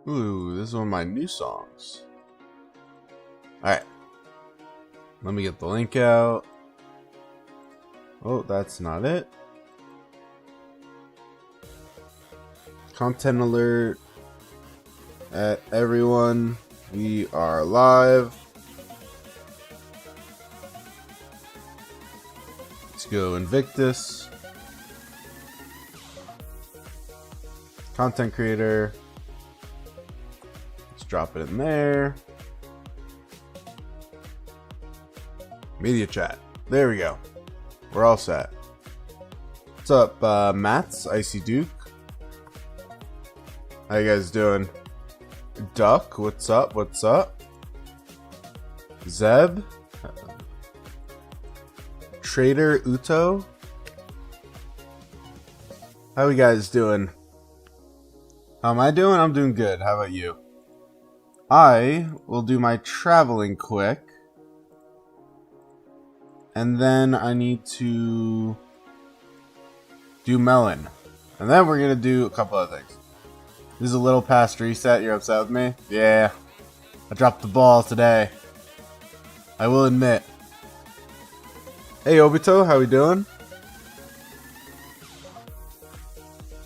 Ooh, this is one of my new songs. Alright. Let me get the link out. Oh, that's not it. Content alert. Everyone, we are live. Let's go Invictus. Content creator. Let's drop it in there. Media chat. There we go. We're all set. What's up, Mats? Icy Duke. How you guys doing? Duck, what's up? What's up? Zeb. Trader Uto. How you guys doing? How am I doing? I'm doing good. How about you? I will do my traveling quick. And then I need to do Melon. And then we're going to do a couple other things. This is a little past reset. You're upset with me? Yeah. I dropped the ball today. I will admit. Hey, Obito. How we doing?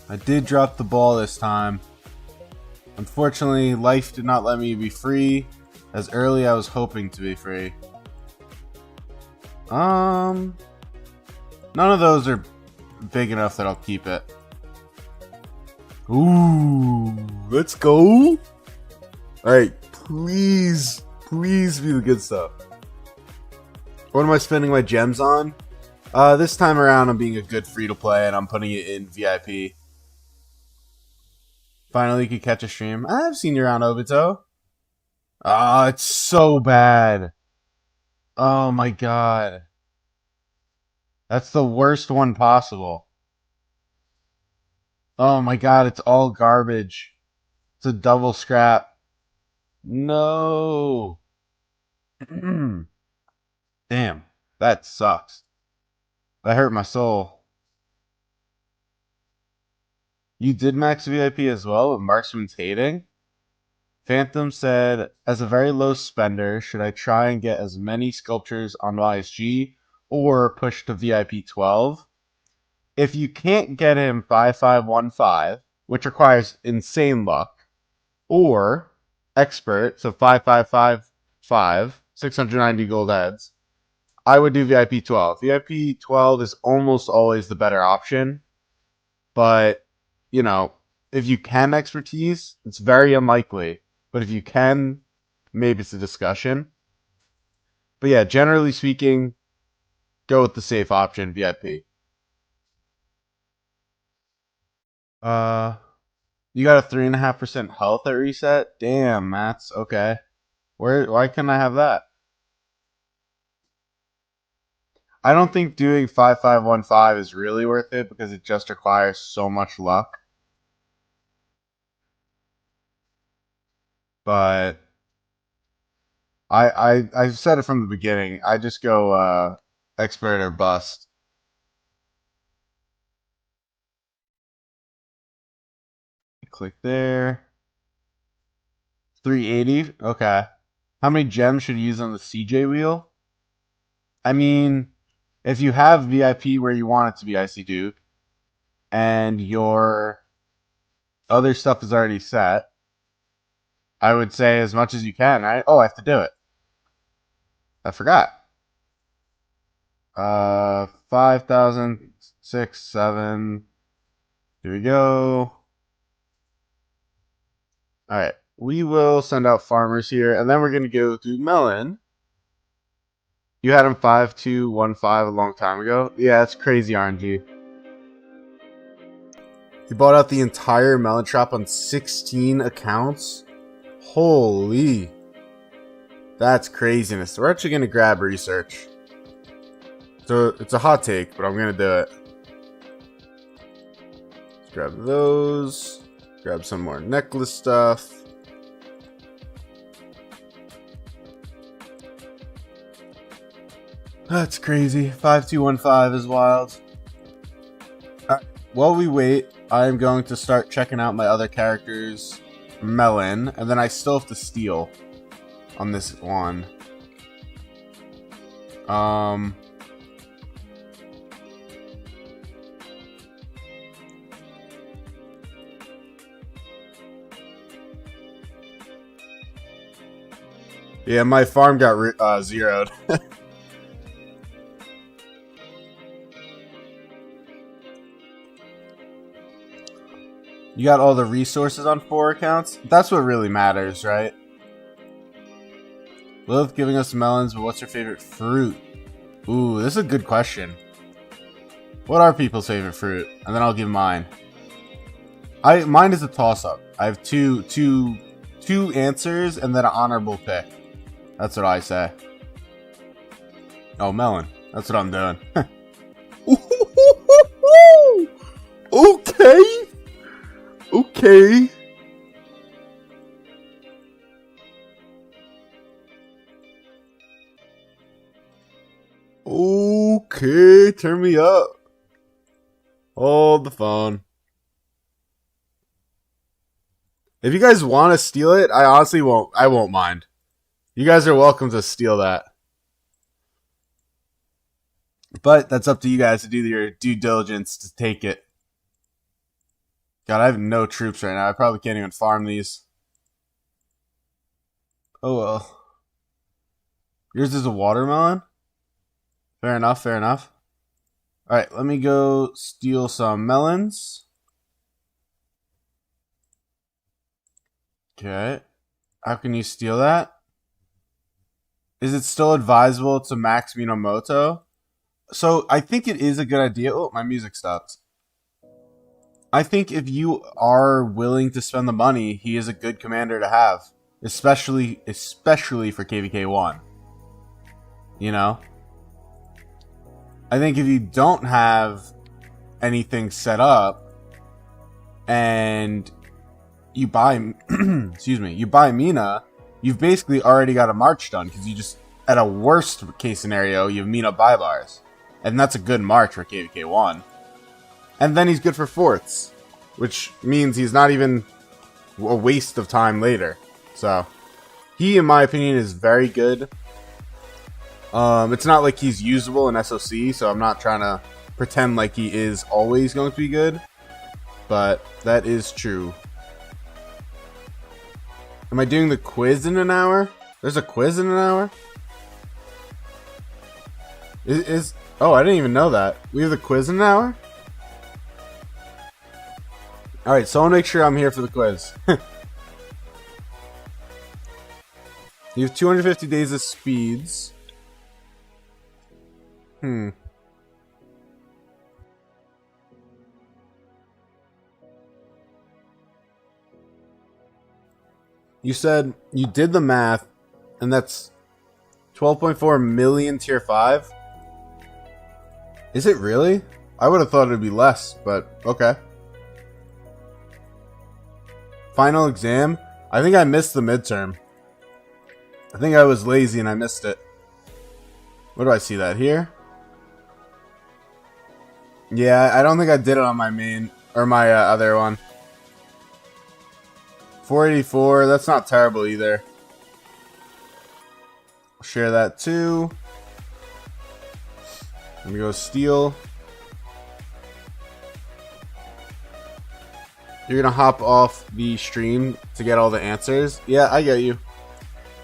I did drop the ball this time. Unfortunately, life did not let me be free as early as I was hoping to be free. None of those are big enough that I'll keep it. Ooh, let's go. Alright, please be the good stuff. What am I spending my gems on? This time around I'm being a good free-to-play and I'm putting it in VIP. Finally could catch a stream. I've seen you around, Obito. Ah, it's so bad. Oh my god. That's the worst one possible. Oh my god, it's all garbage. It's a double scrap. No. Damn, that sucks. That hurt my soul. You did max VIP as well, but Marksman's hating? Phantom said, as a very low spender, should I try and get as many sculptures on YSG or push to VIP 12? If you can't get him 5515, which requires insane luck, or expert, so 5555, 690 gold heads, I would do VIP 12. VIP 12 is almost always the better option, but, you know, if you can expertise, it's very unlikely. But if you can, maybe it's a discussion. But yeah, generally speaking, go with the safe option, VIP. You got a 3.5% health at reset? Damn, Mats. Okay. Why can't I have that? I don't think doing 5515 is really worth it because it just requires so much luck. But I've said it from the beginning. I just go expert or bust. Click there. 380. Okay. How many gems should you use on the CJ wheel? I mean, if you have VIP where you want it to be Icy Duke, and your other stuff is already set, I would say as much as you can, right? Oh, I have to do it. I forgot. 5,000, 6, 7. Here we go. Alright. We will send out farmers here, and then we're going to go to Melon. You had him 5215 a long time ago? Yeah, that's crazy RNG. You bought out the entire Melon Trap on 16 accounts? Holy. That's craziness. We're actually going to grab research. So it's a hot take, but I'm going to do it. Let's grab those. Grab some more necklace stuff. That's crazy. 5215 is wild. While we wait, I'm going to start checking out my other characters Melon, and then I still have to steal on this one. Yeah, my farm got zeroed. You got all the resources on 4 accounts? That's what really matters, right? Lilith giving us melons, but what's your favorite fruit? Ooh, this is a good question. What are people's favorite fruit? And then I'll give mine. Mine is a toss-up. I have two answers and then an honorable pick. That's what I say. Oh, melon. That's what I'm doing. Okay. Okay. Okay, turn me up. Hold the phone. If you guys want to steal it, I honestly won't. I won't mind. You guys are welcome to steal that. But that's up to you guys to do your due diligence to take it. God, I have no troops right now. I probably can't even farm these. Oh well. Yours is a watermelon? Fair enough, fair enough. Alright, let me go steal some melons. Okay. How can you steal that? Is it still advisable to max Minamoto? So, I think it is a good idea. Oh, my music stopped. I think if you are willing to spend the money, he is a good commander to have. Especially for KvK 1. You know? I think if you don't have anything set up and you buy excuse me, you buy Mina, you've basically already got a march done because you just, at a worst case scenario, you have Mina buy bars. And that's a good march for KvK 1. And then he's good for fourths, which means he's not even a waste of time later. So, he, in my opinion, is very good. It's not like he's usable in SOC, so I'm not trying to pretend like he is always going to be good. But that is true. Am I doing the quiz in an hour? There's a quiz in an hour? Oh, I didn't even know that. We have the quiz in an hour? Alright, so I'll make sure I'm here for the quiz. You have 250 days of speeds. You said you did the math, and that's 12.4 million tier 5? Is it really? I would have thought it would be less, but okay. Final exam? I think I missed the midterm. I think I was lazy and I missed it. Where do I see that? Here? Yeah, I don't think I did it on my main, or my other one. 484, that's not terrible either. I'll share that too. Let me go steal. You're gonna hop off the stream to get all the answers. Yeah, I get you.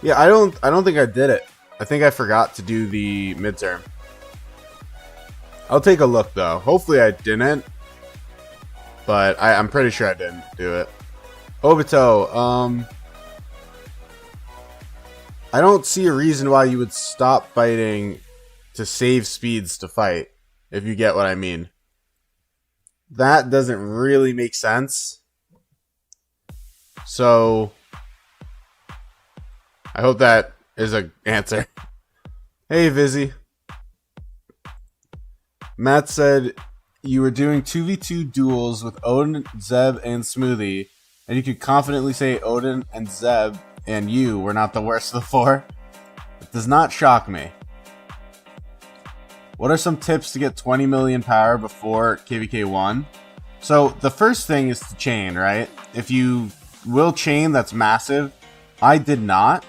Yeah, I don't think I did it. I think I forgot to do the midterm. I'll take a look though. Hopefully I didn't. But I'm pretty sure I didn't do it. Obito, I don't see a reason why you would stop fighting to save speeds to fight, if you get what I mean. That doesn't really make sense. So, I hope that is an answer. Hey, Vizzy. Matt said you were doing 2v2 duels with Odin, Zeb, and Smoothie, and you could confidently say Odin and Zeb and you were not the worst of the 4. It does not shock me. What are some tips to get 20 million power before KvK 1? So the first thing is to chain, right? If you will chain that's massive. I did not,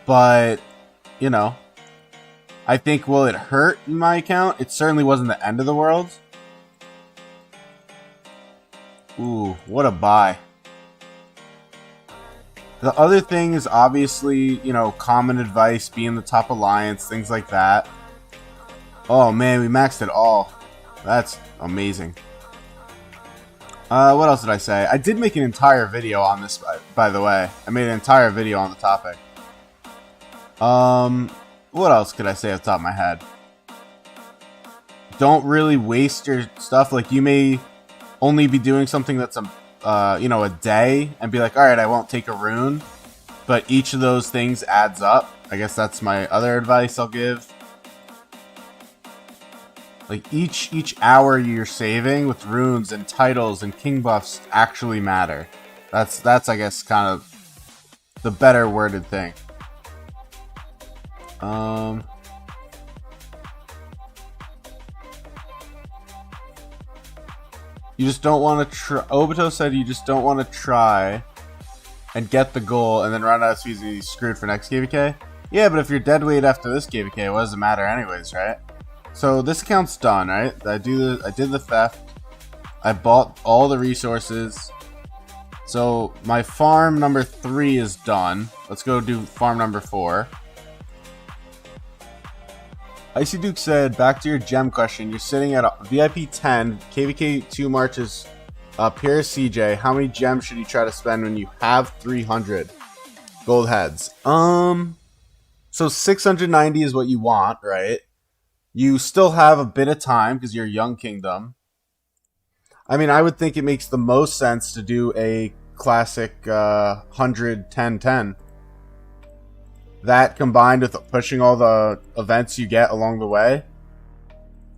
but, you know, I think, will it hurt in my account? It certainly wasn't the end of the world. Ooh, what a buy. The other thing is obviously, you know, common advice, be in the top alliance, things like that. Oh man, we maxed it all. That's amazing. What else did I say? I did make an entire video on this, by the way. I made an entire video on the topic. What else could I say off the top of my head? Don't really waste your stuff. Like, you may only be doing something that's you know, a day, and be like, alright, I won't take a rune. But each of those things adds up. I guess that's my other advice I'll give. Like, each hour you're saving with runes and titles and king buffs actually matter. That's I guess kind of the better worded thing. You just don't want to try. Obito said you just don't want to try and get the goal and then run out of speed and be screwed for next KvK. Yeah, but if you're dead weight after this KvK, what does it matter anyways, right? So this account's done, right? I did the theft. I bought all the resources. So my farm number 3 is done. Let's go do farm number 4. Icy Duke said, back to your gem question. You're sitting at a VIP 10, KvK 2 marches up here, CJ. How many gems should you try to spend when you have 300 gold heads? So 690 is what you want, right? You still have a bit of time because you're a young kingdom. I mean, I would think it makes the most sense to do a classic 100 10 10. That combined with pushing all the events you get along the way,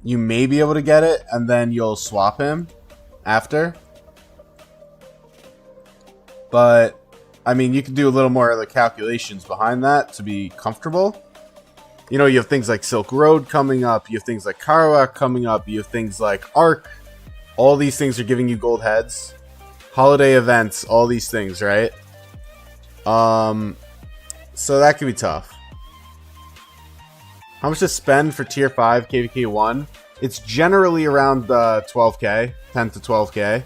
you may be able to get it, and then you'll swap him after. But, I mean, you can do a little more of the calculations behind that to be comfortable. You know, you have things like Silk Road coming up, you have things like Karawak coming up, you have things like Arc. All these things are giving you gold heads. Holiday events, all these things, right? So that could be tough. How much to spend for tier 5 KvK 1? It's generally around 12k, 10 to 12k.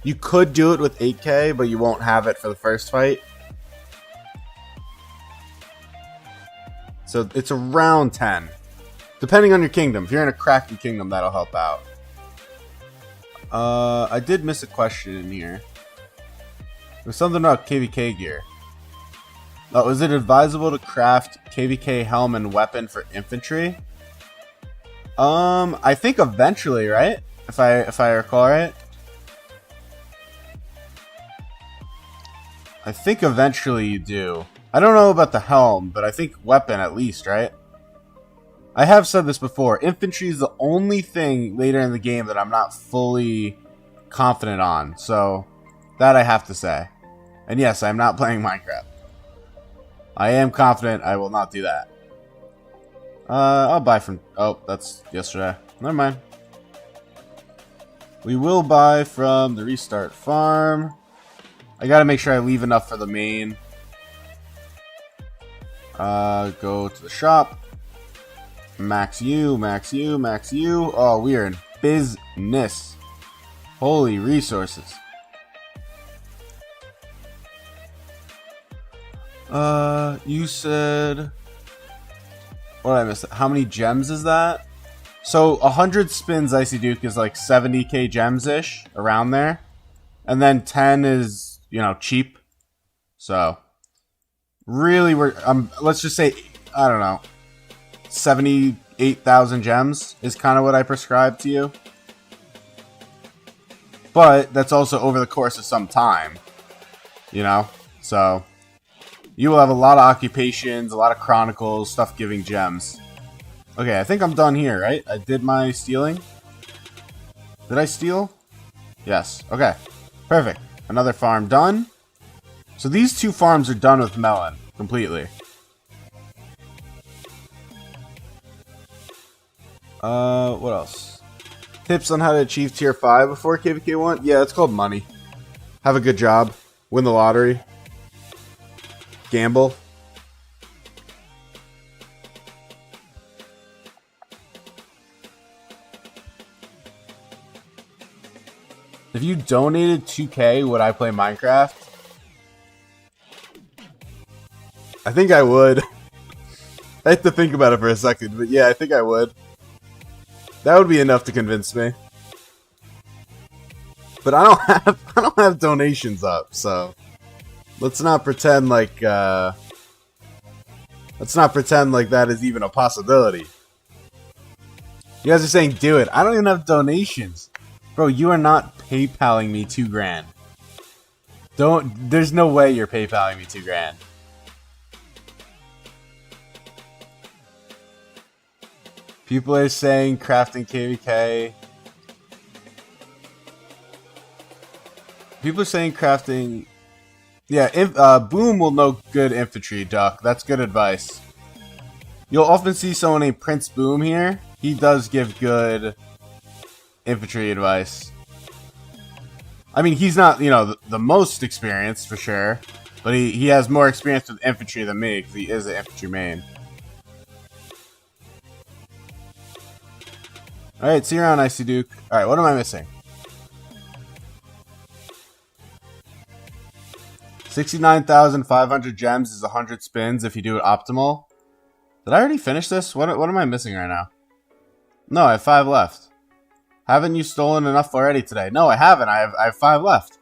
You could do it with 8k, but you won't have it for the first fight. So it's around 10. Depending on your kingdom. If you're in a cracking kingdom, that'll help out. I did miss a question in here. There's something about KvK gear. Oh, is it advisable to craft KvK helm and weapon for infantry? I think eventually, right? If I recall right. I think eventually you do. I don't know about the helm, but I think weapon at least, right? I have said this before. Infantry is the only thing later in the game that I'm not fully confident on. So, that I have to say. And yes, I'm not playing Minecraft. I am confident I will not do that. I'll buy from... Oh, that's yesterday. Never mind. We will buy from the restart farm. I gotta make sure I leave enough for the main. Go to the shop. Max you, max you, max you. Oh, we are in business. Holy resources. You said... What did I miss? How many gems is that? So, 100 spins Icy Duke is like 70k gems-ish, around there. And then 10 is, you know, cheap. So, really, let's just say, I don't know, 78,000 gems is kind of what I prescribe to you. But that's also over the course of some time, you know? So, you will have a lot of occupations, a lot of chronicles, stuff giving gems. Okay, I think I'm done here, right? I did my stealing. Did I steal? Yes. Okay. Perfect. Another farm done. So these two farms are done with Melon completely. What else? Tips on how to achieve tier 5 before KvK 1? Yeah, it's called money. Have a good job. Win the lottery. Gamble. If you donated 2K, would I play Minecraft? I think I would. I have to think about it for a second, but yeah, I think I would. That would be enough to convince me. But I don't have donations up, so let's not pretend like that is even a possibility. You guys are saying do it. I don't even have donations. Bro, you are not PayPaling me $2,000. There's no way you're PayPaling me $2,000. People are saying crafting KvK. People are saying crafting. Yeah, Boom will know good infantry, Duck. That's good advice. You'll often see someone named Prince Boom here. He does give good infantry advice. I mean, he's not, the most experienced for sure, but he has more experience with infantry than me because he is an infantry main. Alright, see you around, Icy Duke. Alright, what am I missing? 69,500 gems is 100 spins if you do it optimal. Did I already finish this? What am I missing right now? No, I have 5 left. Haven't you stolen enough already today? No, I haven't. I have 5 left.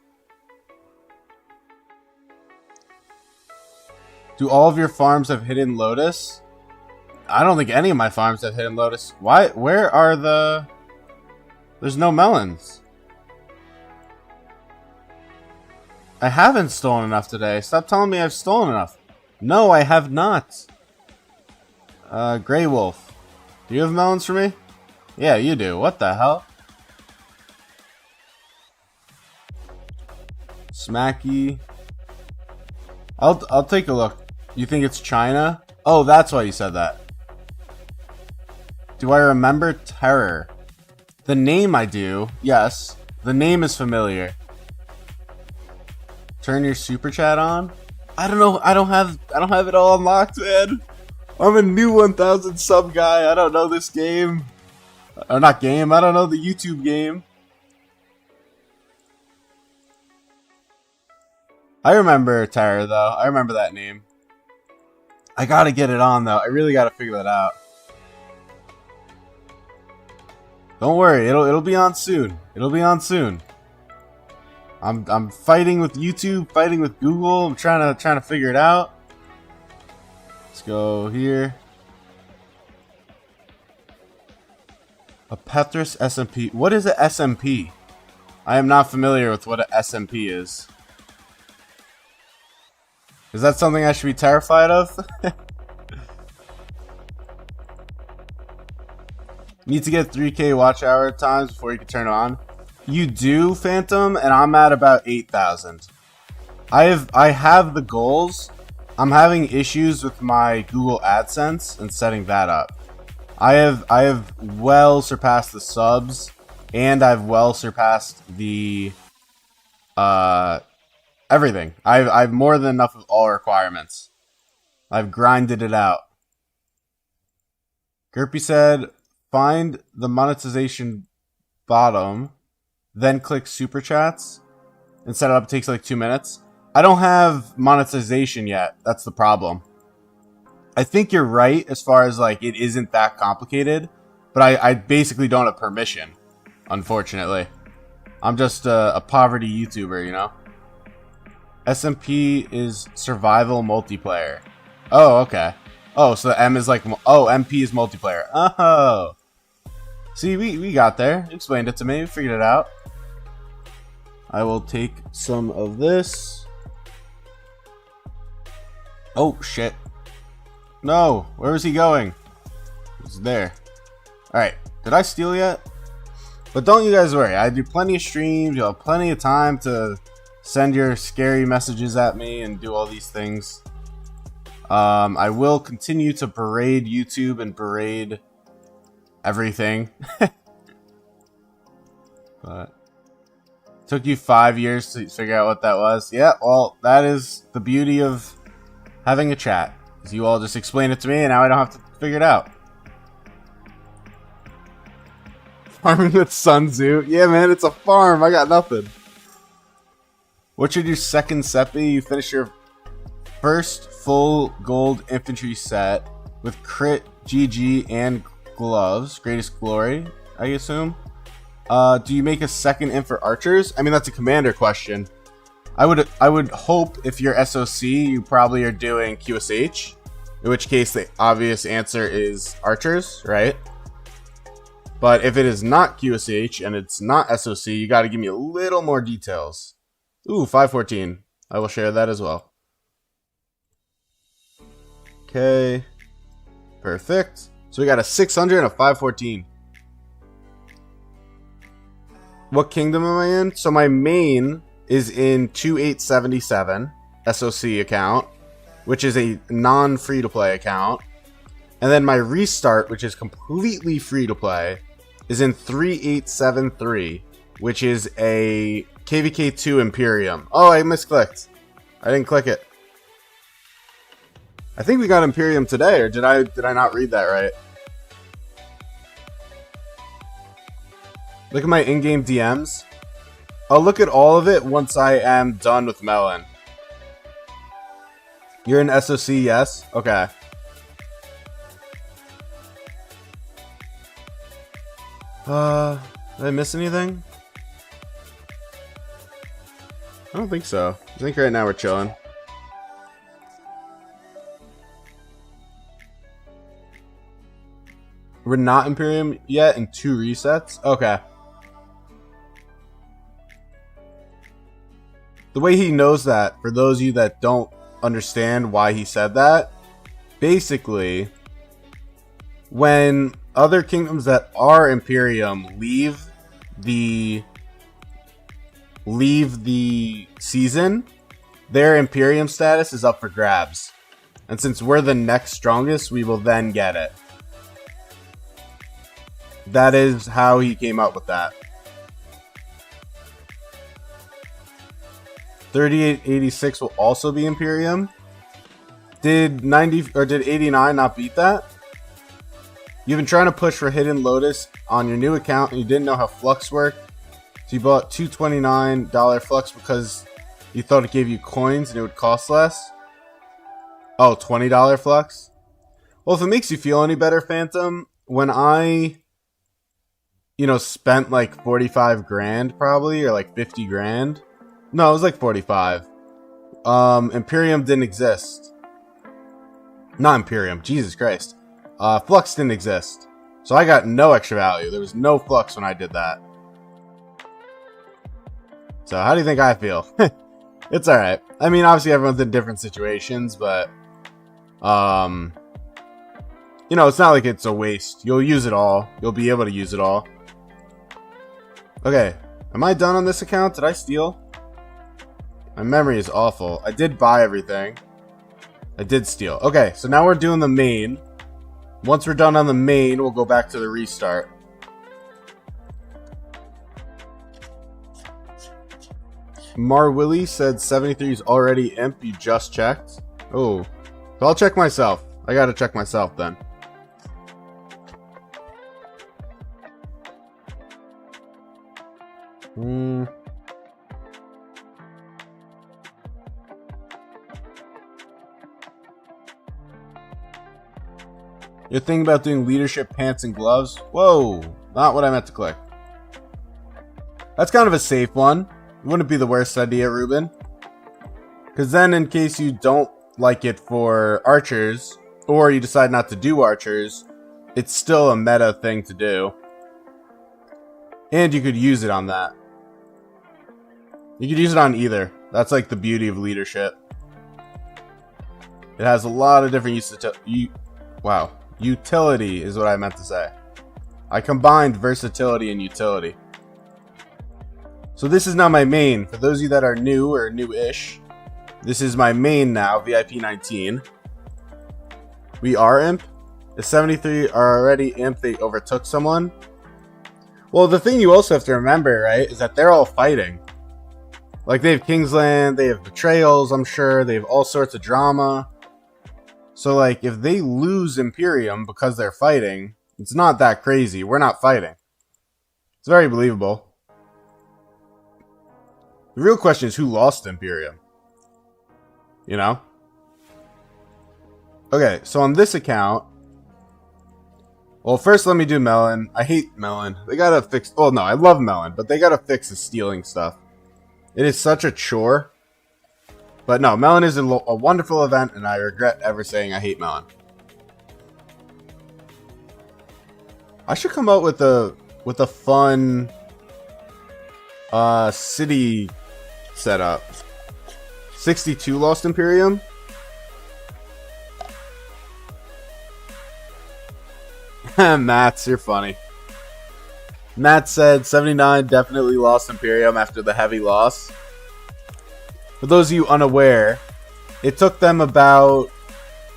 Do all of your farms have hidden lotus? I don't think any of my farms have hidden lotus. Why? Where are the... There's no melons. I haven't stolen enough today. Stop telling me I've stolen enough. No, I have not. Grey Wolf. Do you have melons for me? Yeah, you do. What the hell? Smacky. I'll take a look. You think it's China? Oh, that's why you said that. Do I remember Terror? The name I do. Yes. The name is familiar. Turn your super chat on? I don't know. I don't have it all unlocked, man. I'm a new 1000 sub guy. I don't know this game. Or not game. I don't know the YouTube game. I remember Terror though. I remember that name. I gotta get it on though. I really gotta figure that out. Don't worry, it'll be on soon. It'll be on soon. I'm fighting with YouTube, fighting with Google. I'm trying to figure it out. Let's go here. A Petrus SMP. What is a SMP? I am not familiar with what a SMP is. Is that something I should be terrified of? Need to get 3K watch hour times before you can turn it on. You do, Phantom, and I'm at about 8,000. I have the goals. I'm having issues with my Google AdSense and setting that up. I have well surpassed the subs, and I've well surpassed the everything. I've more than enough of all requirements. I've grinded it out. Gerpy said, find the monetization bottom, then click super chats and set it up. It takes like 2 minutes. I don't have monetization yet. That's the problem. I think you're right as far as like it isn't that complicated, but I basically don't have permission, unfortunately. I'm just a poverty YouTuber, you know? SMP is survival multiplayer. Oh, okay. Oh, so the M is like... Oh, MP is multiplayer. Oh. See, we got there. You explained it to me. We figured it out. I will take some of this. Oh, shit. No. Where is he going? He's there. Alright. Did I steal yet? But don't you guys worry. I do plenty of streams. You'll have plenty of time to send your scary messages at me and do all these things. I will continue to berate YouTube and berate everything. But Took you 5 years to figure out what that was. Yeah, well, that is the beauty of having a chat. Is you all just explain it to me, and now I don't have to figure it out. Farming with Sun Tzu? Yeah, man, it's a farm. I got nothing. What should your second set be? You finish your first full gold infantry set with crit, GG, and gloves. Greatest glory, I assume. Do you make a second in for archers? I mean, that's a commander question. I would hope if you're SOC, you probably are doing QSH, in which case the obvious answer is archers, right? But if it is not QSH and it's not SOC, you got to give me a little more details. Ooh, 514. I will share that as well. Okay. Perfect. So we got a 600 and a 514. What kingdom am I in? So my main is in 2877 SOC account, which is a non-free-to-play account. And then my restart, which is completely free-to-play, is in 3873, which is a KvK 2 Imperium. Oh, I misclicked. I didn't click it. I think we got Imperium today, or did I not read that right? Look at my in-game DMs. I'll look at all of it once I am done with Melon. You're in SOC, yes? Okay. Did I miss anything? I don't think so. I think right now we're chilling. We're not Imperium yet in 2 resets? Okay. The way he knows that, for those of you that don't understand why he said that, basically, when other kingdoms that are Imperium leave the season, their Imperium status is up for grabs. And since we're the next strongest, we will then get it. That is how he came up with that. 3886 will also be Imperium. Did 89 not beat that? You've been trying to push for Hidden Lotus on your new account and you didn't know how Flux worked. So you bought $229 Flux because you thought it gave you coins and it would cost less. Oh, $20 Flux? Well, if it makes you feel any better, Phantom, when I, spent like 45 grand probably, or like 50 grand. No, it was like 45. Imperium didn't exist. Not Imperium, Jesus Christ. Flux didn't exist. So I got no extra value. There was no Flux when I did that. So how do you think I feel? It's alright. I mean, obviously everyone's in different situations, but it's not like it's a waste. You'll use it all. You'll be able to use it all. Okay, am I done on this account? Did I steal? My memory is awful. I did buy everything. I did steal. Okay, so now we're doing the main. Once we're done on the main, we'll go back to the restart. Mar Willie said 73 is already imp. You just checked. Oh, so I'll check myself. I gotta check myself then. You're thinking about doing leadership pants and gloves? Whoa, not what I meant to click. That's kind of a safe one. It wouldn't be the worst idea, Ruben. Because then in case you don't like it for archers, or you decide not to do archers, it's still a meta thing to do. And you could use it on that. You could use it on either. That's like the beauty of leadership. It has a lot of different uses. Wow. Utility is what I meant to say. I combined versatility and utility. So this is now my main. For those of you that are new or new-ish, this is my main now, VIP 19. We are imp. The 73 are already imp. They overtook someone. Well, the thing you also have to remember, right, is that they're all fighting. Like, they have Kingsland, they have betrayals, I'm sure. They have all sorts of drama. So, like, if they lose Imperium because they're fighting, it's not that crazy. We're not fighting. It's very believable. The real question is who lost Imperium? You know? Okay, so on this account... Well, first let me do Melon. I hate Melon. They gotta fix... Well, no, I love Melon, but they gotta fix the stealing stuff. It is such a chore. But no, Melon is a wonderful event, and I regret ever saying I hate Melon. I should come out with a fun city setup. 62 lost Imperium. Mats, you're funny. Matt said 79 definitely lost Imperium after the heavy loss. For those of you unaware, it took them about,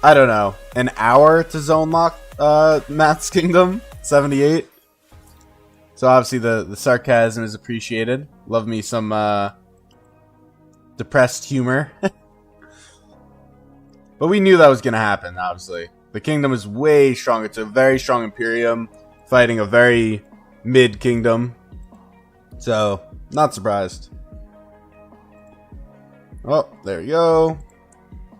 I don't know, an hour to zone lock Matt's kingdom. 78. So obviously the sarcasm is appreciated. Love me some depressed humor. But we knew that was going to happen, obviously. The kingdom is way strong. It's a very strong Imperium fighting a very mid kingdom. So, not surprised. Oh, there we go.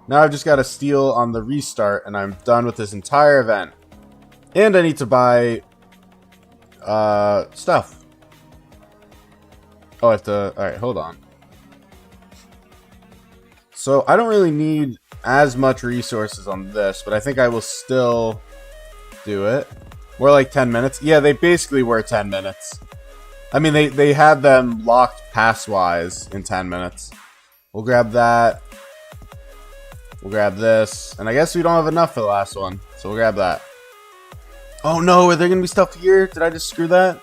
Now I've just got to steal on the restart and I'm done with this entire event. And I need to buy stuff. Oh, I have to... Alright, hold on. So, I don't really need as much resources on this, but I think I will still do it. We're like 10 minutes. Yeah, they basically were 10 minutes. I mean, they had them locked pass-wise in 10 minutes. We'll grab that. We'll grab this. And I guess we don't have enough for the last one, so we'll grab that. Oh no, are there going to be stuff here? Did I just screw that?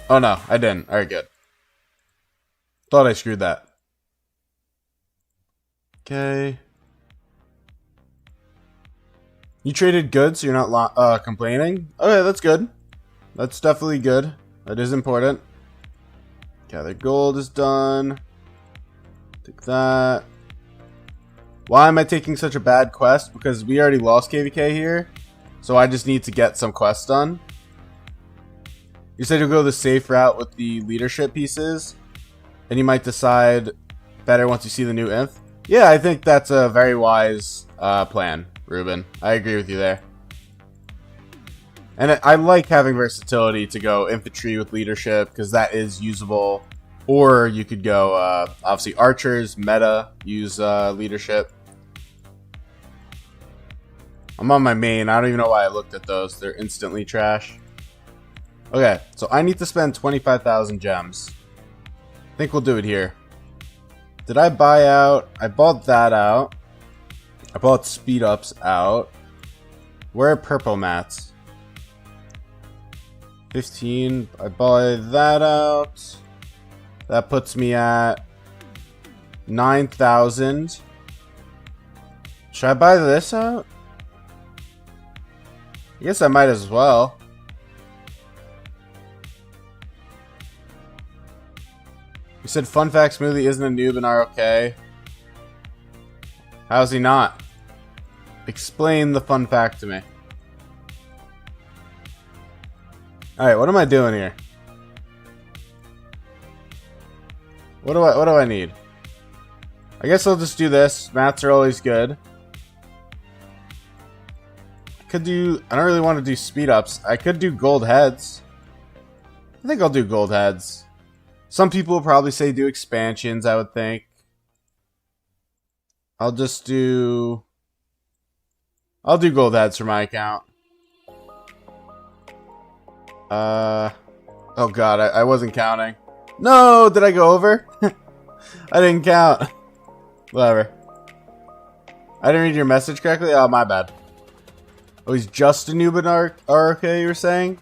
Oh no, I didn't. Alright, good. Thought I screwed that. Okay. You traded good, so you're not complaining? Okay, that's good. That's definitely good. That is important. Gather gold is done. Take that. Why am I taking such a bad quest? Because we already lost KvK here. So I just need to get some quests done. You said you'll go the safe route with the leadership pieces. And you might decide better once you see the new inf. Yeah, I think that's a very wise plan, Ruben. I agree with you there. And I like having versatility to go infantry with leadership, because that is usable. Or you could go, obviously, archers, meta, use leadership. I'm on my main. I don't even know why I looked at those. They're instantly trash. Okay, so I need to spend 25,000 gems. I think we'll do it here. Did I buy out? I bought that out. I bought speed ups out. Where are purple mats? 15. I buy that out. That puts me at 9,000. Should I buy this out? I guess I might as well. You said Fun Fact Smoothie isn't a noob in ROK. How's he not? Explain the fun fact to me. Alright, what am I doing here? What do I need? I guess I'll just do this. Mats are always good. I don't really want to do speed ups. I could do gold heads. I think I'll do gold heads. Some people will probably say do expansions, I would think. I'll do gold heads for my account. Oh god, I wasn't counting. No, did I go over? I didn't count. Whatever. I didn't read your message correctly? Oh, my bad. Oh, he's just a noob in ROK, you were saying?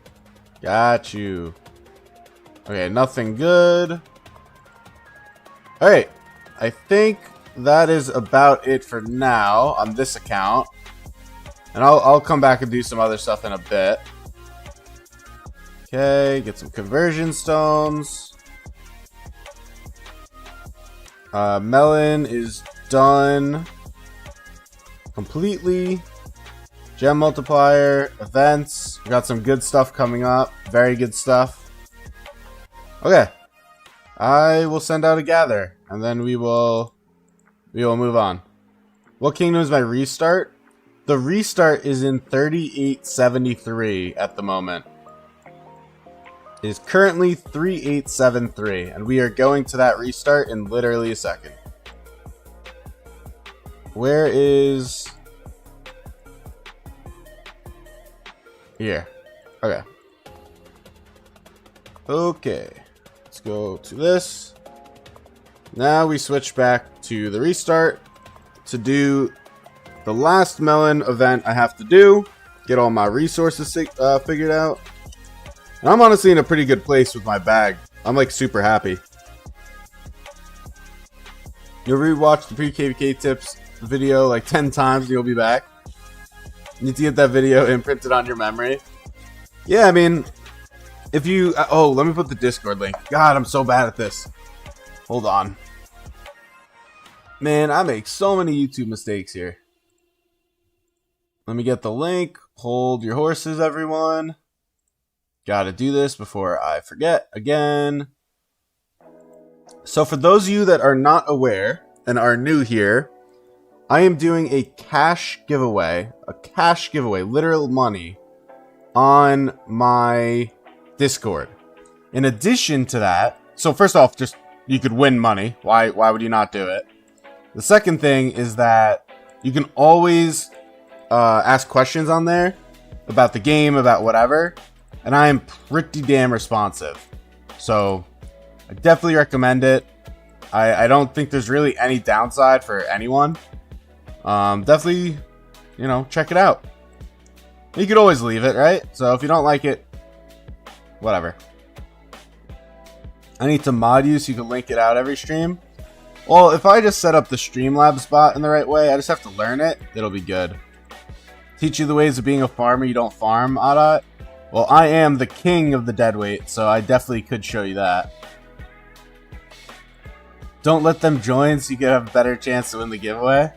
Got you. Okay, nothing good. Alright. I think that is about it for now on this account. And I'll come back and do some other stuff in a bit. Okay, get some conversion stones. Melon is done completely. Gem multiplier, events. We got some good stuff coming up. Very good stuff. Okay. I will send out a gather, and then we will move on. What kingdom is my restart? The restart is in 3873 at the moment. It is currently 3873, and we are going to that restart in literally a second. Where is... Here. Okay. Okay. Let's go to this. Now we switch back to the restart to do the last melon event I have to do. Get all my resources figured out. And I'm honestly in a pretty good place with my bag. I'm like super happy. You'll rewatch the pre-KvK tips video like 10 times and you'll be back. You need to get that video imprinted on your memory. Yeah, I mean, if you... oh, let me put the Discord link. God, I'm so bad at this. Hold on. Man, I make so many YouTube mistakes here. Let me get the link. Hold your horses, everyone. Gotta do this before I forget again. So for those of you that are not aware and are new here, I am doing a cash giveaway, literal money, on my Discord. In addition to that, so first off, just you could win money. Why would you not do it? The second thing is that you can always ask questions on there about the game, about whatever, and I am pretty damn responsive. So I definitely recommend it. I don't think there's really any downside for anyone. Definitely, you know, check it out. You could always leave it, right? So if you don't like it, whatever. I need to mod you so you can link it out every stream. Well, if I just set up the Streamlabs bot in the right way, I just have to learn it, it'll be good. Teach you the ways of being a farmer you don't farm, Adat. Well, I am the king of the deadweight, so I definitely could show you that. Don't let them join so you can have a better chance to win the giveaway.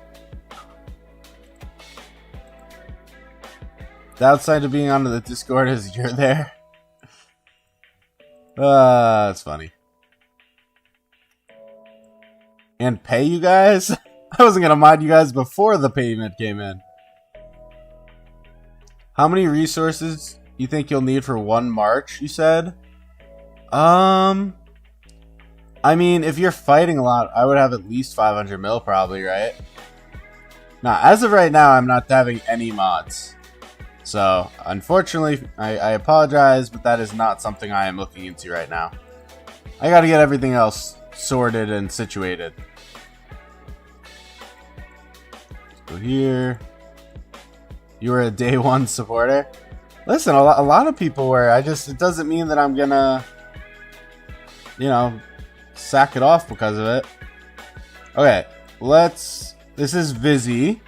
The downside of being on the Discord is you're there. That's funny. And pay you guys? I wasn't gonna mod you guys before the payment came in. How many resources you think you'll need for one march, you said? I mean, if you're fighting a lot, I would have at least 500 mil probably, right? Now, as of right now, I'm not having any mods. So, unfortunately, I apologize, but that is not something I am looking into right now. I gotta get everything else sorted and situated. Let's go here. You were a day one supporter? Listen, a lot of people were. It doesn't mean that I'm gonna, you know, sack it off because of it. Okay, this is Vizzy.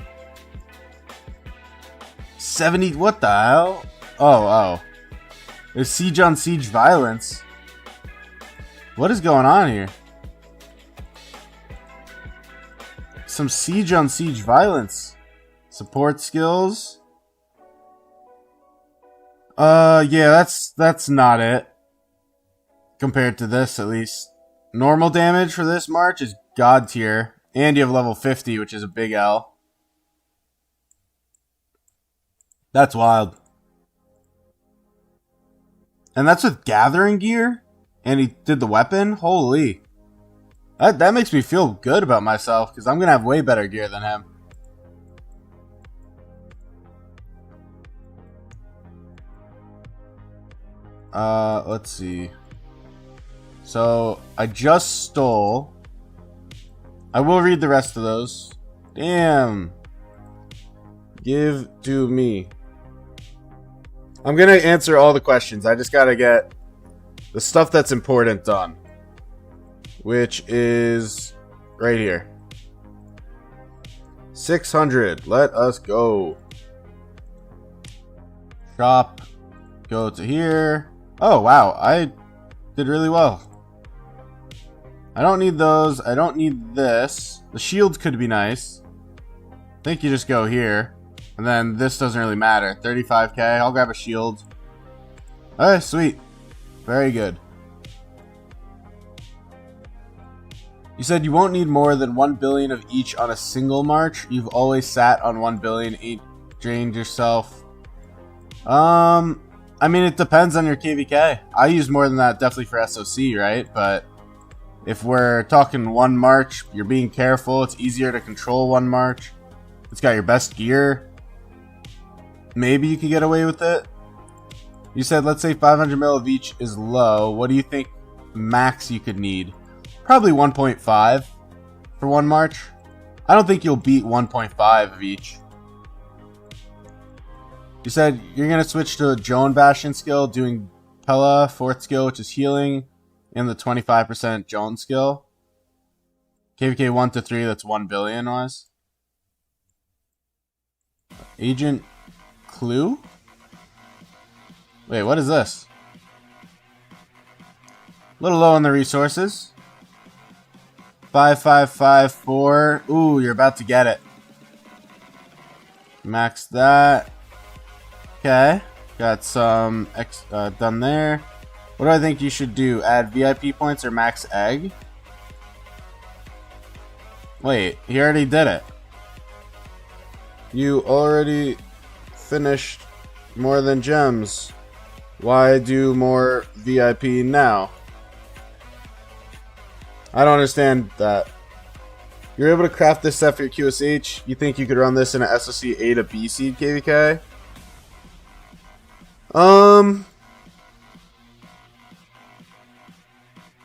70, what the hell? Oh. There's siege on siege violence. What is going on here? Some siege on siege violence. Support skills. Yeah, that's not it. Compared to this, at least. Normal damage for this march is God tier. And you have level 50, which is a big L. That's wild. And that's with gathering gear? And he did the weapon? Holy. That makes me feel good about myself, because I'm going to have way better gear than him. Let's see. So, I just stole. I will read the rest of those. Damn. Give to me. I'm gonna answer all the questions. I just gotta get the stuff that's important done. Which is right here. 600. Let us go. Shop. Go to here. Oh, wow. I did really well. I don't need those. I don't need this. The shields could be nice. I think you just go here. And then this doesn't really matter. 35k. I'll grab a shield. Alright, sweet. Very good. You said you won't need more than 1 billion of each on a single march. You've always sat on 1 billion. Ain't drained yourself. I mean, it depends on your KvK. I use more than that definitely for SOC, right? But if we're talking one march, you're being careful. It's easier to control one march. It's got your best gear. Maybe you could get away with it. You said, let's say 500 mil of each is low. What do you think max you could need? Probably 1.5 for one march. I don't think you'll beat 1.5 of each. You said you're going to switch to a Joan Bastion skill, doing Pella, 4th skill, which is healing, and the 25% Joan skill. KvK 1 to 3, that's 1 billion was. Agent Clue? Wait, what is this? A little low on the resources. 5554. Ooh, you're about to get it. Max that. Okay. Got some done there. What do I think you should do? Add VIP points or max egg? Wait, he already did it. You already finished more than gems. Why do more VIP now? I don't understand that. You're able to craft this set for your QSH. You think you could run this in an SOC A to B seed KvK?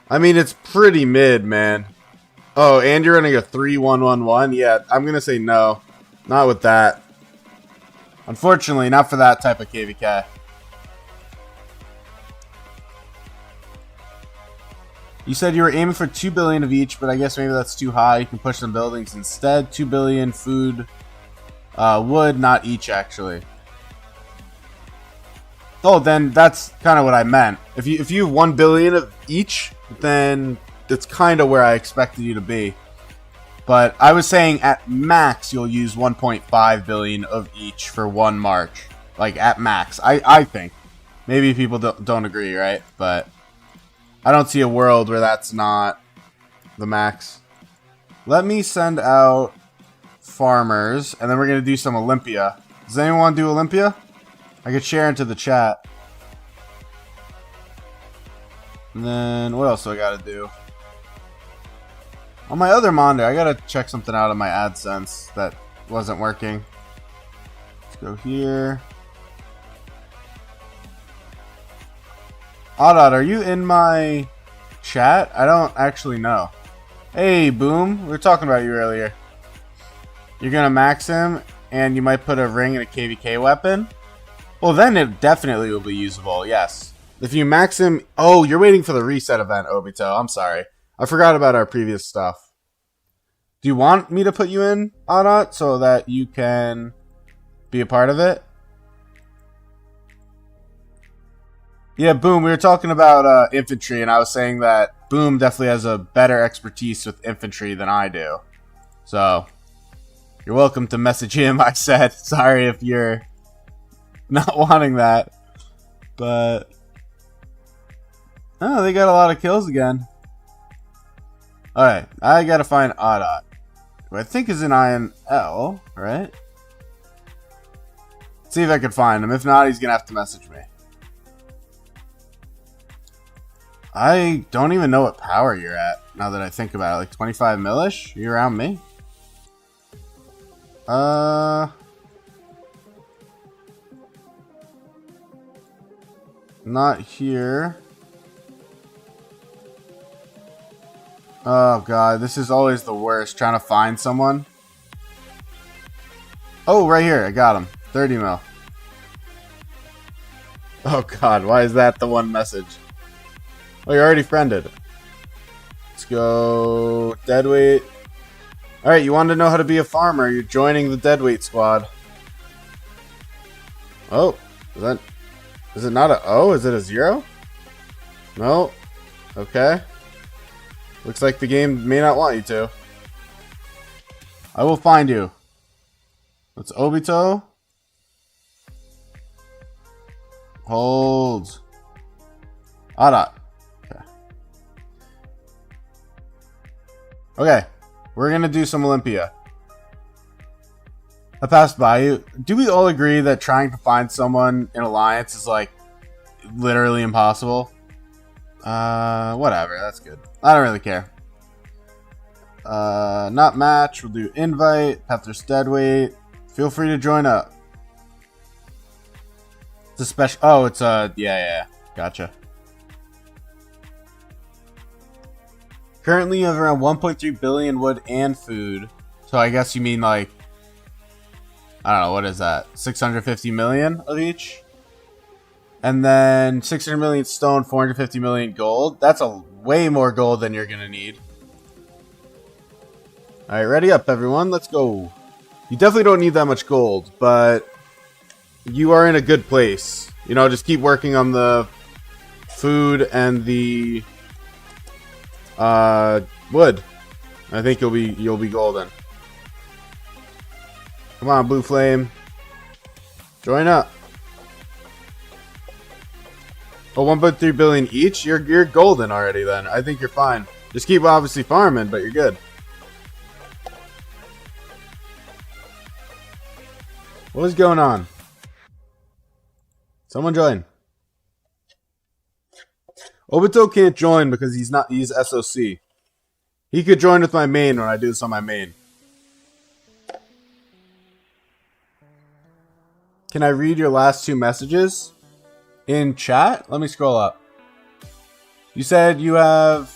I mean, it's pretty mid, man. Oh, and you're running a 3-1-1-1? Yeah, I'm gonna say no. Not with that. Unfortunately, not for that type of KvK. You said you were aiming for 2 billion of each, but I guess maybe that's too high. You can push some buildings instead. 2 billion food, wood, not each actually. Oh, then that's kind of what I meant. If you have 1 billion of each, then that's kind of where I expected you to be. But I was saying at max you'll use 1.5 billion of each for one march, like at max. I think. Maybe people don't agree, right? But I don't see a world where that's not the max. Let me send out farmers, and then we're going to do some Olympia. Does anyone want to do Olympia? I could share into the chat. And then, what else do I got to do? On my other monitor, I got to check something out on my AdSense that wasn't working. Let's go here. Oddod, are you in my chat? I don't actually know. Hey, Boom. We were talking about you earlier. You're going to max him, and you might put a ring in a KvK weapon? Well, then it definitely will be usable, yes. If you max him... Oh, you're waiting for the reset event, Obito. I'm sorry. I forgot about our previous stuff. Do you want me to put you in, Oddot, so that you can be a part of it? Yeah, Boom, we were talking about infantry, and I was saying that Boom definitely has a better expertise with infantry than I do. So, you're welcome to message him, I said. Sorry if you're not wanting that. But, oh, they got a lot of kills again. Alright, I gotta find Oddot, who I think is in INL, right? Let's see if I can find him. If not, he's gonna have to message me. I don't even know what power you're at, now that I think about it. Like 25 millish? You around me? Not here. Oh god, this is always the worst, trying to find someone. Oh, right here, I got him. 30 mil. Oh god, why is that the one message? Oh, you're already friended. Let's go deadweight. Alright, you wanted to know how to be a farmer. You're joining the deadweight squad. Oh, is it not a O? Is it a 0? No. Okay. Looks like the game may not want you to. I will find you. Let's Obito. Hold. Ara. Okay. Okay. We're gonna do some Olympia. I passed by you. Do we all agree that trying to find someone in Alliance is like literally impossible? Whatever. That's good. I don't really care. Not match. We'll do invite. Peppers deadweight. Feel free to join up. It's a special. Oh, it's yeah. Gotcha. Currently, you have around 1.3 billion wood and food. So I guess you mean like, I don't know, what is that? 650 million of each? And then 600 million stone, 450 million gold. That's a way more gold than you're gonna need. Alright, ready up everyone, let's go. You definitely don't need that much gold, but you are in a good place. You know, just keep working on the food and the wood. I think you'll be golden. Come on, Blue Flame. Join up. Oh, 1.3 billion each? You're golden already then. I think you're fine. Just keep obviously farming, but you're good. What is going on? Someone join. Obito can't join because he's SOC. He could join with my main when I do this on my main. Can I read your last two messages? In chat? Let me scroll up. You said you have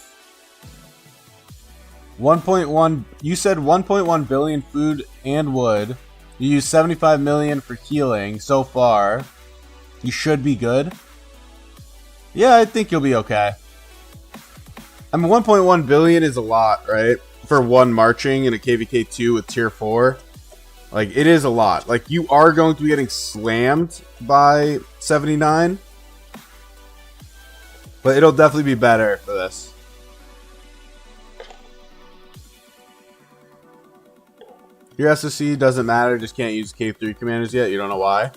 1.1. You said 1.1 billion food and wood. You used 75 million for healing so far. You should be good. Yeah, I think you'll be okay. I mean, 1.1 billion is a lot, right? For one marching in a KvK 2 with tier 4. Like, it is a lot. Like, you are going to be getting slammed by 79. But it'll definitely be better for this. Your SOC doesn't matter, just can't use K3 commanders yet. You don't know why.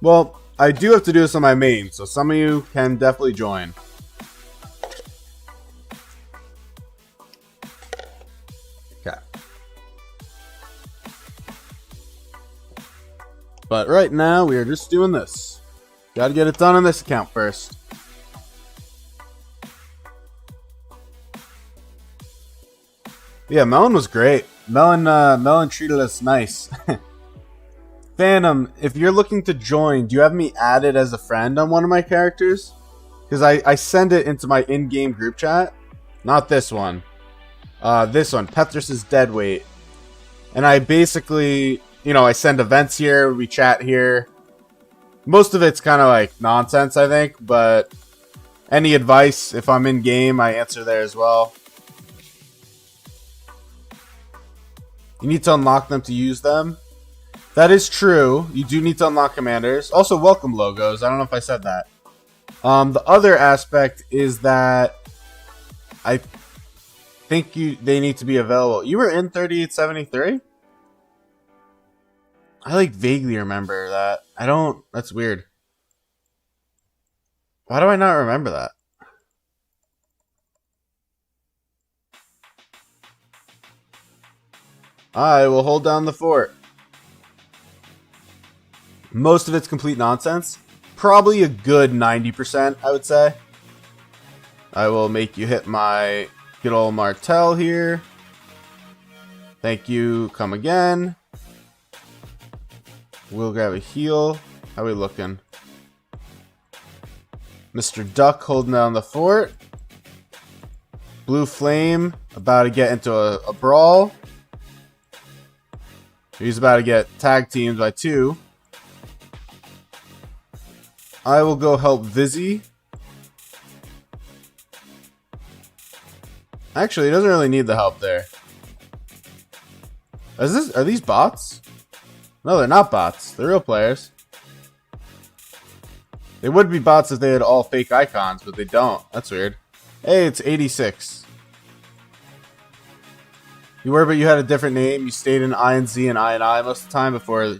Well, I do have to do this on my main, so some of you can definitely join. Okay. But right now, we are just doing this. Gotta get it done on this account first. Yeah, Melon was great. Melon treated us nice. Phantom, if you're looking to join, do you have me added as a friend on one of my characters? Because I send it into my in-game group chat. Not this one. This one, Petrus's Deadweight. And I basically, you know, I send events here, we chat here. Most of it's kind of like nonsense, I think. But any advice, if I'm in-game, I answer there as well. You need to unlock them to use them. That is true. You do need to unlock commanders. Also, welcome logos. I don't know if I said that. The other aspect is that I think they need to be available. You were in 3873? I like vaguely remember that. I don't. That's weird. Why do I not remember that? I will hold down the fort. Most of it's complete nonsense. Probably a good 90%, I would say. I will make you hit my good old Martel here. Thank you. Come again. We'll grab a heal. How are we looking? Mr. Duck holding down the fort. Blue Flame about to get into a brawl. He's about to get tag teamed by 2. I will go help Vizzy. Actually, he doesn't really need the help there. Are these bots? No, they're not bots. They're real players. They would be bots if they had all fake icons, but they don't. That's weird. Hey, it's 86. You were, but you had a different name. You stayed in I and Z and I most of the time before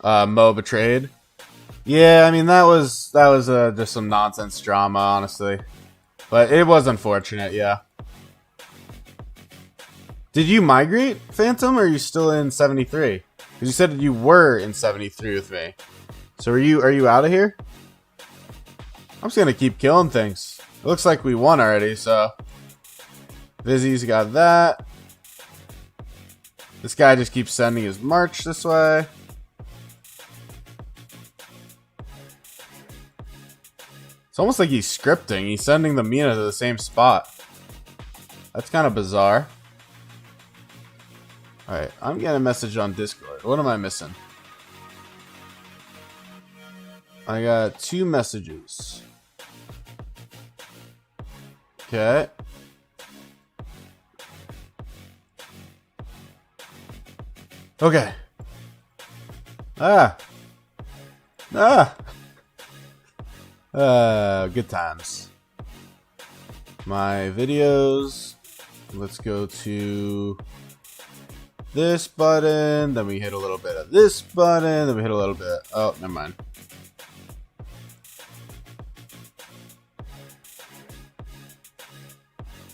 Mo betrayed. Yeah, I mean that was just some nonsense drama, honestly. But it was unfortunate, yeah. Did you migrate, Phantom, or are you still in 73? Because you said you were in 73 with me. So are you out of here? I'm just gonna keep killing things. It looks like we won already, so Vizzy's got that. This guy just keeps sending his march this way. It's almost like he's scripting. He's sending the Mina to the same spot. That's kind of bizarre. Alright, I'm getting a message on Discord. What am I missing? I got 2 messages. Okay. Okay. Good times. My videos. Let's go to this button. Then we hit a little bit of this button. Then we hit a little bit. Oh, never mind.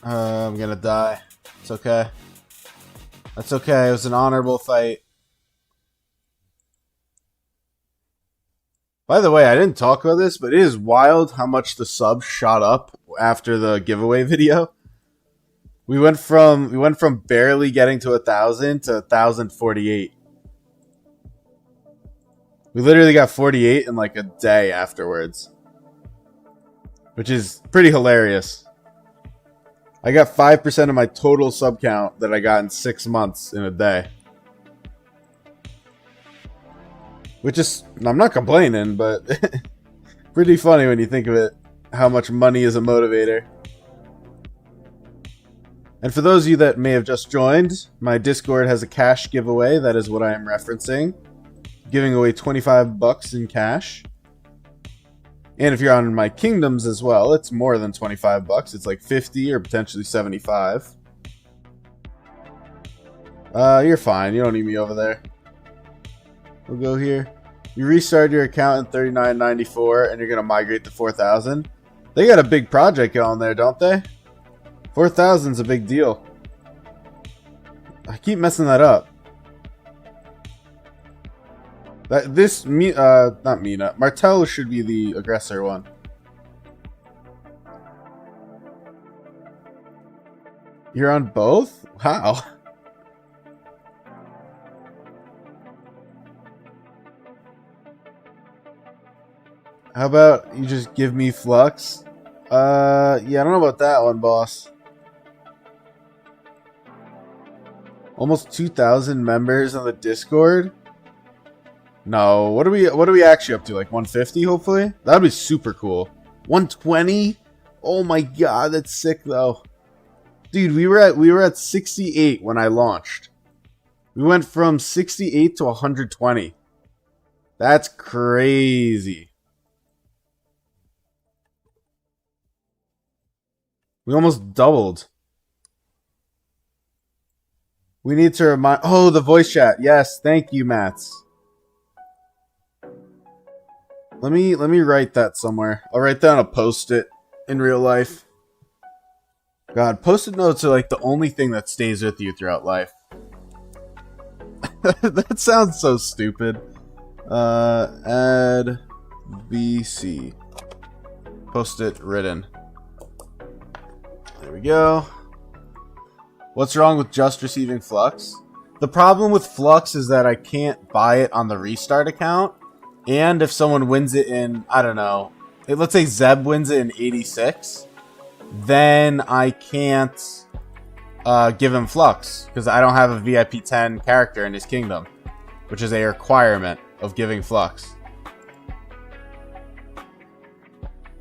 I'm gonna die. It's okay. That's okay. It was an honorable fight. By the way, I didn't talk about this, but it is wild how much the subs shot up after the giveaway video. We went from barely getting to 1,000 to 1,048. We literally got 48 in like a day afterwards, which is pretty hilarious. I got 5% of my total sub count that I got in 6 months in a day. Which is, I'm not complaining, but pretty funny when you think of it, how much money is a motivator. And for those of you that may have just joined, my Discord has a cash giveaway. That is what I am referencing. Giving away 25 bucks in cash. And if you're on my kingdoms as well, it's more than 25 bucks. It's like 50 or potentially 75. You're fine. You don't need me over there. We'll go here. You restart your account in 3994 and you're going to migrate to 4,000. They got a big project going there, don't they? 4,000 is a big deal. I keep messing that up. Not Mina. Martello should be the aggressor one. You're on both? Wow. How about you just give me Flux? Yeah, I don't know about that one, boss. Almost 2,000 members on the Discord? No, what are we actually up to? Like 150, hopefully? That'd be super cool. 120? Oh my god, that's sick though. Dude, we were at 68 when I launched. We went from 68 to 120. That's crazy. We almost doubled. We need to remind... Oh, the voice chat. Yes, thank you, Mats. Let me write that somewhere. I'll write down a post-it in real life. God, post-it notes are like the only thing that stays with you throughout life. That sounds so stupid. Add BC. Post-it written. There we go. What's wrong with just receiving Flux? The problem with Flux is that I can't buy it on the restart account. And if someone wins it in, I don't know, let's say Zeb wins it in 86, then I can't give him Flux because I don't have a VIP 10 character in his kingdom, which is a requirement of giving Flux.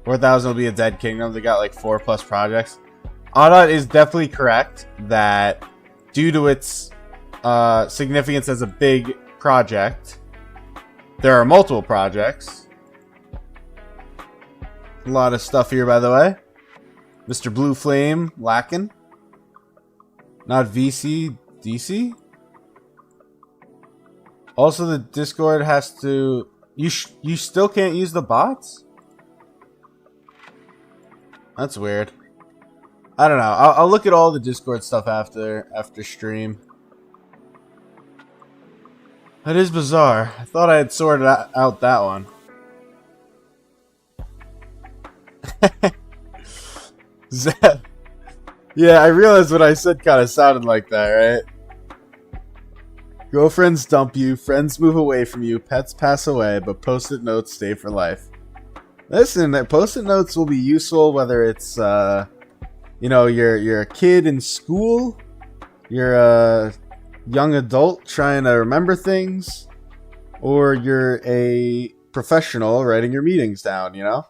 4,000 will be a dead kingdom. They got like 4+ projects. Audot is definitely correct that due to its significance as a big project, there are multiple projects. A lot of stuff here, by the way. Mr. Blue Flame lacking. Not VC, DC. Also, the Discord has to. You still can't use the bots? That's weird. I don't know. I'll look at all the Discord stuff after stream. That is bizarre. I thought I had sorted out that one. Zeb. Yeah, I realized what I said kind of sounded like that, right? Girlfriends dump you, friends move away from you, pets pass away, but post-it notes stay for life. Listen, post-it notes will be useful whether it's, you know, you're a kid in school, you're a young adult trying to remember things, or you're a professional writing your meetings down, you know?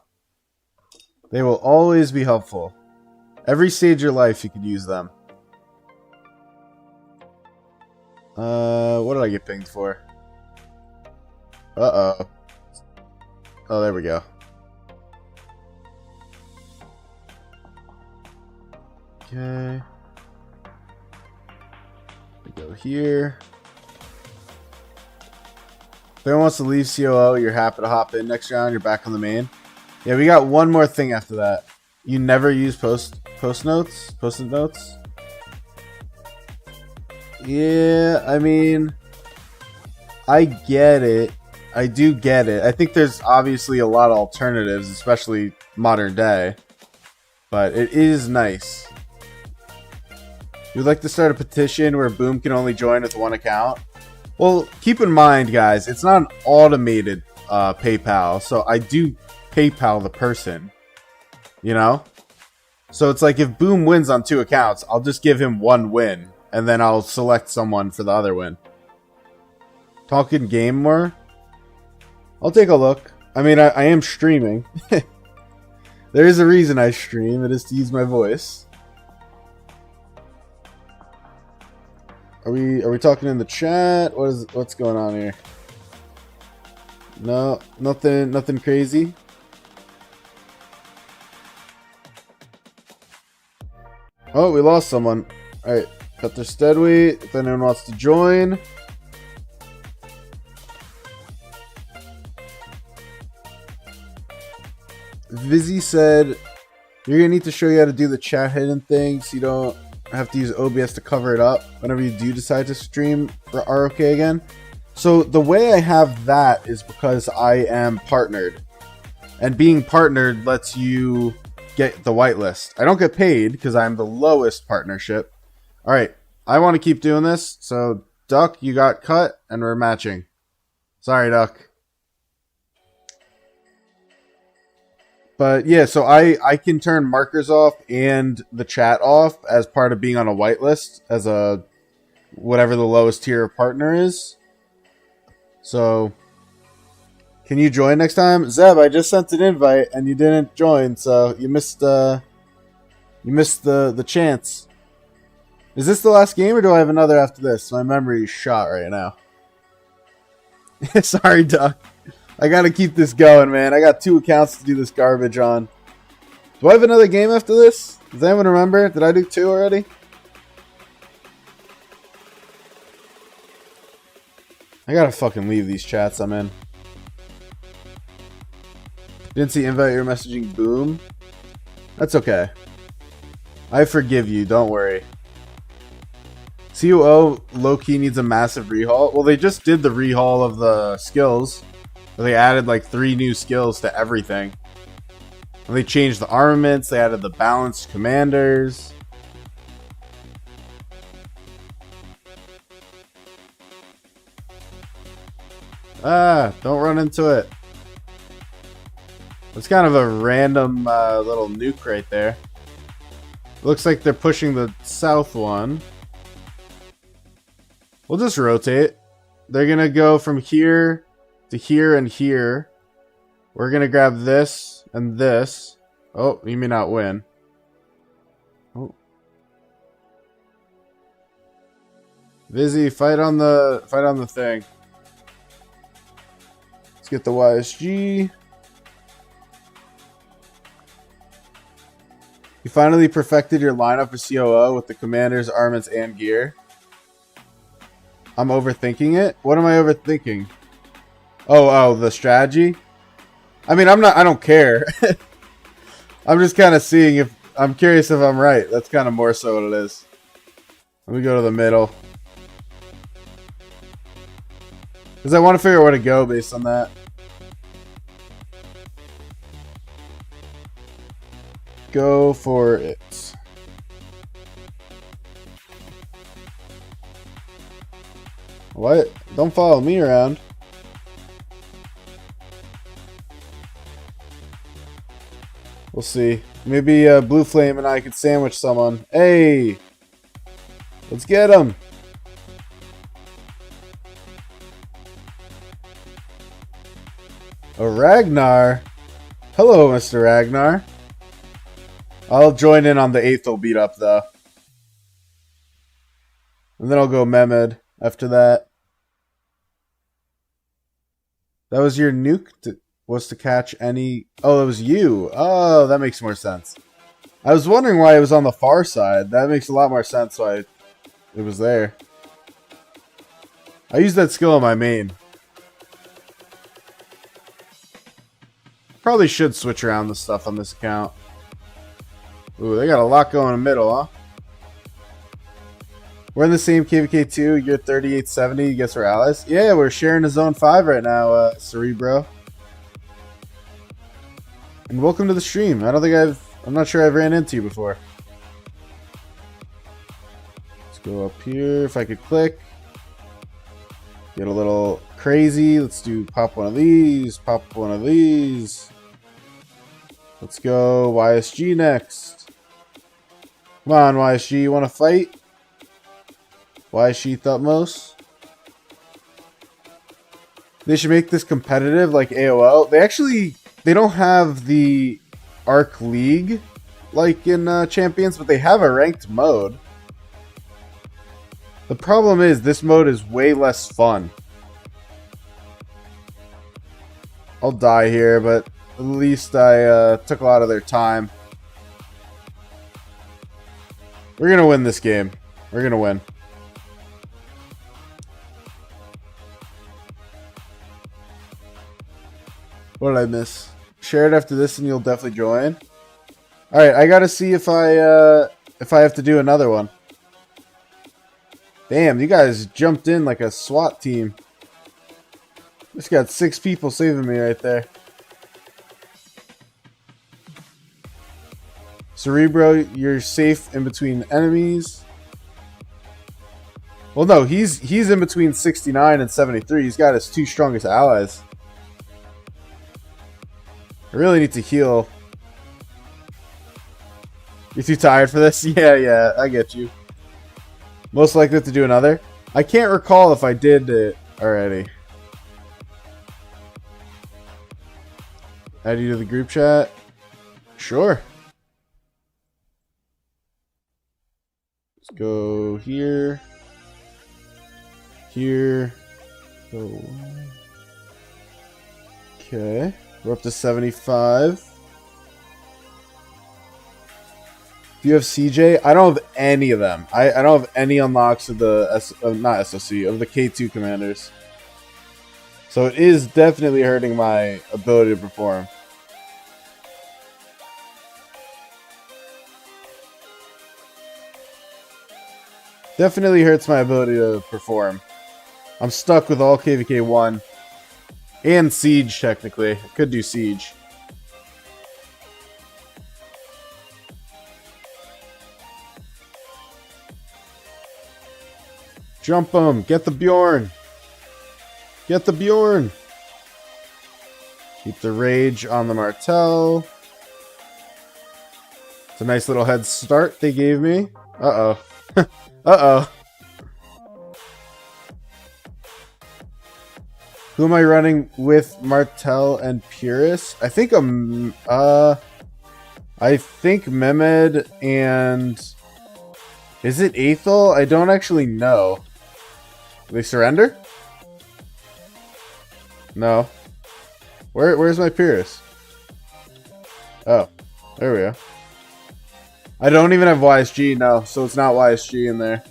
They will always be helpful. Every stage of your life you could use them. What did I get pinged for? Uh-oh. Oh, there we go. Okay. We go here. If anyone wants to leave COO, you're happy to hop in next round. You're back on the main. Yeah, we got one more thing after that. You never use post-it notes? Yeah, I mean, I get it. I do get it. I think there's obviously a lot of alternatives, especially modern day. But it is nice. You'd like to start a petition where Boom can only join with one account? Well, keep in mind, guys, it's not an automated PayPal, so I do PayPal the person. You know? So it's like if Boom wins on 2 accounts, I'll just give him 1 win, and then I'll select someone for the other win. Talking game more? I'll take a look. I mean, I am streaming. There is a reason I stream. It is to use my voice. Are we talking in the chat? What's going on here? No, nothing crazy. Oh, we lost someone. All right, cut their steadily. If anyone wants to join. Vizzy said, you're going to need to show you how to do the chat hidden thing so you don't have to use OBS to cover it up whenever you do decide to stream for ROK again. So the way I have that is because I am partnered. And being partnered lets you get the whitelist. I don't get paid because I'm the lowest partnership. Alright, I want to keep doing this. So, Duck, you got cut and we're matching. Sorry, Duck. But yeah, so I can turn markers off and the chat off as part of being on a whitelist as a whatever the lowest tier partner is. So can you join next time? Zeb, I just sent an invite and you didn't join, so you missed the chance. Is this the last game or do I have another after this? My memory is shot right now. Sorry, Duck. I gotta keep this going, man. I got 2 accounts to do this garbage on. Do I have another game after this? Does anyone remember? Did I do 2 already? I gotta fucking leave these chats I'm in. Didn't see invite you're messaging Boom. That's okay. I forgive you, don't worry. COO low-key needs a massive rehaul. Well, they just did the rehaul of the skills. They added like 3 new skills to everything. And they changed the armaments. They added the balanced commanders. Ah, don't run into it. It's kind of a random little nuke right there. Looks like they're pushing the south one. We'll just rotate. They're going to go from here to here and here. We're going to grab this and this. Oh, you may not win. Oh. Vizzy, fight on the thing. Let's get the YSG. You finally perfected your lineup for COO with the commanders, armaments, and gear. I'm overthinking it? What am I overthinking? Oh, the strategy? I mean, I don't care. I'm just kind of seeing if, I'm curious if I'm right. That's kind of more so what it is. Let me go to the middle. Because I want to figure out where to go based on that. Go for it. What? Don't follow me around. We'll see. Maybe Blue Flame and I could sandwich someone. Hey! Let's get him! A Ragnar? Hello, Mr. Ragnar. I'll join in on the Aethel beat up, though. And then I'll go Mehmed after that. That was your nuke? Was to catch any... Oh, it was you. Oh, that makes more sense. I was wondering why it was on the far side. That makes a lot more sense why it was there. I use that skill on my main. Probably should switch around the stuff on this account. Ooh, they got a lot going in the middle, huh? We're in the same KvK too. You're 3870. You guess we're allies? Yeah, we're sharing a zone 5 right now, Cerebro. And welcome to the stream. I'm not sure I've ran into you before. Let's go up here. If I could click. Get a little crazy. Let's do pop one of these. Pop one of these. Let's go YSG next. Come on, YSG. You want to fight? YSG Thutmose. They should make this competitive like AOL. They don't have the Arc League like in Champions, but they have a ranked mode. The problem is this mode is way less fun. I'll die here, but at least I took a lot of their time. We're going to win this game. We're going to win. What did I miss? Share it after this and you'll definitely join. Alright, I gotta see if I have to do another one. Damn, you guys jumped in like a SWAT team. Just got 6 people saving me right there. Cerebro, you're safe in between enemies. Well, no, he's in between 69 and 73. He's got his 2 strongest allies. I really need to heal. You're too tired for this? Yeah, I get you. Most likely to do another. I can't recall if I did it already. Add you to the group chat? Sure. Let's go here. Here. Go. Okay. We're up to 75. Do you have CJ? I don't have any of them. I don't have any unlocks of the not SOC, of the K2 commanders. So it is definitely hurting my ability to perform. Definitely hurts my ability to perform. I'm stuck with all KvK 1. And Siege, technically. I could do Siege. Jump him! Get the Bjorn! Get the Bjorn! Keep the Rage on the Martel. It's a nice little head start they gave me. Uh-oh. Uh-oh. Who am I running with? Martel and Purus? I think Mehmed and... Is it Aethel? I don't actually know. Did they surrender? No. Where's my Purus? Oh, there we go. I don't even have YSG, no, so it's not YSG in there.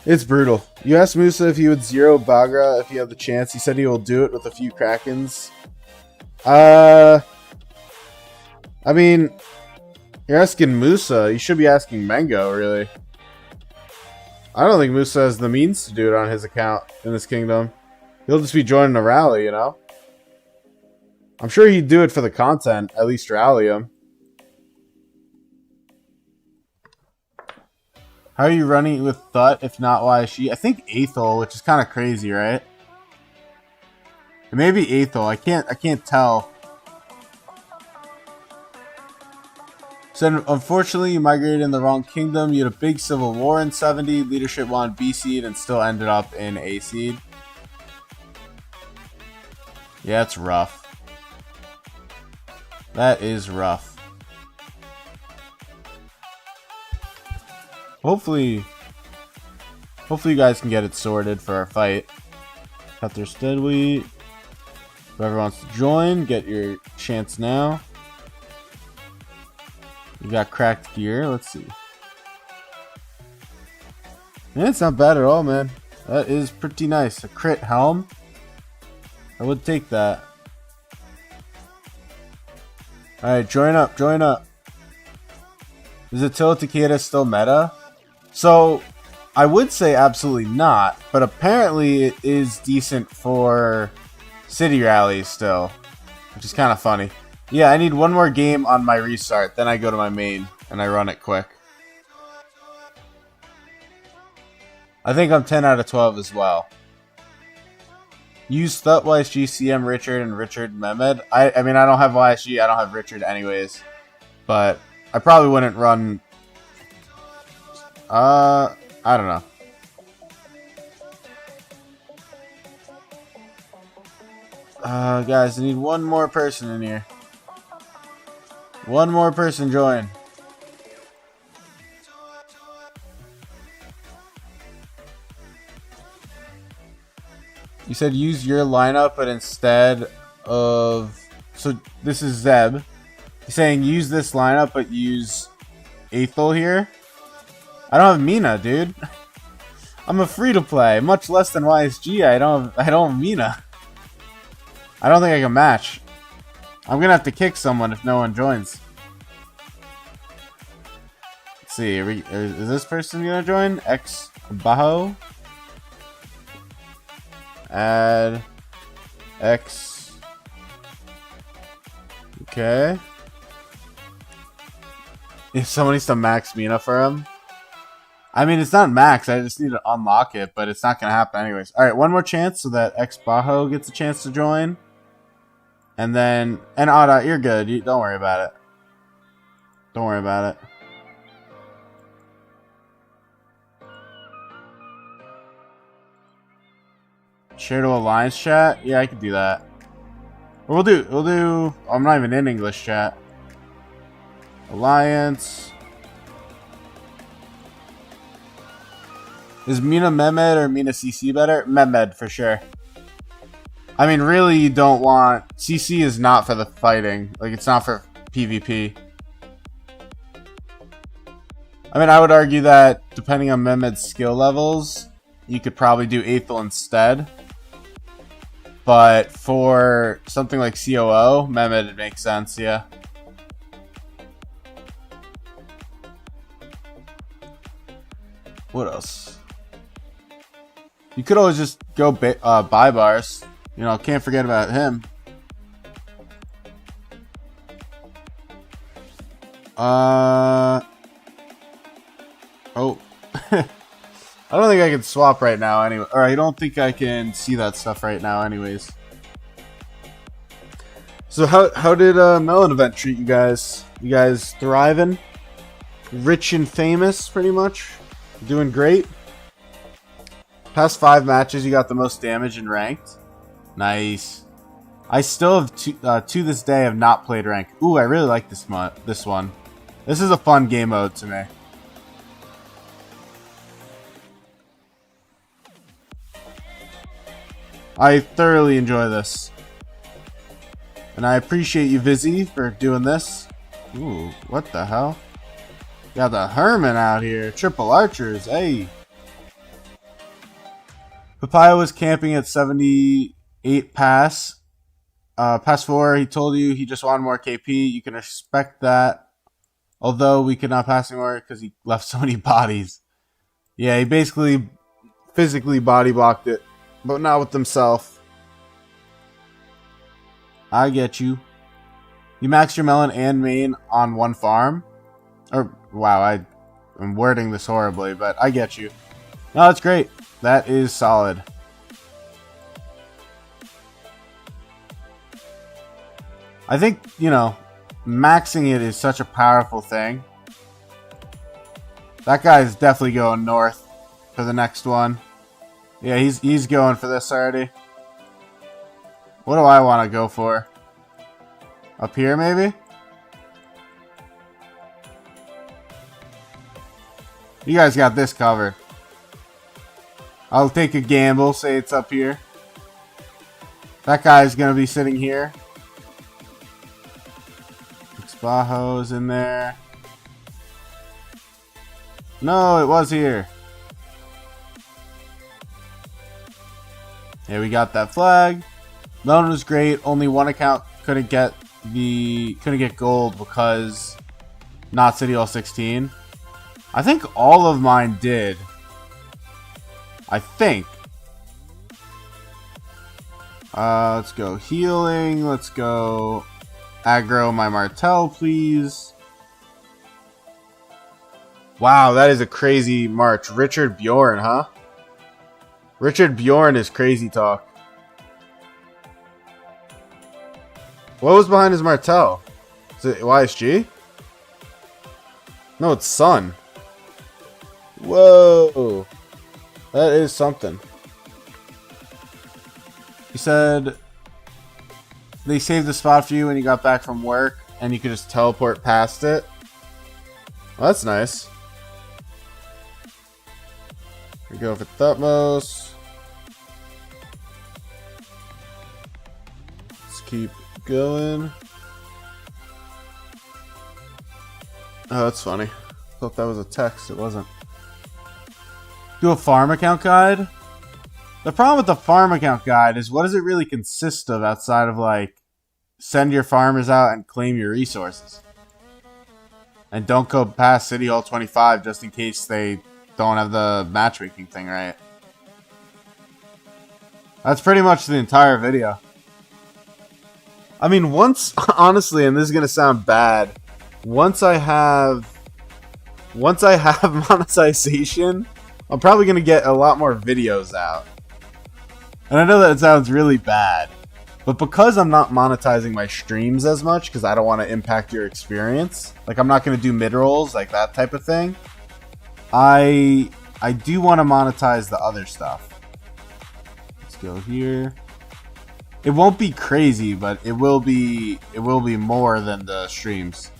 It's brutal. You asked Musa if he would zero Bagra if he had the chance. He said he will do it with a few Krakens. I mean, you're asking Musa. You should be asking Mango, really. I don't think Musa has the means to do it on his account in this kingdom. He'll just be joining a rally, you know? I'm sure he'd do it for the content, at least rally him. How are you running with Thut if not YSG? I think Aethel, which is kind of crazy, right? It may be Aethel. I can't tell. So unfortunately, you migrated in the wrong kingdom. You had a big civil war in 70. Leadership won B seed and still ended up in A seed. Yeah, it's rough. That is rough. Hopefully you guys can get it sorted for our fight. Cutter Steadweed. Whoever wants to join, get your chance now. We got cracked gear. Let's see. Yeah, it's not bad at all, man. That is pretty nice. A crit helm. I would take that. Alright, join up, join up. Is Attila Takeda still meta? So, I would say absolutely not, but apparently it is decent for city rallies still, which is kind of funny. Yeah, I need one more game on my restart, then I go to my main, and I run it quick. I think I'm 10 out of 12 as well. Use Thut, YSG, CM, Richard, and Richard Mehmed. I mean, I don't have YSG, I don't have Richard anyways, but I probably wouldn't run... I don't know. Guys, I need one more person in here. One more person join. You said use your lineup, but instead of... So, this is Zeb. He's saying use this lineup, but use Aethel here. I don't have Mina, dude. I'm a free-to-play, much less than YSG. I don't have Mina. I don't think I can match. I'm gonna have to kick someone if no one joins. Let's see, is this person gonna join? X Baho. Add X. Okay. If someone needs to max Mina for him. I mean, it's not max. I just need to unlock it, but it's not going to happen anyways. All right, one more chance so that X Baho gets a chance to join. And then... And Ada, you're good. Don't worry about it. Don't worry about it. Share to Alliance chat? Yeah, I could do that. Or we'll do... I'm not even in English chat. Alliance... Is Mina Mehmed or Mina CC better? Mehmed, for sure. I mean, really, you don't want... CC is not for the fighting. Like, it's not for PvP. I mean, I would argue that, depending on Mehmed's skill levels, you could probably do Aethel instead. But for something like COO, Mehmed, it makes sense, yeah. What else? You could always just go buy bars. You know, can't forget about him. Oh. I don't think I can swap right now anyway. Or I don't think I can see that stuff right now anyways. So how did Melon event treat you guys? You guys thriving? Rich and famous, pretty much? Doing great? Past 5 matches, you got the most damage in ranked. Nice. I still have, to this day, have not played ranked. Ooh, I really like this one. This is a fun game mode to me. I thoroughly enjoy this. And I appreciate you, Vizzy, for doing this. Ooh, what the hell? Got the Herman out here. Triple archers, hey. Papaya was camping at 78 pass. Pass 4, he told you he just wanted more KP. You can respect that. Although we could not pass anymore because he left so many bodies. Yeah, he basically physically body blocked it. But not with himself. I get you. You maxed your melon and main on one farm? Or, wow, I'm wording this horribly, but I get you. No, that's great. That is solid. I think, you know, maxing it is such a powerful thing. That guy's definitely going north for the next one. Yeah, he's going for this already. What do I want to go for? Up here, maybe? You guys got this covered. I'll take a gamble, say it's up here. That guy's going to be sitting here. Bajo's in there. No, it was here. Yeah, we got that flag. Melon was great. Only one account couldn't get gold because not City Hall 16. I think all of mine did. I think. Let's go healing. Let's go aggro my Martel, please. Wow, that is a crazy march. Richard Bjorn, huh? Richard Bjorn is crazy talk. What was behind his Martel? Is it YSG? No, it's Sun. Whoa. That is something. He said they saved the spot for you when you got back from work, and you could just teleport past it. Well, that's nice. We go for Thutmose. Let's keep going. Oh, that's funny. Thought that was a text. It wasn't. Do a farm account guide? The problem with the farm account guide is what does it really consist of outside of like send your farmers out and claim your resources. And don't go past City Hall 25 just in case they don't have the matchmaking thing right. That's pretty much the entire video. I mean, once, honestly, and this is going to sound bad, once I have monetization, I'm probably going to get a lot more videos out. And I know that it sounds really bad, but because I'm not monetizing my streams as much, because I don't want to impact your experience, like I'm not going to do mid-rolls, like that type of thing, I do want to monetize the other stuff. Let's go here. It won't be crazy, but it will be more than the streams.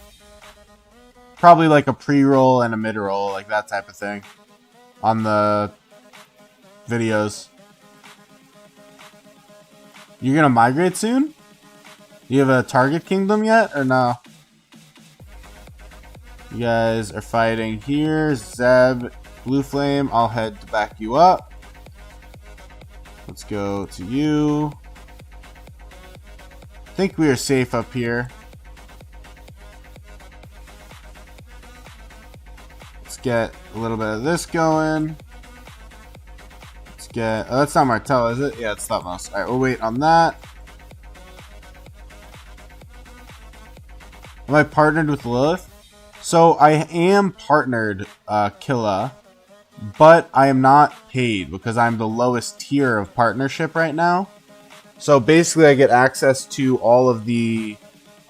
Probably like a pre-roll and a mid-roll, like that type of thing on the videos. You're gonna migrate soon? You have a target kingdom yet, or no? You guys are fighting here. Zeb, Blue Flame, I'll head to back you up. Let's go to you. I think we are safe up here. Let's get a little bit of this going. Let's get... Oh, that's not Martel, is it? Yeah, it's Thutmose. Alright, we'll wait on that. Am I partnered with Lilith? So, I am partnered, Killa, but I am not paid because I'm the lowest tier of partnership right now. So, basically, I get access to all of the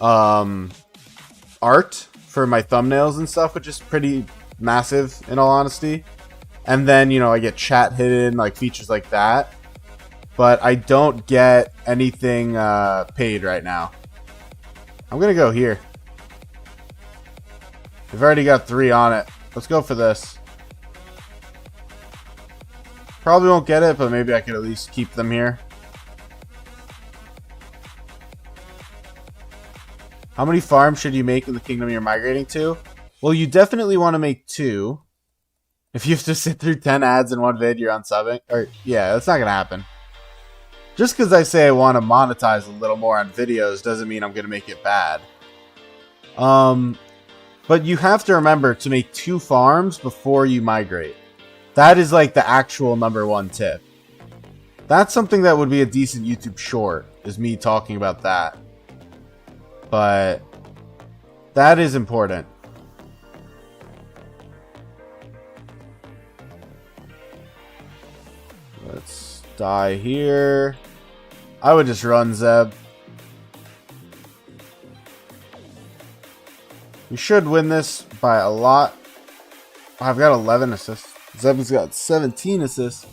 art for my thumbnails and stuff, which is pretty massive, in all honesty. And then, you know, I get chat hidden, like features like that. But I don't get anything paid right now. I'm going to go here. We've already got 3 on it. Let's go for this. Probably won't get it, but maybe I could at least keep them here. How many farms should you make in the kingdom you're migrating to? Well, you definitely want to make 2. If you have to sit through 10 ads in one vid, you're unsubbing. Or, yeah, that's not going to happen. Just because I say I want to monetize a little more on videos doesn't mean I'm going to make it bad. But you have to remember to make 2 farms before you migrate. That is like the actual #1 tip. That's something that would be a decent YouTube short, is me talking about that. But that is important. Let's die here. I would just run Zeb. We should win this by a lot. I've got 11 assists. Zeb's got 17 assists.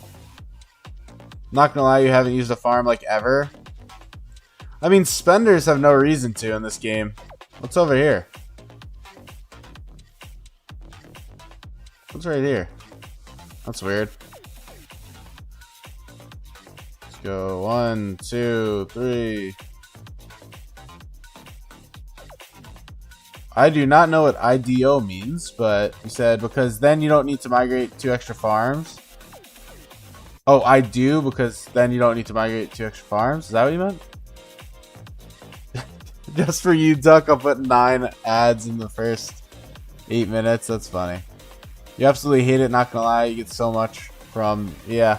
Not gonna lie, you haven't used a farm like ever. I mean, spenders have no reason to in this game. What's over here? What's right here? That's weird. Let's go 1, 2, 3. I do not know what IDO means, but you said because then you don't need to migrate 2 extra farms. Oh, I do because then you don't need to migrate 2 extra farms. Is that what you meant? Just for you, Duck, I'll put 9 ads in the first 8 minutes. That's funny. You absolutely hate it, not gonna lie. You get so much from, yeah.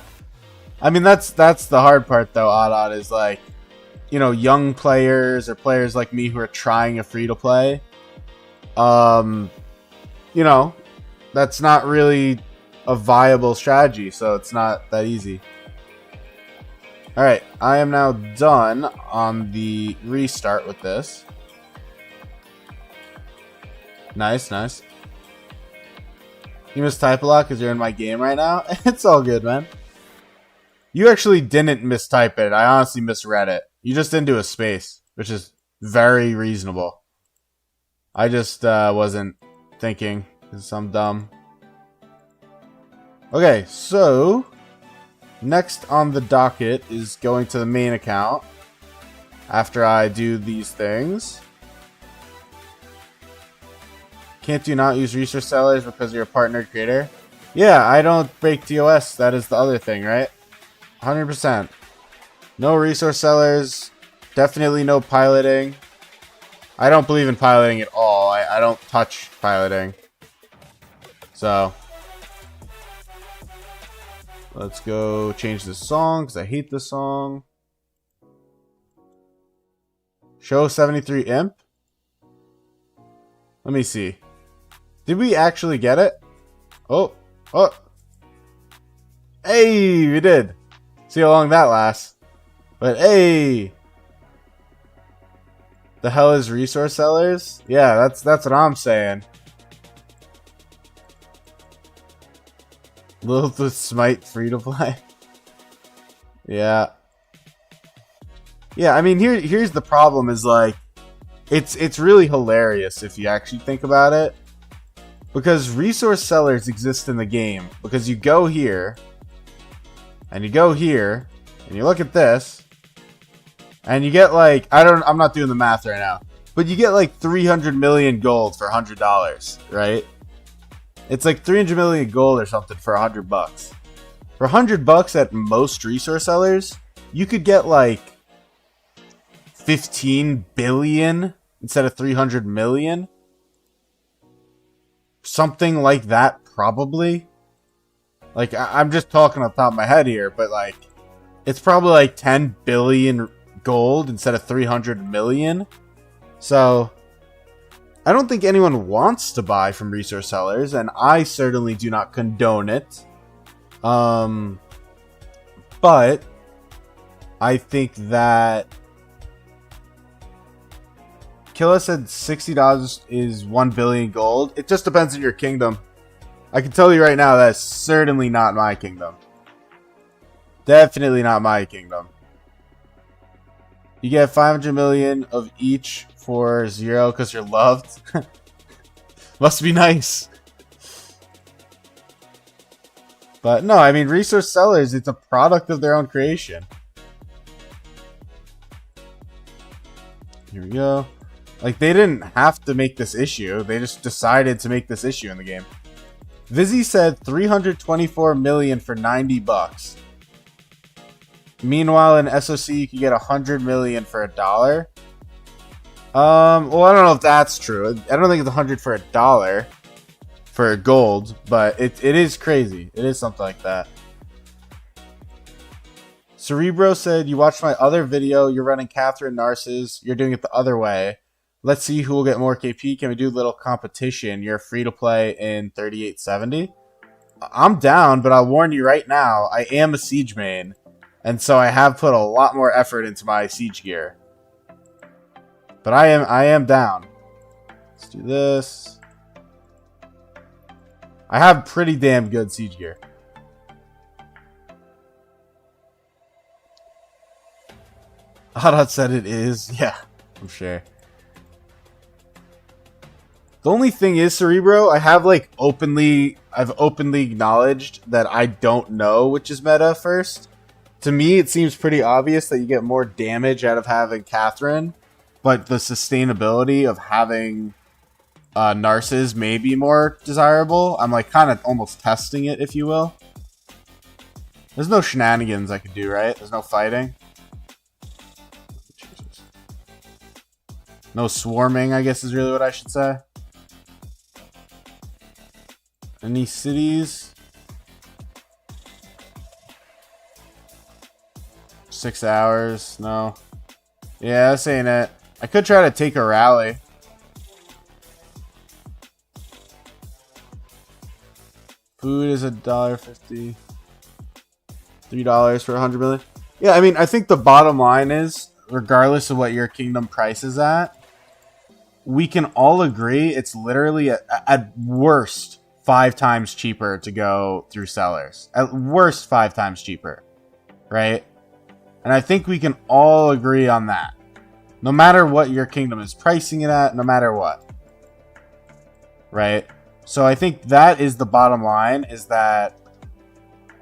I mean, that's the hard part, though, Odd, is like, you know, young players or players like me who are trying a free-to-play. You know, that's not really a viable strategy, so it's not that easy. Alright, I am now done on the restart with this. Nice, nice. You mistype a lot because you're in my game right now? It's all good, man. You actually didn't mistype it. I honestly misread it. You just didn't do a space, which is very reasonable. I just wasn't thinking because I'm dumb. Okay, so next on the docket is going to the main account after I do these things. Can't you not use resource sellers because you're a partner creator? Yeah, I don't break TOS. That is the other thing, right? 100%. No resource sellers. Definitely no piloting. I don't believe in piloting at all. I don't touch piloting. So let's go change this song because I hate this song. Show 73 imp. Let me see. Did we actually get it? Oh. Hey, we did. See how long that lasts. But hey. The hell is resource sellers? Yeah, that's what I'm saying. Lilith with Smite free to play. Yeah. Yeah, I mean here's the problem is like it's really hilarious if you actually think about it. Because resource sellers exist in the game because you go here and you go here and you look at this and you get like I'm not doing the math right now, but you get like 300 million gold for $100, right? It's like 300 million gold or something for $100. For $100 at most resource sellers, you could get like 15 billion instead of 300 million. Something like that, probably. Like, I'm just talking off the top of my head here, but like, it's probably like 10 billion gold instead of 300 million. So I don't think anyone wants to buy from resource sellers, and I certainly do not condone it. But I think that Killa said $60 is 1 billion gold. It just depends on your kingdom. I can tell you right now that's certainly not my kingdom. Definitely not my kingdom. You get 500 million of each for 0 because you're loved. Must be nice. But no, I mean, resource sellers, it's a product of their own creation. Here we go. Like, they didn't have to make this issue. They just decided to make this issue in the game. Vizzy said 324 million for 90 bucks. Meanwhile, in SOC, you can get 100 million for $1. Well, I don't know if that's true. I don't think it's 100 for $1 for gold, but it is crazy. It is something like that. Cerebro said, you watched my other video. You're running Catherine Narcissus. You're doing it the other way. Let's see who will get more KP. Can we do a little competition? You're free to play in 3870. I'm down, but I'll warn you right now, I am a Siege main. And so I have put a lot more effort into my Siege gear. But I am down. Let's do this. I have pretty damn good Siege gear. Hot said it is. Yeah, I'm sure. The only thing is, Cerebro, I've openly acknowledged that I don't know which is meta first. To me, it seems pretty obvious that you get more damage out of having Catherine, but the sustainability of having Narcissus may be more desirable. I'm like kind of almost testing it, if you will. There's no shenanigans I could do, right? There's no fighting. Jesus. No swarming, I guess is really what I should say. Any cities? 6 hours? No. Yeah, this ain't it. I could try to take a rally. Food is $1.50. $3 for 100 million. Yeah, I mean, I think the bottom line is, regardless of what your kingdom price is at, we can all agree it's literally at worst 5 times cheaper to go through sellers. At worst 5 times cheaper. Right? And I think we can all agree on that. No matter what your kingdom is pricing it at, no matter what. Right? So I think that is the bottom line, is that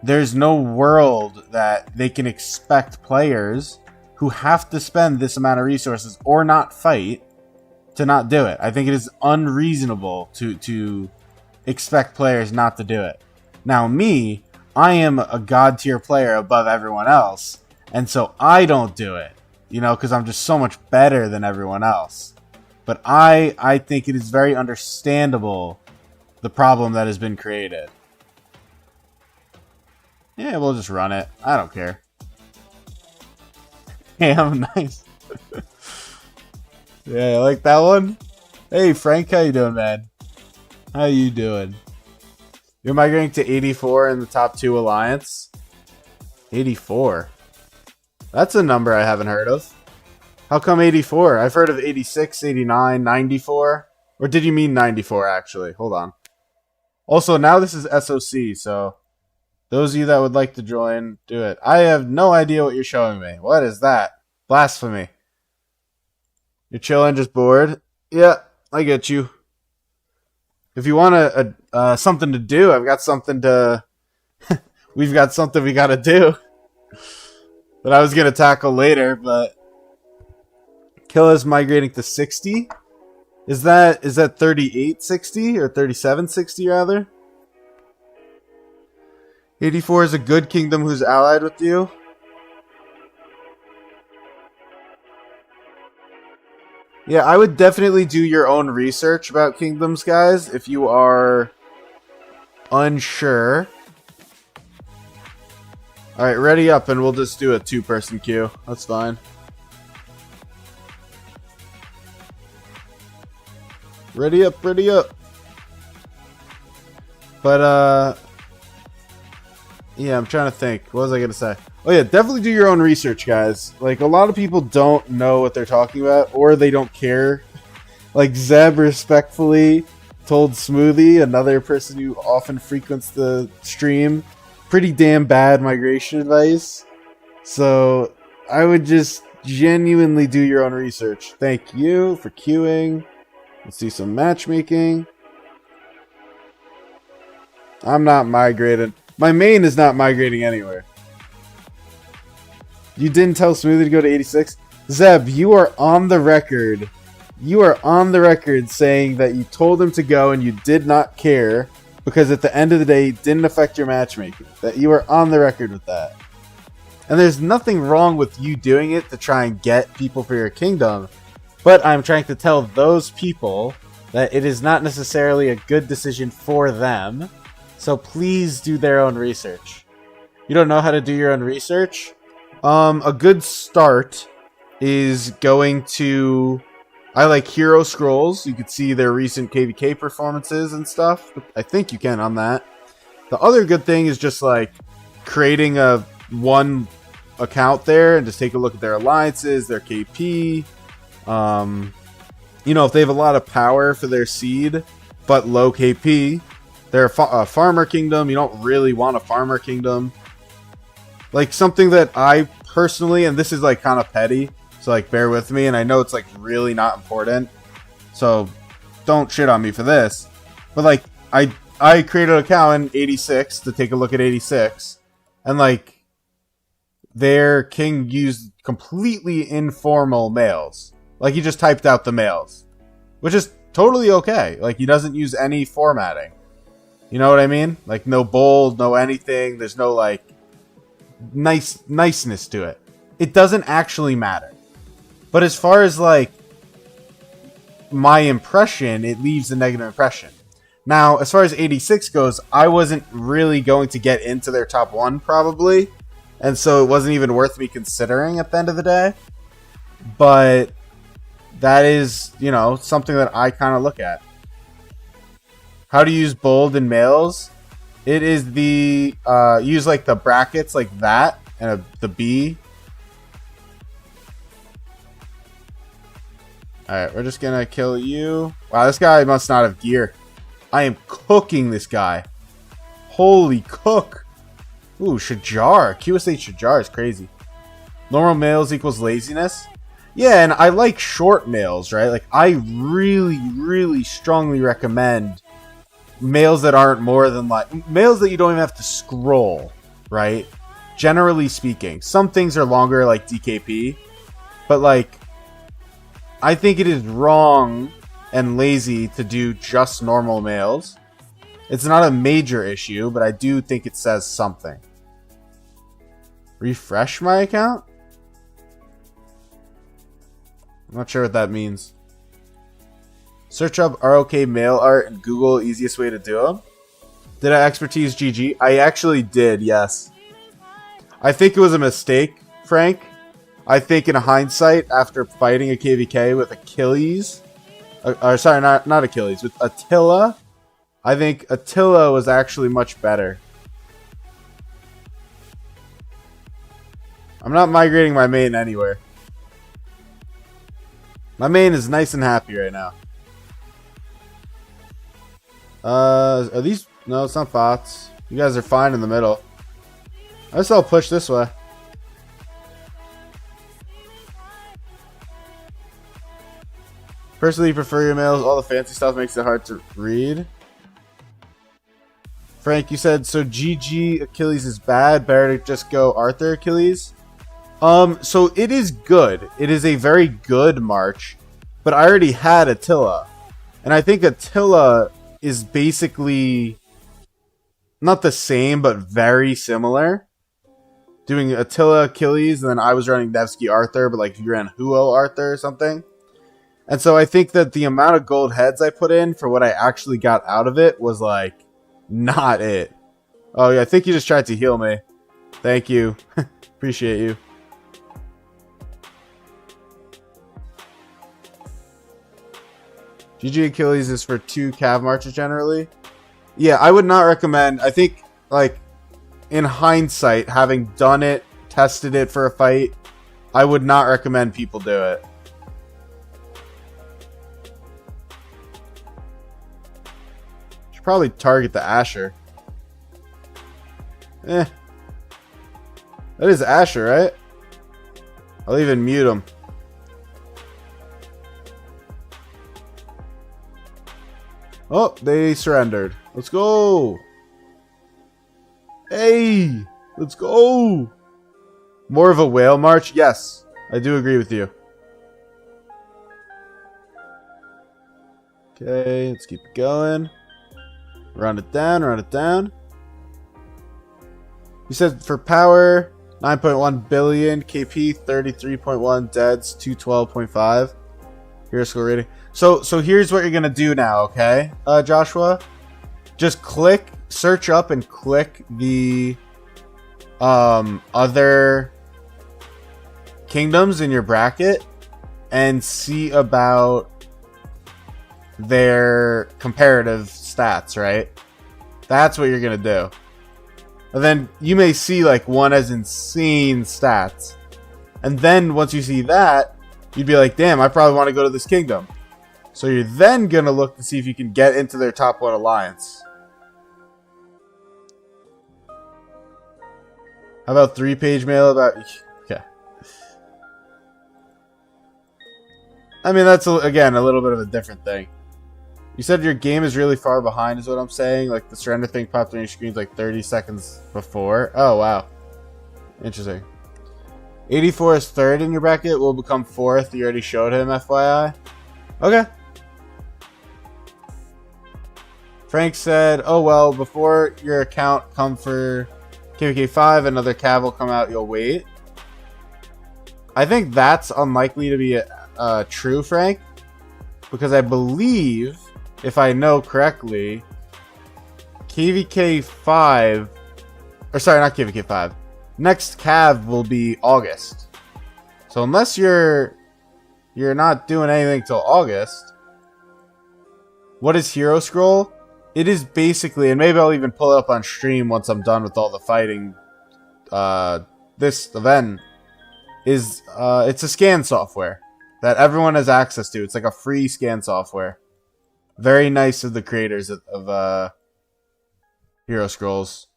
there's no world that they can expect players who have to spend this amount of resources or not fight to not do it. I think it is unreasonable to expect players not to do it. Now me, I am a god tier player above everyone else, and so I don't do it, you know, because I'm just so much better than everyone else. But I think it is very understandable, the problem that has been created. Yeah, we'll just run it. I don't care. Damn, nice. Yeah, you like that one? Hey, Frank, how you doing, man? How you doing? You're migrating to 84 in the top 2 alliance? 84? That's a number I haven't heard of. How come 84? I've heard of 86, 89, 94. Or did you mean 94, actually? Hold on. Also, now this is SOC, so those of you that would like to join, do it. I have no idea what you're showing me. What is that? Blasphemy. You're chilling, just bored? Yeah, I get you. If you want something to do, I've got something to... We've got something we gotta do. That I was gonna tackle later, but... Killa's migrating to 60? Is that 3860 or 3760 rather? 84 is a good kingdom who's allied with you. Yeah, I would definitely do your own research about kingdoms, guys, if you are unsure. Alright, ready up and we'll just do a 2-person queue. That's fine. Ready up, ready up. But, yeah, I'm trying to think. What was I going to say? Oh, yeah, definitely do your own research, guys. Like, a lot of people don't know what they're talking about, or they don't care. Like, Zeb respectfully told Smoothie, another person who often frequents the stream, pretty damn bad migration advice. So, I would just genuinely do your own research. Thank you for queuing. Let's do some matchmaking. I'm not migrating. My main is not migrating anywhere. You didn't tell Smoothie to go to 86? Zeb, you are on the record You are on the record saying that you told him to go and you did not care because at the end of the day, it didn't affect your matchmaking. That you are on the record with that. And there's nothing wrong with you doing it to try and get people for your kingdom, but I'm trying to tell those people that it is not necessarily a good decision for them, so please do their own research. You don't know how to do your own research? A good start is going to... I like Hero Scrolls. You can see their recent KvK performances and stuff. I think you can on that. The other good thing is just like creating a one account there and just take a look at their alliances, their KP. You know, if they have a lot of power for their seed, but low KP, they're a farmer kingdom. You don't really want a farmer kingdom. Like something that I personally, and this is like kind of petty, so like bear with me, and I know it's like really not important, so don't shit on me for this. But like I created an account in 86 to take a look at 86, and like their king used completely informal males. Like he just typed out the males, which is totally okay. Like he doesn't use any formatting. You know what I mean? Like no bold, no anything. There's no like niceness to it. It doesn't actually matter. But as far as like my impression, it leaves a negative impression. Now, as far as 86 goes, I wasn't really going to get into their top 1 probably. And so it wasn't even worth me considering at the end of the day. But that is, you know, something that I kind of look at. How to use bold in males? It is the, use like the brackets like that and the B. Alright, we're just gonna kill you. Wow, this guy must not have gear. I am cooking this guy. Holy cook. Ooh, Shajar. QSH Shajar is crazy. Normal males equals laziness. Yeah, and I like short males, right? Like, I really, really strongly recommend males that aren't more than like... Males that you don't even have to scroll, right? Generally speaking. Some things are longer, like DKP. But, like... I think it is wrong and lazy to do just normal males. It's not a major issue, but I do think it says something. Refresh my account? I'm not sure what that means. Search up ROK male art and Google easiest way to do them. Did I expertise GG? I actually did, yes. I think it was a mistake, Frank. I think in hindsight, after fighting a KvK with Achilles, sorry, not Achilles, with Attila, I think Attila was actually much better. I'm not migrating my main anywhere. My main is nice and happy right now. Are these... No, it's not bots. You guys are fine in the middle. I guess I'll push this way. Personally, prefer your males. All the fancy stuff makes it hard to read. Frank, you said, so GG Achilles is bad. Better to just go Arthur Achilles. So it is good. It is a very good march. But I already had Attila. And I think Attila is basically not the same, but very similar. Doing Attila Achilles, and then I was running Nevsky Arthur, but like if you ran Huo Arthur or something. And so I think that the amount of gold heads I put in for what I actually got out of it was like not it. Oh yeah, I think you just tried to heal me. Thank you. Appreciate you. GG Achilles is for 2 cav marches generally. Yeah, I would not recommend. I think, like, in hindsight, having done it, tested it for a fight, I would not recommend people do it. Should probably target the Asher. That is Asher, right? I'll even mute him. Oh, they surrendered. Let's go. Hey, let's go. More of a whale march? Yes, I do agree with you. Okay, let's keep going. Run it down, run it down. You said for power, 9.1 billion, KP 33.1, deads 212.5. Hero skill rating. So here's what you're gonna do now, okay, Joshua? Just click, search up and click the other kingdoms in your bracket and see about their comparative stats, right? That's what you're gonna do. And then you may see like one has insane stats. And then once you see that, you'd be like, damn, I probably want to go to this kingdom. So you're then gonna look to see if you can get into their top 1 alliance. How about 3-page mail about... Okay. I mean, that's, again, a little bit of a different thing. You said your game is really far behind is what I'm saying? Like, the surrender thing popped on your screens like 30 seconds before? Oh, wow. Interesting. 84 is 3rd in your bracket. Will become 4th. You already showed him, FYI. Okay. Frank said, oh, well, before your account come for... KvK 5, another Cav will come out, you'll wait. I think that's unlikely to be true, Frank. Because I believe, if I know correctly, KvK 5... Or sorry, not KvK 5. Next Cav will be August. So unless you're not doing anything till August... What is Hero Scroll? It is basically, and maybe I'll even pull it up on stream once I'm done with all the fighting. This event is, it's a scan software that everyone has access to. It's like a free scan software. Very nice of the creators of Hero Scrolls.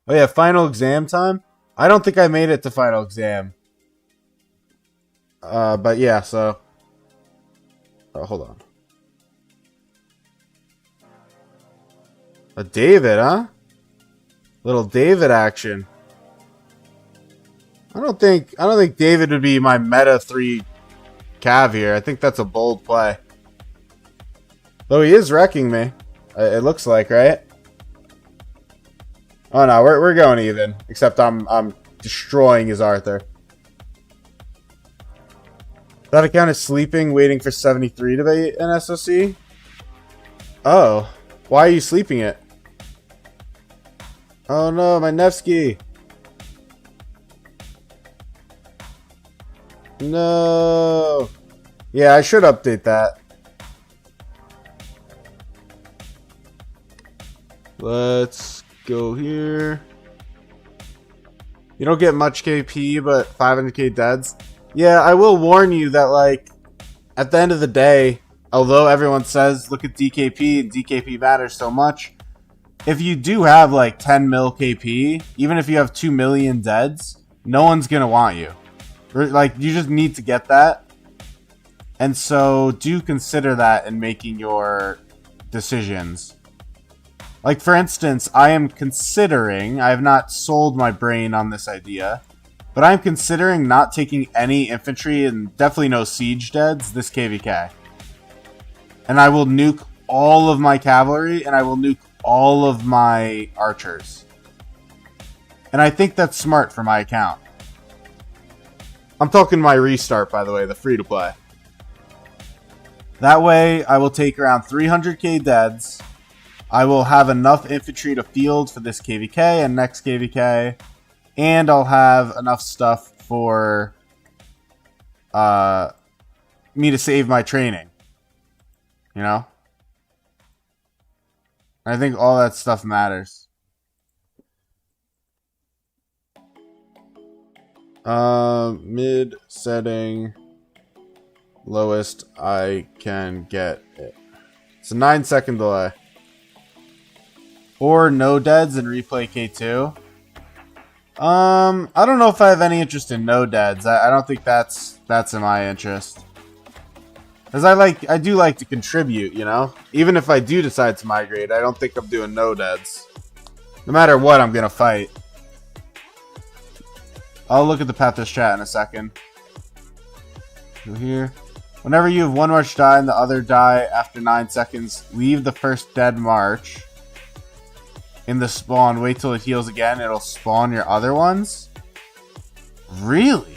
Oh yeah, final exam time? I don't think I made it to final exam. But yeah, so... Oh, hold on. A David, huh? Little David action. I don't think David would be my meta 3 Cav here. I think that's a bold play. Though he is wrecking me. It looks like, right? Oh no, we're going even. Except I'm destroying his Arthur. That account is sleeping, waiting for 73 to be an SOC. Oh. Why are you sleeping it? Oh no, my Nevsky. No. Yeah, I should update that. Let's go here. You don't get much KP, but 500k deads. Yeah, I will warn you that, like, at the end of the day, although everyone says, look at DKP, and DKP matters so much, if you do have, like, 10 mil KP, even if you have 2 million deads, no one's gonna want you. Like, you just need to get that. And so, do consider that in making your decisions. Like, for instance, I am considering, I have not sold my brain on this idea, but I'm considering not taking any infantry and definitely no siege deads this KvK. And I will nuke all of my cavalry, and I will nuke all of my archers. And I think that's smart for my account. I'm talking my restart, by the way, the free-to-play. That way, I will take around 300k deads. I will have enough infantry to field for this KvK and next KvK. And I'll have enough stuff for me to save my training. You know? I think all that stuff matters. Mid setting. Lowest I can get it. It's a 9-second delay. Or no deads and replay K2. I don't know if I have any interest in no deads. I don't think that's in my interest. Because I do like to contribute, you know? Even if I do decide to migrate, I don't think I'm doing no deads. No matter what, I'm gonna fight. I'll look at the Pathos chat in a second. Go here. Whenever you have one march die and the other die after 9 seconds, leave the first dead march in the spawn. Wait till it heals again. It'll spawn your other ones. Really?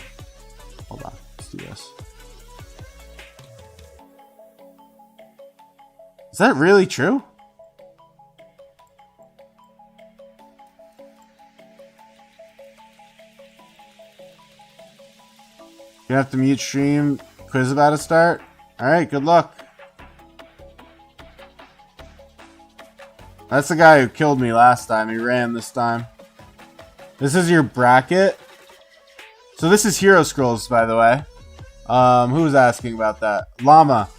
Hold on. Let's do this. Is that really true? You're gonna have to mute stream. Quiz about to start. Alright, good luck. That's the guy who killed me last time. He ran this time. This is your bracket. So this is Hero Scrolls, by the way. Who was asking about that? Llama.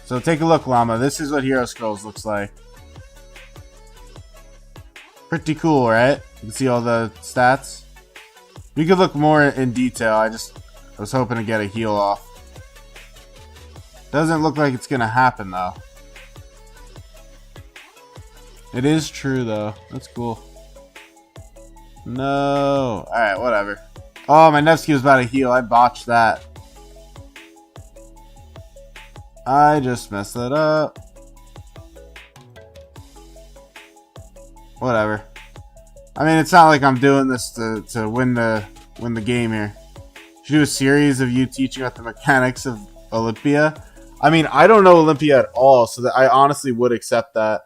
So take a look, Llama. This is what Hero Scrolls looks like. Pretty cool, right? You can see all the stats. We could look more in detail. I was hoping to get a heal off. Doesn't look like it's gonna happen though. It is true though. That's cool. No. Alright, whatever. Oh, my Nevsky was about to heal. I botched that. I just messed that up. Whatever. I mean, it's not like I'm doing this to win the game here. Should do a series of you teaching about the mechanics of Olympia. I mean, I don't know Olympia at all, so that I honestly would accept that.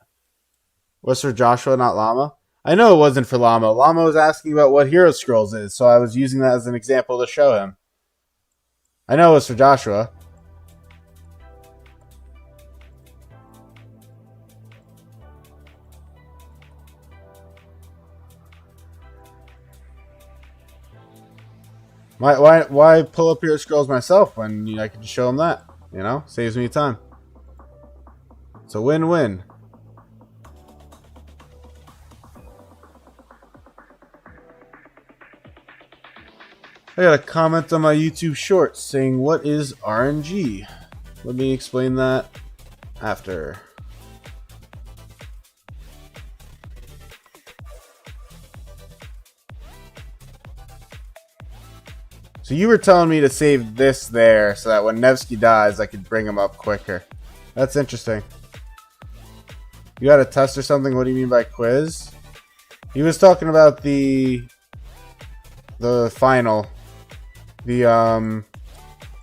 Was for Joshua, not Llama? I know it wasn't for Llama. Llama was asking about what Hero Scrolls is, so I was using that as an example to show him. I know it was for Joshua. Why pull up Hero Scrolls myself when I can just show him that? You know, saves me time. It's a win-win. I got a comment on my YouTube shorts saying, what is RNG? Let me explain that after. So you were telling me to save this there so that when Nevsky dies, I could bring him up quicker. That's interesting. You got a test or something? What do you mean by quiz? He was talking about the final. The,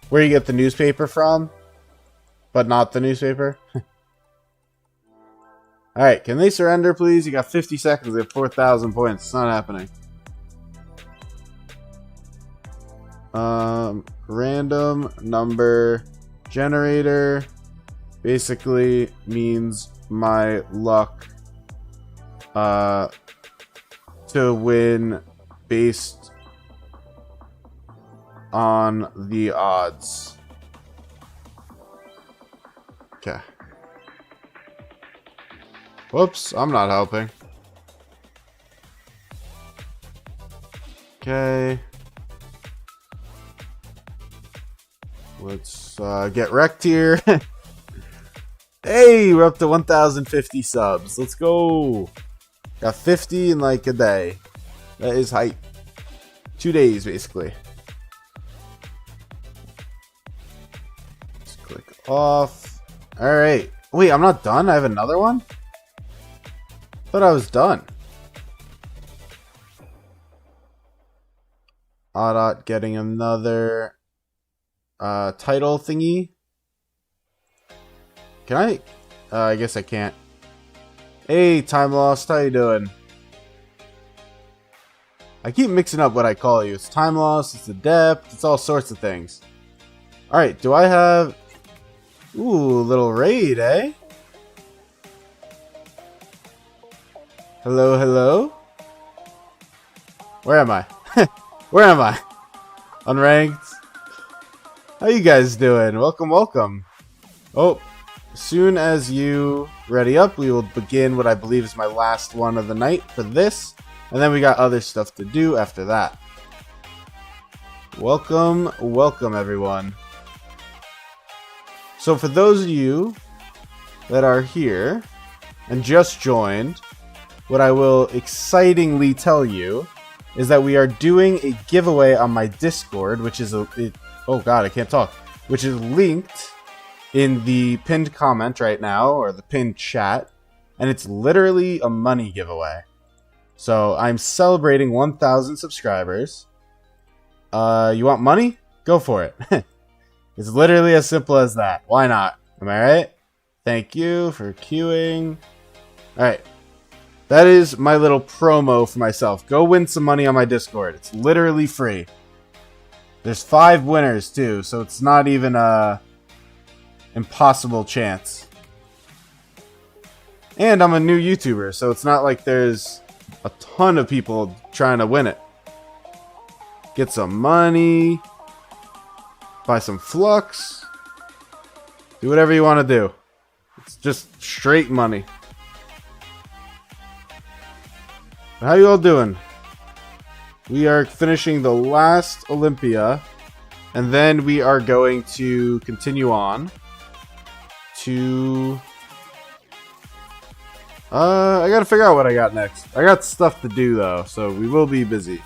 where you get the newspaper from, but not the newspaper. Alright, can they surrender, please? You got 50 seconds. They have 4,000 points. It's not happening. Random number generator basically means my luck to win based on the odds. Okay. Whoops, I'm not helping. Okay. Let's get wrecked here. Hey, we're up to 1,050 subs. Let's go. Got 50 in like a day. That is hype. 2 days, basically. Let's click off. Alright. Wait, I'm not done? I have another one? Thought I was done. Audot getting another title thingy. Can I? I guess I can't. Hey, Time Lost, how you doing? I keep mixing up what I call you. It's Time Lost, it's Adept, it's all sorts of things. Alright, do I have... Ooh, little raid, eh? Hello, hello? Where am I? Where am I? Unranked? How you guys doing? Welcome, welcome. Oh, as soon as you ready up, we will begin what I believe is my last one of the night for this. And then we got other stuff to do after that. Welcome, welcome everyone. So for those of you that are here and just joined, what I will excitingly tell you is that we are doing a giveaway on my Discord, which is oh god, I can't talk. which is linked in the pinned comment right now, or the pinned chat, and it's literally a money giveaway. So I'm celebrating 1,000 subscribers. You want money? Go for it. It's literally as simple as that. Why not? Am I right? Thank you for queuing. Alright. That is my little promo for myself. Go win some money on my Discord. It's literally free. There's 5 winners too, so it's not even a impossible chance. And I'm a new YouTuber, so it's not like there's a ton of people trying to win it. Get some money. Buy some flux. Do whatever you want to do. It's just straight money. How you all doing? We are finishing the last Olympia, and then we are going to continue on to... I gotta figure out what I got next. I got stuff to do though, so we will be busy.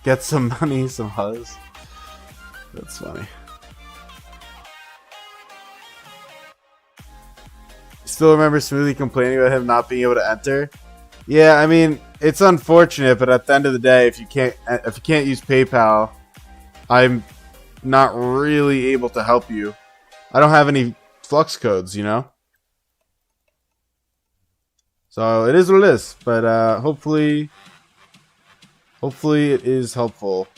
Get some money, some huzz. That's funny. Still remember Smoothie complaining about him not being able to enter? Yeah, I mean, it's unfortunate, but at the end of the day, if you can't use PayPal, I'm not really able to help you. I don't have any flux codes, you know? So it is what it is, but hopefully it is helpful.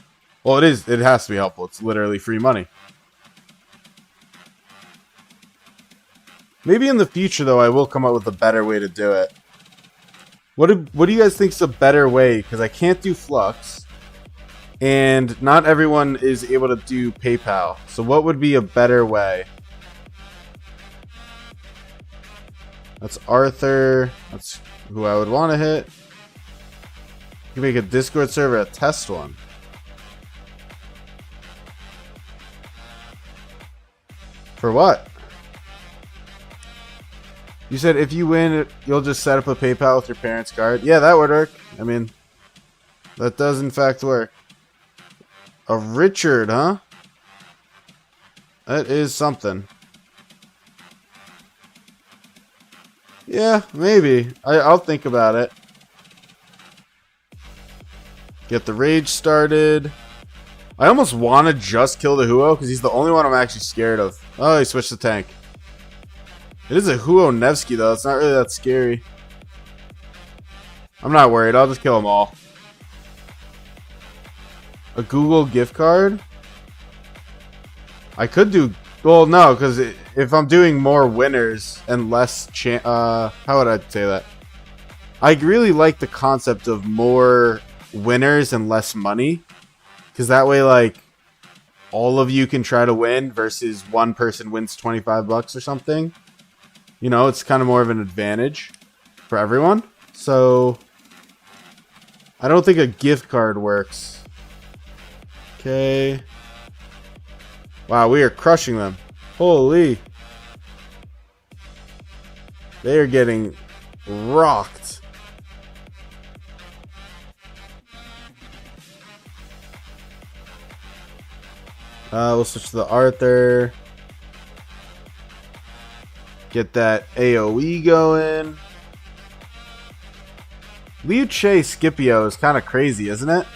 Well, it is. It has to be helpful. It's literally free money. Maybe in the future, though, I will come up with a better way to do it. What do you guys think is a better way? Because I can't do Flux, and not everyone is able to do PayPal. So what would be a better way? That's Arthur. That's who I would want to hit. You can make a Discord server a test one. For what? You said if you win, you'll just set up a PayPal with your parents' card. Yeah, that would work. I mean, that does in fact work. A Richard, huh? That is something. Yeah, maybe. I'll think about it. Get the rage started. I almost want to just kill the Huo because he's the only one I'm actually scared of. Oh, he switched the tank. It is a Huo Nevsky though. It's not really that scary. I'm not worried. I'll just kill them all. A Google gift card? I could do... Well, no, because if I'm doing more winners and less how would I say that? I really like the concept of more winners and less money. Because that way, like, all of you can try to win versus one person wins 25 bucks or something. You know, it's kind of more of an advantage for everyone. So, I don't think a gift card works. Okay. Wow, we are crushing them. Holy. They are getting rocked. We'll switch to the Arthur. Get that AoE going. Liu Che Scipio is kind of crazy, isn't it?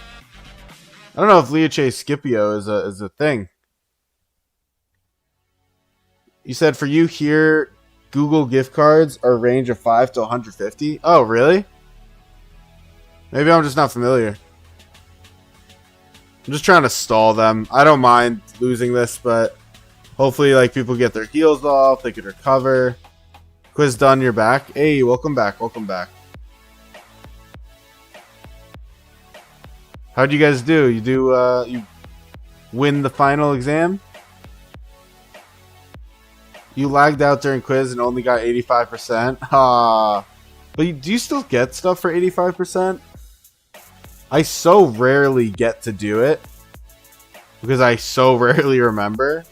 I don't know if Liu Che Scipio is a thing. You said for you here, Google gift cards are range of 5 to 150. Oh, really? Maybe I'm just not familiar. I'm just trying to stall them. I don't mind losing this, but hopefully, like, people get their heals off. They could recover. Quiz done. You're back. Hey, welcome back. Welcome back. How'd you guys do? You win the final exam? You lagged out during quiz and only got 85%. Ah, but do you still get stuff for 85%? I so rarely get to do it because I so rarely remember.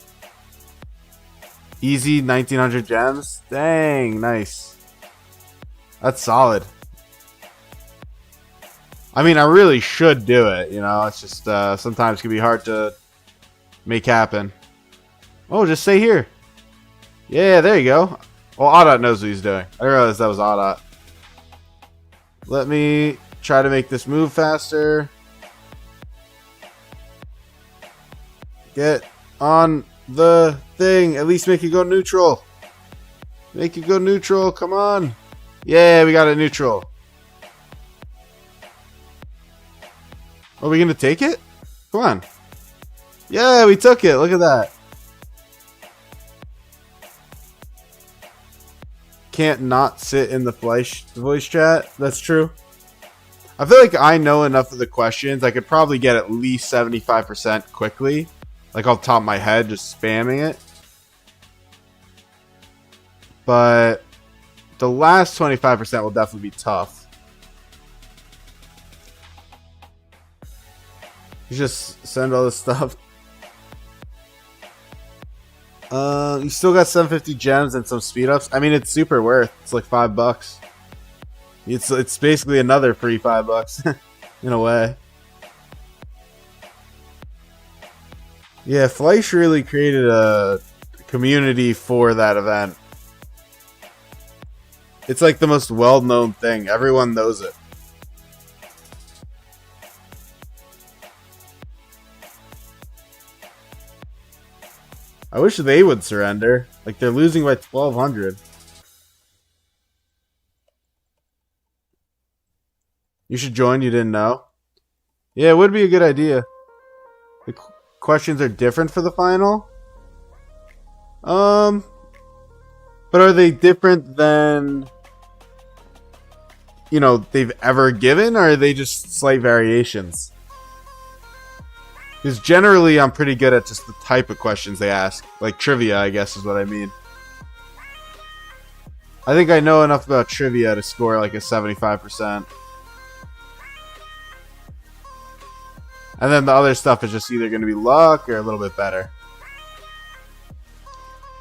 Easy 1900 gems. Dang, nice. That's solid. I mean, I really should do it. You know, it's just sometimes it can be hard to make happen. Oh, just stay here. Yeah, there you go. Well, Audot knows what he's doing. I didn't realize that was Audot. Let me try to make this move faster. Get on the thing. At least make it go neutral. Make it go neutral. Come on. Yeah, we got it neutral. Are we going to take it? Come on. Yeah, we took it. Look at that. Can't not sit in the voice chat. That's true. I feel like I know enough of the questions. I could probably get at least 75% quickly. Like off the top of my head, just spamming it. But the last 25% will definitely be tough. You just send all this stuff. You still got 750 gems and some speed ups. I mean, it's super worth. It's like $5. It's basically another free $5 in a way. Yeah, Fleisch really created a community for that event. It's like the most well-known thing. Everyone knows it. I wish they would surrender. Like, they're losing by 1,200. You should join, you didn't know? Yeah, it would be a good idea. The questions are different for the final? But are they different than, you know, they've ever given? Or are they just slight variations? Because generally, I'm pretty good at just the type of questions they ask. Like trivia, I guess is what I mean. I think I know enough about trivia to score like a 75%. And then the other stuff is just either going to be luck or a little bit better.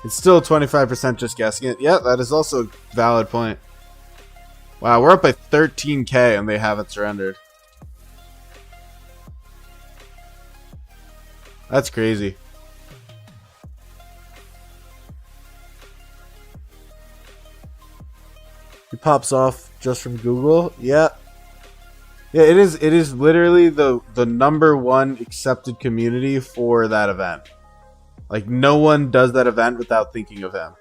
It's still 25% just guessing it. Yeah, that is also a valid point. Wow, we're up by 13k and they haven't surrendered. That's crazy. He pops off just from Google. Yeah. Yeah, it is literally the #1 accepted community for that event. Like, no one does that event without thinking of him.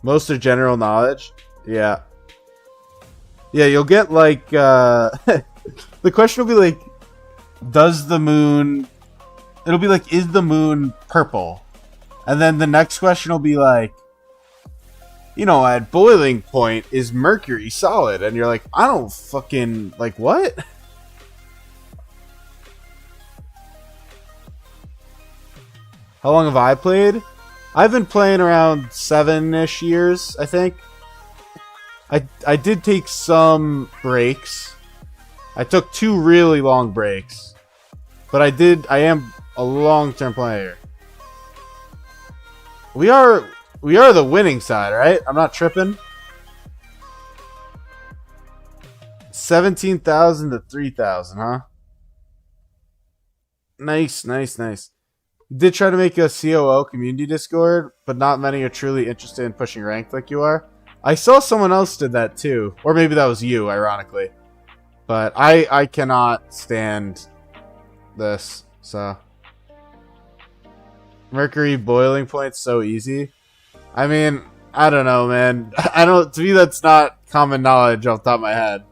Most are general knowledge. Yeah. Yeah, you'll get like the question will be like, does the moon... It'll be like, is the moon purple? And then the next question will be like, you know, at boiling point, is Mercury solid? And you're like, I don't fucking... Like, what? How long have I played? I've been playing around 7-ish years, I think. I did take some breaks. I took 2 really long breaks. But I am a long-term player. We are the winning side, right? I'm not tripping. 17,000 to 3,000, huh? Nice, nice, nice. Did try to make a COO community Discord, but not many are truly interested in pushing ranked like you are. I saw someone else did that too. Or maybe that was you, ironically. But I cannot stand this, so. Mercury boiling point's so easy. I mean, I don't know, man. To me that's not common knowledge off the top of my head.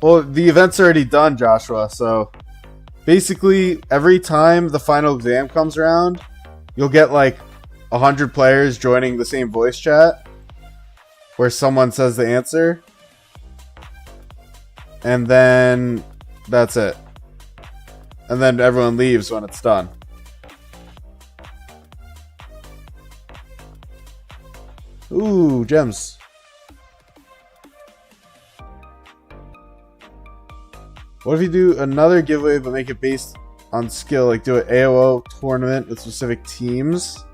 Well, the event's already done, Joshua, so basically every time the final exam comes around, you'll get like 100 players joining the same voice chat where someone says the answer. And then that's it. And then everyone leaves when it's done. Ooh, gems. What if you do another giveaway but make it based on skill? Like do an AOO tournament with specific teams?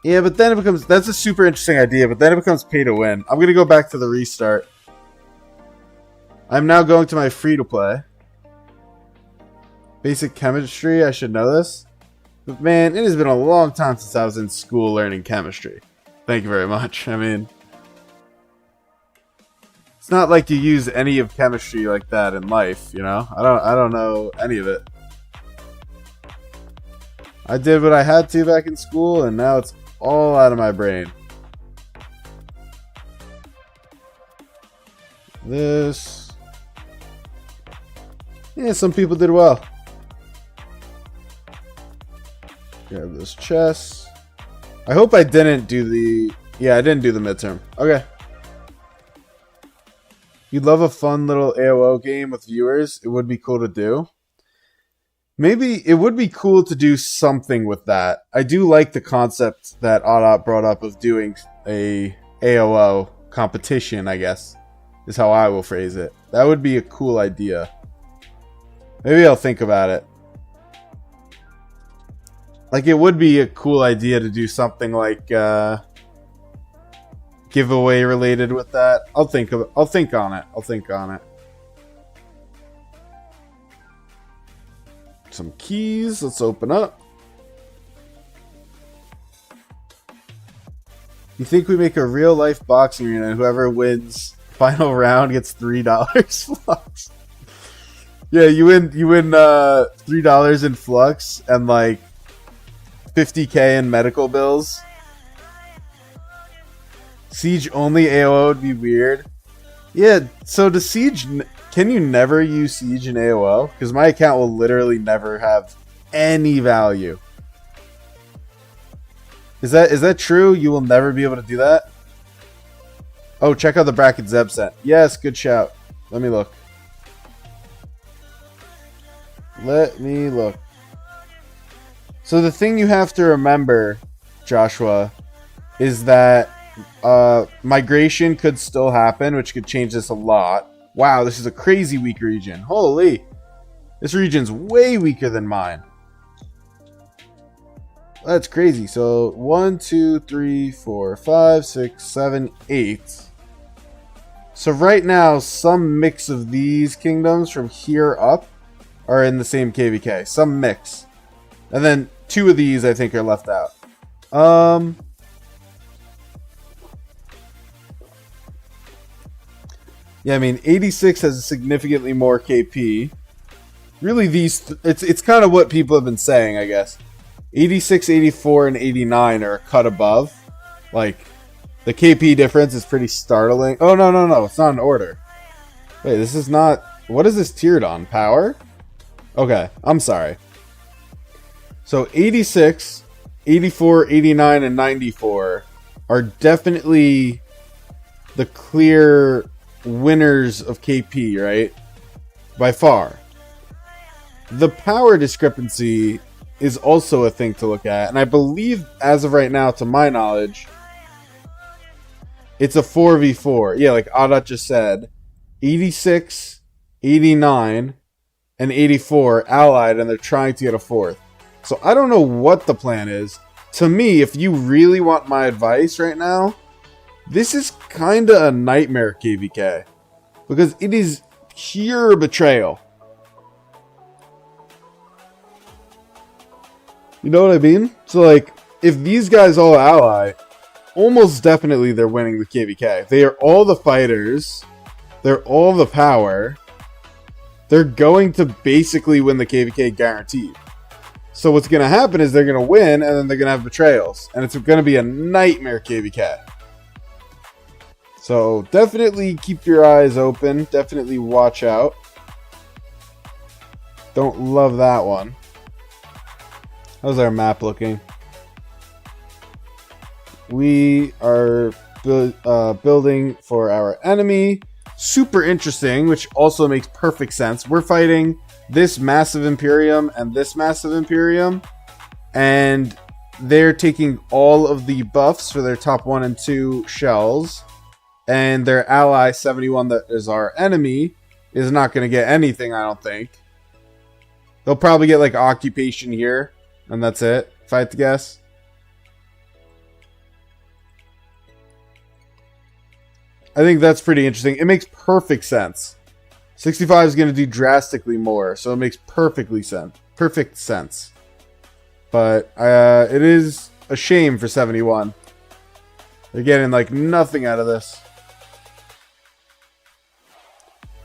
Yeah, but then it becomes... That's a super interesting idea, but then it becomes pay to win. I'm going to go back to the restart. I'm now going to my free-to-play. Basic chemistry, I should know this. But man, it has been a long time since I was in school learning chemistry. Thank you very much. I mean... It's not like you use any of chemistry like that in life, you know? I don't know any of it. I did what I had to back in school, and now it's all out of my brain. This... Yeah, some people did well. Grab this chest. I hope I didn't do the... Yeah, I didn't do the midterm. Okay. You'd love a fun little AOO game with viewers. It would be cool to do. Maybe it would be cool to do something with that. I do like the concept that Audot brought up of doing a AOO competition, I guess, is how I will phrase it. That would be a cool idea. Maybe I'll think about it. Like, it would be a cool idea to do something like giveaway related with that. I'll think on it. Some keys. Let's open up. You think we make a real life boxing arena and whoever wins final round gets $3 flux? Yeah, you win $3 in flux and like $50K in medical bills. Siege only AOO would be weird. Yeah, so does Siege... Can you never use Siege in AOO? Because my account will literally never have any value. Is that true? You will never be able to do that? Oh, check out the bracket Zeb sent. Yes, good shout. Let me look. So the thing you have to remember, Joshua, is that migration could still happen, which could change this a lot. Wow, this is a crazy weak region. Holy. This region's way weaker than mine. That's crazy. So 1, 2, 3, 4, 5, 6, 7, 8. So right now, some mix of these kingdoms from here up are in the same KvK. Some mix. And then 2 of these, I think, are left out. Yeah, I mean, 86 has significantly more KP. Really, it's kind of what people have been saying, I guess. 86, 84, and 89 are cut above. Like, the KP difference is pretty startling. Oh, no. It's not in order. Wait, this is not... What is this tiered on? Power? Okay, I'm sorry. So, 86, 84, 89, and 94 are definitely the clear winners of KP, right? By far. The power discrepancy is also a thing to look at, and I believe, as of right now, to my knowledge, it's a 4v4. Yeah, like Audot just said, 86, 89, and 84 allied, and they're trying to get a 4th. So I don't know what the plan is. To me, if you really want my advice right now, this is kinda a nightmare KvK. Because it is pure betrayal. You know what I mean? So like, if these guys all ally, almost definitely they're winning the KvK. They are all the fighters. They're all the power. They're going to basically win the KvK guaranteed. So what's going to happen is they're going to win, and then they're going to have betrayals. And it's going to be a nightmare KvK. So definitely keep your eyes open. Definitely watch out. Don't love that one. How's our map looking? We are building for our enemy. Super interesting, which also makes perfect sense. We're fighting this massive Imperium and this massive Imperium. And they're taking all of the buffs for their top 1 and 2 shells. And their ally, 71, that is our enemy, is not going to get anything, I don't think. They'll probably get, like, occupation here. And that's it, if I had to guess. think that's pretty interesting. It makes perfect sense. 65 is going to do drastically more, so it makes perfect sense. But it is a shame for 71. They're getting like nothing out of this.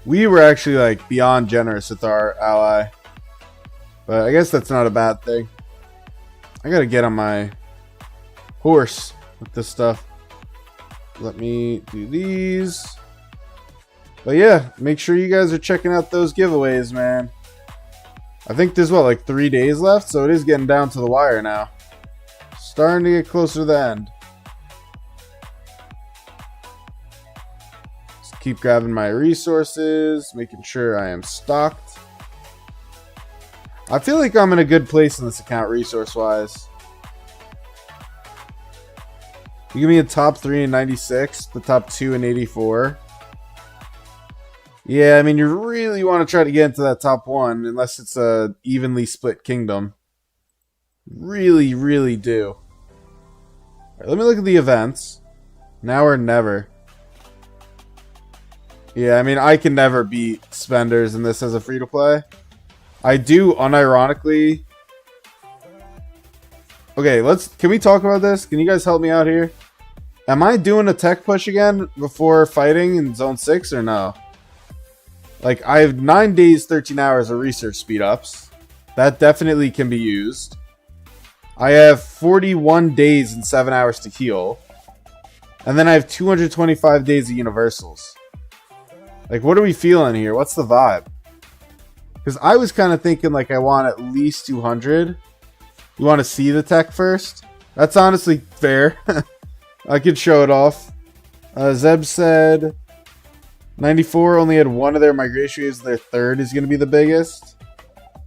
We were actually like beyond generous with our ally. But I guess that's not a bad thing. I gotta get on my horse with this stuff. Let me do these. But yeah, make sure you guys are checking out those giveaways, man. I think there's what, like 3 days left? So it is getting down to the wire now. Starting to get closer to the end. Just keep grabbing my resources, making sure I am stocked. I feel like I'm in a good place in this account resource-wise. You give me a top 3 in 96, the top 2 in 84. Yeah, I mean, you really want to try to get into that top 1, unless it's a evenly split kingdom. Really, really do. Alright, let me look at the events. Now or never. Yeah, I mean, I can never beat spenders in this as a free-to-play. I do, unironically... Okay, can we talk about this? Can you guys help me out here? Am I doing a tech push again before fighting in Zone 6 or no? Like, I have 9 days, 13 hours of research speed-ups. That definitely can be used. I have 41 days and 7 hours to heal. And then I have 225 days of universals. Like, what are we feeling here? What's the vibe? Because I was kind of thinking, like, I want at least 200. You want to see the tech first? That's honestly fair. I could show it off. Zeb said 94 only had one of their migration waves. Their third is going to be the biggest.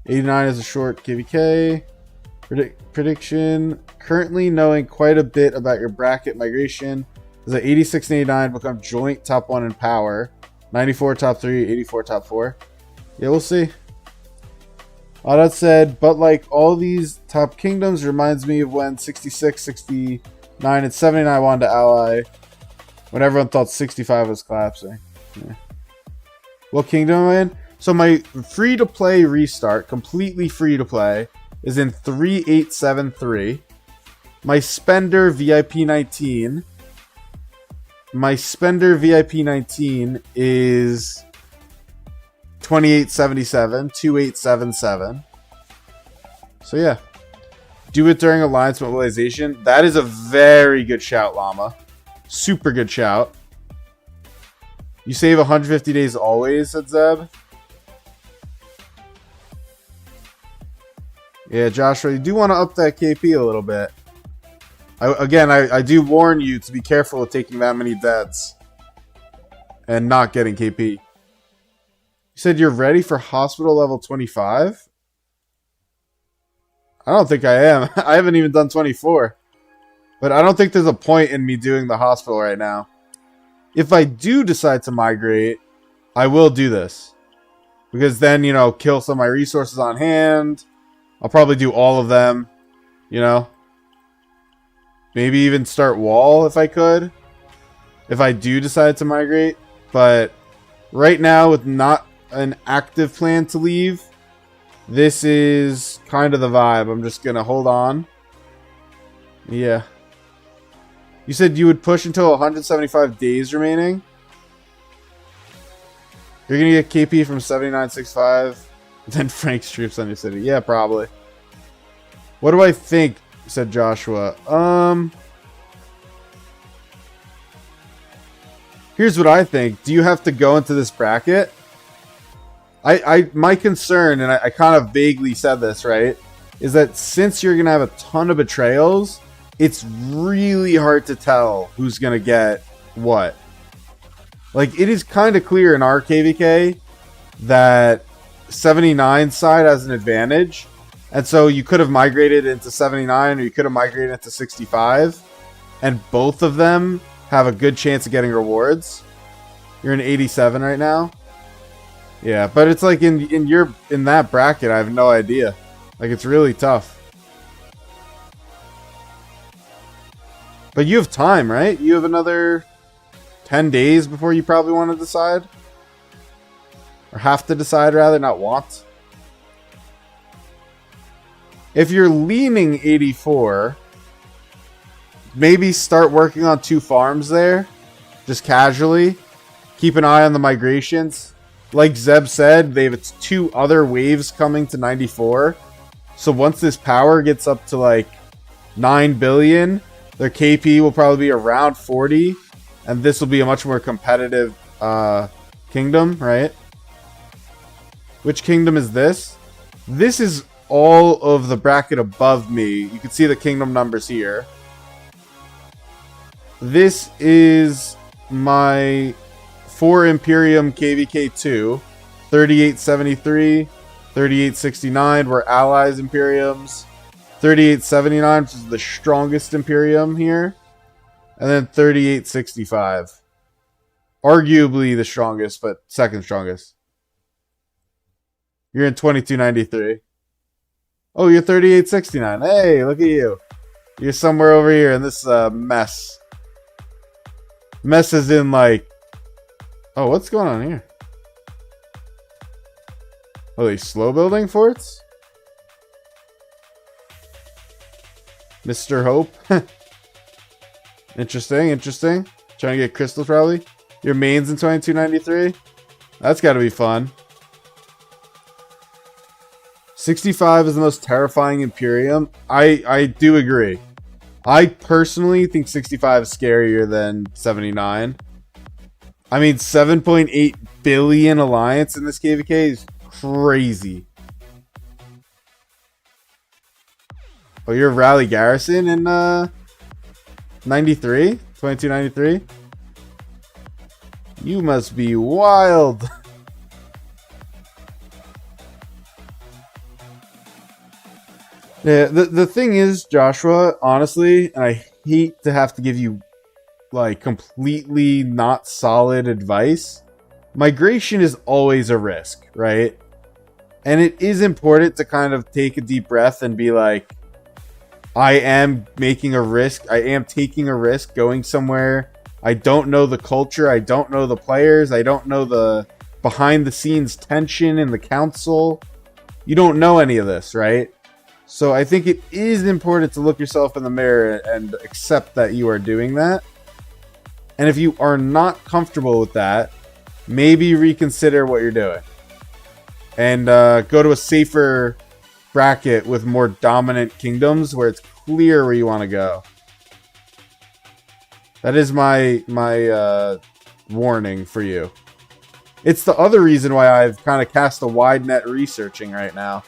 89 is a short KvK. Prediction. Currently knowing quite a bit about your bracket migration. Is that 86 and 89 become joint top 1 in power. 94 top 3, 84 top 4. Yeah, we'll see. All that said, but like all these top kingdoms reminds me of when 66, 69, and 79 wanted to ally. When everyone thought 65 was collapsing. Yeah. What kingdom am I in? So my free-to-play restart, completely free-to-play, is in 3873. My spender VIP 19. My spender VIP 19 is 2877, 2877. So yeah. Do it during alliance mobilization. That is a very good shout, Llama. Super good shout. You save 150 days always, said Zeb. Yeah, Joshua, you do want to up that KP a little bit. I do warn you to be careful with taking that many deaths. And not getting KP. You said you're ready for hospital level 25? I don't think I am. I haven't even done 24. But I don't think there's a point in me doing the hospital right now. If I do decide to migrate, I will do this. Because then, you know, kill some of my resources on hand. I'll probably do all of them. You know? Maybe even start wall if I could. If I do decide to migrate. But right now, with not an active plan to leave, this is kind of the vibe. I'm just going to hold on. Yeah. You said you would push until 175 days remaining? You're going to get KP from 7965. Then Frank's troops on your city. Yeah, probably. What do I think? Said Joshua. Here's what I think. Do you have to go into this bracket? My concern, and I kind of vaguely said this, right? Is that since you're going to have a ton of betrayals, it's really hard to tell who's going to get what. Like, it is kind of clear in our KvK that 79 side has an advantage. And so you could have migrated into 79 or you could have migrated into 65. And both of them have a good chance of getting rewards. You're in 87 right now. Yeah, but it's like in that bracket, I have no idea. Like, it's really tough. But you have time, right? You have another 10 days before you probably want to decide. Or have to decide, rather, not want. If you're leaning 84, maybe start working on 2 farms there. Just casually. Keep an eye on the migrations. Like Zeb said, they have 2 other waves coming to 94. So once this power gets up to like 9 billion, their KP will probably be around 40. And this will be a much more competitive kingdom, right? Which kingdom is this? This is all of the bracket above me. You can see the kingdom numbers here. This is my 4 Imperium KvK2, 3873, 3869 were allies Imperiums, 3879, which is the strongest Imperium here, and then 3865. Arguably the strongest, but second strongest. You're in 2293. Oh, you're 3869. Hey, look at you. You're somewhere over here in this mess. Mess is in like... Oh, what's going on here? Are they slow building forts? Mr. Hope. Interesting, interesting. Trying to get crystals probably. Your main's in 2293? That's got to be fun. 65 is the most terrifying Imperium. I do agree. I personally think 65 is scarier than 79. I mean, 7.8 billion alliance in this KvK is crazy. Oh, you're Rally Garrison in 93? 2293? You must be wild. Yeah, the thing is, Joshua, honestly, and I hate to have to give you like completely not solid advice, migration is always a risk, right? And it is important to kind of take a deep breath and be like, I am making a risk. I am taking a risk going somewhere. I don't know the culture. I don't know the players. I don't know the behind the scenes tension in the council. You don't know any of this, right? So I think it is important to look yourself in the mirror and accept that you are doing that. And if you are not comfortable with that, maybe reconsider what you're doing. And go to a safer bracket with more dominant kingdoms where it's clear where you want to go. That is my warning for you. It's the other reason why I've kind of cast a wide net researching right now.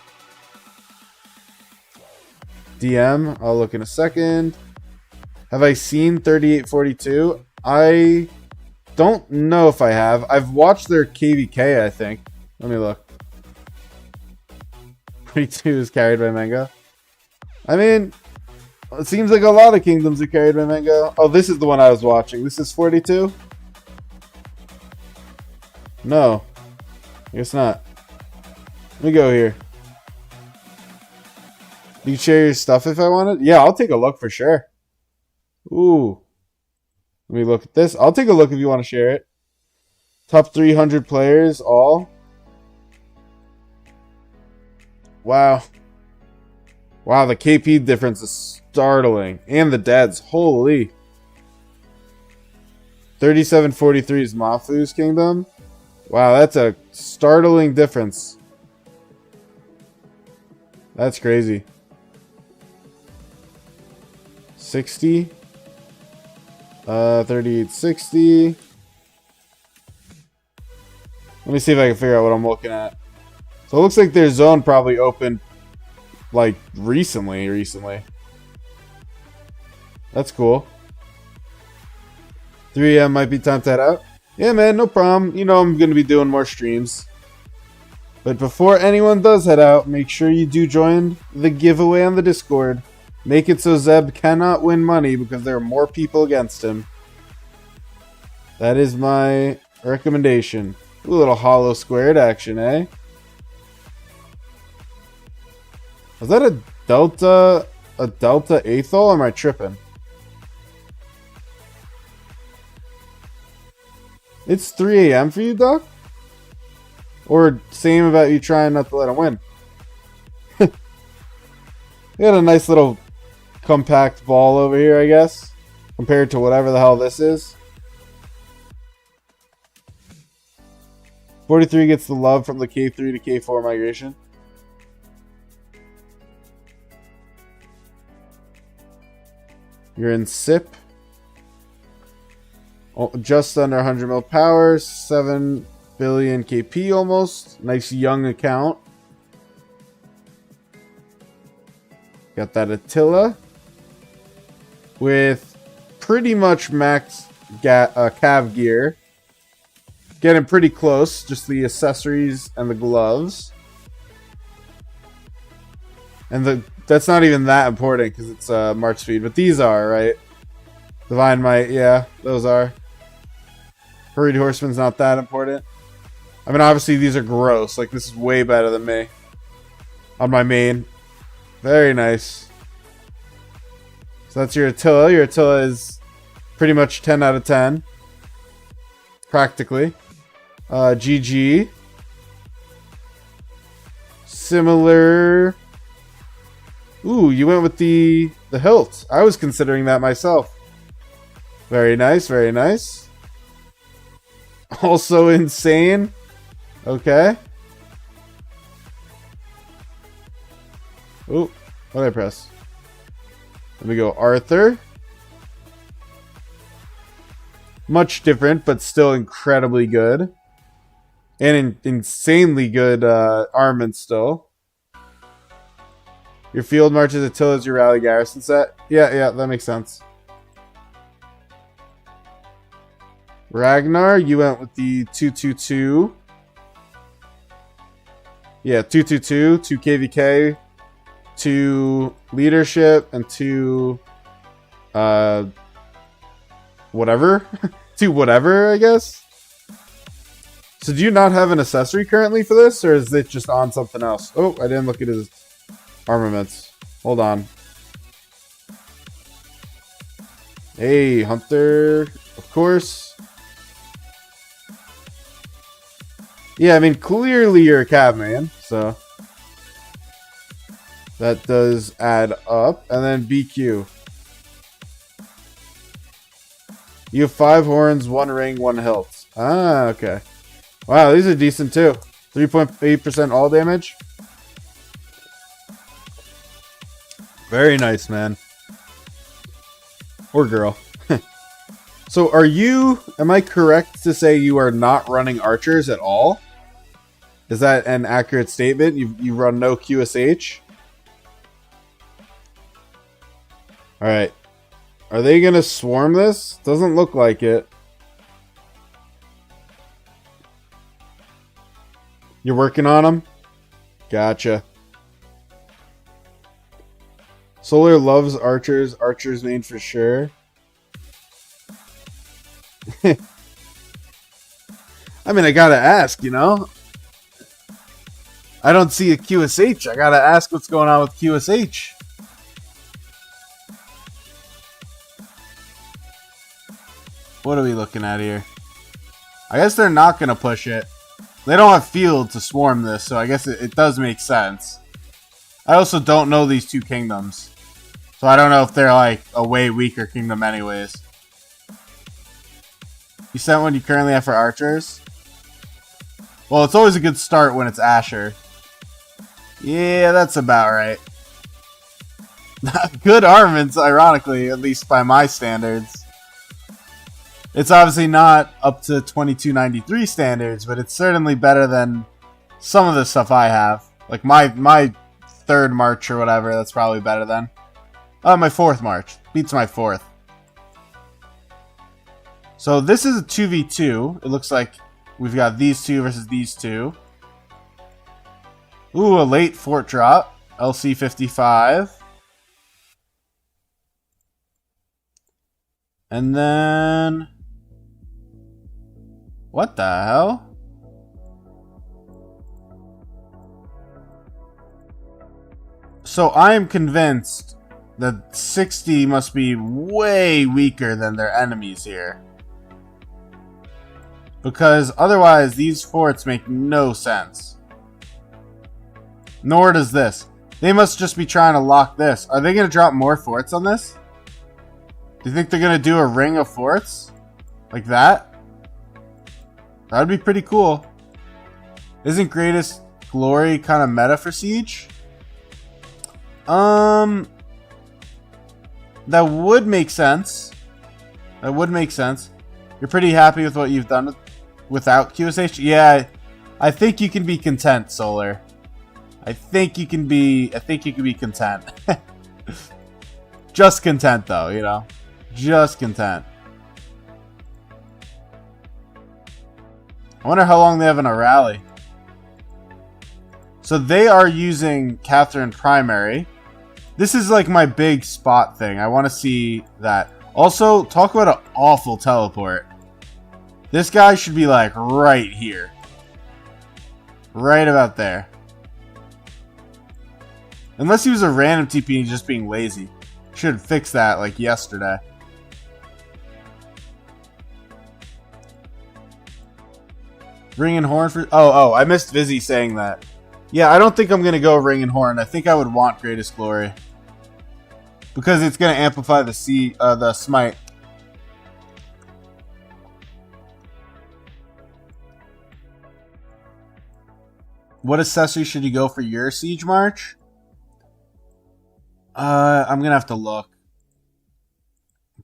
DM, I'll look in a second. Have I seen 3842? I don't know if I have. I've watched their KvK, I think. Let me look. 42 is carried by Mango. I mean, it seems like a lot of kingdoms are carried by Mango. Oh, this is the one I was watching. This is 42? No. I guess not. Let me go here. You share your stuff if I wanted? Yeah, I'll take a look for sure. Ooh. Let me look at this. I'll take a look if you want to share it. Top 300 players, all. Wow. Wow, the KP difference is startling. And the deads. Holy. 3743 is Mafu's kingdom. Wow, that's a startling difference. That's crazy. 60. 3860. Let me see if I can figure out what I'm looking at. So it looks like their zone probably opened like recently. That's cool. 3 a.m. might be time to head out. Yeah, man, no problem. You know I'm going to be doing more streams. But before anyone does head out, make sure you do join the giveaway on the Discord. Make it so Zeb cannot win money because there are more people against him. That is my recommendation. Ooh, a little hollow squared action, eh? Is that a Delta Aethol, or am I tripping? It's 3 a.m. for you, Doc? Or same about you trying not to let him win? We got a nice little compact ball over here, I guess, compared to whatever the hell this is. 43 gets the love from the K3 to K4 migration. You're in SIP. Oh, just under 100 mil power, 7 billion KP almost. Nice young account. Got that Attila with pretty much max cav gear. Getting pretty close, just the accessories and the gloves. And that's not even that important because it's March speed, but these are, right? Divine Might, yeah, those are. Hurried Horseman's not that important. I mean, obviously these are gross. Like, this is way better than me. On my main. Very nice. So that's your Attila. Your Attila is pretty much 10 out of 10. Practically. GG. Similar. Ooh, you went with the hilt. I was considering that myself. Very nice, very nice. Also insane. Okay. Oh, what did I press? Let me go Arthur. Much different, but still incredibly good. And insanely good armament still. Your field marches Attila is your rally garrison set. Yeah, that makes sense. Ragnar, you went with the 222. Yeah, 222, 2 KvK, 2 leadership, and 2 whatever. 2 whatever, I guess. So do you not have an accessory currently for this, or is it just on something else? Oh, I didn't look at his armaments. Hold on. Hey, Hunter, of course. Yeah, I mean, clearly you're a cab man, so that does add up. And then BQ. You have 5 horns, 1 ring, 1 hilt. Ah, okay. Wow, these are decent too. 3.8% all damage. Very nice, man. Or girl. So are you, am I correct to say you are not running archers at all? Is that an accurate statement? You run no QSH? Alright. Are they going to swarm this? Doesn't look like it. You're working on them? Gotcha. Solar loves archers. Archers main for sure. I mean, I gotta ask, you know? I don't see a QSH. I gotta ask what's going on with QSH. What are we looking at here? I guess they're not gonna push it. They don't have field to swarm this, so I guess it does make sense. I also don't know these 2 kingdoms. So I don't know if they're like a way weaker kingdom anyways. You sent one you currently have for archers? Well, it's always a good start when it's Asher. Yeah, that's about right. Good armaments, ironically, at least by my standards. It's obviously not up to 2293 standards, but it's certainly better than some of the stuff I have. Like my 3rd March or whatever, that's probably better than. My 4th March. Beats my 4th. So this is a 2v2. It looks like we've got these 2 versus these 2. Ooh, a late fort drop. LC 55. And then... what the hell? So I am convinced that 60 must be way weaker than their enemies here. Because otherwise, these forts make no sense. Nor does this. They must just be trying to lock this. Are they going to drop more forts on this? Do you think they're going to do a ring of forts? Like that? That would be pretty cool. Isn't Greatest Glory kind of meta for Siege? That would make sense. That would make sense. You're pretty happy with what you've done without QSH? Yeah, I think you can be content, Solar. I think you can be content. Just content though, you know. Just content. I wonder how long they have in a rally. So they are using Catherine Primary. This is like my big spot thing. I want to see that. Also, talk about an awful teleport. This guy should be like right here. Right about there. Unless he was a random TP and he's just being lazy. Should fix that like yesterday. Ring and Horn for... Oh, I missed Vizzy saying that. Yeah, I don't think I'm going to go Ring and Horn. I think I would want Greatest Glory. Because it's going to amplify the smite. What accessory should you go for your Siege March? I'm going to have to look.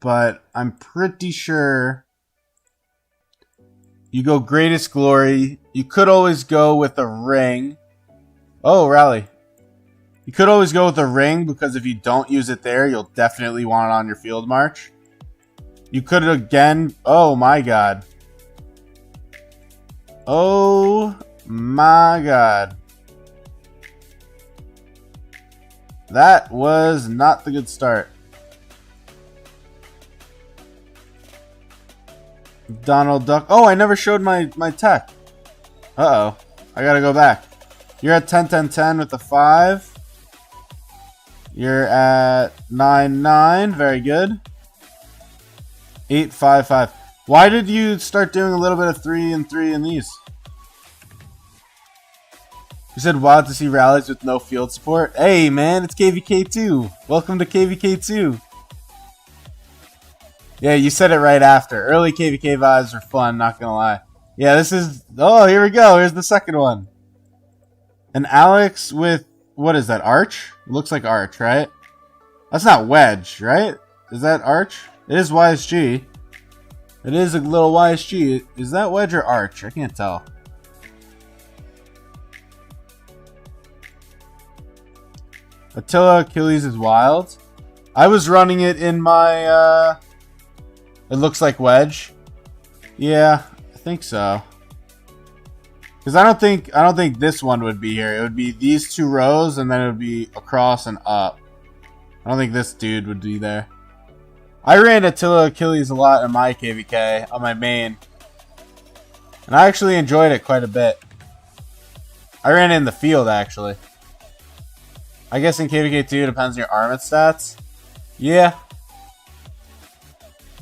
But I'm pretty sure you go Greatest Glory. You could always go with a ring. Oh, rally. You could always go with a ring because if you don't use it there, you'll definitely want it on your field march. You could again... Oh my god. Oh my god. That was not the good start. Donald Duck. Oh, I never showed my tech. Uh-oh. I gotta go back. You're at 10-10-10 with the 5. You're at 9-9. Very good. 8-5-5. Why did you start doing a little bit of 3 and 3 in these? You said wild to see rallies with no field support. Hey, man, it's KvK 2. Welcome to KvK 2. Yeah, you said it right after. Early KvK vibes are fun, not gonna lie. Yeah, this is... Oh, here we go. Here's the second one. An Alex with... What is that, Arch? It looks like Arch, right? That's not Wedge, right? Is that Arch? It is YSG. It is a little YSG. Is that Wedge or Arch? I can't tell. Attila Achilles is wild. I was running it in my... It looks like Wedge. Yeah, I think so. Because I don't think this one would be here. It would be these 2 rows, and then it would be across and up. I don't think this dude would be there. I ran Attila Achilles a lot in my KvK on my main, and I actually enjoyed it quite a bit. I ran it in the field actually. I guess in KvK 2 it depends on your armament stats. Yeah.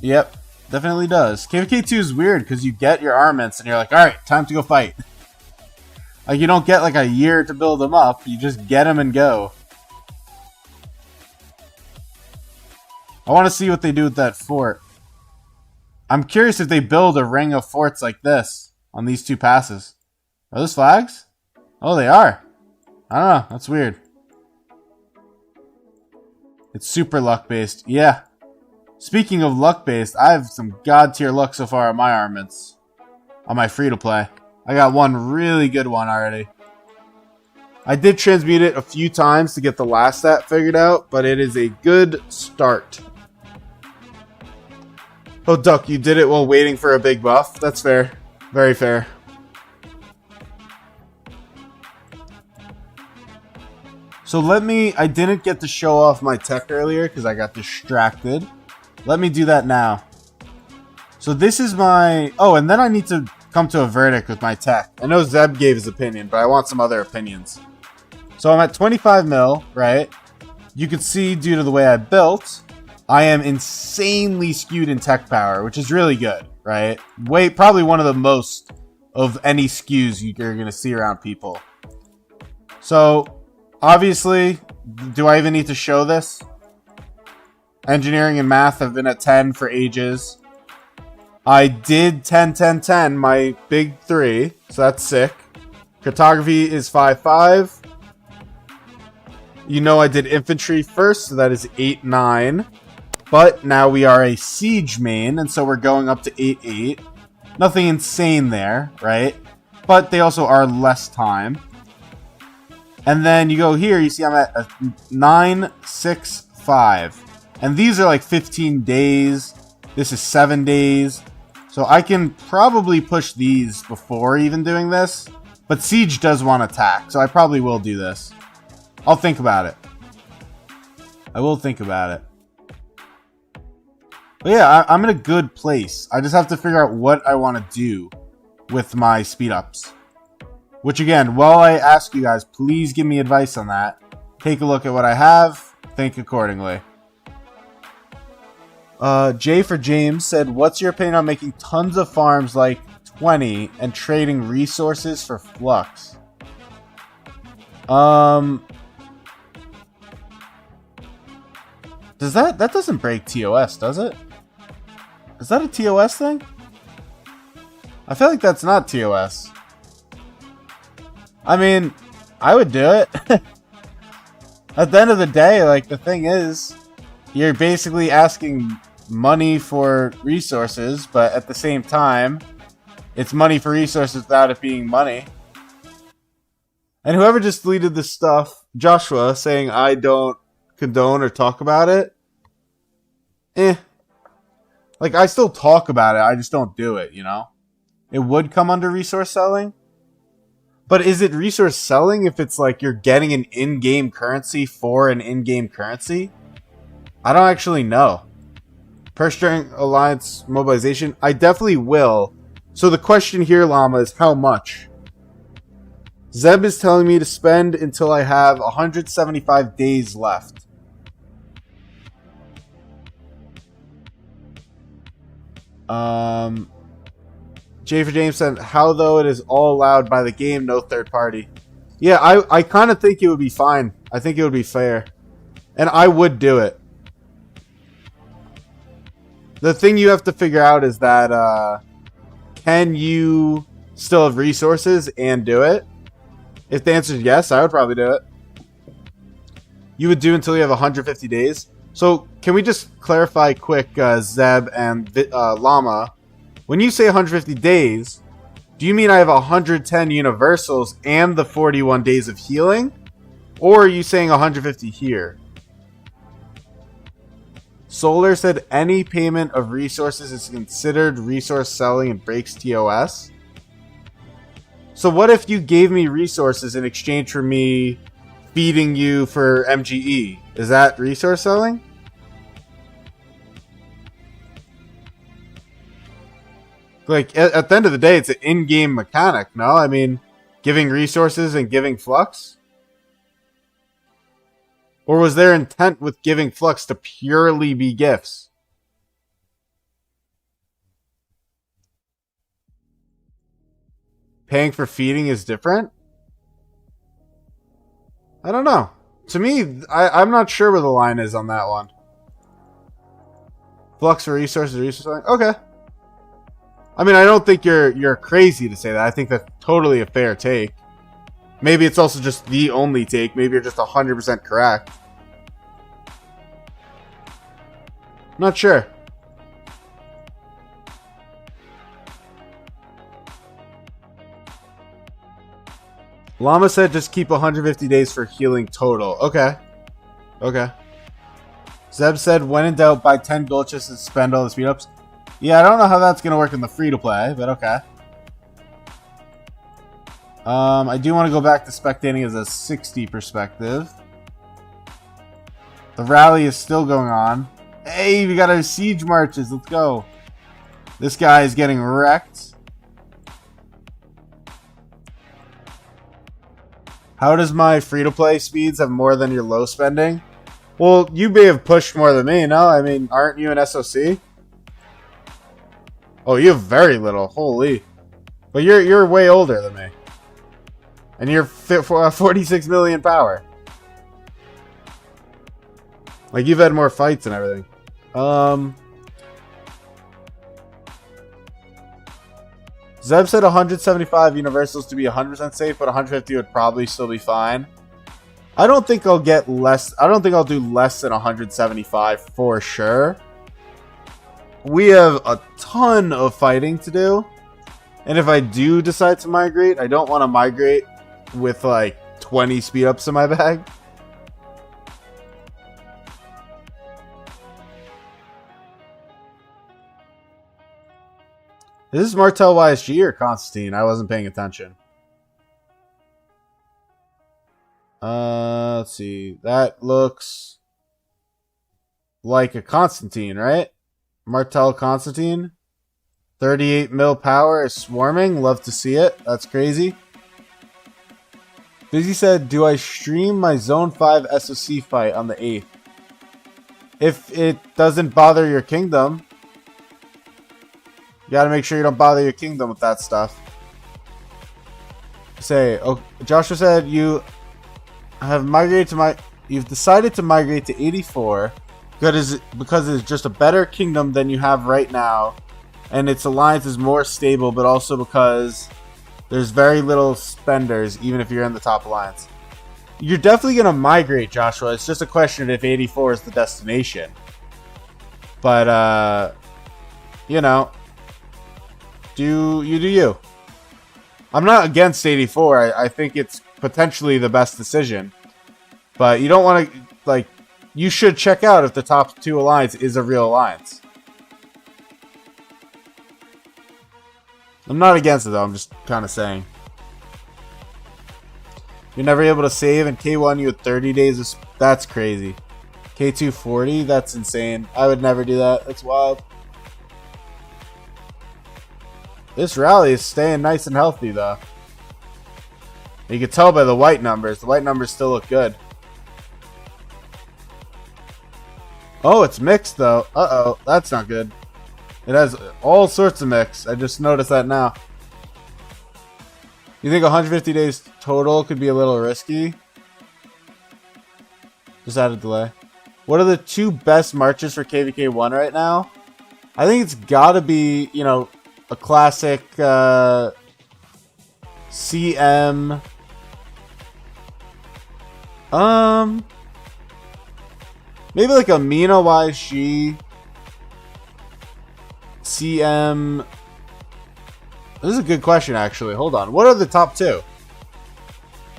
Yep, definitely does. KvK 2 is weird because you get your armaments and you're like, alright, time to go fight. Like, you don't get like a year to build them up. You just get them and go. I want to see what they do with that fort. I'm curious if they build a ring of forts like this on these 2 passes. Are those flags? Oh, they are. I don't know. That's weird. It's super luck-based. Yeah. Speaking of luck-based, I have some god-tier luck so far on my armaments. On my free-to-play. I got one really good one already. I did transmute it a few times to get the last stat figured out, but it is a good start. Oh, Duck, you did it while waiting for a big buff? That's fair. Very fair. So I didn't get to show off my tech earlier because I got distracted. Let me do that now. So this is my... Oh, and then I need to come to a verdict with my tech. I know Zeb gave his opinion, but I want some other opinions. So I'm at 25 mil, right? You can see due to the way I built, I am insanely skewed in tech power, which is really good. right? Probably one of the most of any SKUs you're going to see around people. So, obviously, do I even need to show this? Engineering and math have been at 10 for ages. I did 10, 10, 10, my big 3, so that's sick. Cartography is 5, 5. You know I did infantry first, so that is 8, 9. But now we are a siege main, and so we're going up to 8, 8. Nothing insane there, right? But they also are less time. And then you go here, you see I'm at 9, 6, 5. And these are like 15 days. This is 7 days. So I can probably push these before even doing this. But Siege does want to attack, so I probably will do this. I'll think about it. I will think about it. But yeah, I'm in a good place. I just have to figure out what I want to do with my speed ups. Which again, while I ask you guys, please give me advice on that. Take a look at what I have. Think accordingly. J for James said, what's your opinion on making tons of farms like 20 and trading resources for flux? Does that doesn't break TOS, does it? Is that a TOS thing? I feel like that's not TOS. I mean, I would do it. At the end of the day, like, the thing is, you're basically asking money for resources, but at the same time, it's money for resources without it being money. And whoever just deleted this stuff, Joshua, saying I don't condone or talk about it, like, I still talk about it, I just don't do it, you know? It would come under resource selling. But is it resource selling if it's like you're getting an in-game currency for an in-game currency? I don't actually know. Purse during Alliance mobilization? I definitely will. So the question here, Llama, is how much? Zeb is telling me to spend until I have 175 days left. J for James said, how though it is all allowed by the game, no third party. Yeah, I kind of think it would be fine. I think it would be fair. And I would do it. The thing you have to figure out is that, can you still have resources and do it? If the answer is yes, I would probably do it. You would do until you have 150 days. So, can we just clarify quick, Zeb and Llama? When you say 150 days, do you mean I have 110 universals and the 41 days of healing? Or are you saying 150 here? Solar said any payment of resources is considered resource selling and breaks TOS. So what if you gave me resources in exchange for me feeding you for MGE? Is that resource selling? Like, at the end of the day, it's an in-game mechanic, no? I mean, giving resources and giving flux? Or was their intent with giving flux to purely be gifts? Paying for feeding is different? I don't know. To me, I'm not sure where the line is on that one. Flux for resources, resource. Okay. I mean, I don't think you're crazy to say that. I think that's totally a fair take. Maybe it's also just the only take. Maybe you're just 100% correct. Not sure. Llama said just keep 150 days for healing total. Okay. Okay. Zeb said when in doubt buy 10 gold chests and spend all the speed ups. Yeah, I don't know how that's going to work in the free-to-play, but okay. I do want to go back to spectating as a 60 perspective. The rally is still going on. Hey, we got our siege marches. Let's go. This guy is getting wrecked. How does my free-to-play speeds have more than your low spending? Well, you may have pushed more than me, no? I mean, aren't you an SOC? Oh, you have very little. Holy. But you're way older than me. And you're fit for 46 million power. Like, you've had more fights and everything. Zeb said 175 universals to be 100% safe, but 150 would probably still be fine. I don't think I'll get less. I don't think I'll do less than 175 for sure. We have a ton of fighting to do. And if I do decide to migrate, I don't want to migrate with like 20 speed ups in my bag. Is this Martel YSG or Constantine? I wasn't paying attention. Let's see. That looks like a Constantine, right? Martel Constantine. 38 mil power is swarming. Love to see it. That's crazy. Busy said, do I stream my Zone 5 SOC fight on the 8th? If it doesn't bother your kingdom, you gotta make sure you don't bother your kingdom with that stuff. Oh, Joshua said you have migrated to you've decided to migrate to 84 because it's just a better kingdom than you have right now, and its alliance is more stable, but also because there's very little spenders, even if you're in the top alliance. You're definitely gonna migrate, Joshua. It's just a question of if 84 is the destination. But you know, do you. I'm not against 84. I think it's potentially the best decision. But you don't want to, like, you should check out if the top 2 alliance is a real alliance. I'm not against it, though. I'm just kind of saying. You're never able to save, and K1 you had 30 days of... That's crazy. K2 40? That's insane. I would never do that. That's wild. This rally is staying nice and healthy, though. You can tell by the white numbers. The white numbers still look good. Oh, it's mixed, though. Uh-oh. That's not good. It has all sorts of mix. I just noticed that now. You think 150 days total could be a little risky? Just add a delay. What are the 2 best marches for KvK 1 right now? I think it's gotta be, you know, a classic CM. Maybe like a Mina YSG. CM. This is a good question, actually. Hold on. What are the top 2?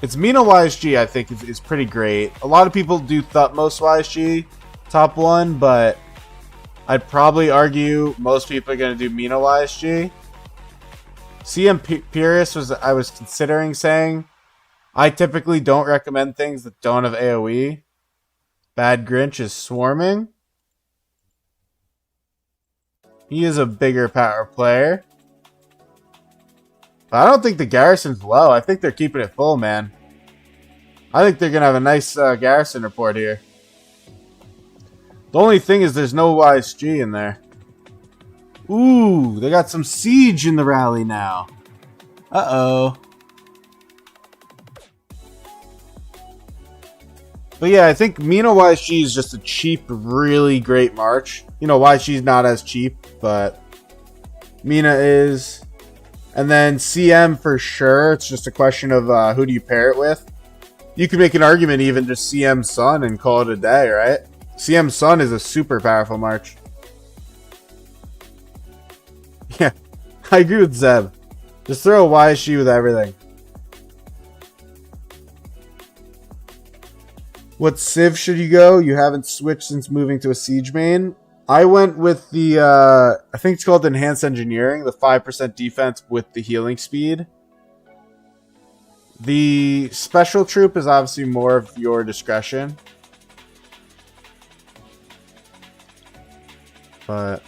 It's Mina YSG, I think, is pretty great. A lot of people do Thutmose YSG top 1, but I'd probably argue most people are going to do Mina YSG. CM Purus I was considering saying. I typically don't recommend things that don't have AoE. Bad Grinch is swarming. He is a bigger power player. I don't think the garrison's low. I think they're keeping it full, man. I think they're going to have a nice garrison report here. The only thing is there's no YSG in there. Ooh, they got some siege in the rally now. Uh-oh. But yeah, I think Mina YSG is just a cheap, really great march. You know, YSG's not as cheap, but Mina is. And then CM for sure. It's just a question of who do you pair it with. You could make an argument even just CM Sun and call it a day, right? CM Sun is a super powerful march. Yeah, I agree with Zeb. Just throw a YSG with everything. What civ should you go? You haven't switched since moving to a siege main. I went with the, I think it's called Enhanced Engineering, the 5% defense with the healing speed. The Special Troop is obviously more of your discretion. But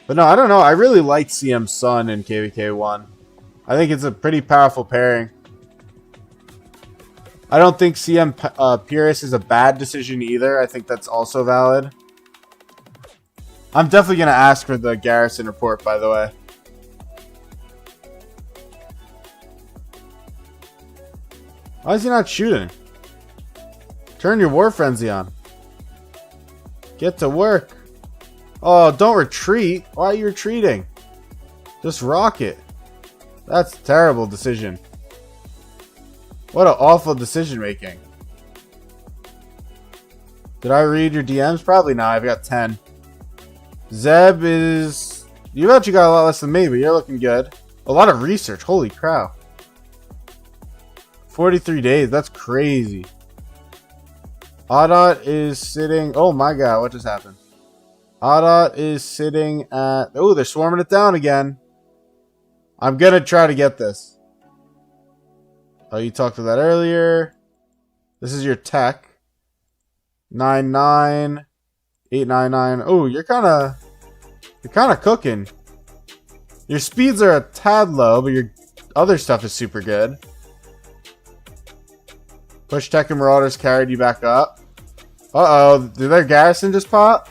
no, I don't know. I really like CM Sun in KvK 1. I think it's a pretty powerful pairing. I don't think CM Purus is a bad decision either. I think that's also valid. I'm definitely going to ask for the garrison report, by the way. Why is he not shooting? Turn your war frenzy on. Get to work. Oh, don't retreat. Why are you retreating? Just rock it. That's a terrible decision. What an awful decision making. Did I read your DMs? Probably not. I've got 10. Zeb is... You've actually got a lot less than me, but you're looking good. A lot of research. Holy cow. 43 days. That's crazy. Audot is sitting... Oh my god, what just happened? Audot is sitting at... Oh, they're swarming it down again. I'm gonna try to get this. Oh, you talked to that earlier. This is your tech. 99, 899. Oh, you're kind of cooking. Your speeds are a tad low, but your other stuff is super good. Push tech and marauders carried you back up. Uh-oh, did their garrison just pop?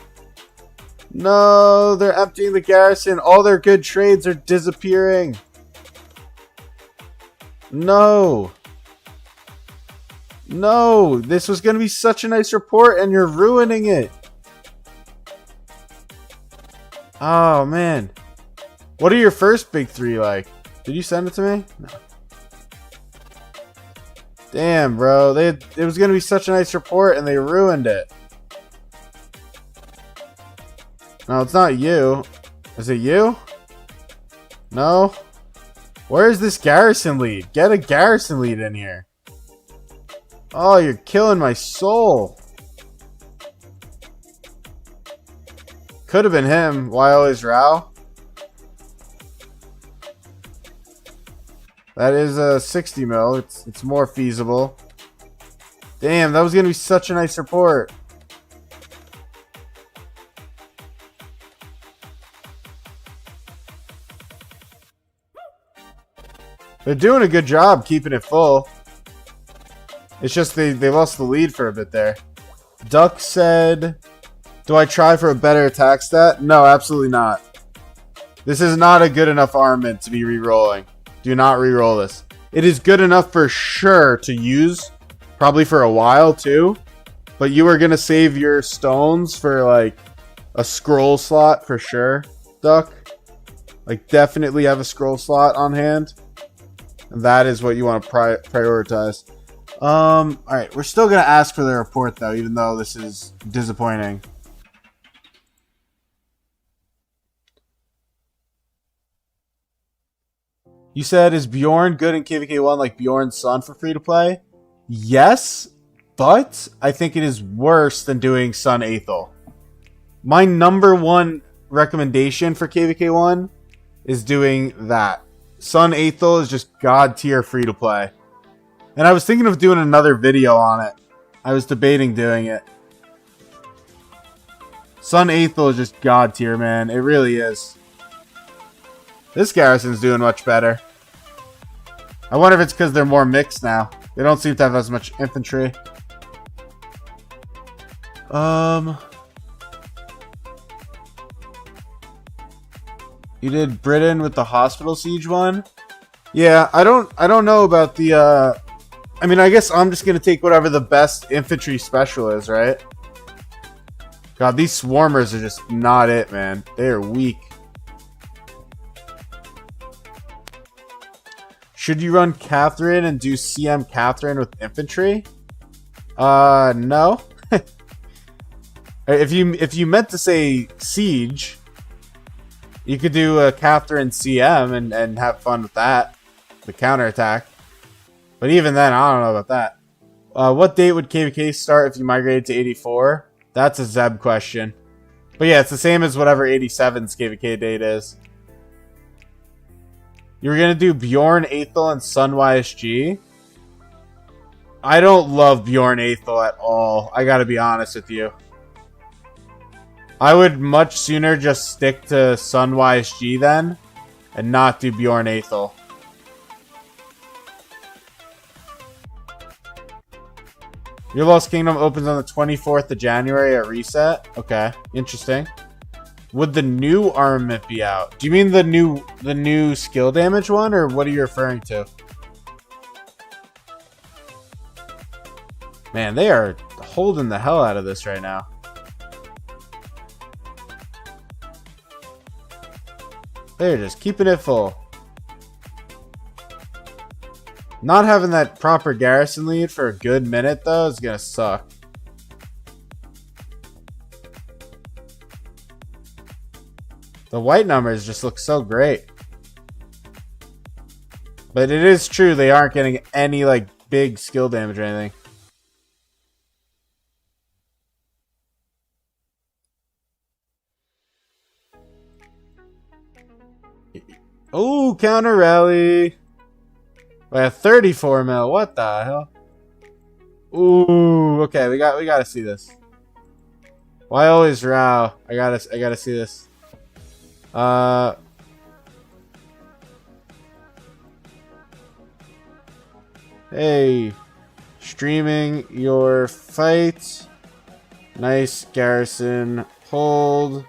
No, they're emptying the garrison. All their good trades are disappearing. No. No, this was going to be such a nice report and you're ruining it. Oh, man. What are your first big three like? Did you send it to me? No. Damn, bro. It was going to be such a nice report and they ruined it. No, it's not you. Is it you? No? Where is this garrison lead? Get a garrison lead in here. Oh, you're killing my soul. Could have been him. Why always Rao? That is a 60 mil. It's more feasible. Damn, that was going to be such a nice report. They're doing a good job keeping it full. It's just they lost the lead for a bit there. Duck said, do I try for a better attack stat? No, absolutely not. This is not a good enough armament to be re-rolling. Do not re-roll this. It is good enough for sure to use. Probably for a while too. But you are going to save your stones for like a scroll slot for sure, Duck. Like definitely have a scroll slot on hand. And that is what you want to prioritize. Alright, we're still going to ask for the report though, even though this is disappointing. You said, is Bjorn good in KvK 1 like Bjorn's son for free to play? Yes, but I think it is worse than doing Sun Aethel. My number one recommendation for KvK 1 is doing that. Sun Aethel is just god tier free to play. And I was thinking of doing another video on it. I was debating doing it. Sun Aethel is just god tier, man. It really is. This garrison's doing much better. I wonder if it's because they're more mixed now. They don't seem to have as much infantry. You did Britain with the hospital siege one? Yeah, I don't know about the I mean, I guess I'm just gonna take whatever the best infantry special is, right? God, these swarmers are just not it, man. They are weak. Should you run Catherine and do CM Catherine with infantry? No. If you meant to say siege, you could do a Catherine CM and have fun with that. The counterattack. But even then, I don't know about that. What date would KvK start if you migrated to 84? That's a Zeb question. But yeah, it's the same as whatever 87's KvK date is. You were going to do Bjorn Aethel and Sun YSG? I don't love Bjorn Aethel at all. I gotta be honest with you. I would much sooner just stick to Sun YSG then, and not do Bjorn Aethel. Your Lost Kingdom opens on the 24th of January at reset. Okay, interesting. Would the new armament be out? Do you mean the new skill damage one, or what are you referring to? Man, they are holding the hell out of this right now. They're just keeping it full. Not having that proper garrison lead for a good minute, though, is going to suck. The white numbers just look so great. But it is true they aren't getting any, like, big skill damage or anything. Oh, counter rally. We have 34 mil. What the hell? Ooh, okay, we gotta see this. Why always row? I gotta see this. Hey, streaming your fight. Nice garrison. Hold.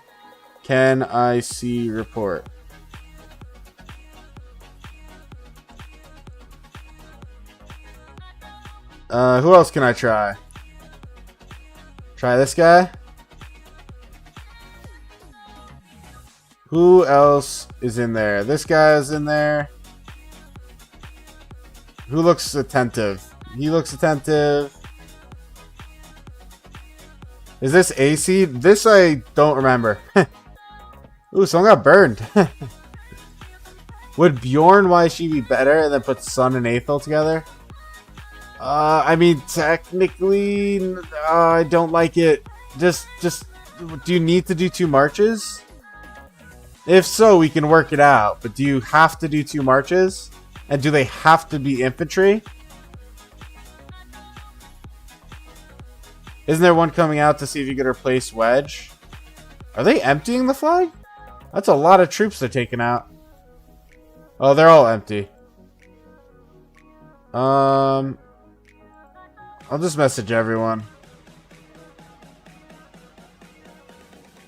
Can I see report? Who else can I try? Try this guy? Who else is in there? This guy is in there. Who looks attentive? He looks attentive. Is this AC? This I don't remember. Ooh, someone got burned. Would Bjorn YG be better and then put Sun and Aethel together? I mean, technically, I don't like it. Just, do you need to do 2 marches? If so, we can work it out. But do you have to do 2 marches? And do they have to be infantry? Isn't there one coming out to see if you could replace Wedge? Are they emptying the flag? That's a lot of troops they're taking out. Oh, they're all empty. I'll just message everyone.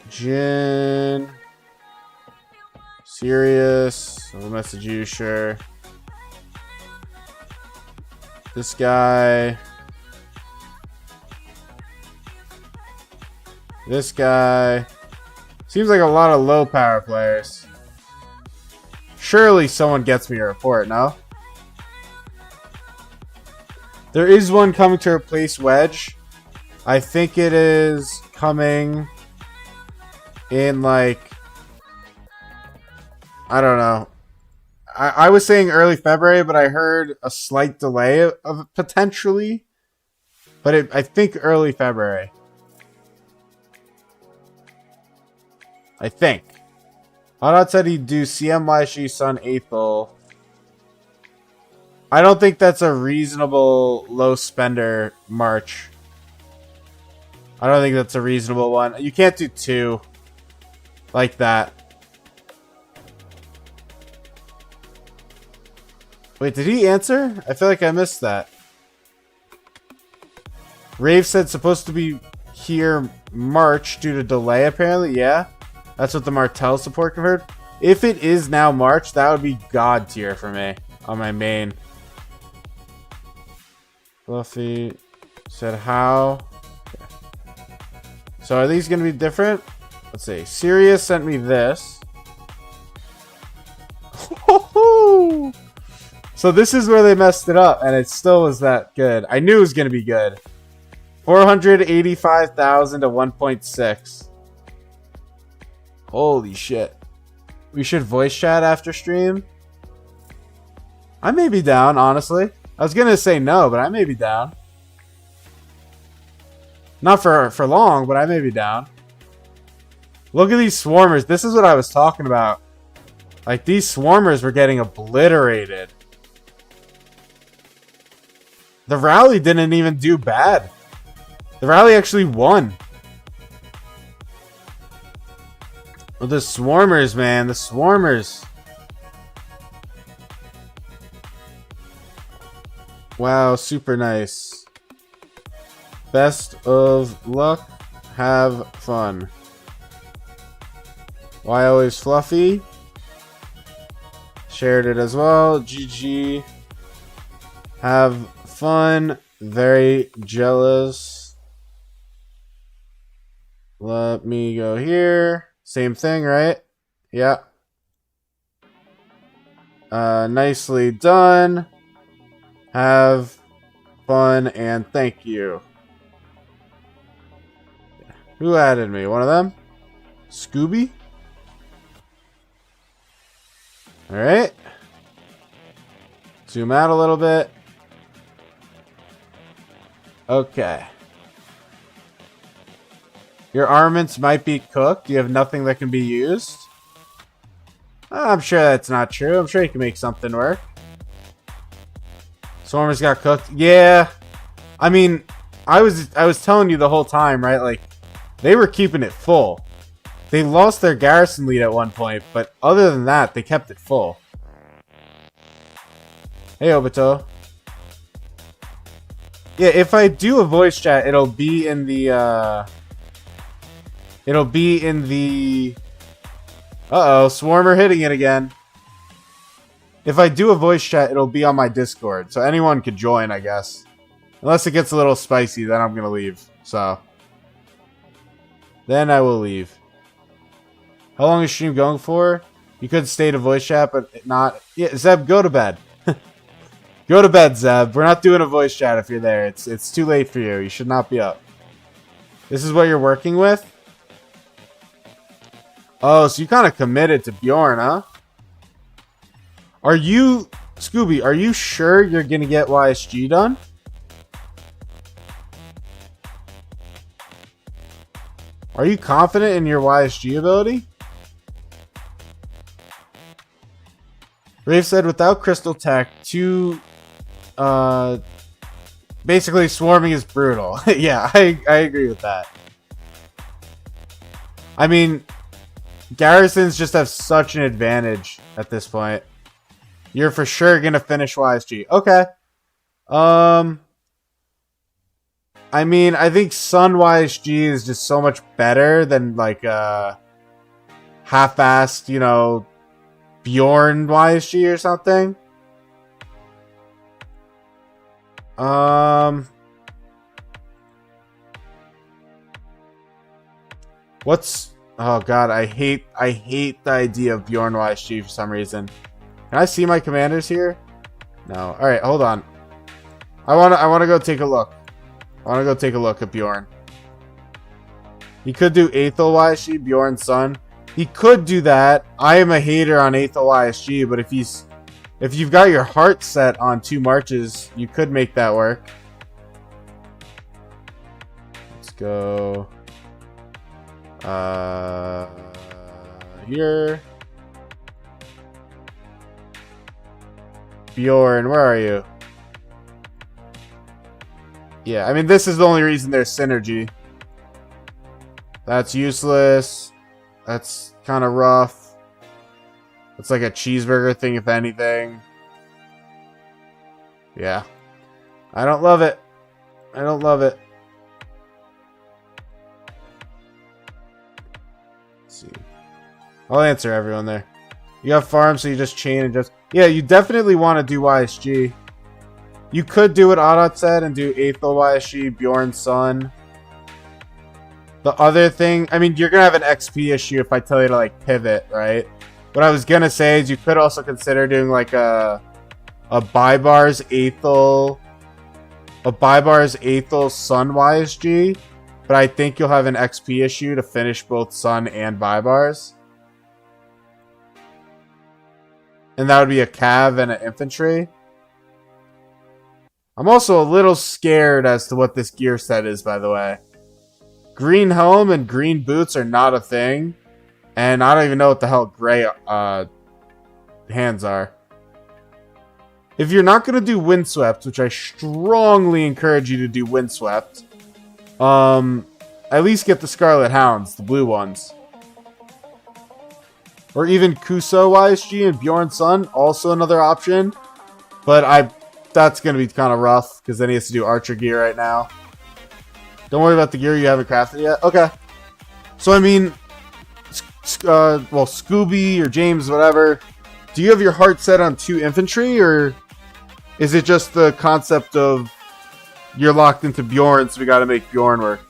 Jin. Serious. I'll message you, sure. This guy. This guy. Seems like a lot of low power players. Surely someone gets me a report, no? There is one coming to replace Wedge. I think it is coming in like... I don't know. I was saying early February, but I heard a slight delay of it potentially. But I think early February. I think. Hotdot said he'd do CMYG Sun Aethel. I don't think that's a reasonable low spender march. I don't think that's a reasonable one. You can't do 2 like that. Wait, did he answer? I feel like I missed that. Rave said supposed to be here March due to delay apparently. Yeah. That's what the Martel support confirmed. If it is now March, that would be God tier for me on my main. Fluffy said how. So are these going to be different? Let's see. Sirius sent me this. So this is where they messed it up, and it still was that good. I knew it was going to be good. 485,000 to 1.6. Holy shit. We should voice chat after stream? I may be down, honestly. I was going to say no, but I may be down. Not for long, but I may be down. Look at these swarmers. This is what I was talking about. Like, these swarmers were getting obliterated. The rally didn't even do bad. The rally actually won. Well, the swarmers, man. The swarmers. Wow, super nice. Best of luck. Have fun. Why always fluffy? Shared it as well. GG. Have fun. Very jealous. Let me go here. Same thing, right? Yeah. Nicely done. Have fun and thank you. Who added me? One of them? Scooby? Alright. Zoom out a little bit. Okay. Your armaments might be cooked. You have nothing that can be used. I'm sure that's not true. I'm sure you can make something work. Swarmers got cooked. Yeah. I mean, I was telling you the whole time, right? Like, they were keeping it full. They lost their garrison lead at one point, but other than that, they kept it full. Hey, Obito. Yeah, if I do a voice chat, it'll be in the, Uh-oh, Swarmer hitting it again. If I do a voice chat, it'll be on my Discord, so anyone could join, I guess. Unless it gets a little spicy, then I'm gonna leave, so. Then I will leave. How long is stream going for? You could stay to voice chat, but not... Yeah, Zeb, go to bed. Go to bed, Zeb. We're not doing a voice chat if you're there. It's too late for you. You should not be up. This is what you're working with? Oh, so you kind of committed to Bjorn, huh? Are you... Scooby, are you sure you're going to get YSG done? Are you confident in your YSG ability? Rafe said, without Crystal Tech, basically swarming is brutal. Yeah, I agree with that. I mean, garrisons just have such an advantage at this point. You're for sure going to finish YSG. Okay. I mean, I think Sun YSG is just so much better than, like, half-assed, you know, Bjorn YSG or something. What's... Oh, God, I hate the idea of Bjorn YSG for some reason. Can I see my commanders here? No. Alright, hold on. I wanna go take a look. I want to go take a look at Bjorn. He could do Aethel YSG, Bjorn's son. He could do that. I am a hater on Aethel YSG, but if you've got your heart set on 2 marches, you could make that work. Let's go here. Bjorn, where are you? Yeah, I mean, this is the only reason there's synergy. That's useless. That's kind of rough. It's like a cheeseburger thing, if anything. Yeah. I don't love it. I don't love it. Let's see. I'll answer everyone there. You have farms, so you just chain and just... Yeah, you definitely want to do YSG. You could do what Adat said and do Aethel YSG, Bjorn's son. The other thing, I mean, you're going to have an XP issue if I tell you to, like, pivot, right? What I was going to say is you could also consider doing, like, a Bybars Aethel son YSG. But I think you'll have an XP issue to finish both son and Bybars. And that would be a cav and an infantry. I'm also a little scared as to what this gear set is, by the way. Green helm and green boots are not a thing. And I don't even know what the hell gray hands are. If you're not going to do windswept, which I strongly encourage you to do windswept, at least get the Scarlet Hounds, the blue ones. Or even Kuso YSG and Bjorn's son, also another option. But that's going to be kind of rough, because then he has to do archer gear right now. Don't worry about the gear you haven't crafted yet. Okay. So, I mean, well, Scooby or James, whatever. Do you have your heart set on 2 infantry, or is it just the concept of you're locked into Bjorn, so we gotta make Bjorn work.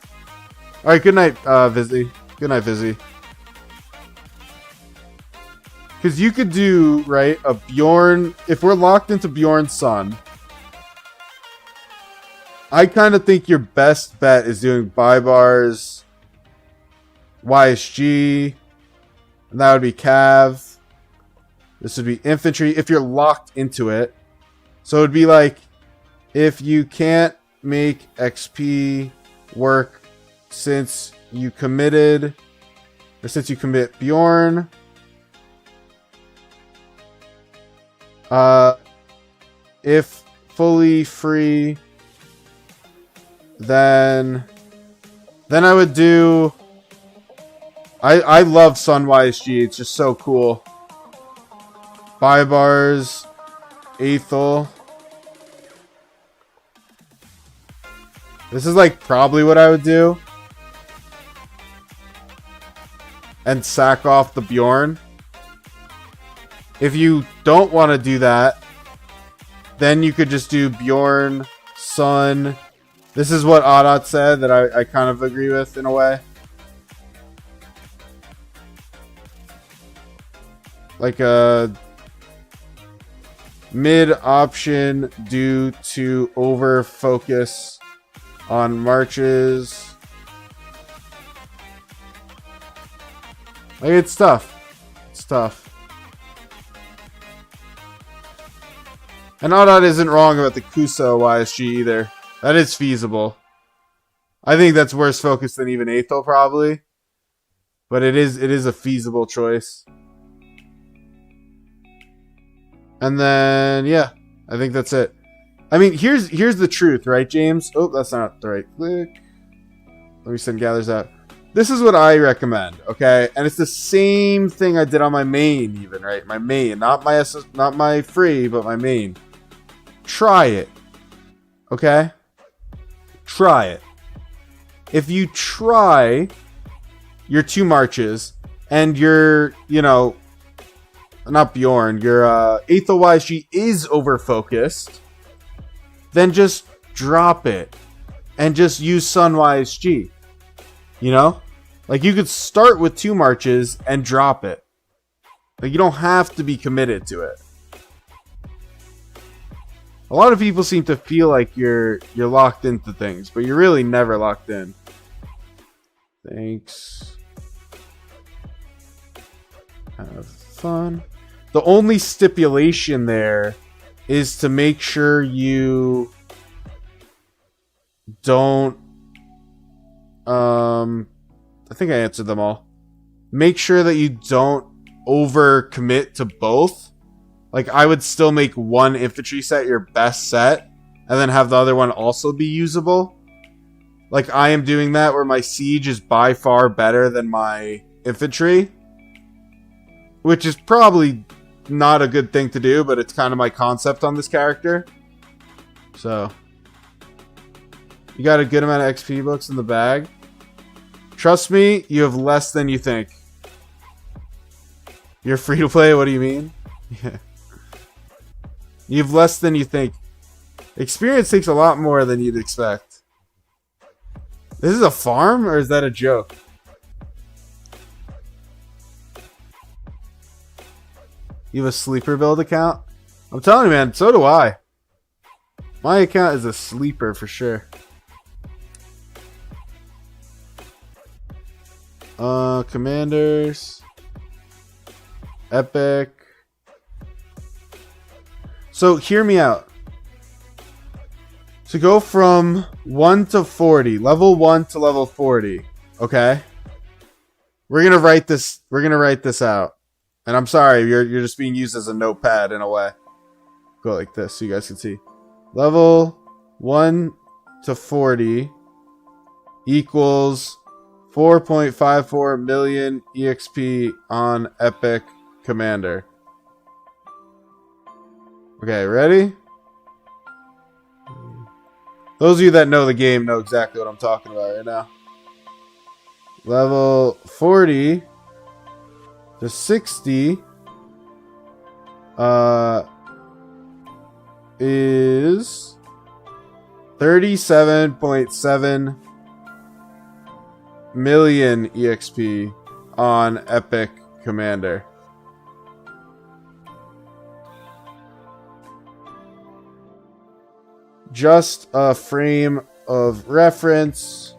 Alright, good night, Vizzy. Good night, Vizzy. Because you could do, right, a Bjorn... If we're locked into Bjorn's son, I kind of think your best bet is doing barbs, YSG, and that would be Cav. This would be infantry if you're locked into it. So it would be like, if you can't make XP work since you committed, or since you commit Bjorn, if fully free, then I would do, I love Sun YSG, it's just so cool. Bybars, Aethel. This is like probably what I would do. And sack off the Bjorn. If you don't want to do that, then you could just do Bjorn, Sun. This is what Adat said that I kind of agree with in a way. Like a mid option due to over focus on marches. Like, it's tough. It's tough. And Adat isn't wrong about the Kuso YSG either. That is feasible. I think that's worse focus than even Aethel probably. But it is a feasible choice. And then yeah, I think that's it. I mean, here's the truth, right, James? Oh, that's not the right click. Let me send gathers out. This is what I recommend, okay? And it's the same thing I did on my main, even, right? My main, not my free, but my main. Try it, okay? Try it. If you try your 2 marches and your, you know, not Bjorn, your Aethel YSG is over focused, then just drop it and just use Sun YSG. You know? Like, you could start with 2 marches and drop it. Like, you don't have to be committed to it. A lot of people seem to feel like you're locked into things, but you're really never locked in. Thanks. Have fun. The only stipulation there is to make sure you don't I think I answered them all. Make sure that you don't overcommit to both. Like, I would still make one infantry set your best set, and then have the other one also be usable. Like, I am doing that, where my siege is by far better than my infantry. Which is probably not a good thing to do, but it's kind of my concept on this character. So, you got a good amount of XP books in the bag. Trust me, you have less than you think. You're free to play? What do you mean? Yeah. You have less than you think. Experience takes a lot more than you'd expect. This is a farm, or is that a joke? You have a sleeper build account? I'm telling you, man, so do I. My account is a sleeper for sure. Commanders. Epic. So, hear me out. To go from 1 to 40, level 1 to level 40, okay? We're gonna write this out. And I'm sorry, you're just being used as a notepad in a way. Go like this so you guys can see. Level 1 to 40 equals 4.54 million EXP on Epic Commander. Okay, ready? Those of you that know the game know exactly what I'm talking about right now. Level 40 to 60 is 37.7 million EXP on Epic Commander. Just a frame of reference,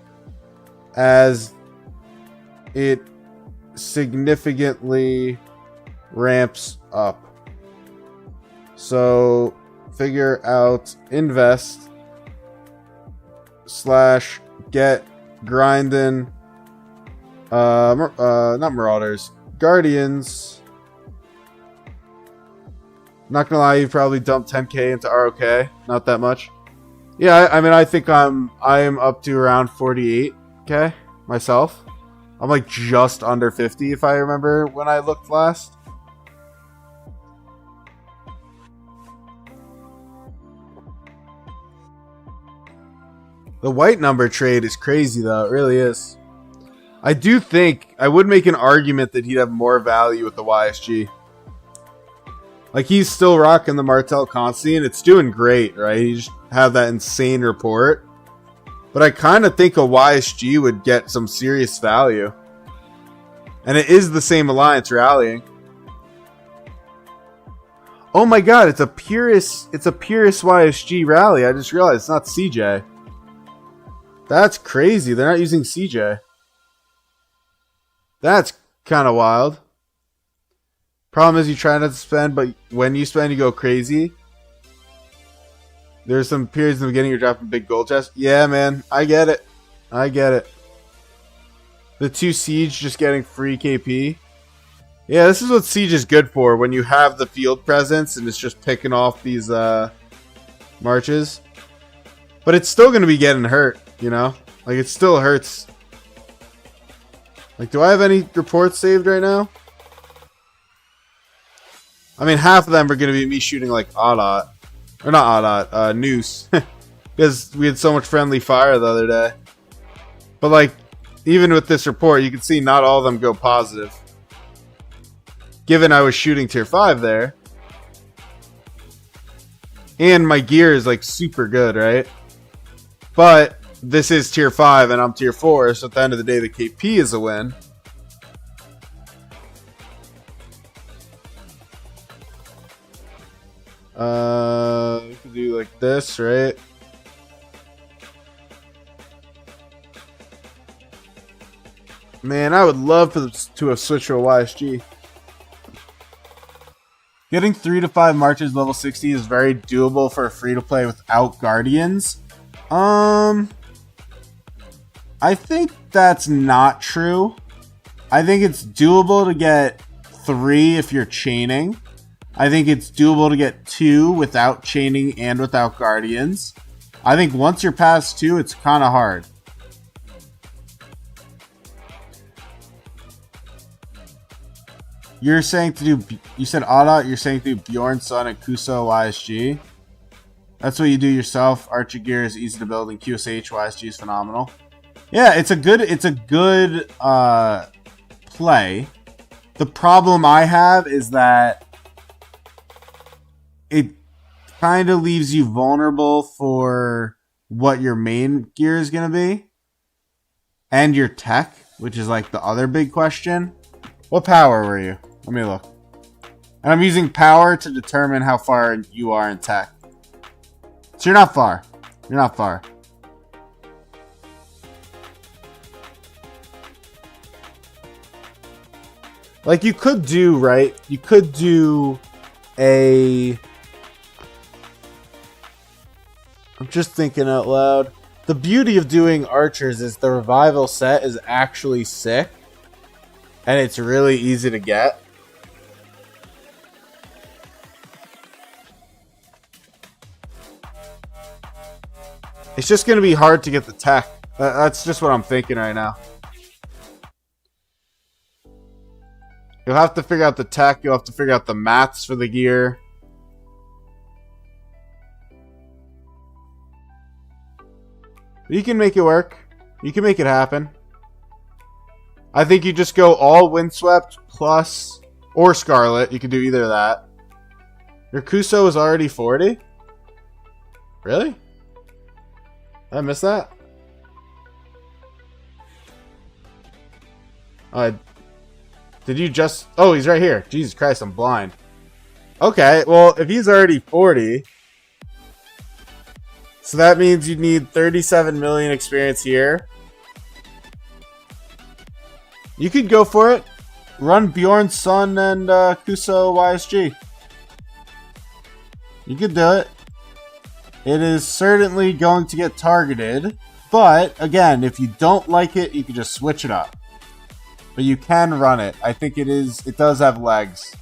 as it significantly ramps up. So figure out invest / get grinding, not Marauders, Guardians. Not gonna lie, you probably dumped 10k into ROK. Not that much. Yeah, I mean, I think I am up to around 48k myself. I'm like just under 50 if I remember when I looked last. The white number trade is crazy though, it really is. I do think I would make an argument that he'd have more value with the YSG. Like, he's still rocking the Martel Constantine. It's doing great, right? He just have that insane report. But I kind of think a YSG would get some serious value. And it is the same alliance rallying. Oh my god, it's a Purist YSG rally. I just realized it's not CJ. That's crazy. They're not using CJ. That's kind of wild. Problem is you try not to spend, but when you spend, you go crazy. There's some periods in the beginning you're dropping big gold chests. Yeah, man. I get it. I get it. The 2 Siege just getting free KP. Yeah, this is what Siege is good for. When you have the field presence and it's just picking off these marches. But it's still going to be getting hurt, you know? Like, it still hurts. Like, do I have any reports saved right now? I mean, half of them are going to be me shooting, like, Audot. Or not Audot, Noose. Because we had so much friendly fire the other day. But, like, even with this report, you can see not all of them go positive. Given I was shooting tier 5 there. And my gear is, like, super good, right? But this is tier 5 and I'm tier 4, so at the end of the day, the KP is a win. We could do like this, right? Man, I would love for them to have switched to a YSG. Getting 3 to 5 marches level 60 is very doable for a free-to-play without Guardians. I think that's not true. I think it's doable to get 3 if you're chaining. I think it's doable to get 2 without chaining and without Guardians. I think once you're past 2, it's kind of hard. You're saying to do, you said Audot, you're saying to do Bjorn, Sun, and Kuso YSG. That's what you do yourself. Archer gear is easy to build, and QSH YSG is phenomenal. Yeah, it's a good play. The problem I have is that it kind of leaves you vulnerable for what your main gear is going to be. And your tech, which is like the other big question. What power were you? Let me look. And I'm using power to determine how far you are in tech. So you're not far. You're not far. Like, you could do, right? You could do a... I'm just thinking out loud. The beauty of doing archers is the revival set is actually sick. And it's really easy to get. It's just going to be hard to get the tech. That's just what I'm thinking right now. You'll have to figure out the tech. You'll have to figure out the maths for the gear. You can make it work. You can make it happen. I think you just go all Windswept plus or Scarlet. You can do either of that. Your Kuso is already 40? Really? Did I miss that? Did you just... Oh, he's right here. Jesus Christ, I'm blind. Okay, well, if he's already 40... So that means you need 37 million experience here. You could go for it. Run Bjorn, Sun, and Kuso YSG. You could do it. It is certainly going to get targeted. But, again, if you don't like it, you can just switch it up. But you can run it. I think it does have legs.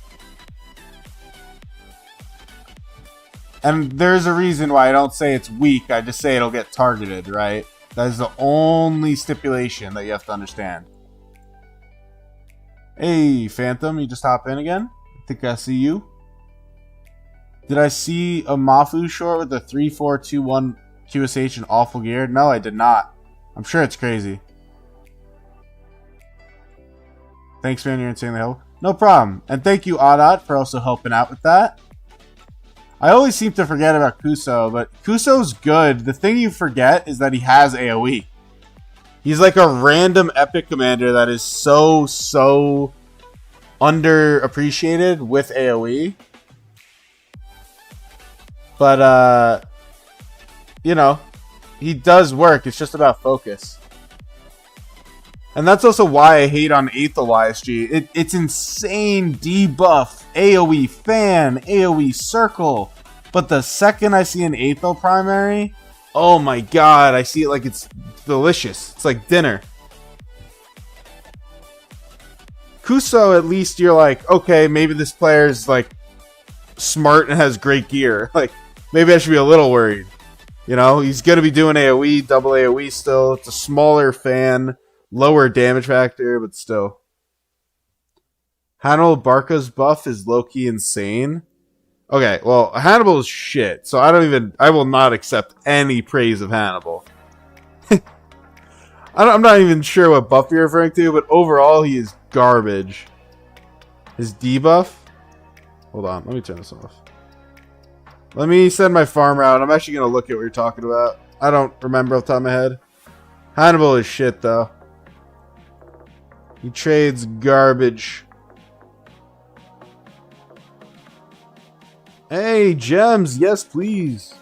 And there's a reason why I don't say it's weak. I just say it'll get targeted, right? That is the only stipulation that you have to understand. Hey, Phantom, you just hop in again? I think I see you. Did I see a Mafu short with the 3-4-2-1 QSH in awful gear? No, I did not. I'm sure it's crazy. Thanks, man. You're insanely helpful. No problem. And thank you, Adat, for also helping out with that. I always seem to forget about Kuso, but Kuso's good. The thing you forget is that he has AoE. He's like a random epic commander that is so underappreciated with AoE. But, you know, he does work. It's just about focus. And that's also why I hate on Aethel YSG. It's insane debuff, AoE fan, AoE circle. But the second I see an Aethel primary, oh my god, I see it like it's delicious. It's like dinner. Kuso, at least you're like, okay, maybe this player's like smart and has great gear. Like, maybe I should be a little worried. You know, he's going to be doing AoE, double AoE still. It's a smaller fan. Lower damage factor, but still. Hannibal Barca's buff is low-key insane. Okay, well, Hannibal is shit, so I will not accept any praise of Hannibal. I'm not even sure what buff you're referring to, but overall, he is garbage. His debuff? Hold on, let me turn this off. Let me send my farmer out. I'm actually going to look at what you're talking about. I don't remember off the top of my head. Hannibal is shit, though. He trades garbage. Hey, gems. Yes, please.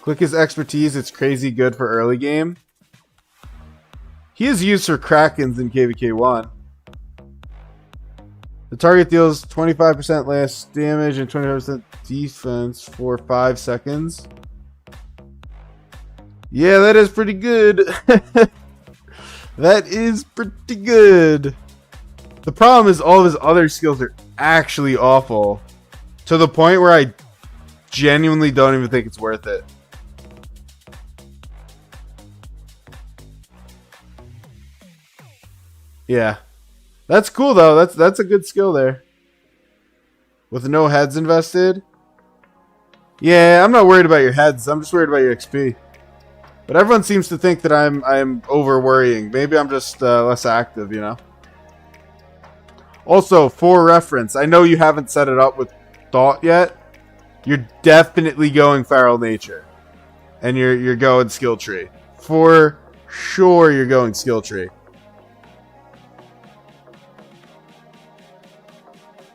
Click his expertise. It's crazy good for early game. He is used for Krakens in KvK 1. The target deals 25% less damage and 25% defense for 5 seconds. Yeah, that is pretty good. That is pretty good. The problem is all of his other skills are actually awful. To the point where I genuinely don't even think it's worth it. Yeah. That's cool though. That's a good skill there. With no heads invested. Yeah, I'm not worried about your heads. I'm just worried about your XP. But everyone seems to think that I'm over worrying. Maybe I'm just less active, you know. Also, for reference, I know you haven't set it up with Thought yet. You're definitely going Feral Nature, and you're going Skill Tree. For sure, you're going Skill Tree.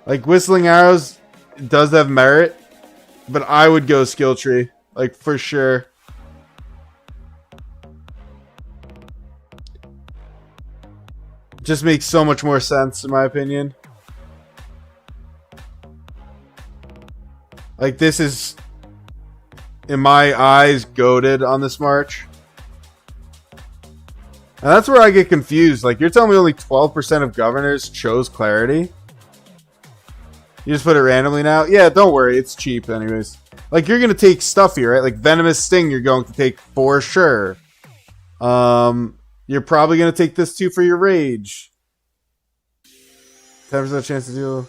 Like Whistling Arrows does have merit, but I would go Skill Tree, like for sure. Just makes so much more sense in my opinion. Like this is, in my eyes, goated on this march. And that's where I get confused. Like you're telling me only 12% of governors chose Clarity? You just put it randomly now? Yeah, don't worry, it's cheap anyways. Like you're gonna take stuff here, right? Like Venomous Sting you're going to take for sure. You're probably going to take this too for your rage. 10% chance to deal.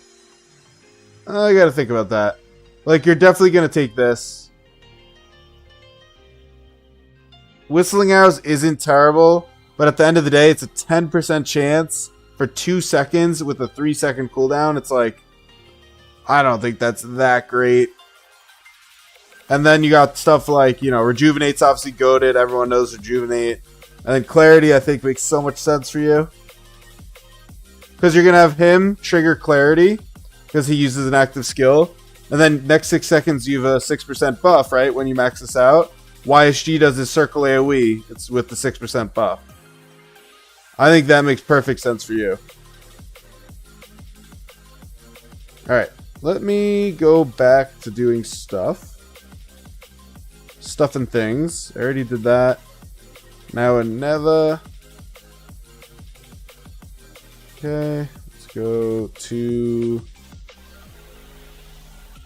I got to think about that. Like, you're definitely going to take this. Whistling Arrows isn't terrible, but at the end of the day, it's a 10% chance for 2 seconds with a 3-second cooldown. It's like, I don't think that's that great. And then you got stuff like, Rejuvenate's obviously goated. Everyone knows Rejuvenate. And then Clarity, I think, makes so much sense for you. Because you're going to have him trigger Clarity because he uses an active skill. And then next 6 seconds, you have a 6% buff, right, when you max this out. YSG does his Circle AoE. It's with the 6% buff. I think that makes perfect sense for you. Alright, let me go back to doing stuff. Stuff and things. I already did that. Now and never. Okay, let's go to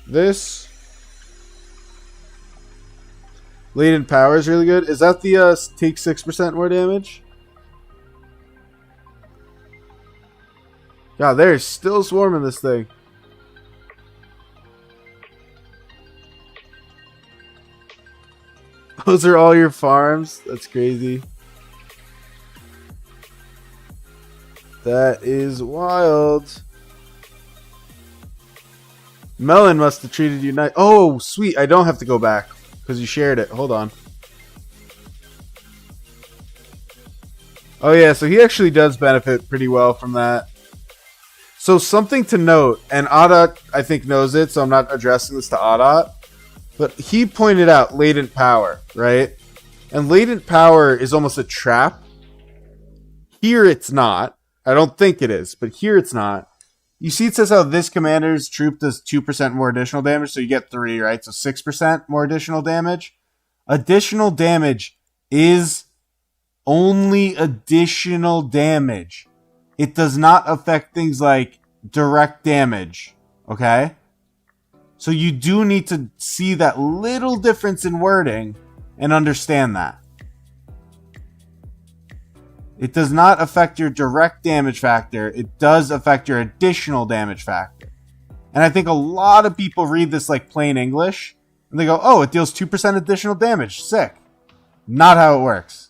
this. Latent power is really good. Is that the take 6% more damage? God, they're still swarming this thing. Those are all your farms? That's crazy. That is wild. Melon must have treated you nice. Oh, sweet. I don't have to go back because you shared it. Hold on. Oh, yeah. So he actually does benefit pretty well from that. So something to note, and Adat, I think, knows it, so I'm not addressing this to Adat. But he pointed out latent power, right? And latent power is almost a trap. Here it's not. I don't think it is, but here it's not. You see it says how this commander's troop does 2% more additional damage, so you get 3, right? So 6% more additional damage. Additional damage is only additional damage. It does not affect things like direct damage, okay? So you do need to see that little difference in wording and understand that. It does not affect your direct damage factor. It does affect your additional damage factor. And I think a lot of people read this like plain English, and they go, oh, it deals 2% additional damage. Sick. Not how it works.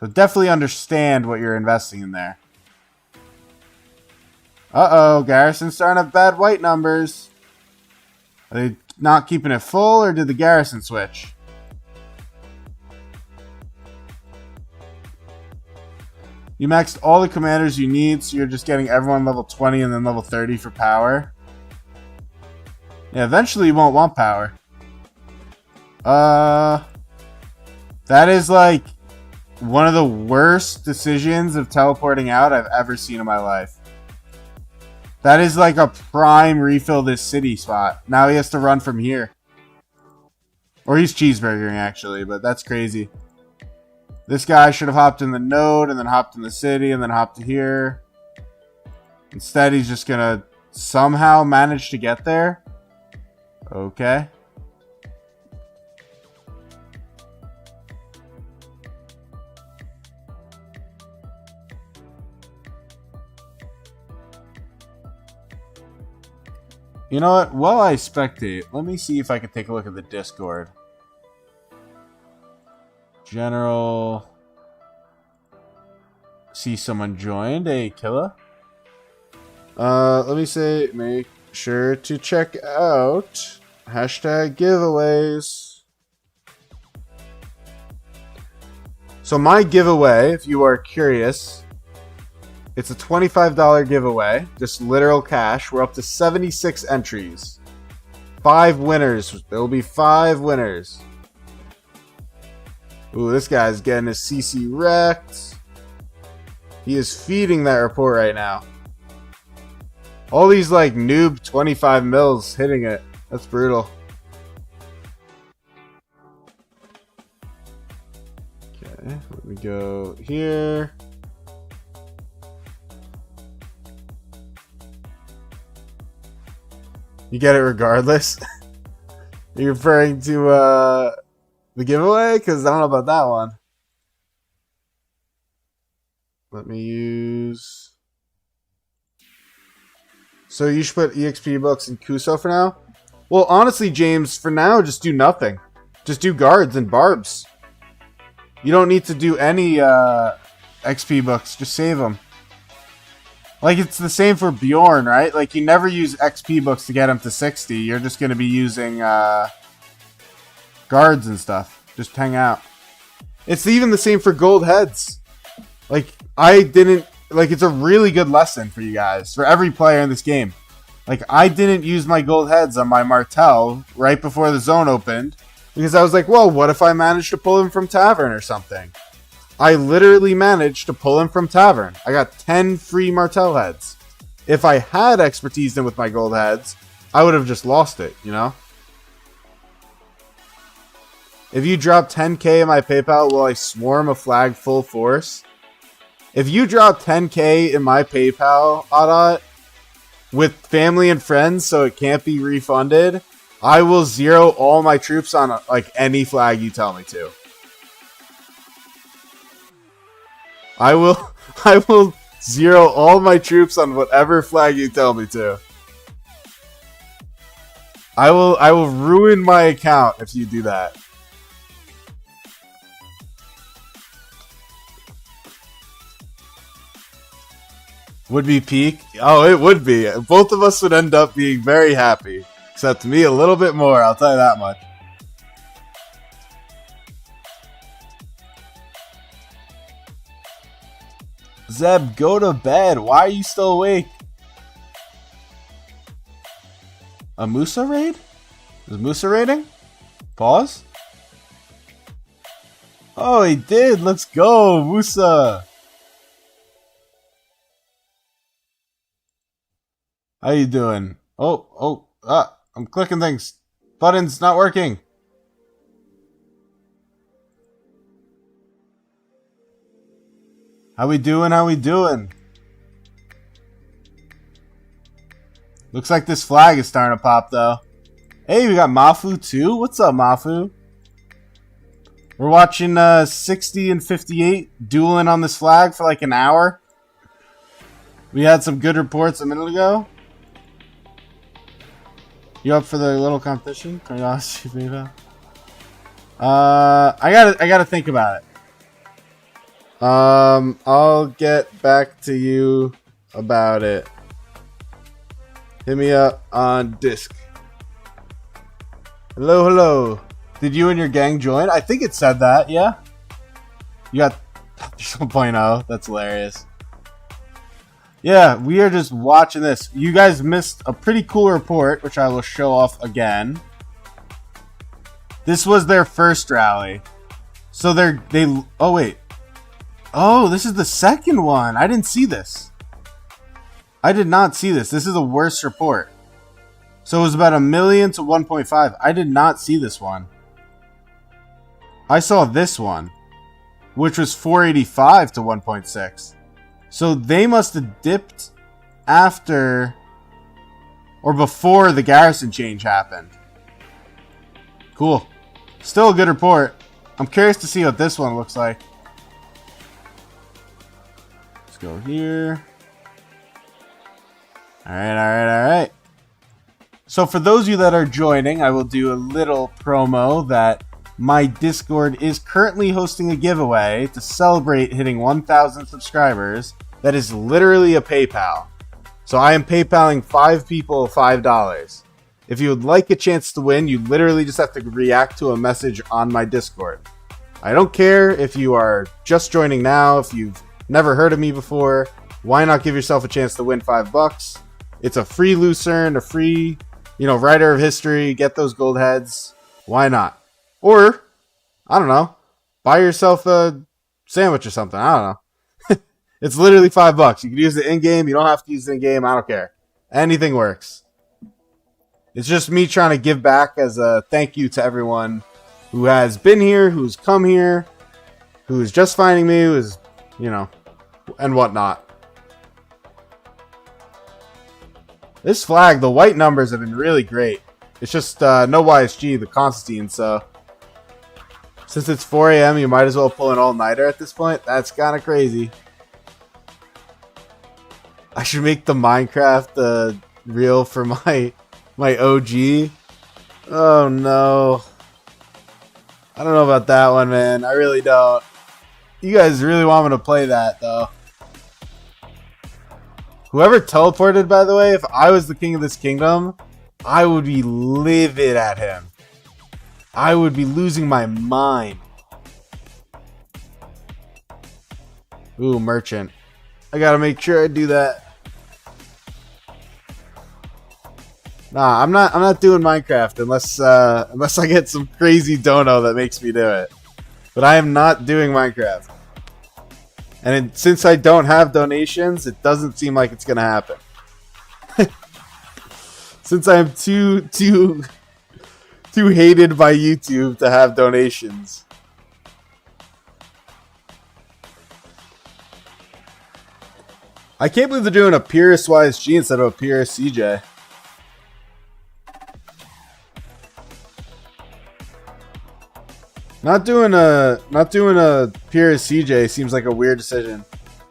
So definitely understand what you're investing in there. Uh-oh, Garrison's starting to have bad white numbers. Are they not keeping it full, or did the garrison switch? You maxed all the commanders you need, so you're just getting everyone level 20 and then level 30 for power. Yeah, eventually you won't want power. That is like one of the worst decisions of teleporting out I've ever seen in my life. That is like a prime refill this city spot. Now he has to run from here. Or he's cheeseburgering, actually, but that's crazy. This guy should have hopped in the node, and then hopped in the city, and then hopped to here. Instead, he's just gonna somehow manage to get there. Okay. You know what? While I spectate, let me see if I can take a look at the Discord. General. See someone joined. Hey, Killa. Let me say, make sure to check out hashtag giveaways. So my giveaway, if you are curious, it's a $25 giveaway, just literal cash. We're up to 76 entries. 5 winners. There will be 5 winners. Ooh, this guy's getting his CC wrecked. He is feeding that report right now. All these like noob 25 mils hitting it. That's brutal. Okay, let me go here. You get it regardless? Are you referring to the giveaway? Because I don't know about that one. Let me use... So you should put EXP books in Kuso for now? Well, honestly, James, for now, just do nothing. Just do guards and barbs. You don't need to do any XP books. Just save them. Like, it's the same for Bjorn, right? Like, you never use XP books to get him to 60. You're just going to be using guards and stuff. Just hang out. It's even the same for gold heads. Like, I didn't... Like, it's a really good lesson for you guys. For every player in this game. Like, I didn't use my gold heads on my Martel right before the zone opened. Because I was like, well, what if I managed to pull him from Tavern or something? I literally managed to pull him from Tavern. I got 10 free Martel heads. If I had expertised him with my gold heads, I would have just lost it, you know? If you drop 10k in my PayPal, will I swarm a flag full force? If you drop 10k in my PayPal, Adat, with family and friends so it can't be refunded, I will zero all my troops on like any flag you tell me to. I will zero all my troops on whatever flag you tell me to. I will ruin my account if you do that. Would be peak? Oh, it would be. Both of us would end up being very happy. Except me a little bit more, I'll tell you that much. Zeb, go to bed. Why are you still awake? A Musa raid? Is Musa raiding? Pause. Oh, he did. Let's go, Musa. How you doing? I'm clicking things. Buttons not working. How we doing? How we doing? Looks like this flag is starting to pop though. Hey, we got Mafu too. What's up, Mafu? We're watching 60 and 58 dueling on this flag for like an hour. We had some good reports a minute ago. You up for the little competition? I gotta think about it. I'll get back to you about it. Hit me up on Disc. Hello, hello. Did you and your gang join? I think it said that, yeah? You got 1.0. That's hilarious. Yeah, we are just watching this. You guys missed a pretty cool report, which I will show off again. This was their first rally. So oh wait. Oh, this is the second one. I didn't see this. I did not see this. This is the worst report. So it was about 1 million to 1.5. I did not see this one. I saw this one, which was 485 to 1.6. So they must have dipped after or before the garrison change happened. Cool. Still a good report. I'm curious to see what this one looks like. Let's go here. Alright. So for those of you that are joining, I will do a little promo that my Discord is currently hosting a giveaway to celebrate hitting 1,000 subscribers. That is literally a PayPal. So I am PayPaling 5 people $5. If you would like a chance to win, you literally just have to react to a message on my Discord. I don't care if you are just joining now, if you've never heard of me before. Why not give yourself a chance to win $5? It's a free Lucerne, a free, writer of history. Get those gold heads. Why not? Or, I don't know, buy yourself a sandwich or something. I don't know. It's literally $5. You can use it in-game. You don't have to use it in-game. I don't care. Anything works. It's just me trying to give back as a thank you to everyone who has been here, who's come here, who's just finding me, who's, and whatnot. This flag, the white numbers have been really great. It's just no YSG, the Constantine, so since it's 4 a.m., you might as well pull an all-nighter at this point. That's kind of crazy. I should make the Minecraft reel for my OG. Oh no. I don't know about that one, man. I really don't. You guys really want me to play that, though. Whoever teleported, by the way, if I was the king of this kingdom, I would be livid at him. I would be losing my mind. Ooh, merchant. I gotta make sure I do that. Nah, I'm not doing Minecraft unless I get some crazy dono that makes me do it. But I am not doing Minecraft. And since I don't have donations, it doesn't seem like it's gonna happen. Since I am too hated by YouTube to have donations. I can't believe they're doing a Purist YSG instead of a Purist CJ. Not doing a Purist CJ seems like a weird decision.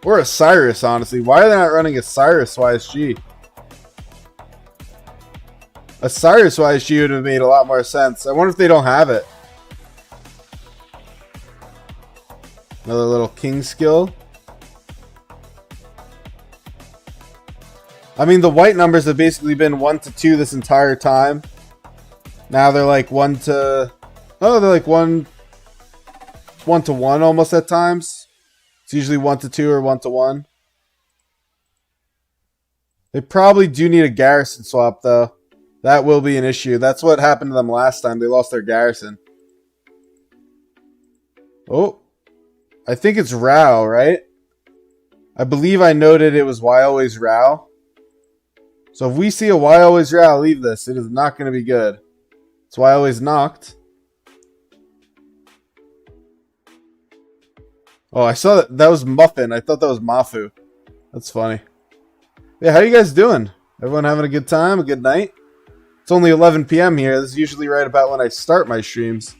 Or a Cyrus, honestly. Why are they not running a Cyrus YSG? A Cyrus YSG would have made a lot more sense. I wonder if they don't have it. Another little king skill. I mean, the white numbers have basically been 1 to 2 this entire time. Now they're like 1 to... Oh, they're like 1 to 1 almost at times. It's usually 1 to 2 or 1 to 1. They probably do need a garrison swap, though. That will be an issue. That's what happened to them last time. They lost their garrison. Oh. I think it's Rao, right? I believe I noted it was Why Always Rao. So if we see a Why Always Rao leave this, it is not going to be good. It's Why Always Knocked. Oh, I saw that was Muffin. I thought that was Mafu. That's funny. Yeah, how you guys doing? Everyone having a good time? A good night? It's only 11 p.m. here. This is usually right about when I start my streams.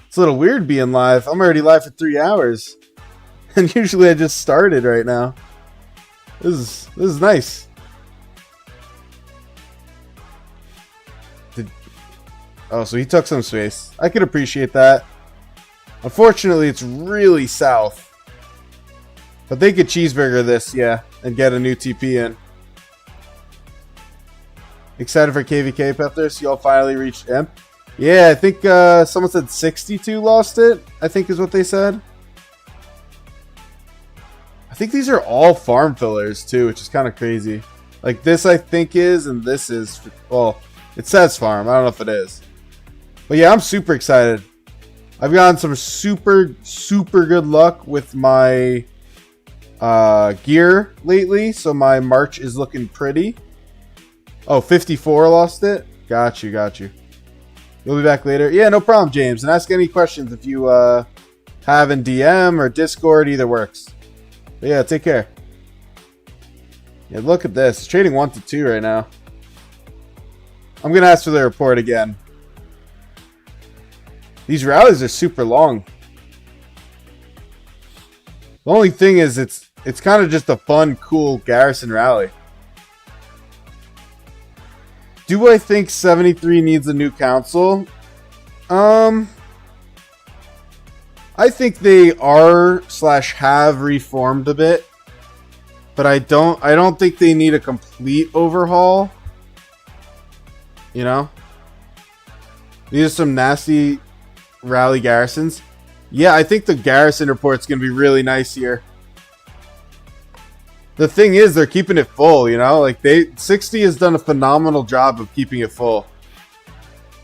It's a little weird being live. I'm already live for 3 hours. And usually I just started right now. This is nice. Oh, so he took some space. I could appreciate that. Unfortunately, it's really south. But they could cheeseburger this, yeah, and get a new TP in. Excited for KvK, Peppers? Y'all finally reached Imp? Yeah, I think someone said 62 lost it, I think is what they said. I think these are all farm fillers, too, which is kind of crazy. Like, this I think is, and this is... Well, it says farm. I don't know if it is. But yeah, I'm super excited. I've gotten some super good luck with my gear lately, so my March is looking pretty. Oh, 54 lost it? Got you. You'll be back later? Yeah, no problem, James. And ask any questions if you have in DM or Discord. Either works. But yeah, take care. Yeah, look at this. It's trading 1 to 2 right now. I'm going to ask for the report again. These rallies are super long. The only thing is it's kind of just a fun, cool garrison rally. Do I think 73 needs a new council? I think they are/have reformed a bit. But I don't think they need a complete overhaul. You know? These are some nasty rally garrisons. Yeah, I think the garrison report's going to be really nice here. The thing is, they're keeping it full, you know? Like, 60 has done a phenomenal job of keeping it full.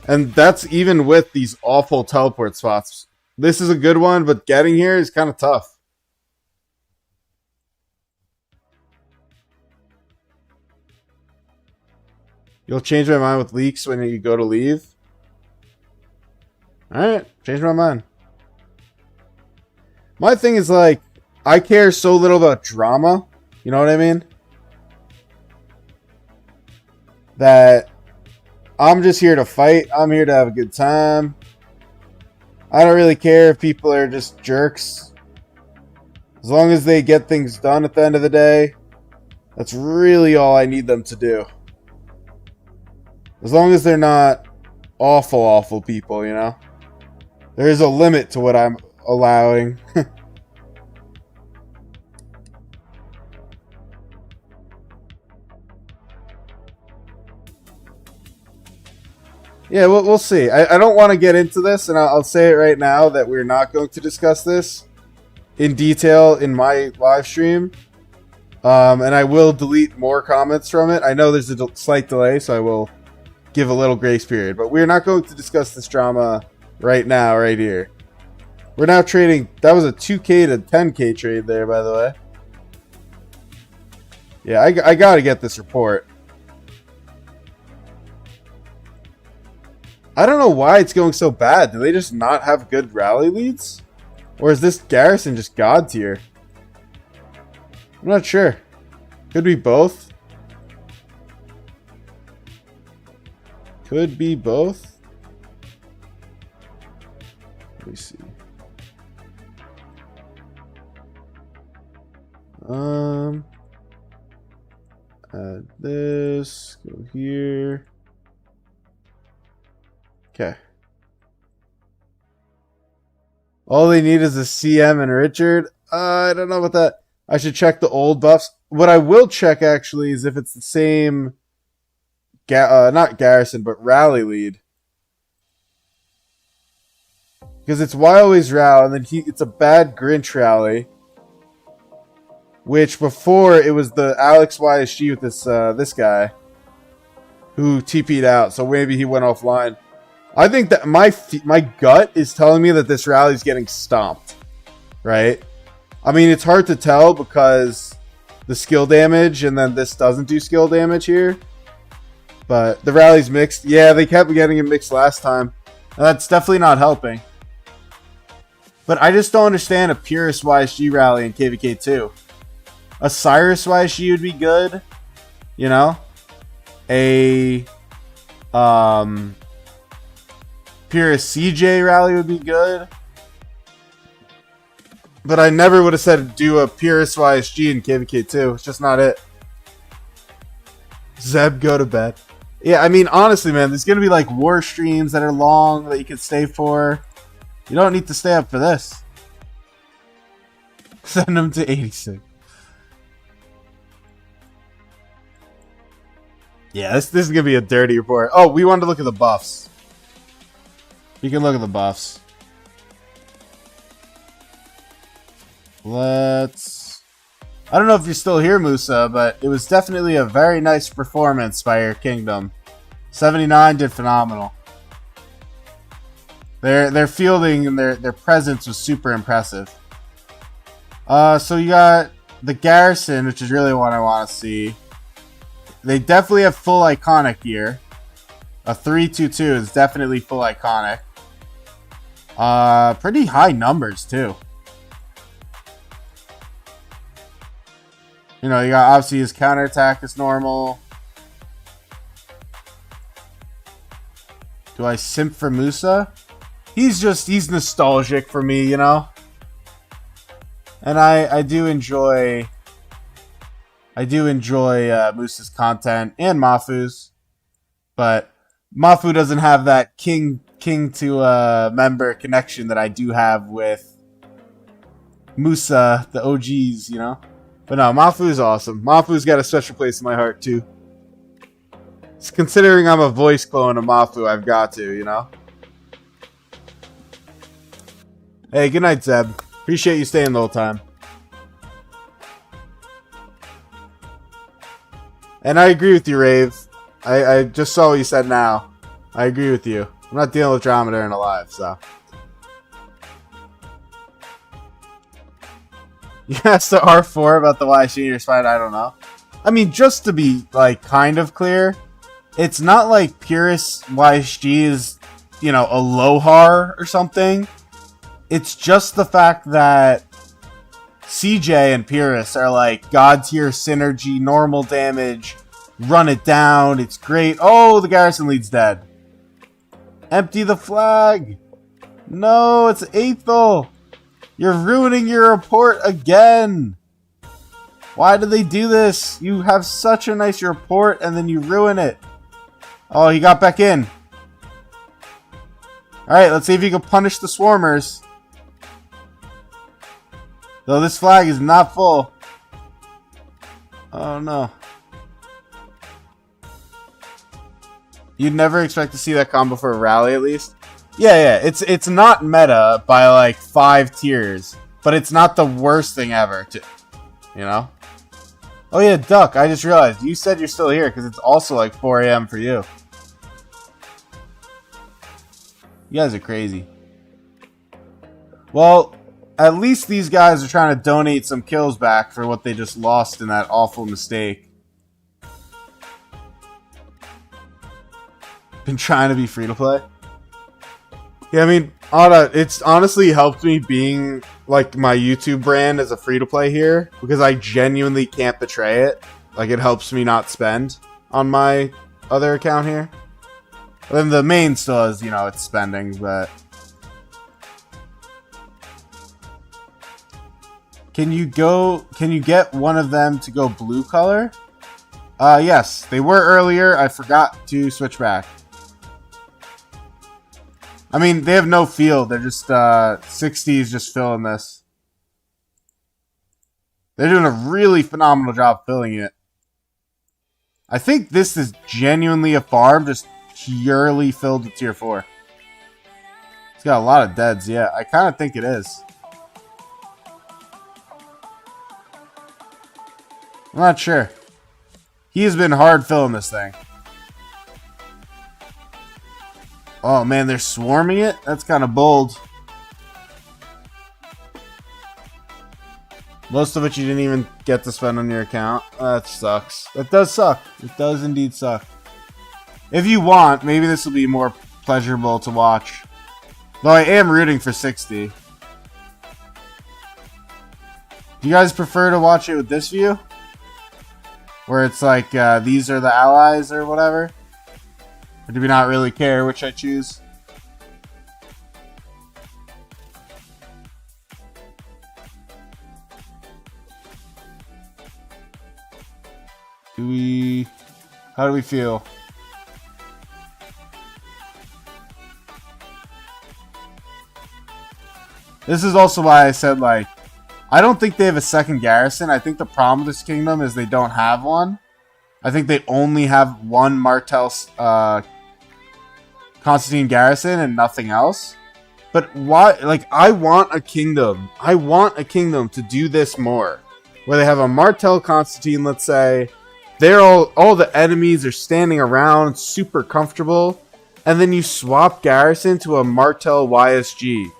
And that's even with these awful teleport spots. This is a good one, but getting here is kind of tough. You'll change my mind with leaks when you go to leave? Alright, change my mind. My thing is, like, I care so little about drama. You know what I mean? That I'm just here to fight. I'm here to have a good time. I don't really care if people are just jerks. As long as they get things done at the end of the day, that's really all I need them to do. As long as they're not awful people, you know? There is a limit to what I'm allowing. Yeah, we'll see. I don't want to get into this, and I'll say it right now that we're not going to discuss this in detail in my live stream. And I will delete more comments from it. I know there's a slight delay, so I will give a little grace period. But we're not going to discuss this drama right now, right here. We're now trading. That was a 2K to 10K trade there, by the way. Yeah, I got to get this report. I don't know why it's going so bad. Do they just not have good rally leads? Or is this Garrison just god tier? I'm not sure. Could be both. Could be both. Let me see. Add this. Go here. Okay. All they need is a CM and Richard. I don't know about that. I should check the old buffs. What I will check, actually, is if it's the same... not Garrison, but Rally lead. Because it's Why Always Ral, and then it's a bad Grinch Rally. Which, before, it was the Alex YSG with this guy. Who TP'd out, so maybe he went offline. I think that my gut is telling me that this rally is getting stomped, right? I mean, it's hard to tell because the skill damage, and then this doesn't do skill damage here. But the rally's mixed. Yeah, they kept getting it mixed last time. And that's definitely not helping. But I just don't understand a Purist YSG rally in KvK 2. A Cyrus YSG would be good, you know? A Purist CJ rally would be good. But I never would have said do a Purist YSG in KvK 2. It's just not it. Zeb, go to bed. Yeah, I mean, honestly, man, there's going to be like war streams that are long that you can stay for. You don't need to stay up for this. Send them to 86. Yeah, this is going to be a dirty report. Oh, we wanted to look at the buffs. You can look at the buffs. Let's... I don't know if you're still here, Musa, but it was definitely a very nice performance by your kingdom. 79 did phenomenal. Their fielding and their presence was super impressive. So you got the Garrison, which is really what I want to see. They definitely have full iconic here. A 3-2-2 is definitely full iconic. Pretty high numbers too. You know, you got obviously his counterattack is normal. Do I simp for Musa? He's nostalgic for me, you know? And I do enjoy Musa's content and Mafu's. But Mafu doesn't have that king to member connection that I do have with Musa, the OGs, you know? But no, Mafu is awesome. Mafu's got a special place in my heart, too. It's considering I'm a voice clone of Mafu, I've got to, you know? Hey, good night, Zeb. Appreciate you staying the whole time. And I agree with you, Rave. I just saw what you said now. I agree with you. I'm not dealing with drama during a live, so... You asked the R4 about the YSG in your spine, I don't know. I mean, just to be, like, kind of clear, it's not like Purist YSG is, you know, a Lohar or something. It's just the fact that CJ and Purist are like god tier synergy, normal damage, run it down, it's great. Oh, the Garrison lead's dead. Empty the flag. No, it's Aethel. You're ruining your report again. Why did they do this? You have such a nice report and then you ruin it. Oh, he got back in. Alright, let's see if you can punish the Swarmers. Though this flag is not full. Oh no. You'd never expect to see that combo for a rally, at least. Yeah. It's not meta by like 5 tiers, but it's not the worst thing ever. You know. Oh yeah, Duck. I just realized you said you're still here because it's also like 4 a.m. for you. You guys are crazy. Well, at least these guys are trying to donate some kills back for what they just lost in that awful mistake. Been trying to be free to play. Yeah, I mean, it's honestly helped me being like my YouTube brand as a free to play here because I genuinely can't betray it. Like, it helps me not spend on my other account here. And then the main still is, you know, it's spending, but can you get one of them to go blue color? Yes, they were earlier. I forgot to switch back. I mean, they have no field. They're just 60s just filling this. They're doing a really phenomenal job filling it. I think this is genuinely a farm just purely filled with tier 4. It's got a lot of deads, yeah. I kind of think it is. I'm not sure. He has been hard filling this thing. Oh man, they're swarming it? That's kind of bold. Most of it you didn't even get to spend on your account. That sucks. That does suck. It does indeed suck. If you want, maybe this will be more pleasurable to watch. Though I am rooting for 60. Do you guys prefer to watch it with this view? Where it's like, these are the allies or whatever? Or do we not really care which I choose? How do we feel? This is also why I said, like, I don't think they have a second garrison. I think the problem with this kingdom is they don't have one. I think they only have one Martel Constantine garrison and nothing else. But why? Like, I want a kingdom. I want a kingdom to do this more. Where they have a Martel Constantine, let's say. They're all the enemies are standing around, super comfortable. And then you swap garrison to a Martel YSG.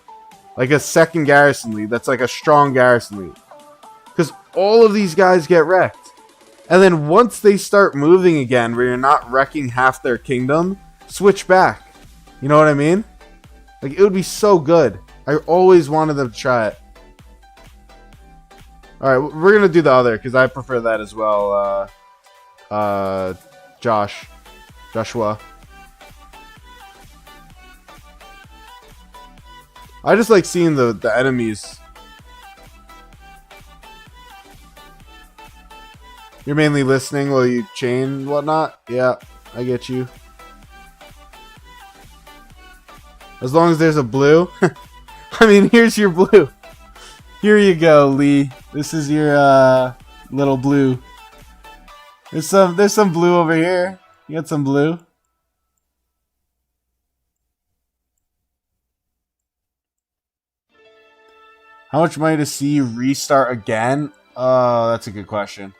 Like a second garrison lead. That's like a strong garrison lead. Because all of these guys get wrecked. And then once they start moving again, where you're not wrecking half their kingdom, switch back. You know what I mean? Like, it would be so good. I always wanted them to try it. Alright, we're going to do the other, because I prefer that as well. Joshua. I just like seeing the enemies. You're mainly listening while you chain whatnot? Yeah, I get you. As long as there's a blue. I mean, here's your blue. Here you go, Lee. This is your little blue. There's some blue over here. You got some blue. How much money to see you restart again? Oh, that's a good question.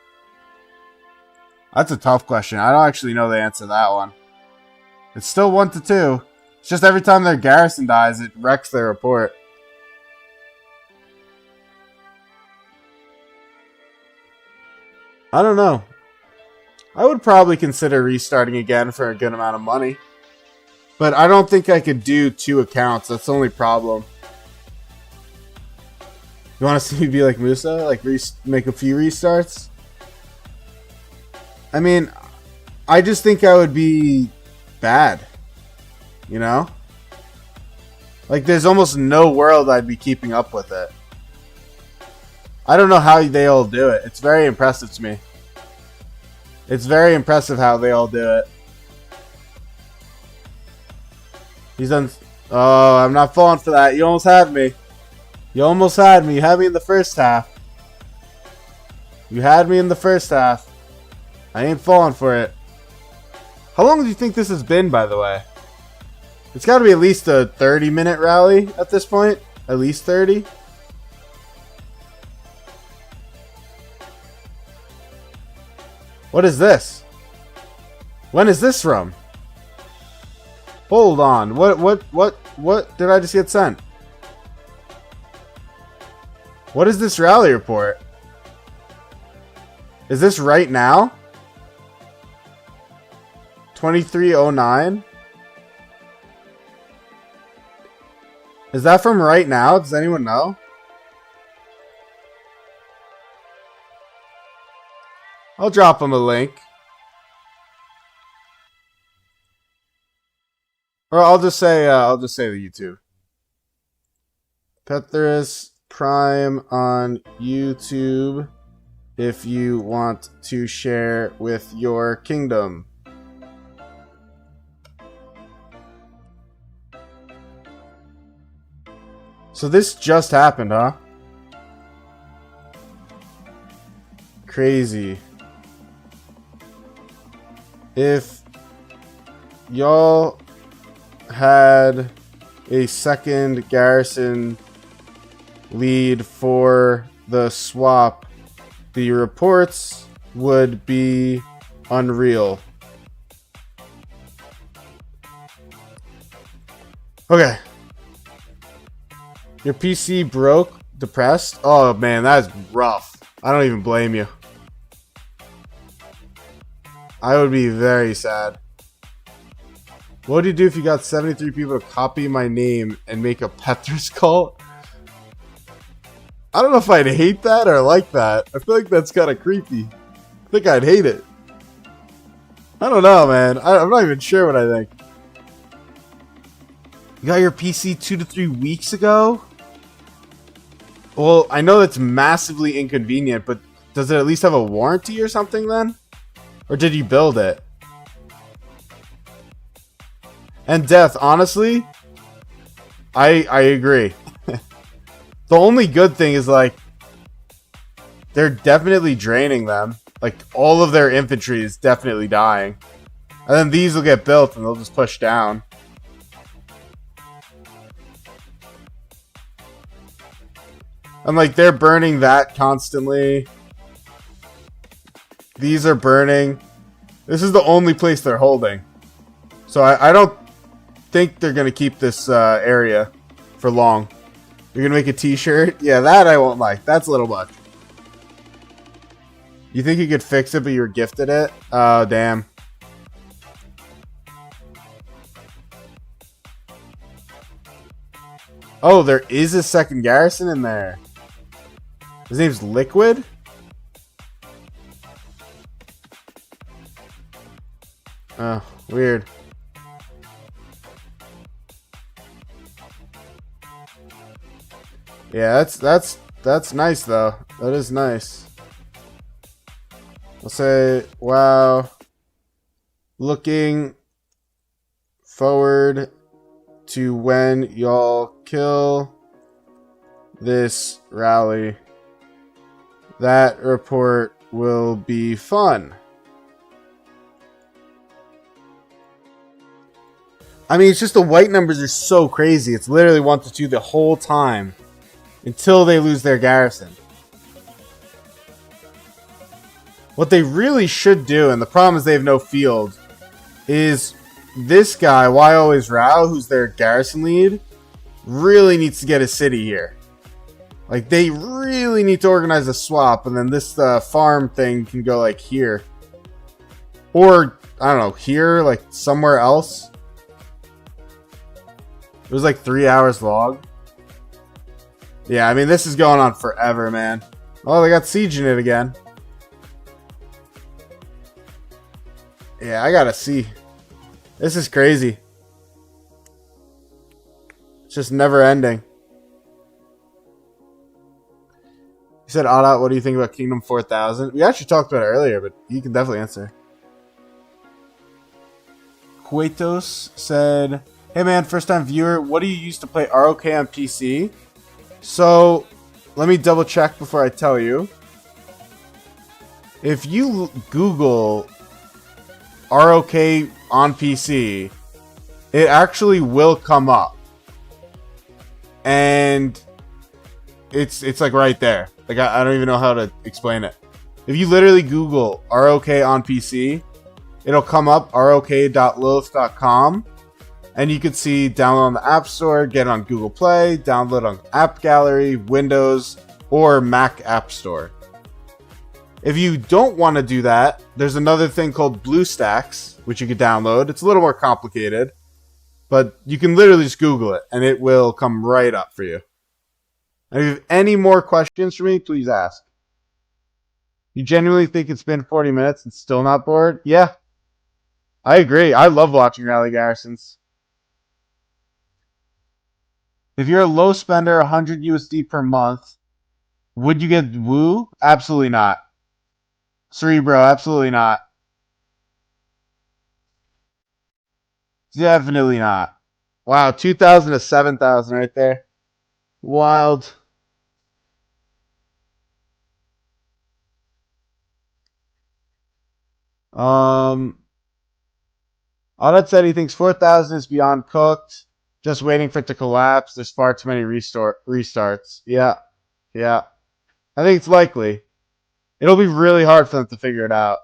That's a tough question. I don't actually know the answer to that one. It's still 1 to 2. It's just every time their garrison dies, it wrecks their report. I don't know. I would probably consider restarting again for a good amount of money. But I don't think I could do 2 accounts. That's the only problem. You want to see me be like Musa? Like, make a few restarts? I mean, I just think I would be bad. You know? Like, there's almost no world I'd be keeping up with it. I don't know how they all do it. It's very impressive to me. It's very impressive how they all do it. He's done... Oh, I'm not falling for that. You almost had me. You almost had me. You had me in the first half. You had me in the first half. I ain't falling for it. How long do you think this has been, by the way? It's got to be at least a 30-minute rally at this point. At least 30. What is this? When is this from? Hold on. What did I just get sent? What is this rally report? Is this right now? 2309? Is that from right now? Does anyone know? I'll drop him a link. Or I'll just say the YouTube. Pethyrus Prime on YouTube if you want to share with your kingdom. So this just happened, huh? Crazy. If y'all had a second garrison lead for the swap, the reports would be unreal. Okay. Your PC broke? Depressed? Oh man, that's rough. I don't even blame you. I would be very sad. What would you do if you got 73 people to copy my name and make a Petrus cult? I don't know if I'd hate that or like that. I feel like that's kind of creepy. I think I'd hate it. I don't know, man. I'm not even sure what I think. You got your PC 2 to 3 weeks ago? Well, I know that's massively inconvenient, but does it at least have a warranty or something then? Or did you build it? And Death, honestly, I agree. The only good thing is, like, they're definitely draining them. Like, all of their infantry is definitely dying. And then these will get built and they'll just push down. And, like, they're burning that constantly. These are burning. This is the only place they're holding. So I don't think they're going to keep this area for long. You're going to make a t-shirt? Yeah, that I won't like. That's a little much. You think you could fix it, but you were gifted it? Oh, damn. Oh, there is a second garrison in there. His name's Liquid? Oh, weird. Yeah, that's nice though. That is nice. I'll say, wow. Looking forward to when y'all kill this rally. That report will be fun. I mean, it's just the white numbers are so crazy. It's literally 1 to 2 the whole time until they lose their garrison. What they really should do, and the problem is they have no field, is this guy, Why Always Rao, who's their garrison lead, really needs to get a city here. Like, they really need to organize a swap, and then this farm thing can go, like, here. Or, I don't know, here, like, somewhere else. It was, like, 3 hours long. Yeah, I mean, this is going on forever, man. Oh, they got siege in it again. Yeah, I gotta see. This is crazy. It's just never ending. You said, Oddot, what do you think about Kingdom 4000? We actually talked about it earlier, but you can definitely answer. Kuetos said, hey man, first time viewer, what do you use to play ROK on PC? So, let me double check before I tell you. If you Google ROK on PC, it actually will come up. And it's like right there. Like I don't even know how to explain it. If you literally Google ROK on PC, it'll come up rok.lilith.com, and you can see download on the App Store, get on Google Play, download on App Gallery, Windows, or Mac App Store. If you don't want to do that, there's another thing called BlueStacks, which you can download. It's a little more complicated, but you can literally just Google it, and it will come right up for you. And if you have any more questions for me, please ask. You genuinely think it's been 40 minutes and still not bored? Yeah, I agree. I love watching rally garrisons. If you're a low spender, 100 USD per month, would you get Woo? Absolutely not. Cerebro, absolutely not. Definitely not. Wow, 2,000 to 7,000 right there. Wild. Um, Audit said he thinks 4,000 is beyond cooked. Just waiting for it to collapse. There's far too many restarts. Yeah, yeah. I think it's likely. It'll be really hard for them to figure it out.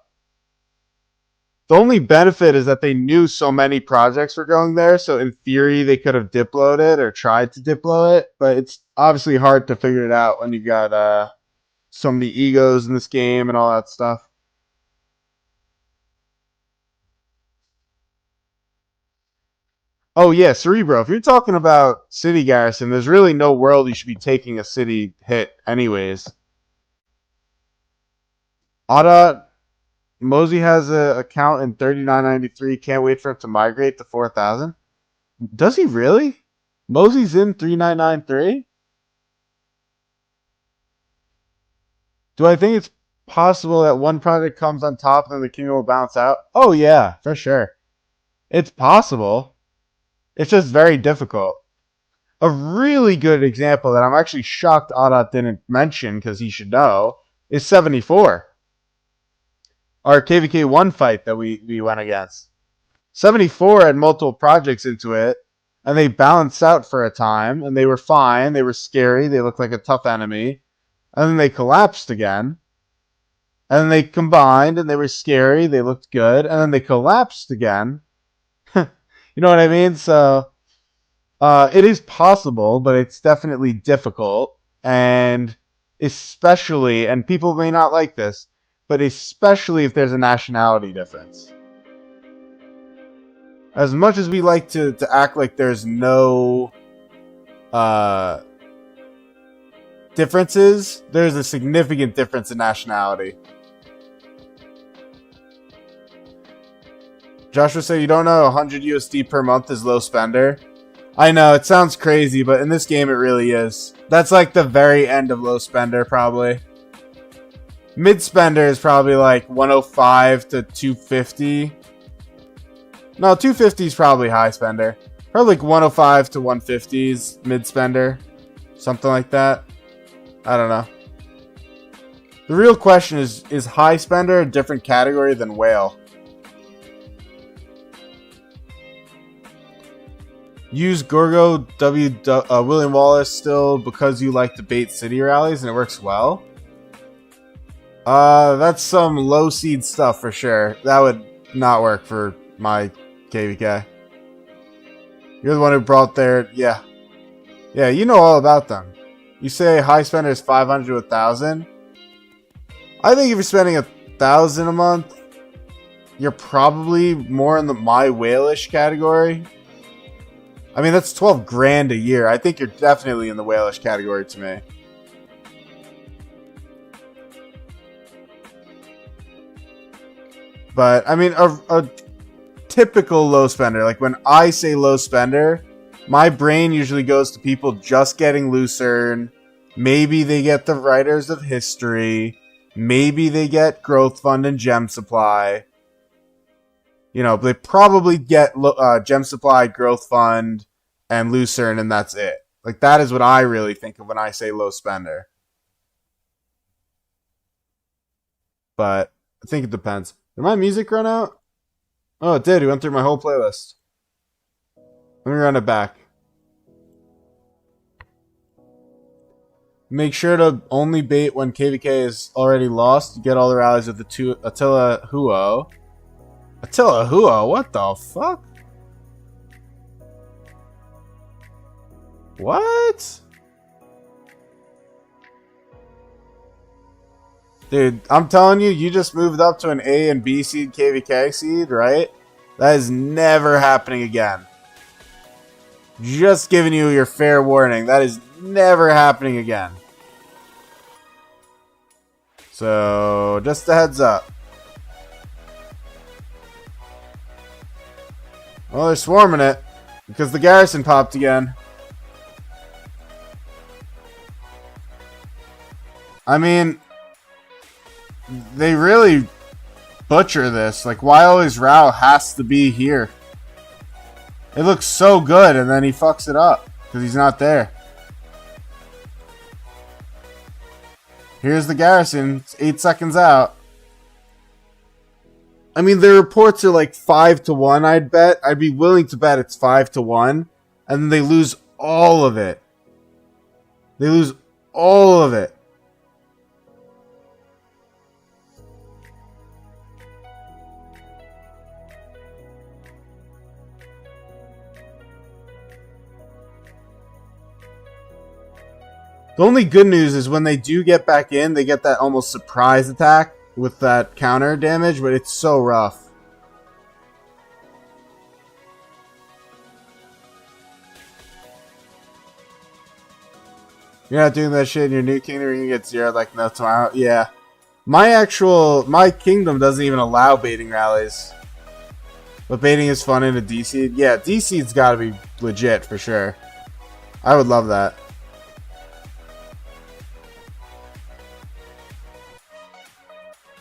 The only benefit is that they knew so many projects were going there, so in theory they could have diploed it or tried to diplo it, but it's obviously hard to figure it out when you got so many egos in this game and all that stuff. Oh yeah, Cerebro. If you're talking about City Garrison, there's really no world you should be taking a city hit anyways. Ada Mosey has an account in 3993. Can't wait for it to migrate to 4,000. Does he really? Mosey's in 3993? Do I think it's possible that one project comes on top and then the kingdom will bounce out? Oh yeah, for sure. It's possible. It's just very difficult. A really good example that I'm actually shocked Adat didn't mention because he should know is 74. Our KvK 1 fight that we went against. 74 had multiple projects into it, and they balanced out for a time, and they were fine. They were scary. They looked like a tough enemy. And then they collapsed again. And then they combined, and they were scary. They looked good. And then they collapsed again. You know what I mean? So it is possible, but it's definitely difficult. And especially, and people may not like this, but especially if there's a nationality difference. As much as we like to act like there's no differences, there's a significant difference in nationality. Joshua said, you don't know 100 USD per month is low spender? I know, it sounds crazy, but in this game it really is. That's like the very end of low spender, probably. Mid spender is probably like 105 to 250. No, 250 is probably high spender. Probably like 105 to 150 is mid spender. Something like that. I don't know. The real question is high spender a different category than whale? Use Gorgo William Wallace still because you like to bait city rallies and it works well? That's some low seed stuff for sure. That would not work for my KvK. You're the one who brought there. Yeah. Yeah, you know all about them. You say high spender is 500 to 1,000. I think if you're spending 1,000 a month, you're probably more in the my whalish category. I mean, that's 12 grand a year. I think you're definitely in the whalish category to me. But, I mean, a typical low spender, like when I say low spender, my brain usually goes to people just getting Lucerne. Maybe they get the Writers of History. Maybe they get Growth Fund and Gem Supply. You know, they probably get Gem Supply, Growth Fund, and Lucerne, and that's it. Like, that is what I really think of when I say low spender. But I think it depends. Did my music run out? Oh, it did. He went through my whole playlist. Let me run it back. Make sure to only bait when KvK is already lost. You get all the rallies with the two Attila Huo. Attila Huo? What the fuck? What? Dude, I'm telling you, you just moved up to an A and B seed KvK seed, right? That is never happening again. Just giving you your fair warning. That is never happening again. So, just a heads up. Well, they're swarming it because the garrison popped again. I mean, they really butcher this. Like, why always Rao has to be here? It looks so good, and then he fucks it up because he's not there. Here's the garrison. It's 8 seconds out. I mean, the reports are like 5-1, I'd bet. I'd be willing to bet it's 5-1. And then they lose all of it. They lose all of it. The only good news is when they do get back in, they get that almost surprise attack with that counter damage, but it's so rough. You're not doing that shit in your new kingdom, you're gonna get zeroed like no tomorrow. Yeah. My kingdom doesn't even allow baiting rallies. But baiting is fun in a D seed. Yeah, D seed's gotta be legit for sure. I would love that.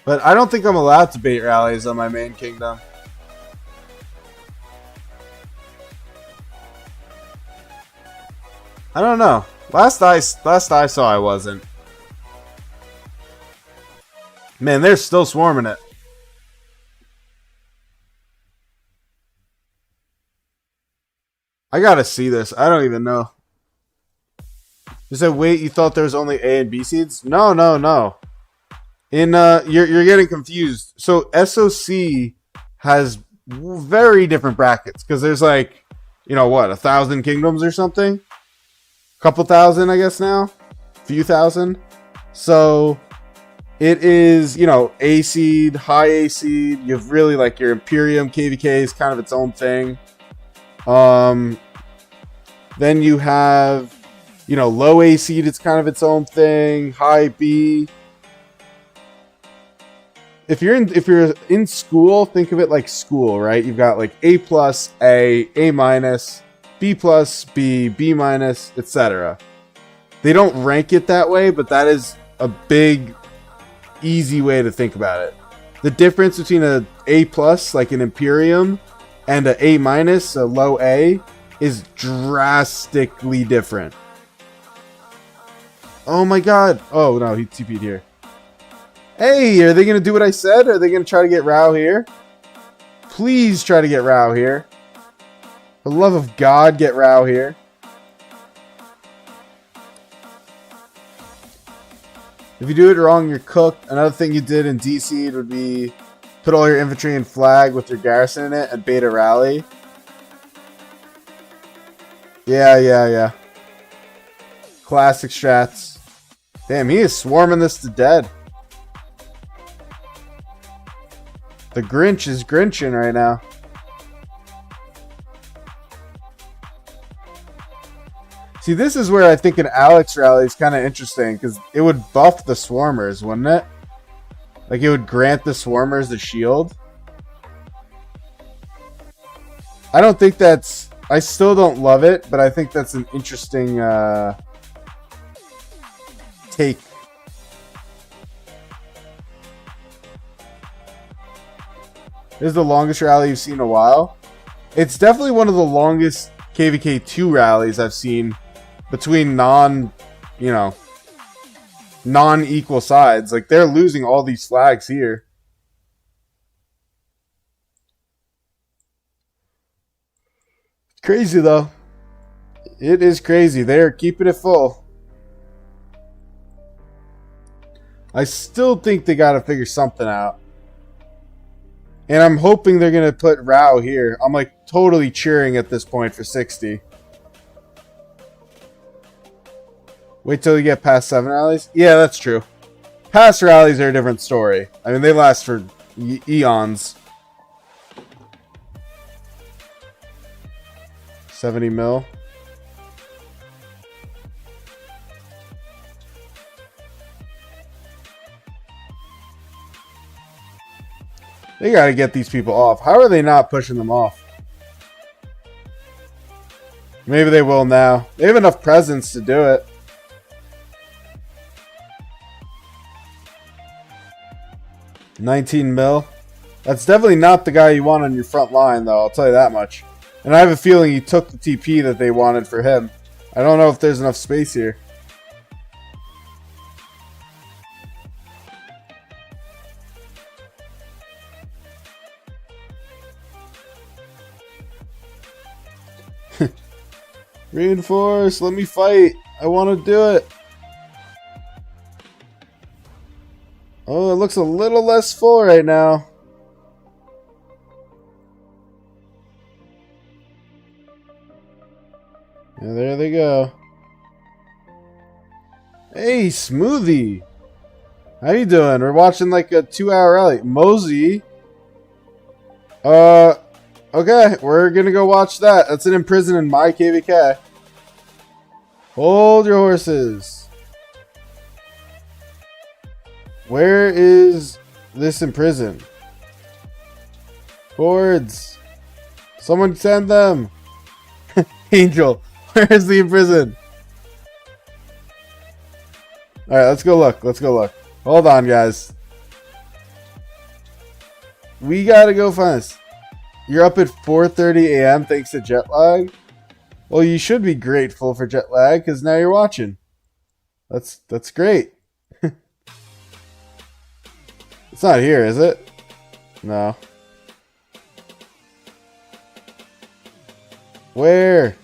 But I don't think I'm allowed to bait rallies on my main kingdom. I don't know. Last I saw, I wasn't. Man, they're still swarming it. I gotta see this. I don't even know. You said, wait, you thought there was only A and B seeds? No, no, no. You're getting confused. So SOC has very different brackets because there's like, you know what, 1,000 kingdoms or something, couple thousand, I guess now, few thousand. So it is, you know, A seed, high A seed. You have really like your Imperium KvK is kind of its own thing. Then you have, you know, low A seed. It's kind of its own thing. High B. If you're in school, think of it like school, right? You've got like A plus, A minus, B plus, B minus, etc. They don't rank it that way, but that is a big, easy way to think about it. The difference between a A plus, like an Imperium, and a A minus, a low A, is drastically different. Oh my god. Oh no, he TP'd here. Hey, are they going to do what I said? Are they going to try to get Rao here? Please try to get Rao here. For the love of God, get Rao here. If you do it wrong, you're cooked. Another thing you did in D seed would be put all your infantry in flag with your garrison in it and bait a rally. Yeah. Classic strats. Damn, he is swarming this to dead. The Grinch is Grinching right now. See, this is where I think an Alex rally is kind of interesting, because it would buff the Swarmers, wouldn't it? Like, it would grant the Swarmers the shield. I don't think that's... I still don't love it, but I think that's an interesting take. This is the longest rally you've seen in a while. It's definitely one of the longest KvK 2 rallies I've seen between non-equal sides. Like, they're losing all these flags here. Crazy though. It is crazy. They are keeping it full. I still think they got to figure something out. And I'm hoping they're going to put Rao here. I'm like totally cheering at this point for 60. Wait till you get past 7 rallies? Yeah, that's true. Past rallies are a different story. I mean, they last for eons. 70 mil. They gotta get these people off. How are they not pushing them off? Maybe they will now. They have enough presence to do it. $19 mil. That's definitely not the guy you want on your front line, though. I'll tell you that much. And I have a feeling he took the TP that they wanted for him. I don't know if there's enough space here. Reinforce, let me fight. I want to do it. Oh, it looks a little less full right now. And there they go. Hey, Smoothie. How you doing? We're watching like a 2-hour rally. Mosey. Okay, we're gonna go watch that. That's an imprison in my KvK. Hold your horses. Where is this imprison? Boards. Someone send them. Angel, where's the imprison? Alright, let's go look. Let's go look. Hold on, guys. We gotta go find this. You're up at 4:30 a.m. thanks to jet lag? Well, you should be grateful for jet lag because now you're watching. That's great. It's not here, is it? No. Where?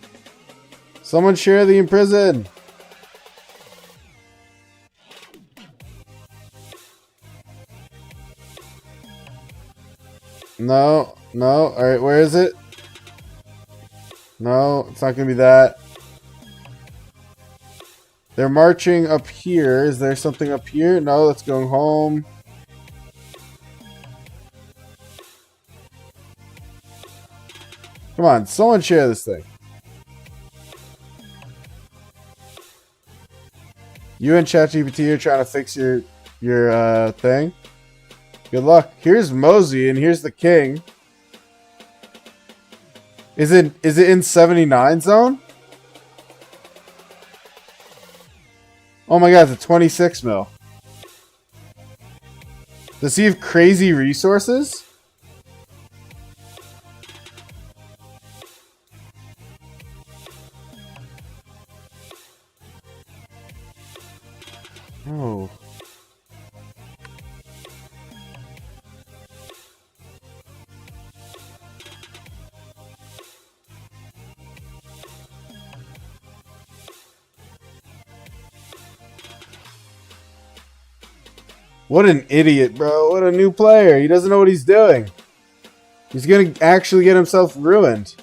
Someone share the imprison. No. Alright, where is it? No, it's not going to be that. They're marching up here. Is there something up here? No, let's go home. Come on, someone share this thing. You and ChatGPT are trying to fix your thing. Good luck. Here's Mosey and here's the king. Is it in 79 zone? Oh my god, it's a 26 mil. Does he have crazy resources? Oh. What an idiot, bro. What a new player. He doesn't know what he's doing. He's going to actually get himself ruined.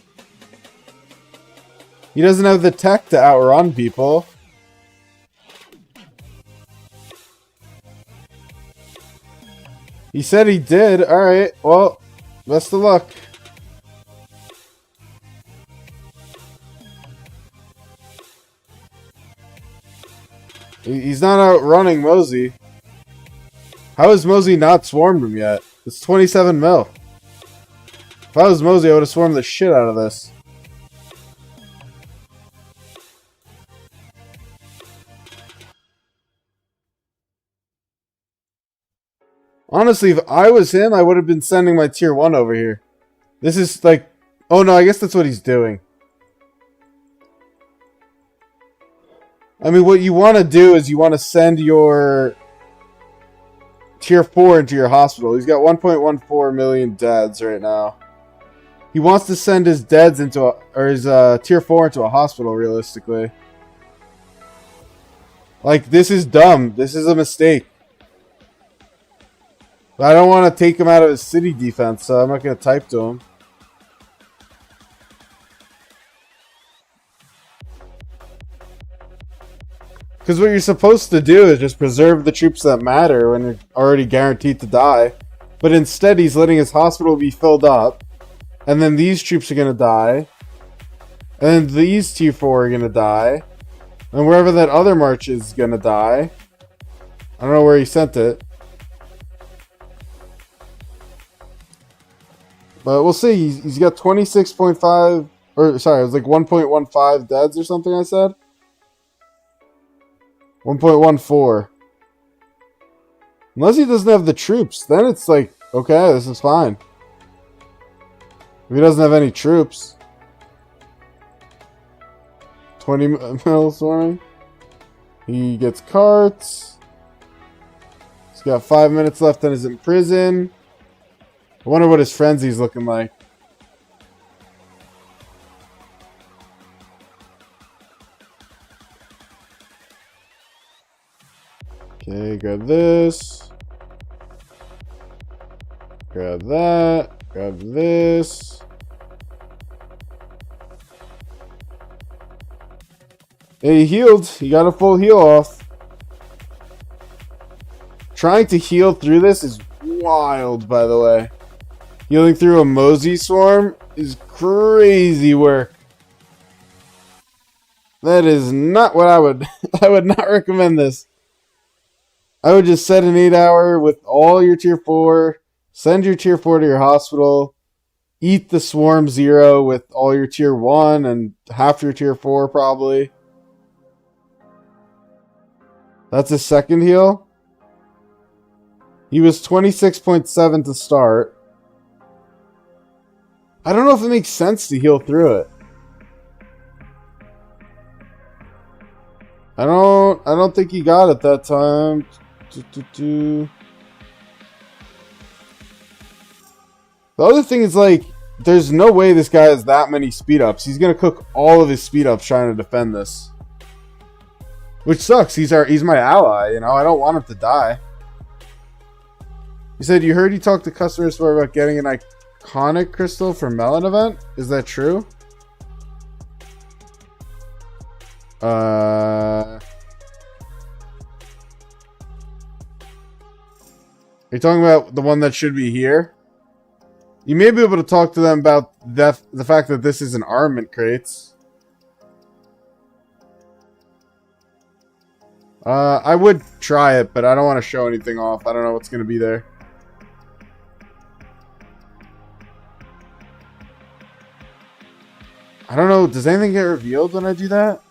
He doesn't have the tech to outrun people. He said he did. Alright, well, best of luck. He's not outrunning Mosey. How has Mosey not swarmed him yet? It's 27 mil. If I was Mosey, I would have swarmed the shit out of this. Honestly, if I was him, I would have been sending my tier 1 over here. This is like... Oh no, I guess that's what he's doing. I mean, what you want to do is you want to send your tier 4 into your hospital. He's got 1.14 million deads right now. He wants to send his deads into his tier 4 into a hospital, realistically. Like, this is dumb. This is a mistake. But I don't want to take him out of his city defense, so I'm not going to type to him. Because what you're supposed to do is just preserve the troops that matter when you're already guaranteed to die. But instead, he's letting his hospital be filled up. And then these troops are going to die. And then these tier 4 are going to die. And wherever that other march is going to die. I don't know where he sent it. But we'll see. He's got 26.5... Or, sorry, it was like 1.15 deads or something I said. 1.14. Unless he doesn't have the troops. Then it's like, okay, this is fine. If he doesn't have any troops. 20 mil swarming. He gets carts. He's got 5 minutes left and is in prison. I wonder what his frenzy's looking like. Okay, grab this. Grab that. Grab this. Hey, he healed. He got a full heal off. Trying to heal through this is wild, by the way. Healing through a Mosey swarm is crazy work. That is not what I would... I would not recommend this. I would just set an 8-hour with all your tier 4. Send your tier 4 to your hospital. Eat the swarm 0 with all your tier 1 and half your tier 4 probably. That's his second heal. He was 26.7 to start. I don't know if it makes sense to heal through it. I don't think he got it that time. The other thing is, like, there's no way this guy has that many speed ups. He's gonna cook all of his speed ups trying to defend this. Which sucks. He's my ally, you know. I don't want him to die. He said you heard he talked to customers about getting an iconic crystal for Melon event. Is that true? Are you talking about the one that should be here? You may be able to talk to them about the fact that this is an armament crates. I would try it, but I don't want to show anything off. I don't know what's going to be there. I don't know. Does anything get revealed when I do that?